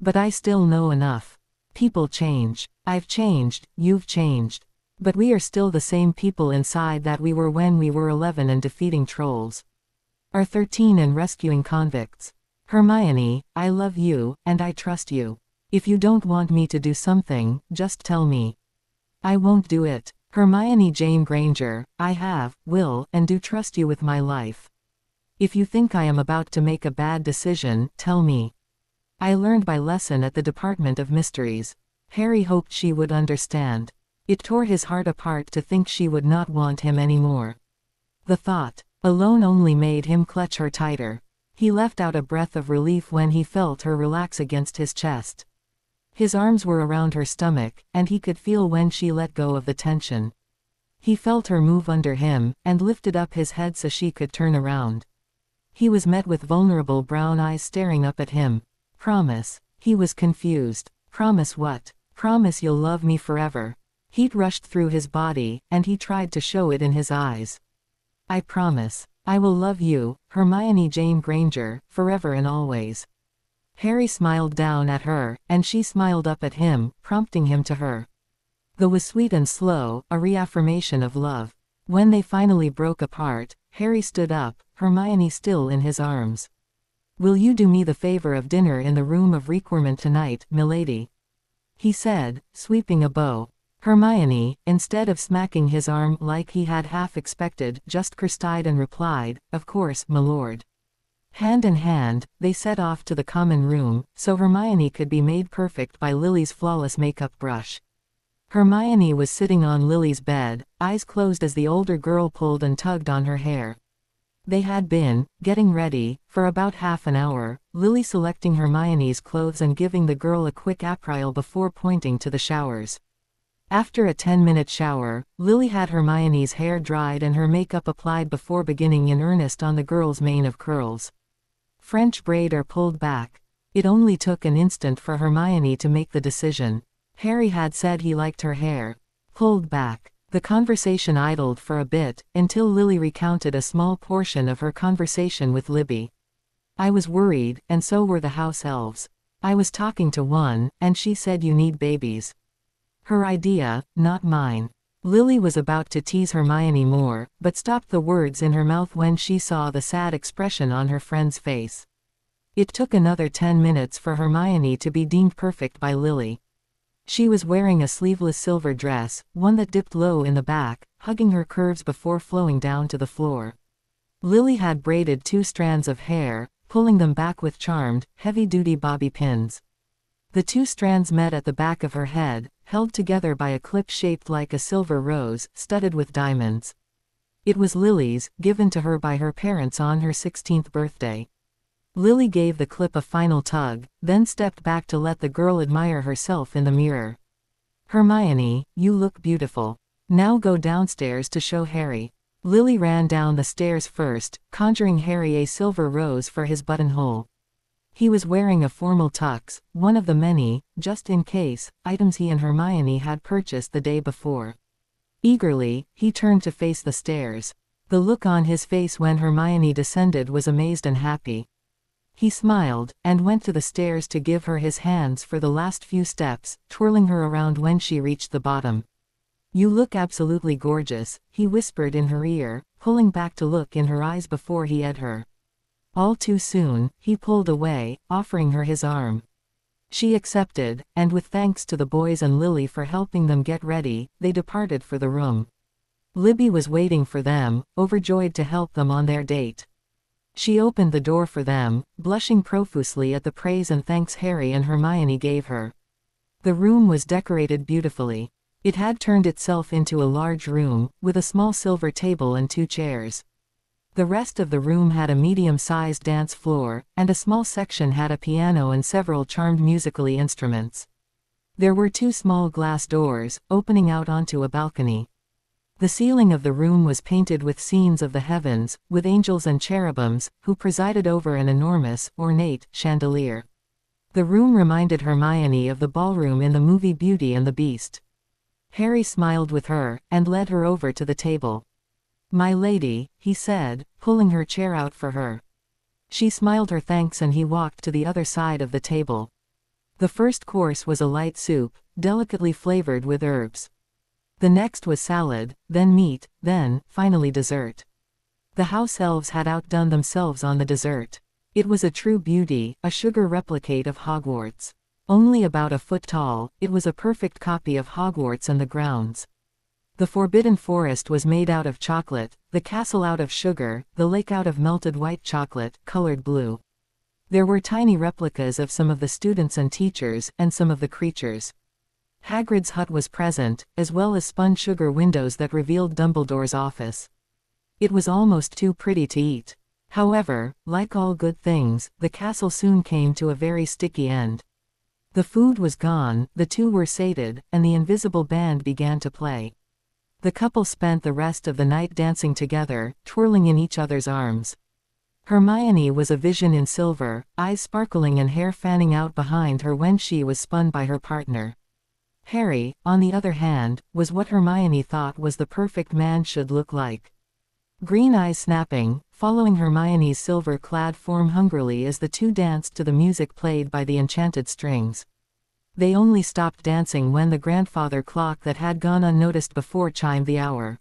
But I still know enough. People change. I've changed, you've changed. But we are still the same people inside that we were when we were 11 and defeating trolls. Are 13 and rescuing convicts. Hermione, I love you, and I trust you. If you don't want me to do something, just tell me. I won't do it. Hermione Jane Granger, I will, and do trust you with my life. If you think I am about to make a bad decision, tell me. I learned my lesson at the Department of Mysteries. Harry hoped she would understand. It tore his heart apart to think she would not want him anymore. The thought alone only made him clutch her tighter. He let out a breath of relief when he felt her relax against his chest. His arms were around her stomach, and he could feel when she let go of the tension. He felt her move under him, and lifted up his head so she could turn around. He was met with vulnerable brown eyes staring up at him. Promise. He was confused. Promise what? Promise you'll love me forever. Heat rushed through his body, and he tried to show it in his eyes. I promise. I will love you, Hermione Jane Granger, forever and always. Harry smiled down at her, and she smiled up at him, prompting him to her. Though was sweet and slow, a reaffirmation of love. When they finally broke apart, Harry stood up, Hermione still in his arms. Will you do me the favor of dinner in the room of requirement tonight, milady? He said, sweeping a bow. Hermione, instead of smacking his arm like he had half expected, just cursed and replied, of course, my lord. Hand in hand, they set off to the common room, so Hermione could be made perfect by Lily's flawless makeup brush. Hermione was sitting on Lily's bed, eyes closed as the older girl pulled and tugged on her hair. They had been getting ready for about half an hour, Lily selecting Hermione's clothes and giving the girl a quick aprile before pointing to the showers. After a 10-minute shower, Lily had Hermione's hair dried and her makeup applied before beginning in earnest on the girl's mane of curls. French braid or pulled back. It only took an instant for Hermione to make the decision. Harry had said he liked her hair pulled back. The conversation idled for a bit, until Lily recounted a small portion of her conversation with Libby. I was worried, and so were the house elves. I was talking to one, and she said you need babies. Her idea, not mine. Lily was about to tease Hermione more, but stopped the words in her mouth when she saw the sad expression on her friend's face. It took another 10 minutes for Hermione to be deemed perfect by Lily. She was wearing a sleeveless silver dress, one that dipped low in the back, hugging her curves before flowing down to the floor. Lily had braided 2 strands of hair, pulling them back with charmed, heavy-duty bobby pins. The 2 strands met at the back of her head, held together by a clip shaped like a silver rose, studded with diamonds. It was Lily's, given to her by her parents on her 16th birthday. Lily gave the clip a final tug, then stepped back to let the girl admire herself in the mirror. Hermione, you look beautiful. Now go downstairs to show Harry. Lily ran down the stairs first, conjuring Harry a silver rose for his buttonhole. He was wearing a formal tux, one of the many, just in case, items he and Hermione had purchased the day before. Eagerly, he turned to face the stairs. The look on his face when Hermione descended was amazed and happy. He smiled, and went to the stairs to give her his hands for the last few steps, twirling her around when she reached the bottom. You look absolutely gorgeous, he whispered in her ear, pulling back to look in her eyes before he ed her. All too soon, he pulled away, offering her his arm. She accepted, and with thanks to the boys and Lily for helping them get ready, they departed for the room. Libby was waiting for them, overjoyed to help them on their date. She opened the door for them, blushing profusely at the praise and thanks Harry and Hermione gave her. The room was decorated beautifully. It had turned itself into a large room, with a small silver table and 2 chairs. The rest of the room had a medium-sized dance floor, and a small section had a piano and several charmed musically instruments. There were 2 small glass doors, opening out onto a balcony. The ceiling of the room was painted with scenes of the heavens, with angels and cherubims, who presided over an enormous, ornate, chandelier. The room reminded Hermione of the ballroom in the movie Beauty and the Beast. Harry smiled with her, and led her over to the table. "My lady," he said, pulling her chair out for her. She smiled her thanks and he walked to the other side of the table. The first course was a light soup, delicately flavored with herbs. The next was salad, then meat, then, finally dessert. The house elves had outdone themselves on the dessert. It was a true beauty, a sugar replicate of Hogwarts. Only about a foot tall, it was a perfect copy of Hogwarts and the grounds. The Forbidden Forest was made out of chocolate, the castle out of sugar, the lake out of melted white chocolate, colored blue. There were tiny replicas of some of the students and teachers, and some of the creatures. Hagrid's hut was present, as well as spun sugar windows that revealed Dumbledore's office. It was almost too pretty to eat. However, like all good things, the castle soon came to a very sticky end. The food was gone, the 2 were sated, and the invisible band began to play. The couple spent the rest of the night dancing together, twirling in each other's arms. Hermione was a vision in silver, eyes sparkling and hair fanning out behind her when she was spun by her partner. Harry, on the other hand, was what Hermione thought was the perfect man should look like. Green eyes snapping, following Hermione's silver-clad form hungrily as the 2 danced to the music played by the enchanted strings. They only stopped dancing when the grandfather clock that had gone unnoticed before chimed the hour.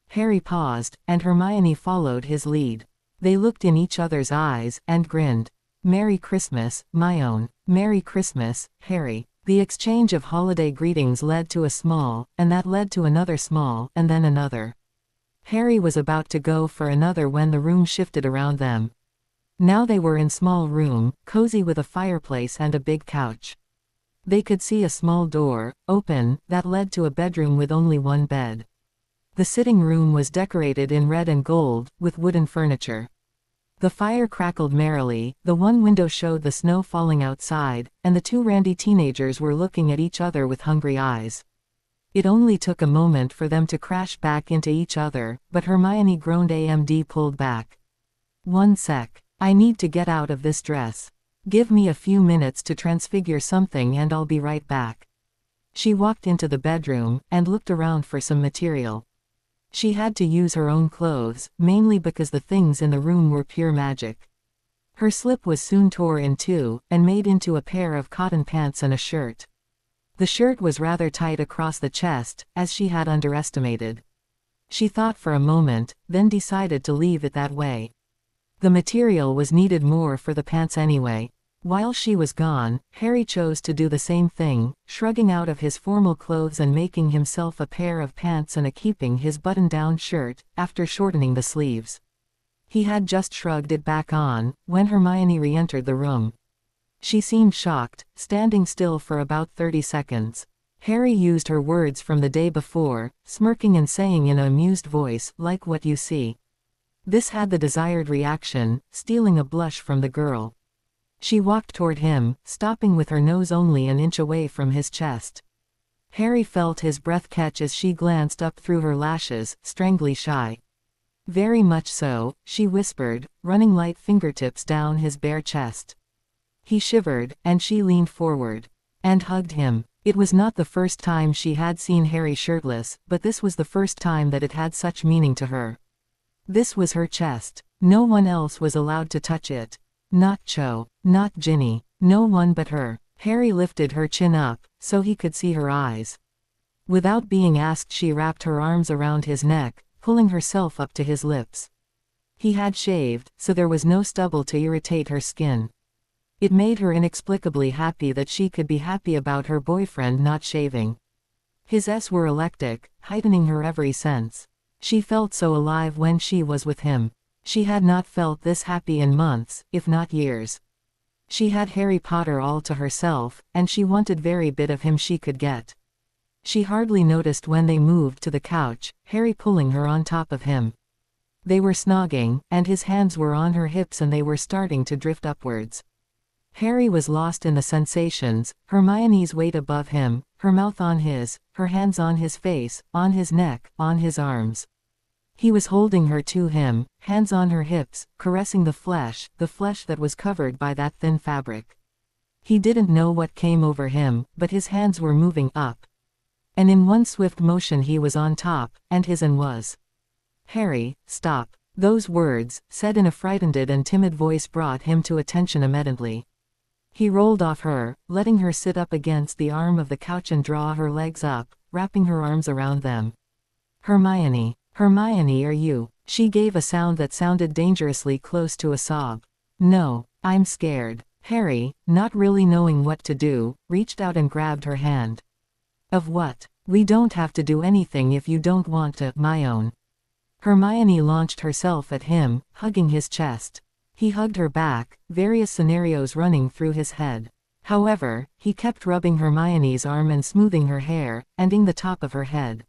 Harry paused, and Hermione followed his lead. They looked in each other's eyes, and grinned. "Merry Christmas, my own. Merry Christmas, Harry." The exchange of holiday greetings led to a small, and that led to another small, and then another. Harry was about to go for another when the room shifted around them. Now they were in small room, cozy with a fireplace and a big couch. They could see a small door, open, that led to a bedroom with only 1 bed. The sitting room was decorated in red and gold, with wooden furniture. The fire crackled merrily, the 1 window showed the snow falling outside, and the 2 randy teenagers were looking at each other with hungry eyes. It only took a moment for them to crash back into each other, but Hermione groaned. AMD pulled back. "1 sec. I need to get out of this dress. Give me a few minutes to transfigure something and I'll be right back." She walked into the bedroom, and looked around for some material. She had to use her own clothes, mainly because the things in the room were pure magic. Her slip was soon tore in 2, and made into a pair of cotton pants and a shirt. The shirt was rather tight across the chest, as she had underestimated. She thought for a moment, then decided to leave it that way. The material was needed more for the pants anyway. While she was gone, Harry chose to do the same thing, shrugging out of his formal clothes and making himself a pair of pants and keeping his button-down shirt, after shortening the sleeves. He had just shrugged it back on, when Hermione re-entered the room. She seemed shocked, standing still for about 30 seconds. Harry used her words from the day before, smirking and saying in an amused voice, "Like what you see." This had the desired reaction, stealing a blush from the girl. She walked toward him, stopping with her nose only an inch away from his chest. Harry felt his breath catch as she glanced up through her lashes, strangely shy. "Very much so," she whispered, running light fingertips down his bare chest. He shivered, and she leaned forward and hugged him. It was not the first time she had seen Harry shirtless, but this was the first time that it had such meaning to her. This was her chest. No one else was allowed to touch it. Not Cho, not Ginny, no one but her. Harry lifted her chin up, so he could see her eyes. Without being asked, she wrapped her arms around his neck, pulling herself up to his lips. He had shaved, so there was no stubble to irritate her skin. It made her inexplicably happy that she could be happy about her boyfriend not shaving. His S were electric, heightening her every sense. She felt so alive when she was with him. She had not felt this happy in months, if not years. She had Harry Potter all to herself, and she wanted very bit of him she could get. She hardly noticed when they moved to the couch, Harry pulling her on top of him. They were snogging, and his hands were on her hips and they were starting to drift upwards. Harry was lost in the sensations, Hermione's weight above him, her mouth on his, her hands on his face, on his neck, on his arms. He was holding her to him, hands on her hips, caressing the flesh that was covered by that thin fabric. He didn't know what came over him, but his hands were moving up. And in one swift motion he was on top, and his and was. "Harry, stop." Those words, said in a frightened and timid voice, brought him to attention immediately. He rolled off her, letting her sit up against the arm of the couch and draw her legs up, wrapping her arms around them. "Hermione, Hermione, are you?" She gave a sound that sounded dangerously close to a sob. "No, I'm scared." Harry, not really knowing what to do, reached out and grabbed her hand. "Of what? We don't have to do anything if you don't want to, my own." Hermione launched herself at him, hugging his chest. He hugged her back, various scenarios running through his head. However, he kept rubbing Hermione's arm and smoothing her hair, ending the top of her head.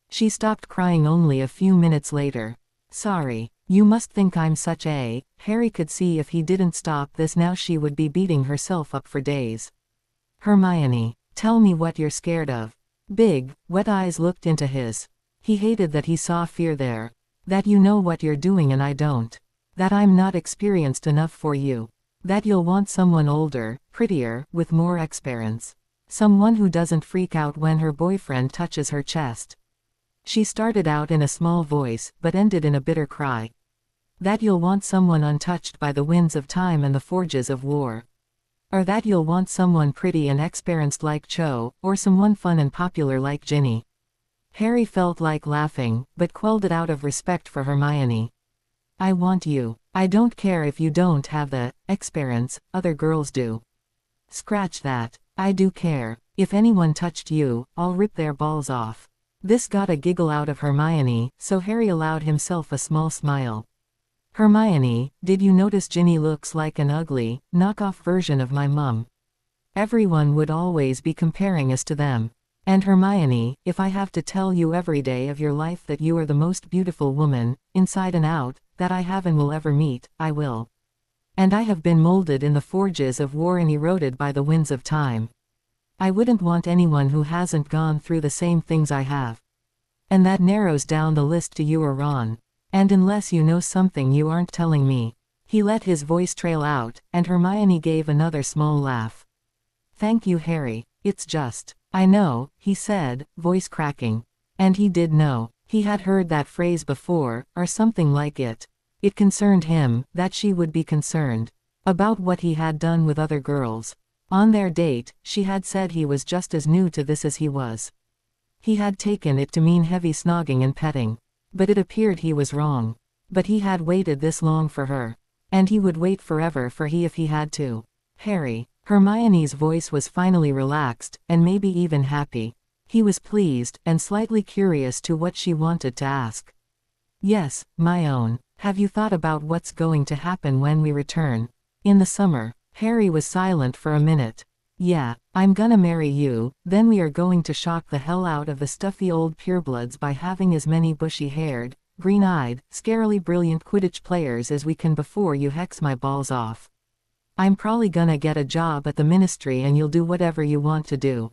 She stopped crying only a few minutes later. "Sorry. You must think I'm such a..." Harry could see if he didn't stop this now she would be beating herself up for days. "Hermione, tell me what you're scared of." Big, wet eyes looked into his. He hated that he saw fear there. "That you know what you're doing and I don't. That I'm not experienced enough for you. That you'll want someone older, prettier, with more experience. Someone who doesn't freak out when her boyfriend touches her chest." She started out in a small voice, but ended in a bitter cry. "That you'll want someone untouched by the winds of time and the forges of war. Or that you'll want someone pretty and experienced like Cho, or someone fun and popular like Ginny." Harry felt like laughing, but quelled it out of respect for Hermione. "I want you. I don't care if you don't have the experience other girls do." "Scratch that. I do care. If anyone touched you, I'll rip their balls off." This got a giggle out of Hermione, so Harry allowed himself a small smile. "Hermione, did you notice Ginny looks like an ugly, knockoff version of my mum? Everyone would always be comparing us to them. And Hermione, if I have to tell you every day of your life that you are the most beautiful woman, inside and out, that I have and will ever meet, I will. And I have been molded in the forges of war and eroded by the winds of time. I wouldn't want anyone who hasn't gone through the same things I have. And that narrows down the list to you or Ron. And unless you know something you aren't telling me." He let his voice trail out, and Hermione gave another small laugh. "Thank you, Harry. It's just, I know," he said, voice cracking. And he did know. He had heard that phrase before, or something like it. It concerned him, that she would be concerned. About what he had done with other girls. On their date, she had said he was just as new to this as he was. He had taken it to mean heavy snogging and petting. But it appeared he was wrong. But he had waited this long for her. And he would wait forever for he if he had to. "Harry." Hermione's voice was finally relaxed, and maybe even happy. He was pleased, and slightly curious to what she wanted to ask. "Yes, my own. Have you thought about what's going to happen when we return? In the summer?" Harry was silent for a minute. "Yeah, I'm gonna marry you, then we are going to shock the hell out of the stuffy old purebloods by having as many bushy-haired, green-eyed, scarily brilliant Quidditch players as we can before you hex my balls off. I'm probably gonna get a job at the ministry and you'll do whatever you want to do.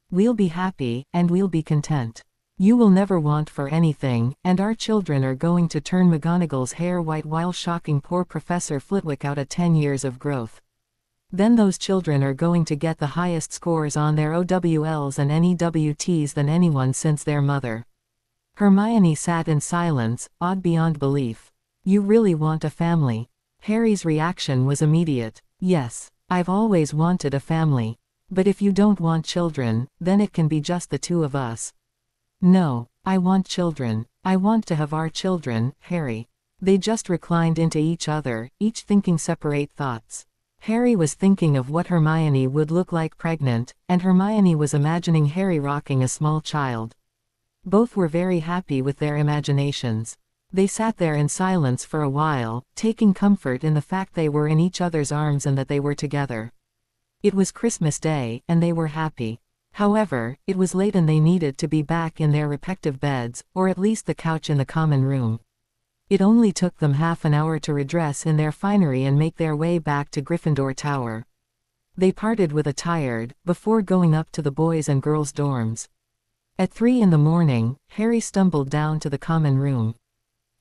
We'll be happy, and we'll be content. You will never want for anything, and our children are going to turn McGonagall's hair white while shocking poor Professor Flitwick out at 10 years of growth. Then those children are going to get the highest scores on their OWLs and NEWTs than anyone since their mother." Hermione sat in silence, awed beyond belief. "You really want a family?" Harry's reaction was immediate. "Yes, I've always wanted a family. But if you don't want children, then it can be just the two of us." "No, I want children. I want to have our children, Harry." They just reclined into each other, each thinking separate thoughts. Harry was thinking of what Hermione would look like pregnant, and Hermione was imagining Harry rocking a small child. Both were very happy with their imaginations. They sat there in silence for a while, taking comfort in the fact they were in each other's arms and that they were together. It was Christmas Day, and they were happy. However, it was late and they needed to be back in their respective beds, or at least the couch in the common room. It only took them half an hour to redress in their finery and make their way back to Gryffindor Tower. They parted with a tired, before going up to the boys' and girls' dorms. At 3 in the morning, Harry stumbled down to the common room.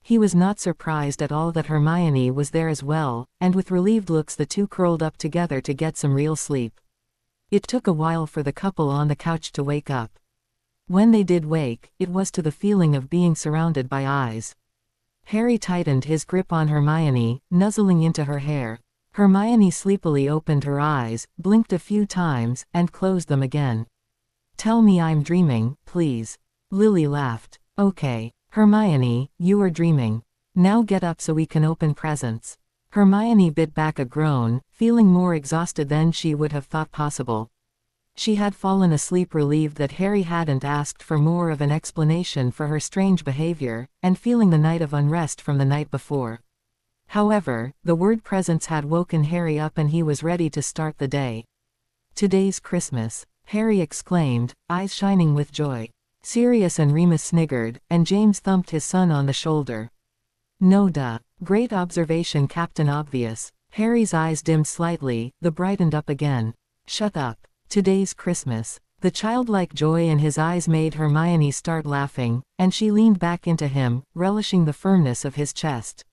He was not surprised at all that Hermione was there as well, and with relieved looks the two curled up together to get some real sleep. It took a while for the couple on the couch to wake up. When they did wake, it was to the feeling of being surrounded by eyes. Harry tightened his grip on Hermione, nuzzling into her hair. Hermione sleepily opened her eyes, blinked a few times, and closed them again. "Tell me I'm dreaming, please." Lily laughed. "Okay, Hermione, you are dreaming. Now get up so we can open presents." Hermione bit back a groan, feeling more exhausted than she would have thought possible. She had fallen asleep relieved that Harry hadn't asked for more of an explanation for her strange behavior, and feeling the night of unrest from the night before. However, the word presents had woken Harry up and he was ready to start the day. "Today's Christmas," Harry exclaimed, eyes shining with joy. Sirius and Remus sniggered, and James thumped his son on the shoulder. "No duh. Great observation, Captain Obvious." Harry's eyes dimmed slightly, then brightened up again. "Shut up. Today's Christmas." The childlike joy in his eyes made Hermione start laughing, and she leaned back into him, relishing the firmness of his chest.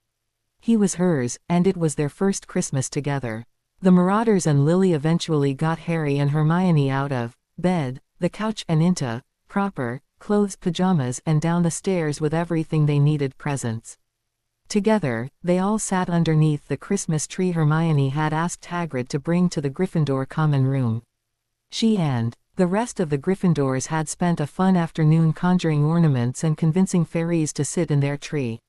He was hers, and it was their first Christmas together. The Marauders and Lily eventually got Harry and Hermione out of bed, the couch, and into proper clothes, pajamas, and down the stairs with everything they needed: presents. Together, they all sat underneath the Christmas tree Hermione had asked Hagrid to bring to the Gryffindor common room. She and the rest of the Gryffindors had spent a fun afternoon conjuring ornaments and convincing fairies to sit in their tree.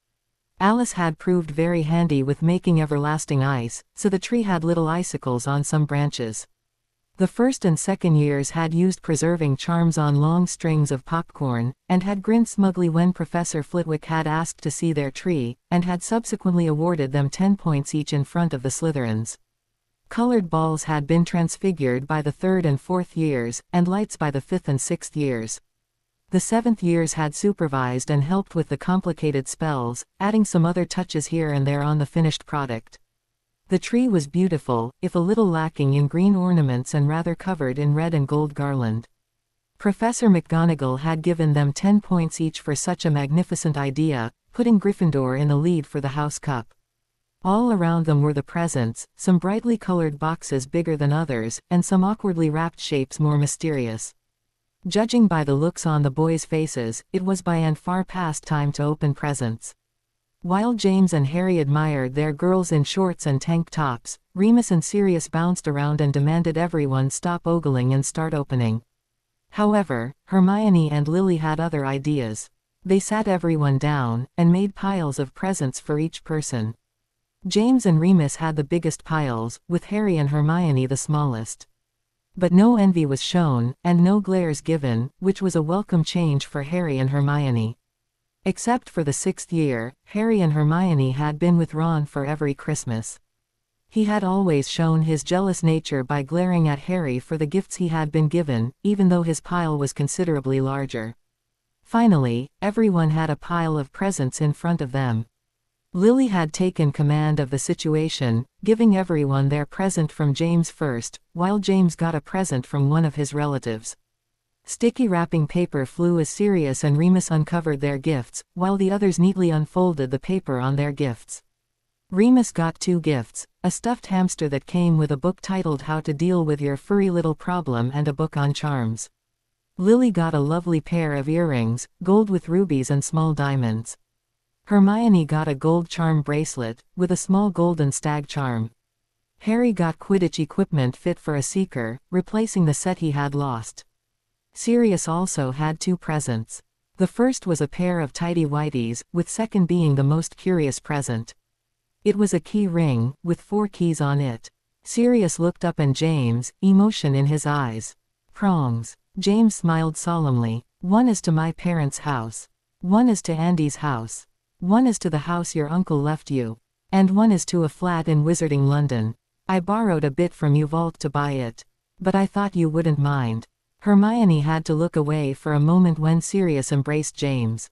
Alice had proved very handy with making everlasting ice, so the tree had little icicles on some branches. The first and second years had used preserving charms on long strings of popcorn, and had grinned smugly when Professor Flitwick had asked to see their tree, and had subsequently awarded them 10 points each in front of the Slytherins. Colored balls had been transfigured by the third and fourth years, and lights by the fifth and sixth years. The seventh years had supervised and helped with the complicated spells, adding some other touches here and there on the finished product. The tree was beautiful, if a little lacking in green ornaments and rather covered in red and gold garland. Professor McGonagall had given them 10 points each for such a magnificent idea, putting Gryffindor in the lead for the House Cup. All around them were the presents, some brightly colored boxes bigger than others, and some awkwardly wrapped shapes more mysterious. Judging by the looks on the boys' faces, it was by and far past time to open presents. While James and Harry admired their girls in shorts and tank tops, Remus and Sirius bounced around and demanded everyone stop ogling and start opening. However, Hermione and Lily had other ideas. They sat everyone down, and made piles of presents for each person. James and Remus had the biggest piles, with Harry and Hermione the smallest. But no envy was shown, and no glares given, which was a welcome change for Harry and Hermione. Except for the 6th year, Harry and Hermione had been with Ron for every Christmas. He had always shown his jealous nature by glaring at Harry for the gifts he had been given, even though his pile was considerably larger. Finally, everyone had a pile of presents in front of them. Lily had taken command of the situation, giving everyone their present from James first, while James got a present from one of his relatives. Sticky wrapping paper flew as Sirius and Remus uncovered their gifts, while the others neatly unfolded the paper on their gifts. Remus got 2 gifts, a stuffed hamster that came with a book titled How to Deal with Your Furry Little Problem and a book on charms. Lily got a lovely pair of earrings, gold with rubies and small diamonds. Hermione got a gold charm bracelet, with a small golden stag charm. Harry got Quidditch equipment fit for a seeker, replacing the set he had lost. Sirius also had 2 presents. The first was a pair of tidy whities, with second being the most curious present. It was a key ring, with 4 keys on it. Sirius looked up and James, emotion in his eyes. "Prongs." James smiled solemnly. "One is to my parents' house. One is to Andy's house." One is to the house your uncle left you. And one is to a flat in Wizarding London. I borrowed a bit from you vault to buy it. But I thought you wouldn't mind. Hermione had to look away for a moment when Sirius embraced James.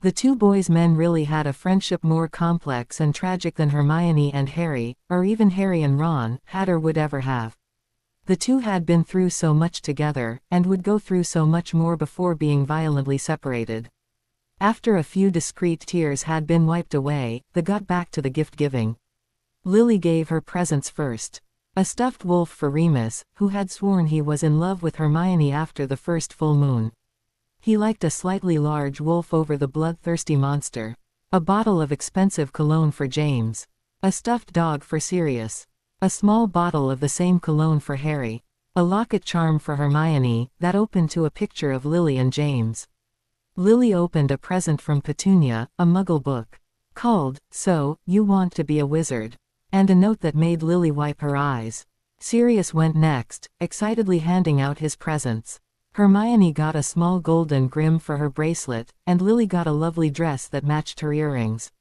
The two boys' men really had a friendship more complex and tragic than Hermione and Harry, or even Harry and Ron, had or would ever have. The two had been through so much together, and would go through so much more before being violently separated. After a few discreet tears had been wiped away, they got back to the gift-giving. Lily gave her presents first. A stuffed wolf for Remus, who had sworn he was in love with Hermione after the first full moon. He liked a slightly large wolf over the bloodthirsty monster. A bottle of expensive cologne for James. A stuffed dog for Sirius. A small bottle of the same cologne for Harry. A locket charm for Hermione, that opened to a picture of Lily and James. Lily opened a present from Petunia, a Muggle book. Called, So, You Want to Be a Wizard. And a note that made Lily wipe her eyes. Sirius went next, excitedly handing out his presents. Hermione got a small golden grim for her bracelet, and Lily got a lovely dress that matched her earrings.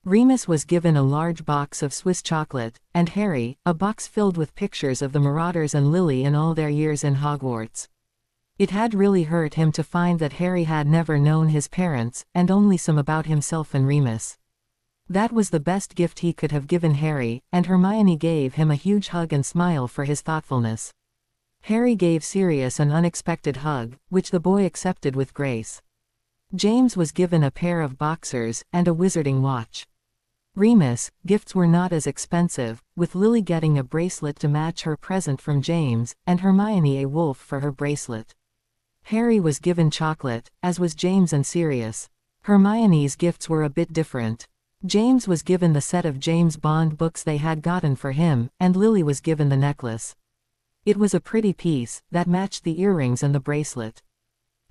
Remus was given a large box of Swiss chocolate, and Harry, a box filled with pictures of the Marauders and Lily in all their years in Hogwarts. It had really hurt him to find that Harry had never known his parents, and only some about himself and Remus. That was the best gift he could have given Harry, and Hermione gave him a huge hug and smile for his thoughtfulness. Harry gave Sirius an unexpected hug, which the boy accepted with grace. James was given a pair of boxers, and a wizarding watch. Remus, gifts were not as expensive, with Lily getting a bracelet to match her present from James, and Hermione a wolf for her bracelet. Harry was given chocolate, as was James and Sirius. Hermione's gifts were a bit different. James was given the set of James Bond books they had gotten for him, and Lily was given the necklace. It was a pretty piece, that matched the earrings and the bracelet.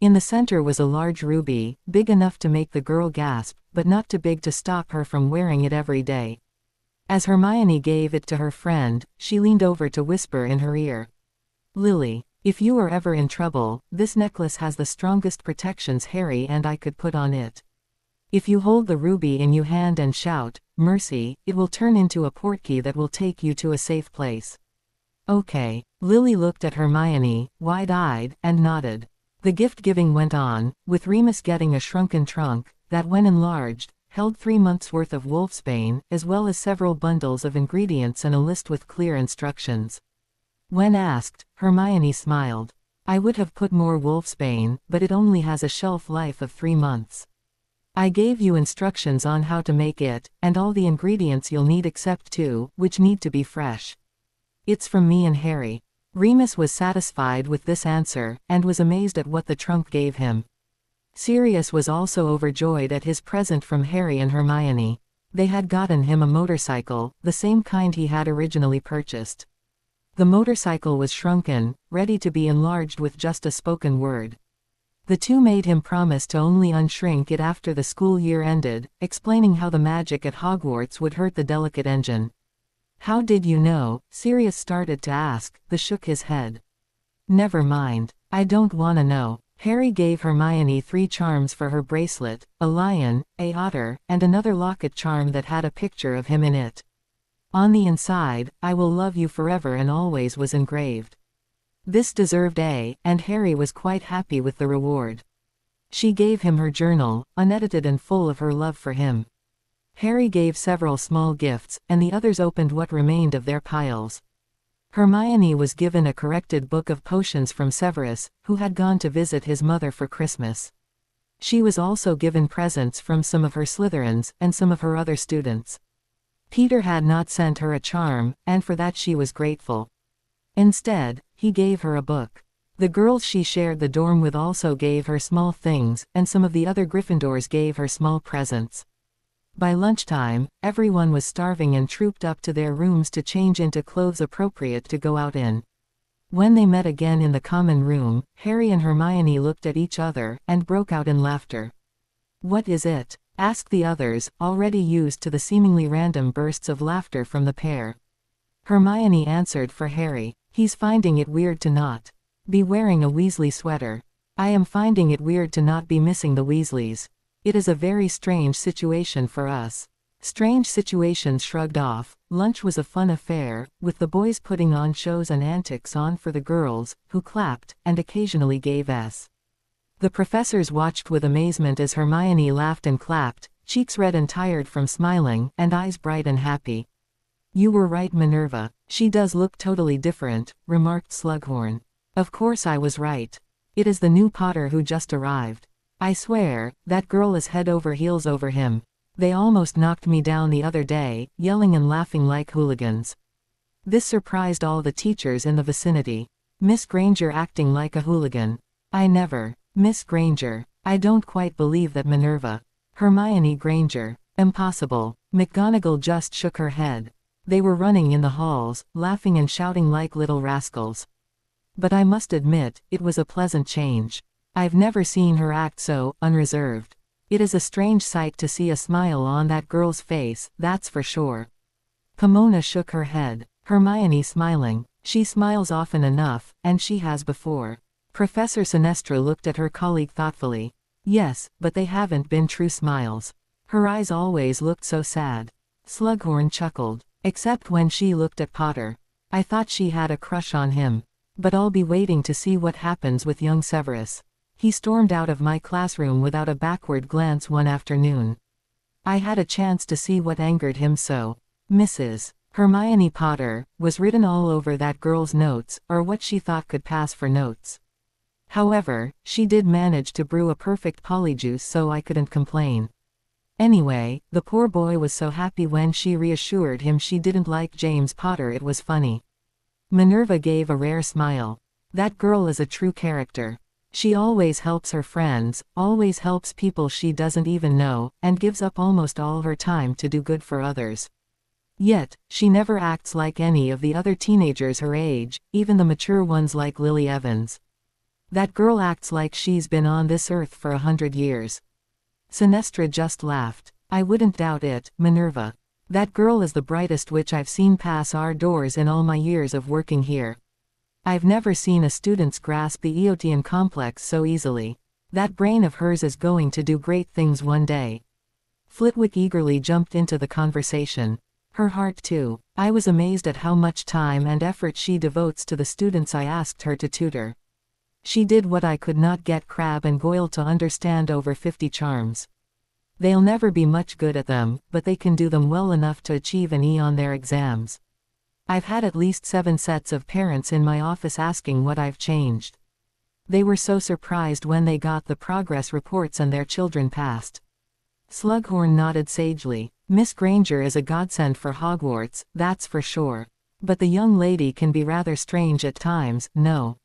In the center was a large ruby, big enough to make the girl gasp, but not too big to stop her from wearing it every day. As Hermione gave it to her friend, she leaned over to whisper in her ear. Lily, if you are ever in trouble, this necklace has the strongest protections Harry and I could put on it. If you hold the ruby in your hand and shout, mercy, it will turn into a portkey that will take you to a safe place. Okay. Lily looked at Hermione, wide-eyed, and nodded. The gift-giving went on, with Remus getting a shrunken trunk, that when enlarged, held 3 months' worth of wolfsbane, as well as several bundles of ingredients and a list with clear instructions. When asked, Hermione smiled. I would have put more wolfsbane, but it only has a shelf life of 3 months. I gave you instructions on how to make it, and all the ingredients you'll need except 2, which need to be fresh. It's from me and Harry. Remus was satisfied with this answer, and was amazed at what the trunk gave him. Sirius was also overjoyed at his present from Harry and Hermione. They had gotten him a motorcycle, the same kind he had originally purchased. The motorcycle was shrunken, ready to be enlarged with just a spoken word. The two made him promise to only unshrink it after the school year ended, explaining how the magic at Hogwarts would hurt the delicate engine. How did you know? Sirius started to ask, but shook his head. Never mind. I don't wanna know. Harry gave Hermione 3 charms for her bracelet, a lion, a otter, and another locket charm that had a picture of him in it. On the inside, I will love you forever and always was engraved. This deserved A, and Harry was quite happy with the reward. She gave him her journal, unedited and full of her love for him. Harry gave several small gifts, and the others opened what remained of their piles. Hermione was given a corrected book of potions from Severus, who had gone to visit his mother for Christmas. She was also given presents from some of her Slytherins, and some of her other students. Peter had not sent her a charm, and for that she was grateful. Instead, he gave her a book. The girls she shared the dorm with also gave her small things, and some of the other Gryffindors gave her small presents. By lunchtime, everyone was starving and trooped up to their rooms to change into clothes appropriate to go out in. When they met again in the common room, Harry and Hermione looked at each other, and broke out in laughter. What is it? Asked the others, already used to the seemingly random bursts of laughter from the pair. Hermione answered for Harry. He's finding it weird to not be wearing a Weasley sweater. I am finding it weird to not be missing the Weasleys. It is a very strange situation for us. Strange situations shrugged off. Lunch was a fun affair, with the boys putting on shows and antics on for the girls, who clapped, and occasionally gave S. The professors watched with amazement as Hermione laughed and clapped, cheeks red and tired from smiling, and eyes bright and happy. "You were right, Minerva. She does look totally different," remarked Slughorn. "Of course I was right. It is the new Potter who just arrived. I swear, that girl is head over heels over him. They almost knocked me down the other day, yelling and laughing like hooligans." This surprised all the teachers in the vicinity. Miss Granger acting like a hooligan. "I never. Miss Granger. I don't quite believe that, Minerva. Hermione Granger. Impossible." McGonagall just shook her head. They were running in the halls, laughing and shouting like little rascals. But I must admit, it was a pleasant change. I've never seen her act so unreserved. It is a strange sight to see a smile on that girl's face, that's for sure. Pomona shook her head. "Hermione smiling. She smiles often enough, and she has before." Professor Sinestra looked at her colleague thoughtfully. "Yes, but they haven't been true smiles. Her eyes always looked so sad." Slughorn chuckled. "Except when she looked at Potter. I thought she had a crush on him. But I'll be waiting to see what happens with young Severus. He stormed out of my classroom without a backward glance one afternoon. I had a chance to see what angered him so. Mrs. Hermione Potter was written all over that girl's notes, or what she thought could pass for notes. However, she did manage to brew a perfect polyjuice, so I couldn't complain. Anyway, the poor boy was so happy when she reassured him she didn't like James Potter, it was funny." Minerva gave a rare smile. "That girl is a true character. She always helps her friends, always helps people she doesn't even know, and gives up almost all her time to do good for others. Yet, she never acts like any of the other teenagers her age, even the mature ones like Lily Evans. That girl acts like she's been on this earth for 100 years. Sinestra just laughed. "I wouldn't doubt it, Minerva. That girl is the brightest witch I've seen pass our doors in all my years of working here. I've never seen a student's grasp the Eotian complex so easily. That brain of hers is going to do great things one day." Flitwick eagerly jumped into the conversation. "Her heart too. I was amazed at how much time and effort she devotes to the students I asked her to tutor. She did what I could not get Crabbe and Goyle to understand, over 50 charms. They'll never be much good at them, but they can do them well enough to achieve an E on their exams. I've had at least 7 sets of parents in my office asking what I've changed. They were so surprised when they got the progress reports and their children passed." Slughorn nodded sagely. "Miss Granger is a godsend for Hogwarts, that's for sure. But the young lady can be rather strange at times, no?"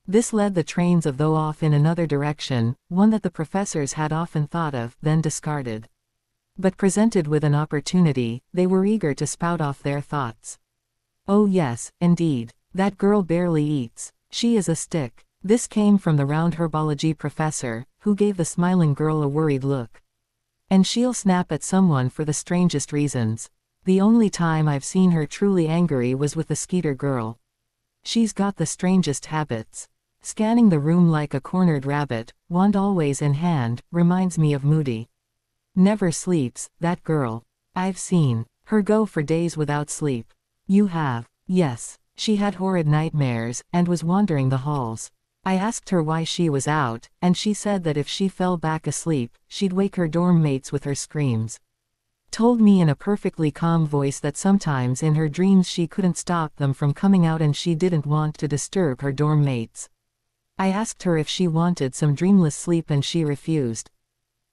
This led the trains of though off in another direction, one that the professors had often thought of, then discarded. But presented with an opportunity, they were eager to spout off their thoughts. "Oh yes, indeed. That girl barely eats. She is a stick." This came from the round herbology professor, who gave the smiling girl a worried look. "And she'll snap at someone for the strangest reasons. The only time I've seen her truly angry was with the Skeeter girl. She's got the strangest habits. Scanning the room like a cornered rabbit, wand always in hand, reminds me of Moody. Never sleeps, that girl. I've seen her go for days without sleep." "You have?" "Yes. She had horrid nightmares, and was wandering the halls. I asked her why she was out, and she said that if she fell back asleep, she'd wake her dorm mates with her screams. Told me in a perfectly calm voice that sometimes in her dreams she couldn't stop them from coming out and she didn't want to disturb her dorm mates. I asked her if she wanted some dreamless sleep and she refused.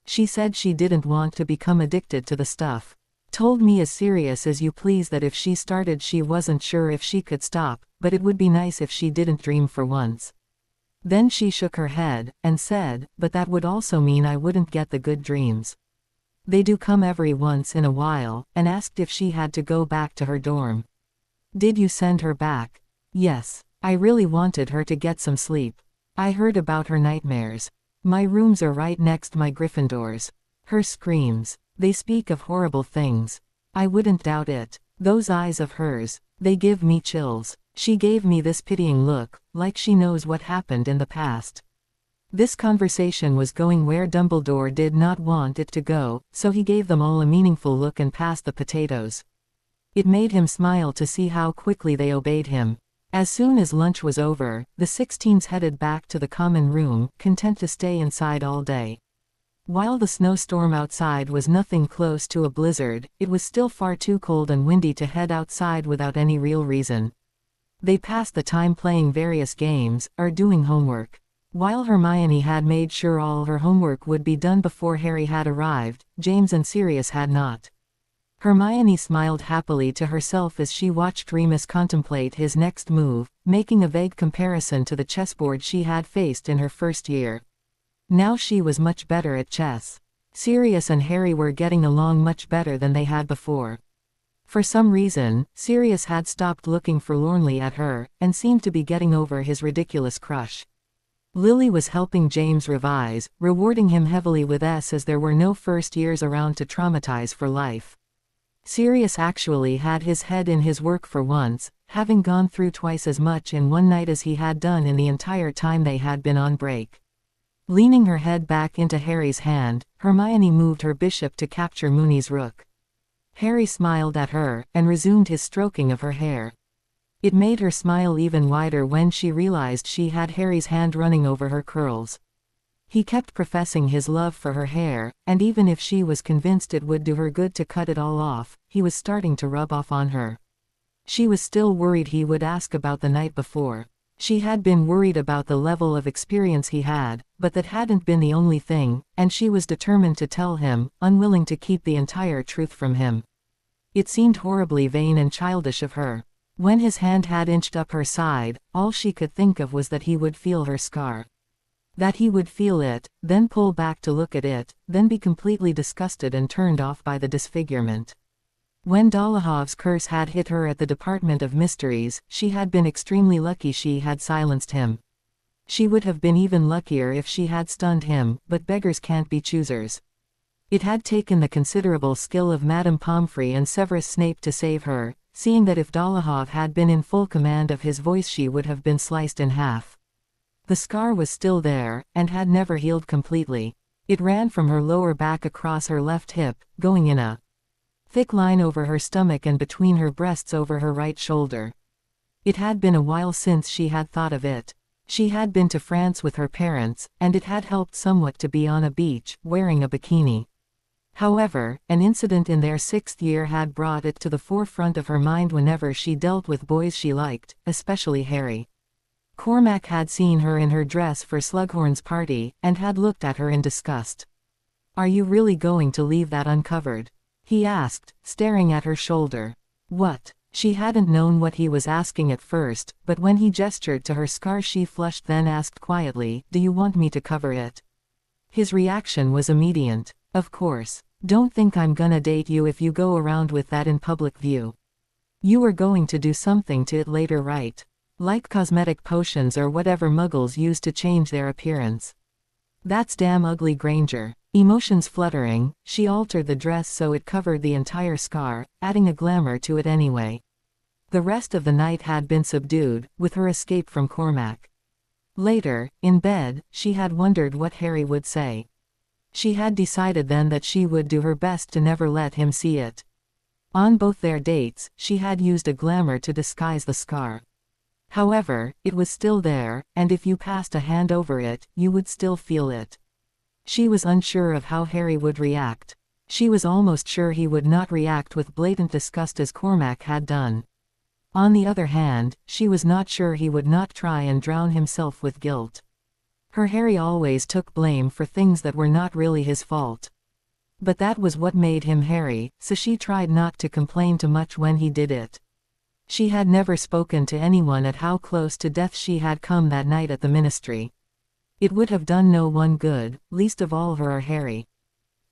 She said she didn't want to become addicted to the stuff. Told me as serious as you please that if she started she wasn't sure if she could stop, but it would be nice if she didn't dream for once. Then she shook her head, and said, but that would also mean I wouldn't get the good dreams. They do come every once in a while, and asked if she had to go back to her dorm. Did you send her back? Yes. I really wanted her to get some sleep. I heard about her nightmares. My rooms are right next my Gryffindor's. Her screams. They speak of horrible things. I wouldn't doubt it. Those eyes of hers, they give me chills. She gave me this pitying look, like she knows what happened in the past. This conversation was going where Dumbledore did not want it to go, so he gave them all a meaningful look and passed the potatoes. It made him smile to see how quickly they obeyed him. As soon as lunch was over, the 16s headed back to the common room, content to stay inside all day. While the snowstorm outside was nothing close to a blizzard, it was still far too cold and windy to head outside without any real reason. They passed the time playing various games, or doing homework. While Hermione had made sure all her homework would be done before Harry had arrived, James and Sirius had not. Hermione smiled happily to herself as she watched Remus contemplate his next move, making a vague comparison to the chessboard she had faced in her first year. Now she was much better at chess. Sirius and Harry were getting along much better than they had before. For some reason, Sirius had stopped looking forlornly at her, and seemed to be getting over his ridiculous crush. Lily was helping James revise, rewarding him heavily with S as there were no first years around to traumatize for life. Sirius actually had his head in his work for once, having gone through twice as much in one night as he had done in the entire time they had been on break. Leaning her head back into Harry's hand, Hermione moved her bishop to capture Moony's rook. Harry smiled at her, and resumed his stroking of her hair. It made her smile even wider when she realized she had Harry's hand running over her curls. He kept professing his love for her hair, and even if she was convinced it would do her good to cut it all off, he was starting to rub off on her. She was still worried he would ask about the night before. She had been worried about the level of experience he had, but that hadn't been the only thing, and she was determined to tell him, unwilling to keep the entire truth from him. It seemed horribly vain and childish of her. When his hand had inched up her side, all she could think of was that he would feel her scar. That he would feel it, then pull back to look at it, then be completely disgusted and turned off by the disfigurement. When Dolahov's curse had hit her at the Department of Mysteries, she had been extremely lucky she had silenced him. She would have been even luckier if she had stunned him, but beggars can't be choosers. It had taken the considerable skill of Madame Pomfrey and Severus Snape to save her, seeing that if Dolohov had been in full command of his voice she would have been sliced in half. The scar was still there, and had never healed completely. It ran from her lower back across her left hip, going in a thick line over her stomach and between her breasts over her right shoulder. It had been a while since she had thought of it. She had been to France with her parents, and it had helped somewhat to be on a beach, wearing a bikini. However, an incident in their 6th year had brought it to the forefront of her mind whenever she dealt with boys she liked, especially Harry. Cormac had seen her in her dress for Slughorn's party, and had looked at her in disgust. "Are you really going to leave that uncovered?" he asked, staring at her shoulder. "What?" She hadn't known what he was asking at first, but when he gestured to her scar she flushed, then asked quietly, "Do you want me to cover it?" His reaction was immediate. "Of course. Don't think I'm gonna date you if you go around with that in public view. You are going to do something to it later, right? Like cosmetic potions or whatever muggles use to change their appearance." "That's damn ugly, Granger." Emotions fluttering, she altered the dress so it covered the entire scar, adding a glamour to it anyway. The rest of the night had been subdued, with her escape from Cormac. Later, in bed, she had wondered what Harry would say. She had decided then that she would do her best to never let him see it. On both their dates, she had used a glamour to disguise the scar. However, it was still there, and if you passed a hand over it, you would still feel it. She was unsure of how Harry would react. She was almost sure he would not react with blatant disgust as Cormac had done. On the other hand, she was not sure he would not try and drown himself with guilt. Her Harry always took blame for things that were not really his fault. But that was what made him Harry, so she tried not to complain too much when he did it. She had never spoken to anyone at how close to death she had come that night at the ministry. It would have done no one good, least of all her or Harry.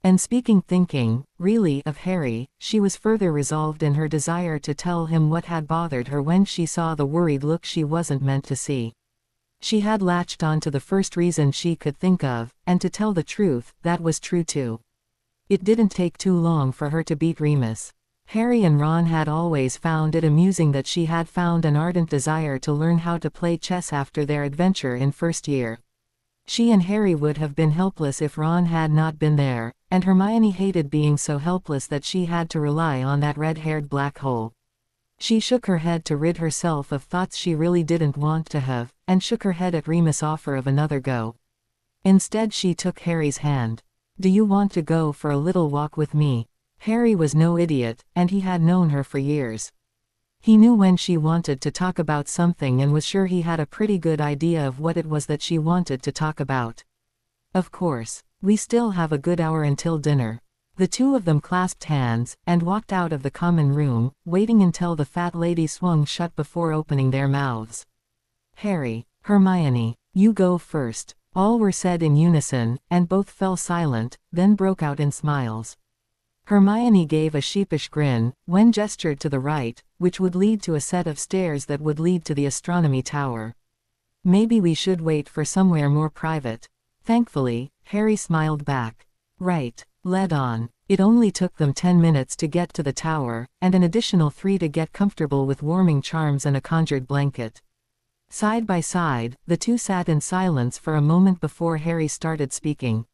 And thinking, really, of Harry, she was further resolved in her desire to tell him what had bothered her when she saw the worried look she wasn't meant to see. She had latched on to the first reason she could think of, and to tell the truth, that was true too. It didn't take too long for her to beat Remus. Harry and Ron had always found it amusing that she had found an ardent desire to learn how to play chess after their adventure in first year. She and Harry would have been helpless if Ron had not been there, and Hermione hated being so helpless that she had to rely on that red-haired black hole. She shook her head to rid herself of thoughts she really didn't want to have, and shook her head at Remus' offer of another go. Instead she took Harry's hand. "Do you want to go for a little walk with me?" Harry was no idiot, and he had known her for years. He knew when she wanted to talk about something and was sure he had a pretty good idea of what it was that she wanted to talk about. "Of course. We still have a good hour until dinner." The two of them clasped hands, and walked out of the common room, waiting until the fat lady swung shut before opening their mouths. "Harry, Hermione, you go first." All were said in unison, and both fell silent, then broke out in smiles. Hermione gave a sheepish grin, when gestured to the right, which would lead to a set of stairs that would lead to the astronomy tower. "Maybe we should wait for somewhere more private." Thankfully, Harry smiled back. "Right. Led on." It only took them 10 minutes to get to the tower, and an additional 3 to get comfortable with warming charms and a conjured blanket. Side by side, the two sat in silence for a moment before Harry started speaking.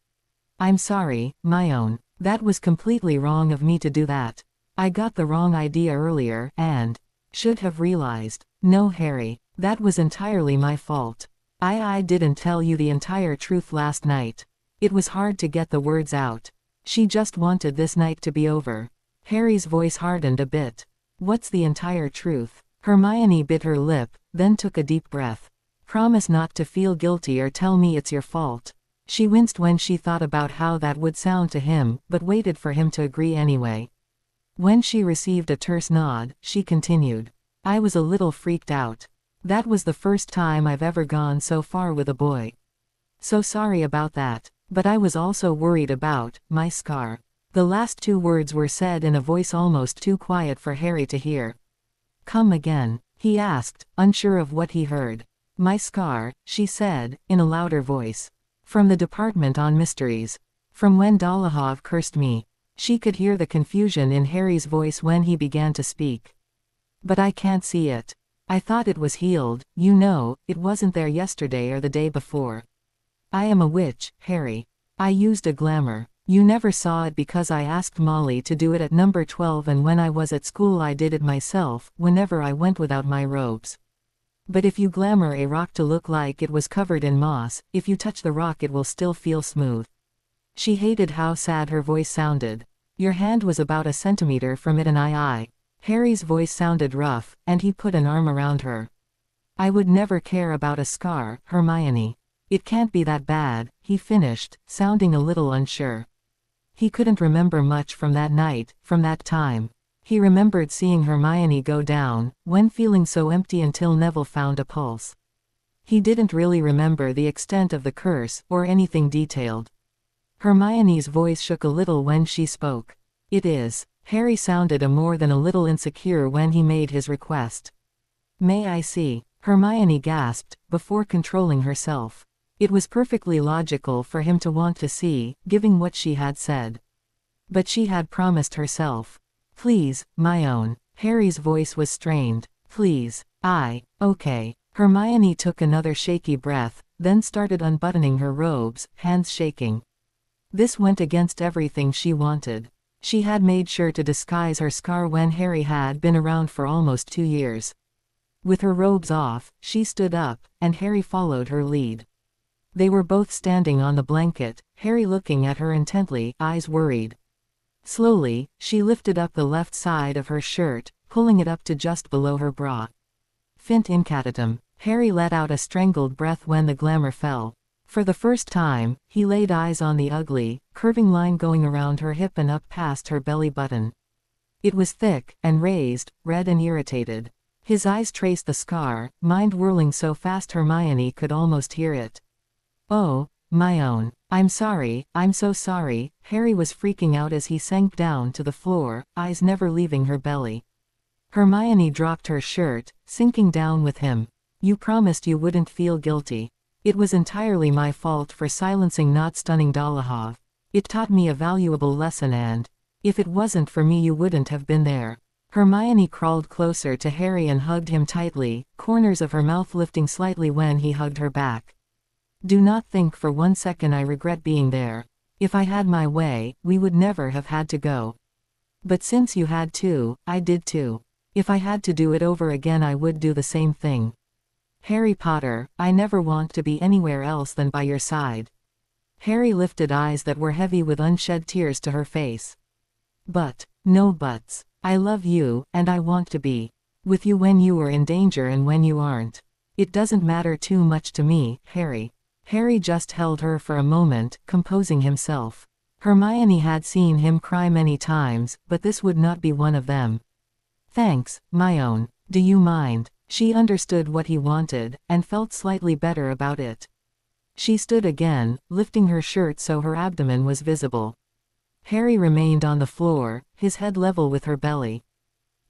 "I'm sorry, my own. That was completely wrong of me to do that. I got the wrong idea earlier, and should have realized." "No, Harry. That was entirely my fault. I didn't tell you the entire truth last night." It was hard to get the words out. She just wanted this night to be over. Harry's voice hardened a bit. "What's the entire truth?" Hermione bit her lip, then took a deep breath. "Promise not to feel guilty or tell me it's your fault." She winced when she thought about how that would sound to him, but waited for him to agree anyway. When she received a terse nod, she continued. "I was a little freaked out. That was the first time I've ever gone so far with a boy. So sorry about that. But I was also worried about my scar." The last 2 words were said in a voice almost too quiet for Harry to hear. "Come again?" he asked, unsure of what he heard. "My scar," she said, in a louder voice. "From the department on mysteries. From when Dolohov cursed me." She could hear the confusion in Harry's voice when he began to speak. "But I can't see it. I thought it was healed, you know, it wasn't there yesterday or the day before. I am a witch, Harry. I used a glamour. You never saw it because I asked Molly to do it at number 12, and when I was at school I did it myself, whenever I went without my robes. But if you glamour a rock to look like it was covered in moss, if you touch the rock it will still feel smooth." She hated how sad her voice sounded. "Your hand was about a centimeter from it and I." Harry's voice sounded rough, and he put an arm around her. "I would never care about a scar, Hermione. It can't be that bad," he finished, sounding a little unsure. He couldn't remember much from that night, from that time. He remembered seeing Hermione go down, when feeling so empty until Neville found a pulse. He didn't really remember the extent of the curse, or anything detailed. Hermione's voice shook a little when she spoke. "It is." Harry sounded a more than a little insecure when he made his request. "May I see?" Hermione gasped, before controlling herself. It was perfectly logical for him to want to see, given what she had said. But she had promised herself. "Please, my own." Harry's voice was strained. "Please. Okay." Hermione took another shaky breath, then started unbuttoning her robes, hands shaking. This went against everything she wanted. She had made sure to disguise her scar when Harry had been around for almost 2 years. With her robes off, she stood up, and Harry followed her lead. They were both standing on the blanket, Harry looking at her intently, eyes worried. Slowly, she lifted up the left side of her shirt, pulling it up to just below her bra. "Fint incatatum." Harry let out a strangled breath when the glamour fell. For the first time, he laid eyes on the ugly, curving line going around her hip and up past her belly button. It was thick, and raised, red and irritated. His eyes traced the scar, mind whirling so fast Hermione could almost hear it. "Oh, my own. I'm sorry, I'm so sorry." Harry was freaking out as he sank down to the floor, eyes never leaving her belly. Hermione dropped her shirt, sinking down with him. "You promised you wouldn't feel guilty. It was entirely my fault for silencing, not stunning Dolohov. It taught me a valuable lesson, and if it wasn't for me you wouldn't have been there." Hermione crawled closer to Harry and hugged him tightly, corners of her mouth lifting slightly when he hugged her back. Do not think for one second I regret being there. If I had my way, we would never have had to go. But since you had to, I did too. If I had to do it over again I would do the same thing. Harry Potter, I never want to be anywhere else than by your side. Harry lifted eyes that were heavy with unshed tears to her face. But, no buts. I love you, and I want to be with you when you are in danger and when you aren't. It doesn't matter too much to me, Harry. Harry just held her for a moment, composing himself. Hermione had seen him cry many times, but this would not be one of them. Thanks, my own. Do you mind? She understood what he wanted, and felt slightly better about it. She stood again, lifting her shirt so her abdomen was visible. Harry remained on the floor, his head level with her belly.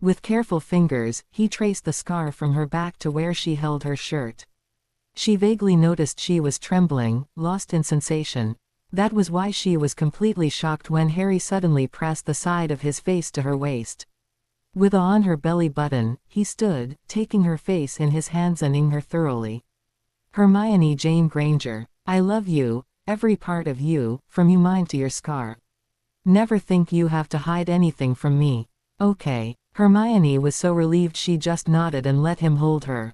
With careful fingers, he traced the scar from her back to where she held her shirt. She vaguely noticed she was trembling, lost in sensation. That was why she was completely shocked when Harry suddenly pressed the side of his face to her waist. With on her belly button, he stood, taking her face in his hands and eyeing her thoroughly. Hermione Jane Granger, I love you, every part of you, from your mind to your scar. Never think you have to hide anything from me. Okay. Hermione was so relieved she just nodded and let him hold her.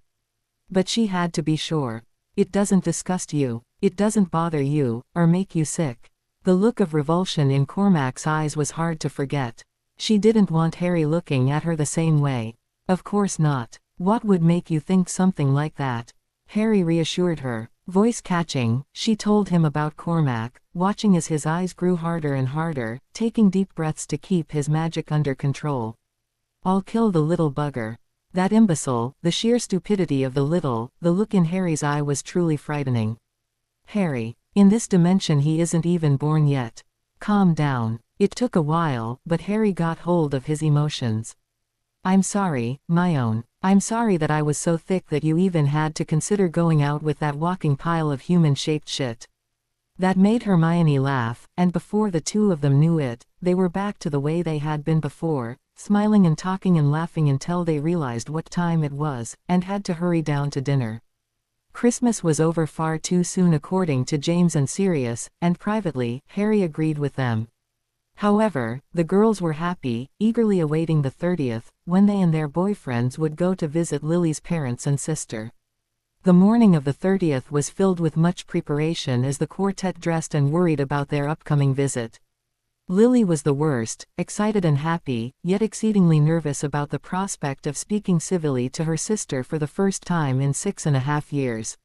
But she had to be sure. It doesn't disgust you. It doesn't bother you, or make you sick. The look of revulsion in Cormac's eyes was hard to forget. She didn't want Harry looking at her the same way. Of course not. What would make you think something like that? Harry reassured her. Voice catching, she told him about Cormac, watching as his eyes grew harder and harder, taking deep breaths to keep his magic under control. I'll kill the little bugger. That imbecile, the sheer stupidity of the look in Harry's eye was truly frightening. Harry, in this dimension he isn't even born yet. Calm down. It took a while, but Harry got hold of his emotions. I'm sorry, my own. I'm sorry that I was so thick that you even had to consider going out with that walking pile of human-shaped shit. That made Hermione laugh, and before the two of them knew it, they were back to the way they had been before, smiling and talking and laughing until they realized what time it was, and had to hurry down to dinner. Christmas was over far too soon according to James and Sirius, and privately, Harry agreed with them. However, the girls were happy, eagerly awaiting the 30th, when they and their boyfriends would go to visit Lily's parents and sister. The morning of the 30th was filled with much preparation as the quartet dressed and worried about their upcoming visit. Lily was the worst, excited and happy, yet exceedingly nervous about the prospect of speaking civilly to her sister for the first time in 6.5 years.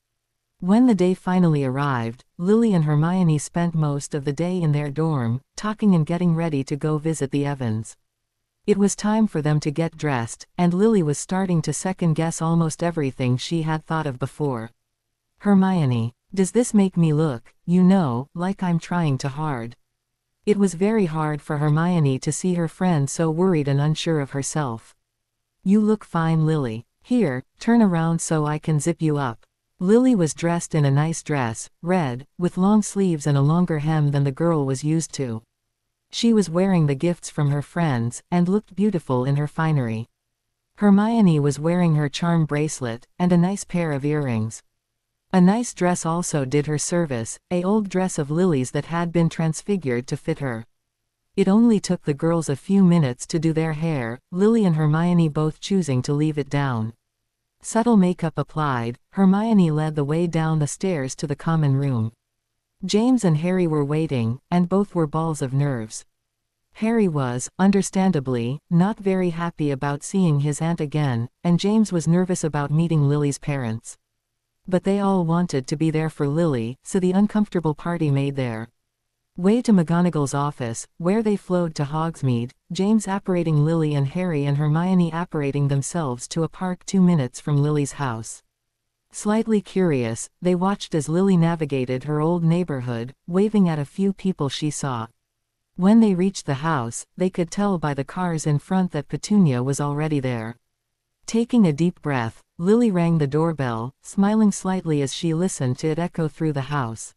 When the day finally arrived, Lily and Hermione spent most of the day in their dorm, talking and getting ready to go visit the Evans. It was time for them to get dressed, and Lily was starting to second-guess almost everything she had thought of before. Hermione, does this make me look, like I'm trying too hard? It was very hard for Hermione to see her friend so worried and unsure of herself. You look fine, Lily. Here, turn around so I can zip you up. Lily was dressed in a nice dress, red, with long sleeves and a longer hem than the girl was used to. She was wearing the gifts from her friends, and looked beautiful in her finery. Hermione was wearing her charm bracelet, and a nice pair of earrings. A nice dress also did her service, an old dress of Lily's that had been transfigured to fit her. It only took the girls a few minutes to do their hair, Lily and Hermione both choosing to leave it down. Subtle makeup applied, Hermione led the way down the stairs to the common room. James and Harry were waiting, and both were balls of nerves. Harry was, understandably, not very happy about seeing his aunt again, and James was nervous about meeting Lily's parents. But they all wanted to be there for Lily, so the uncomfortable party made their way to McGonagall's office, where they flowed to Hogsmeade, James apparating Lily and Harry and Hermione apparating themselves to a park 2 minutes from Lily's house. Slightly curious, they watched as Lily navigated her old neighborhood, waving at a few people she saw. When they reached the house, they could tell by the cars in front that Petunia was already there. Taking a deep breath, Lily rang the doorbell, smiling slightly as she listened to it echo through the house.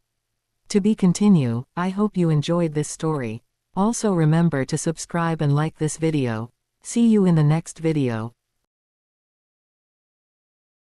To be continue. I hope you enjoyed this story. Also remember to subscribe and like this video. See you in the next video.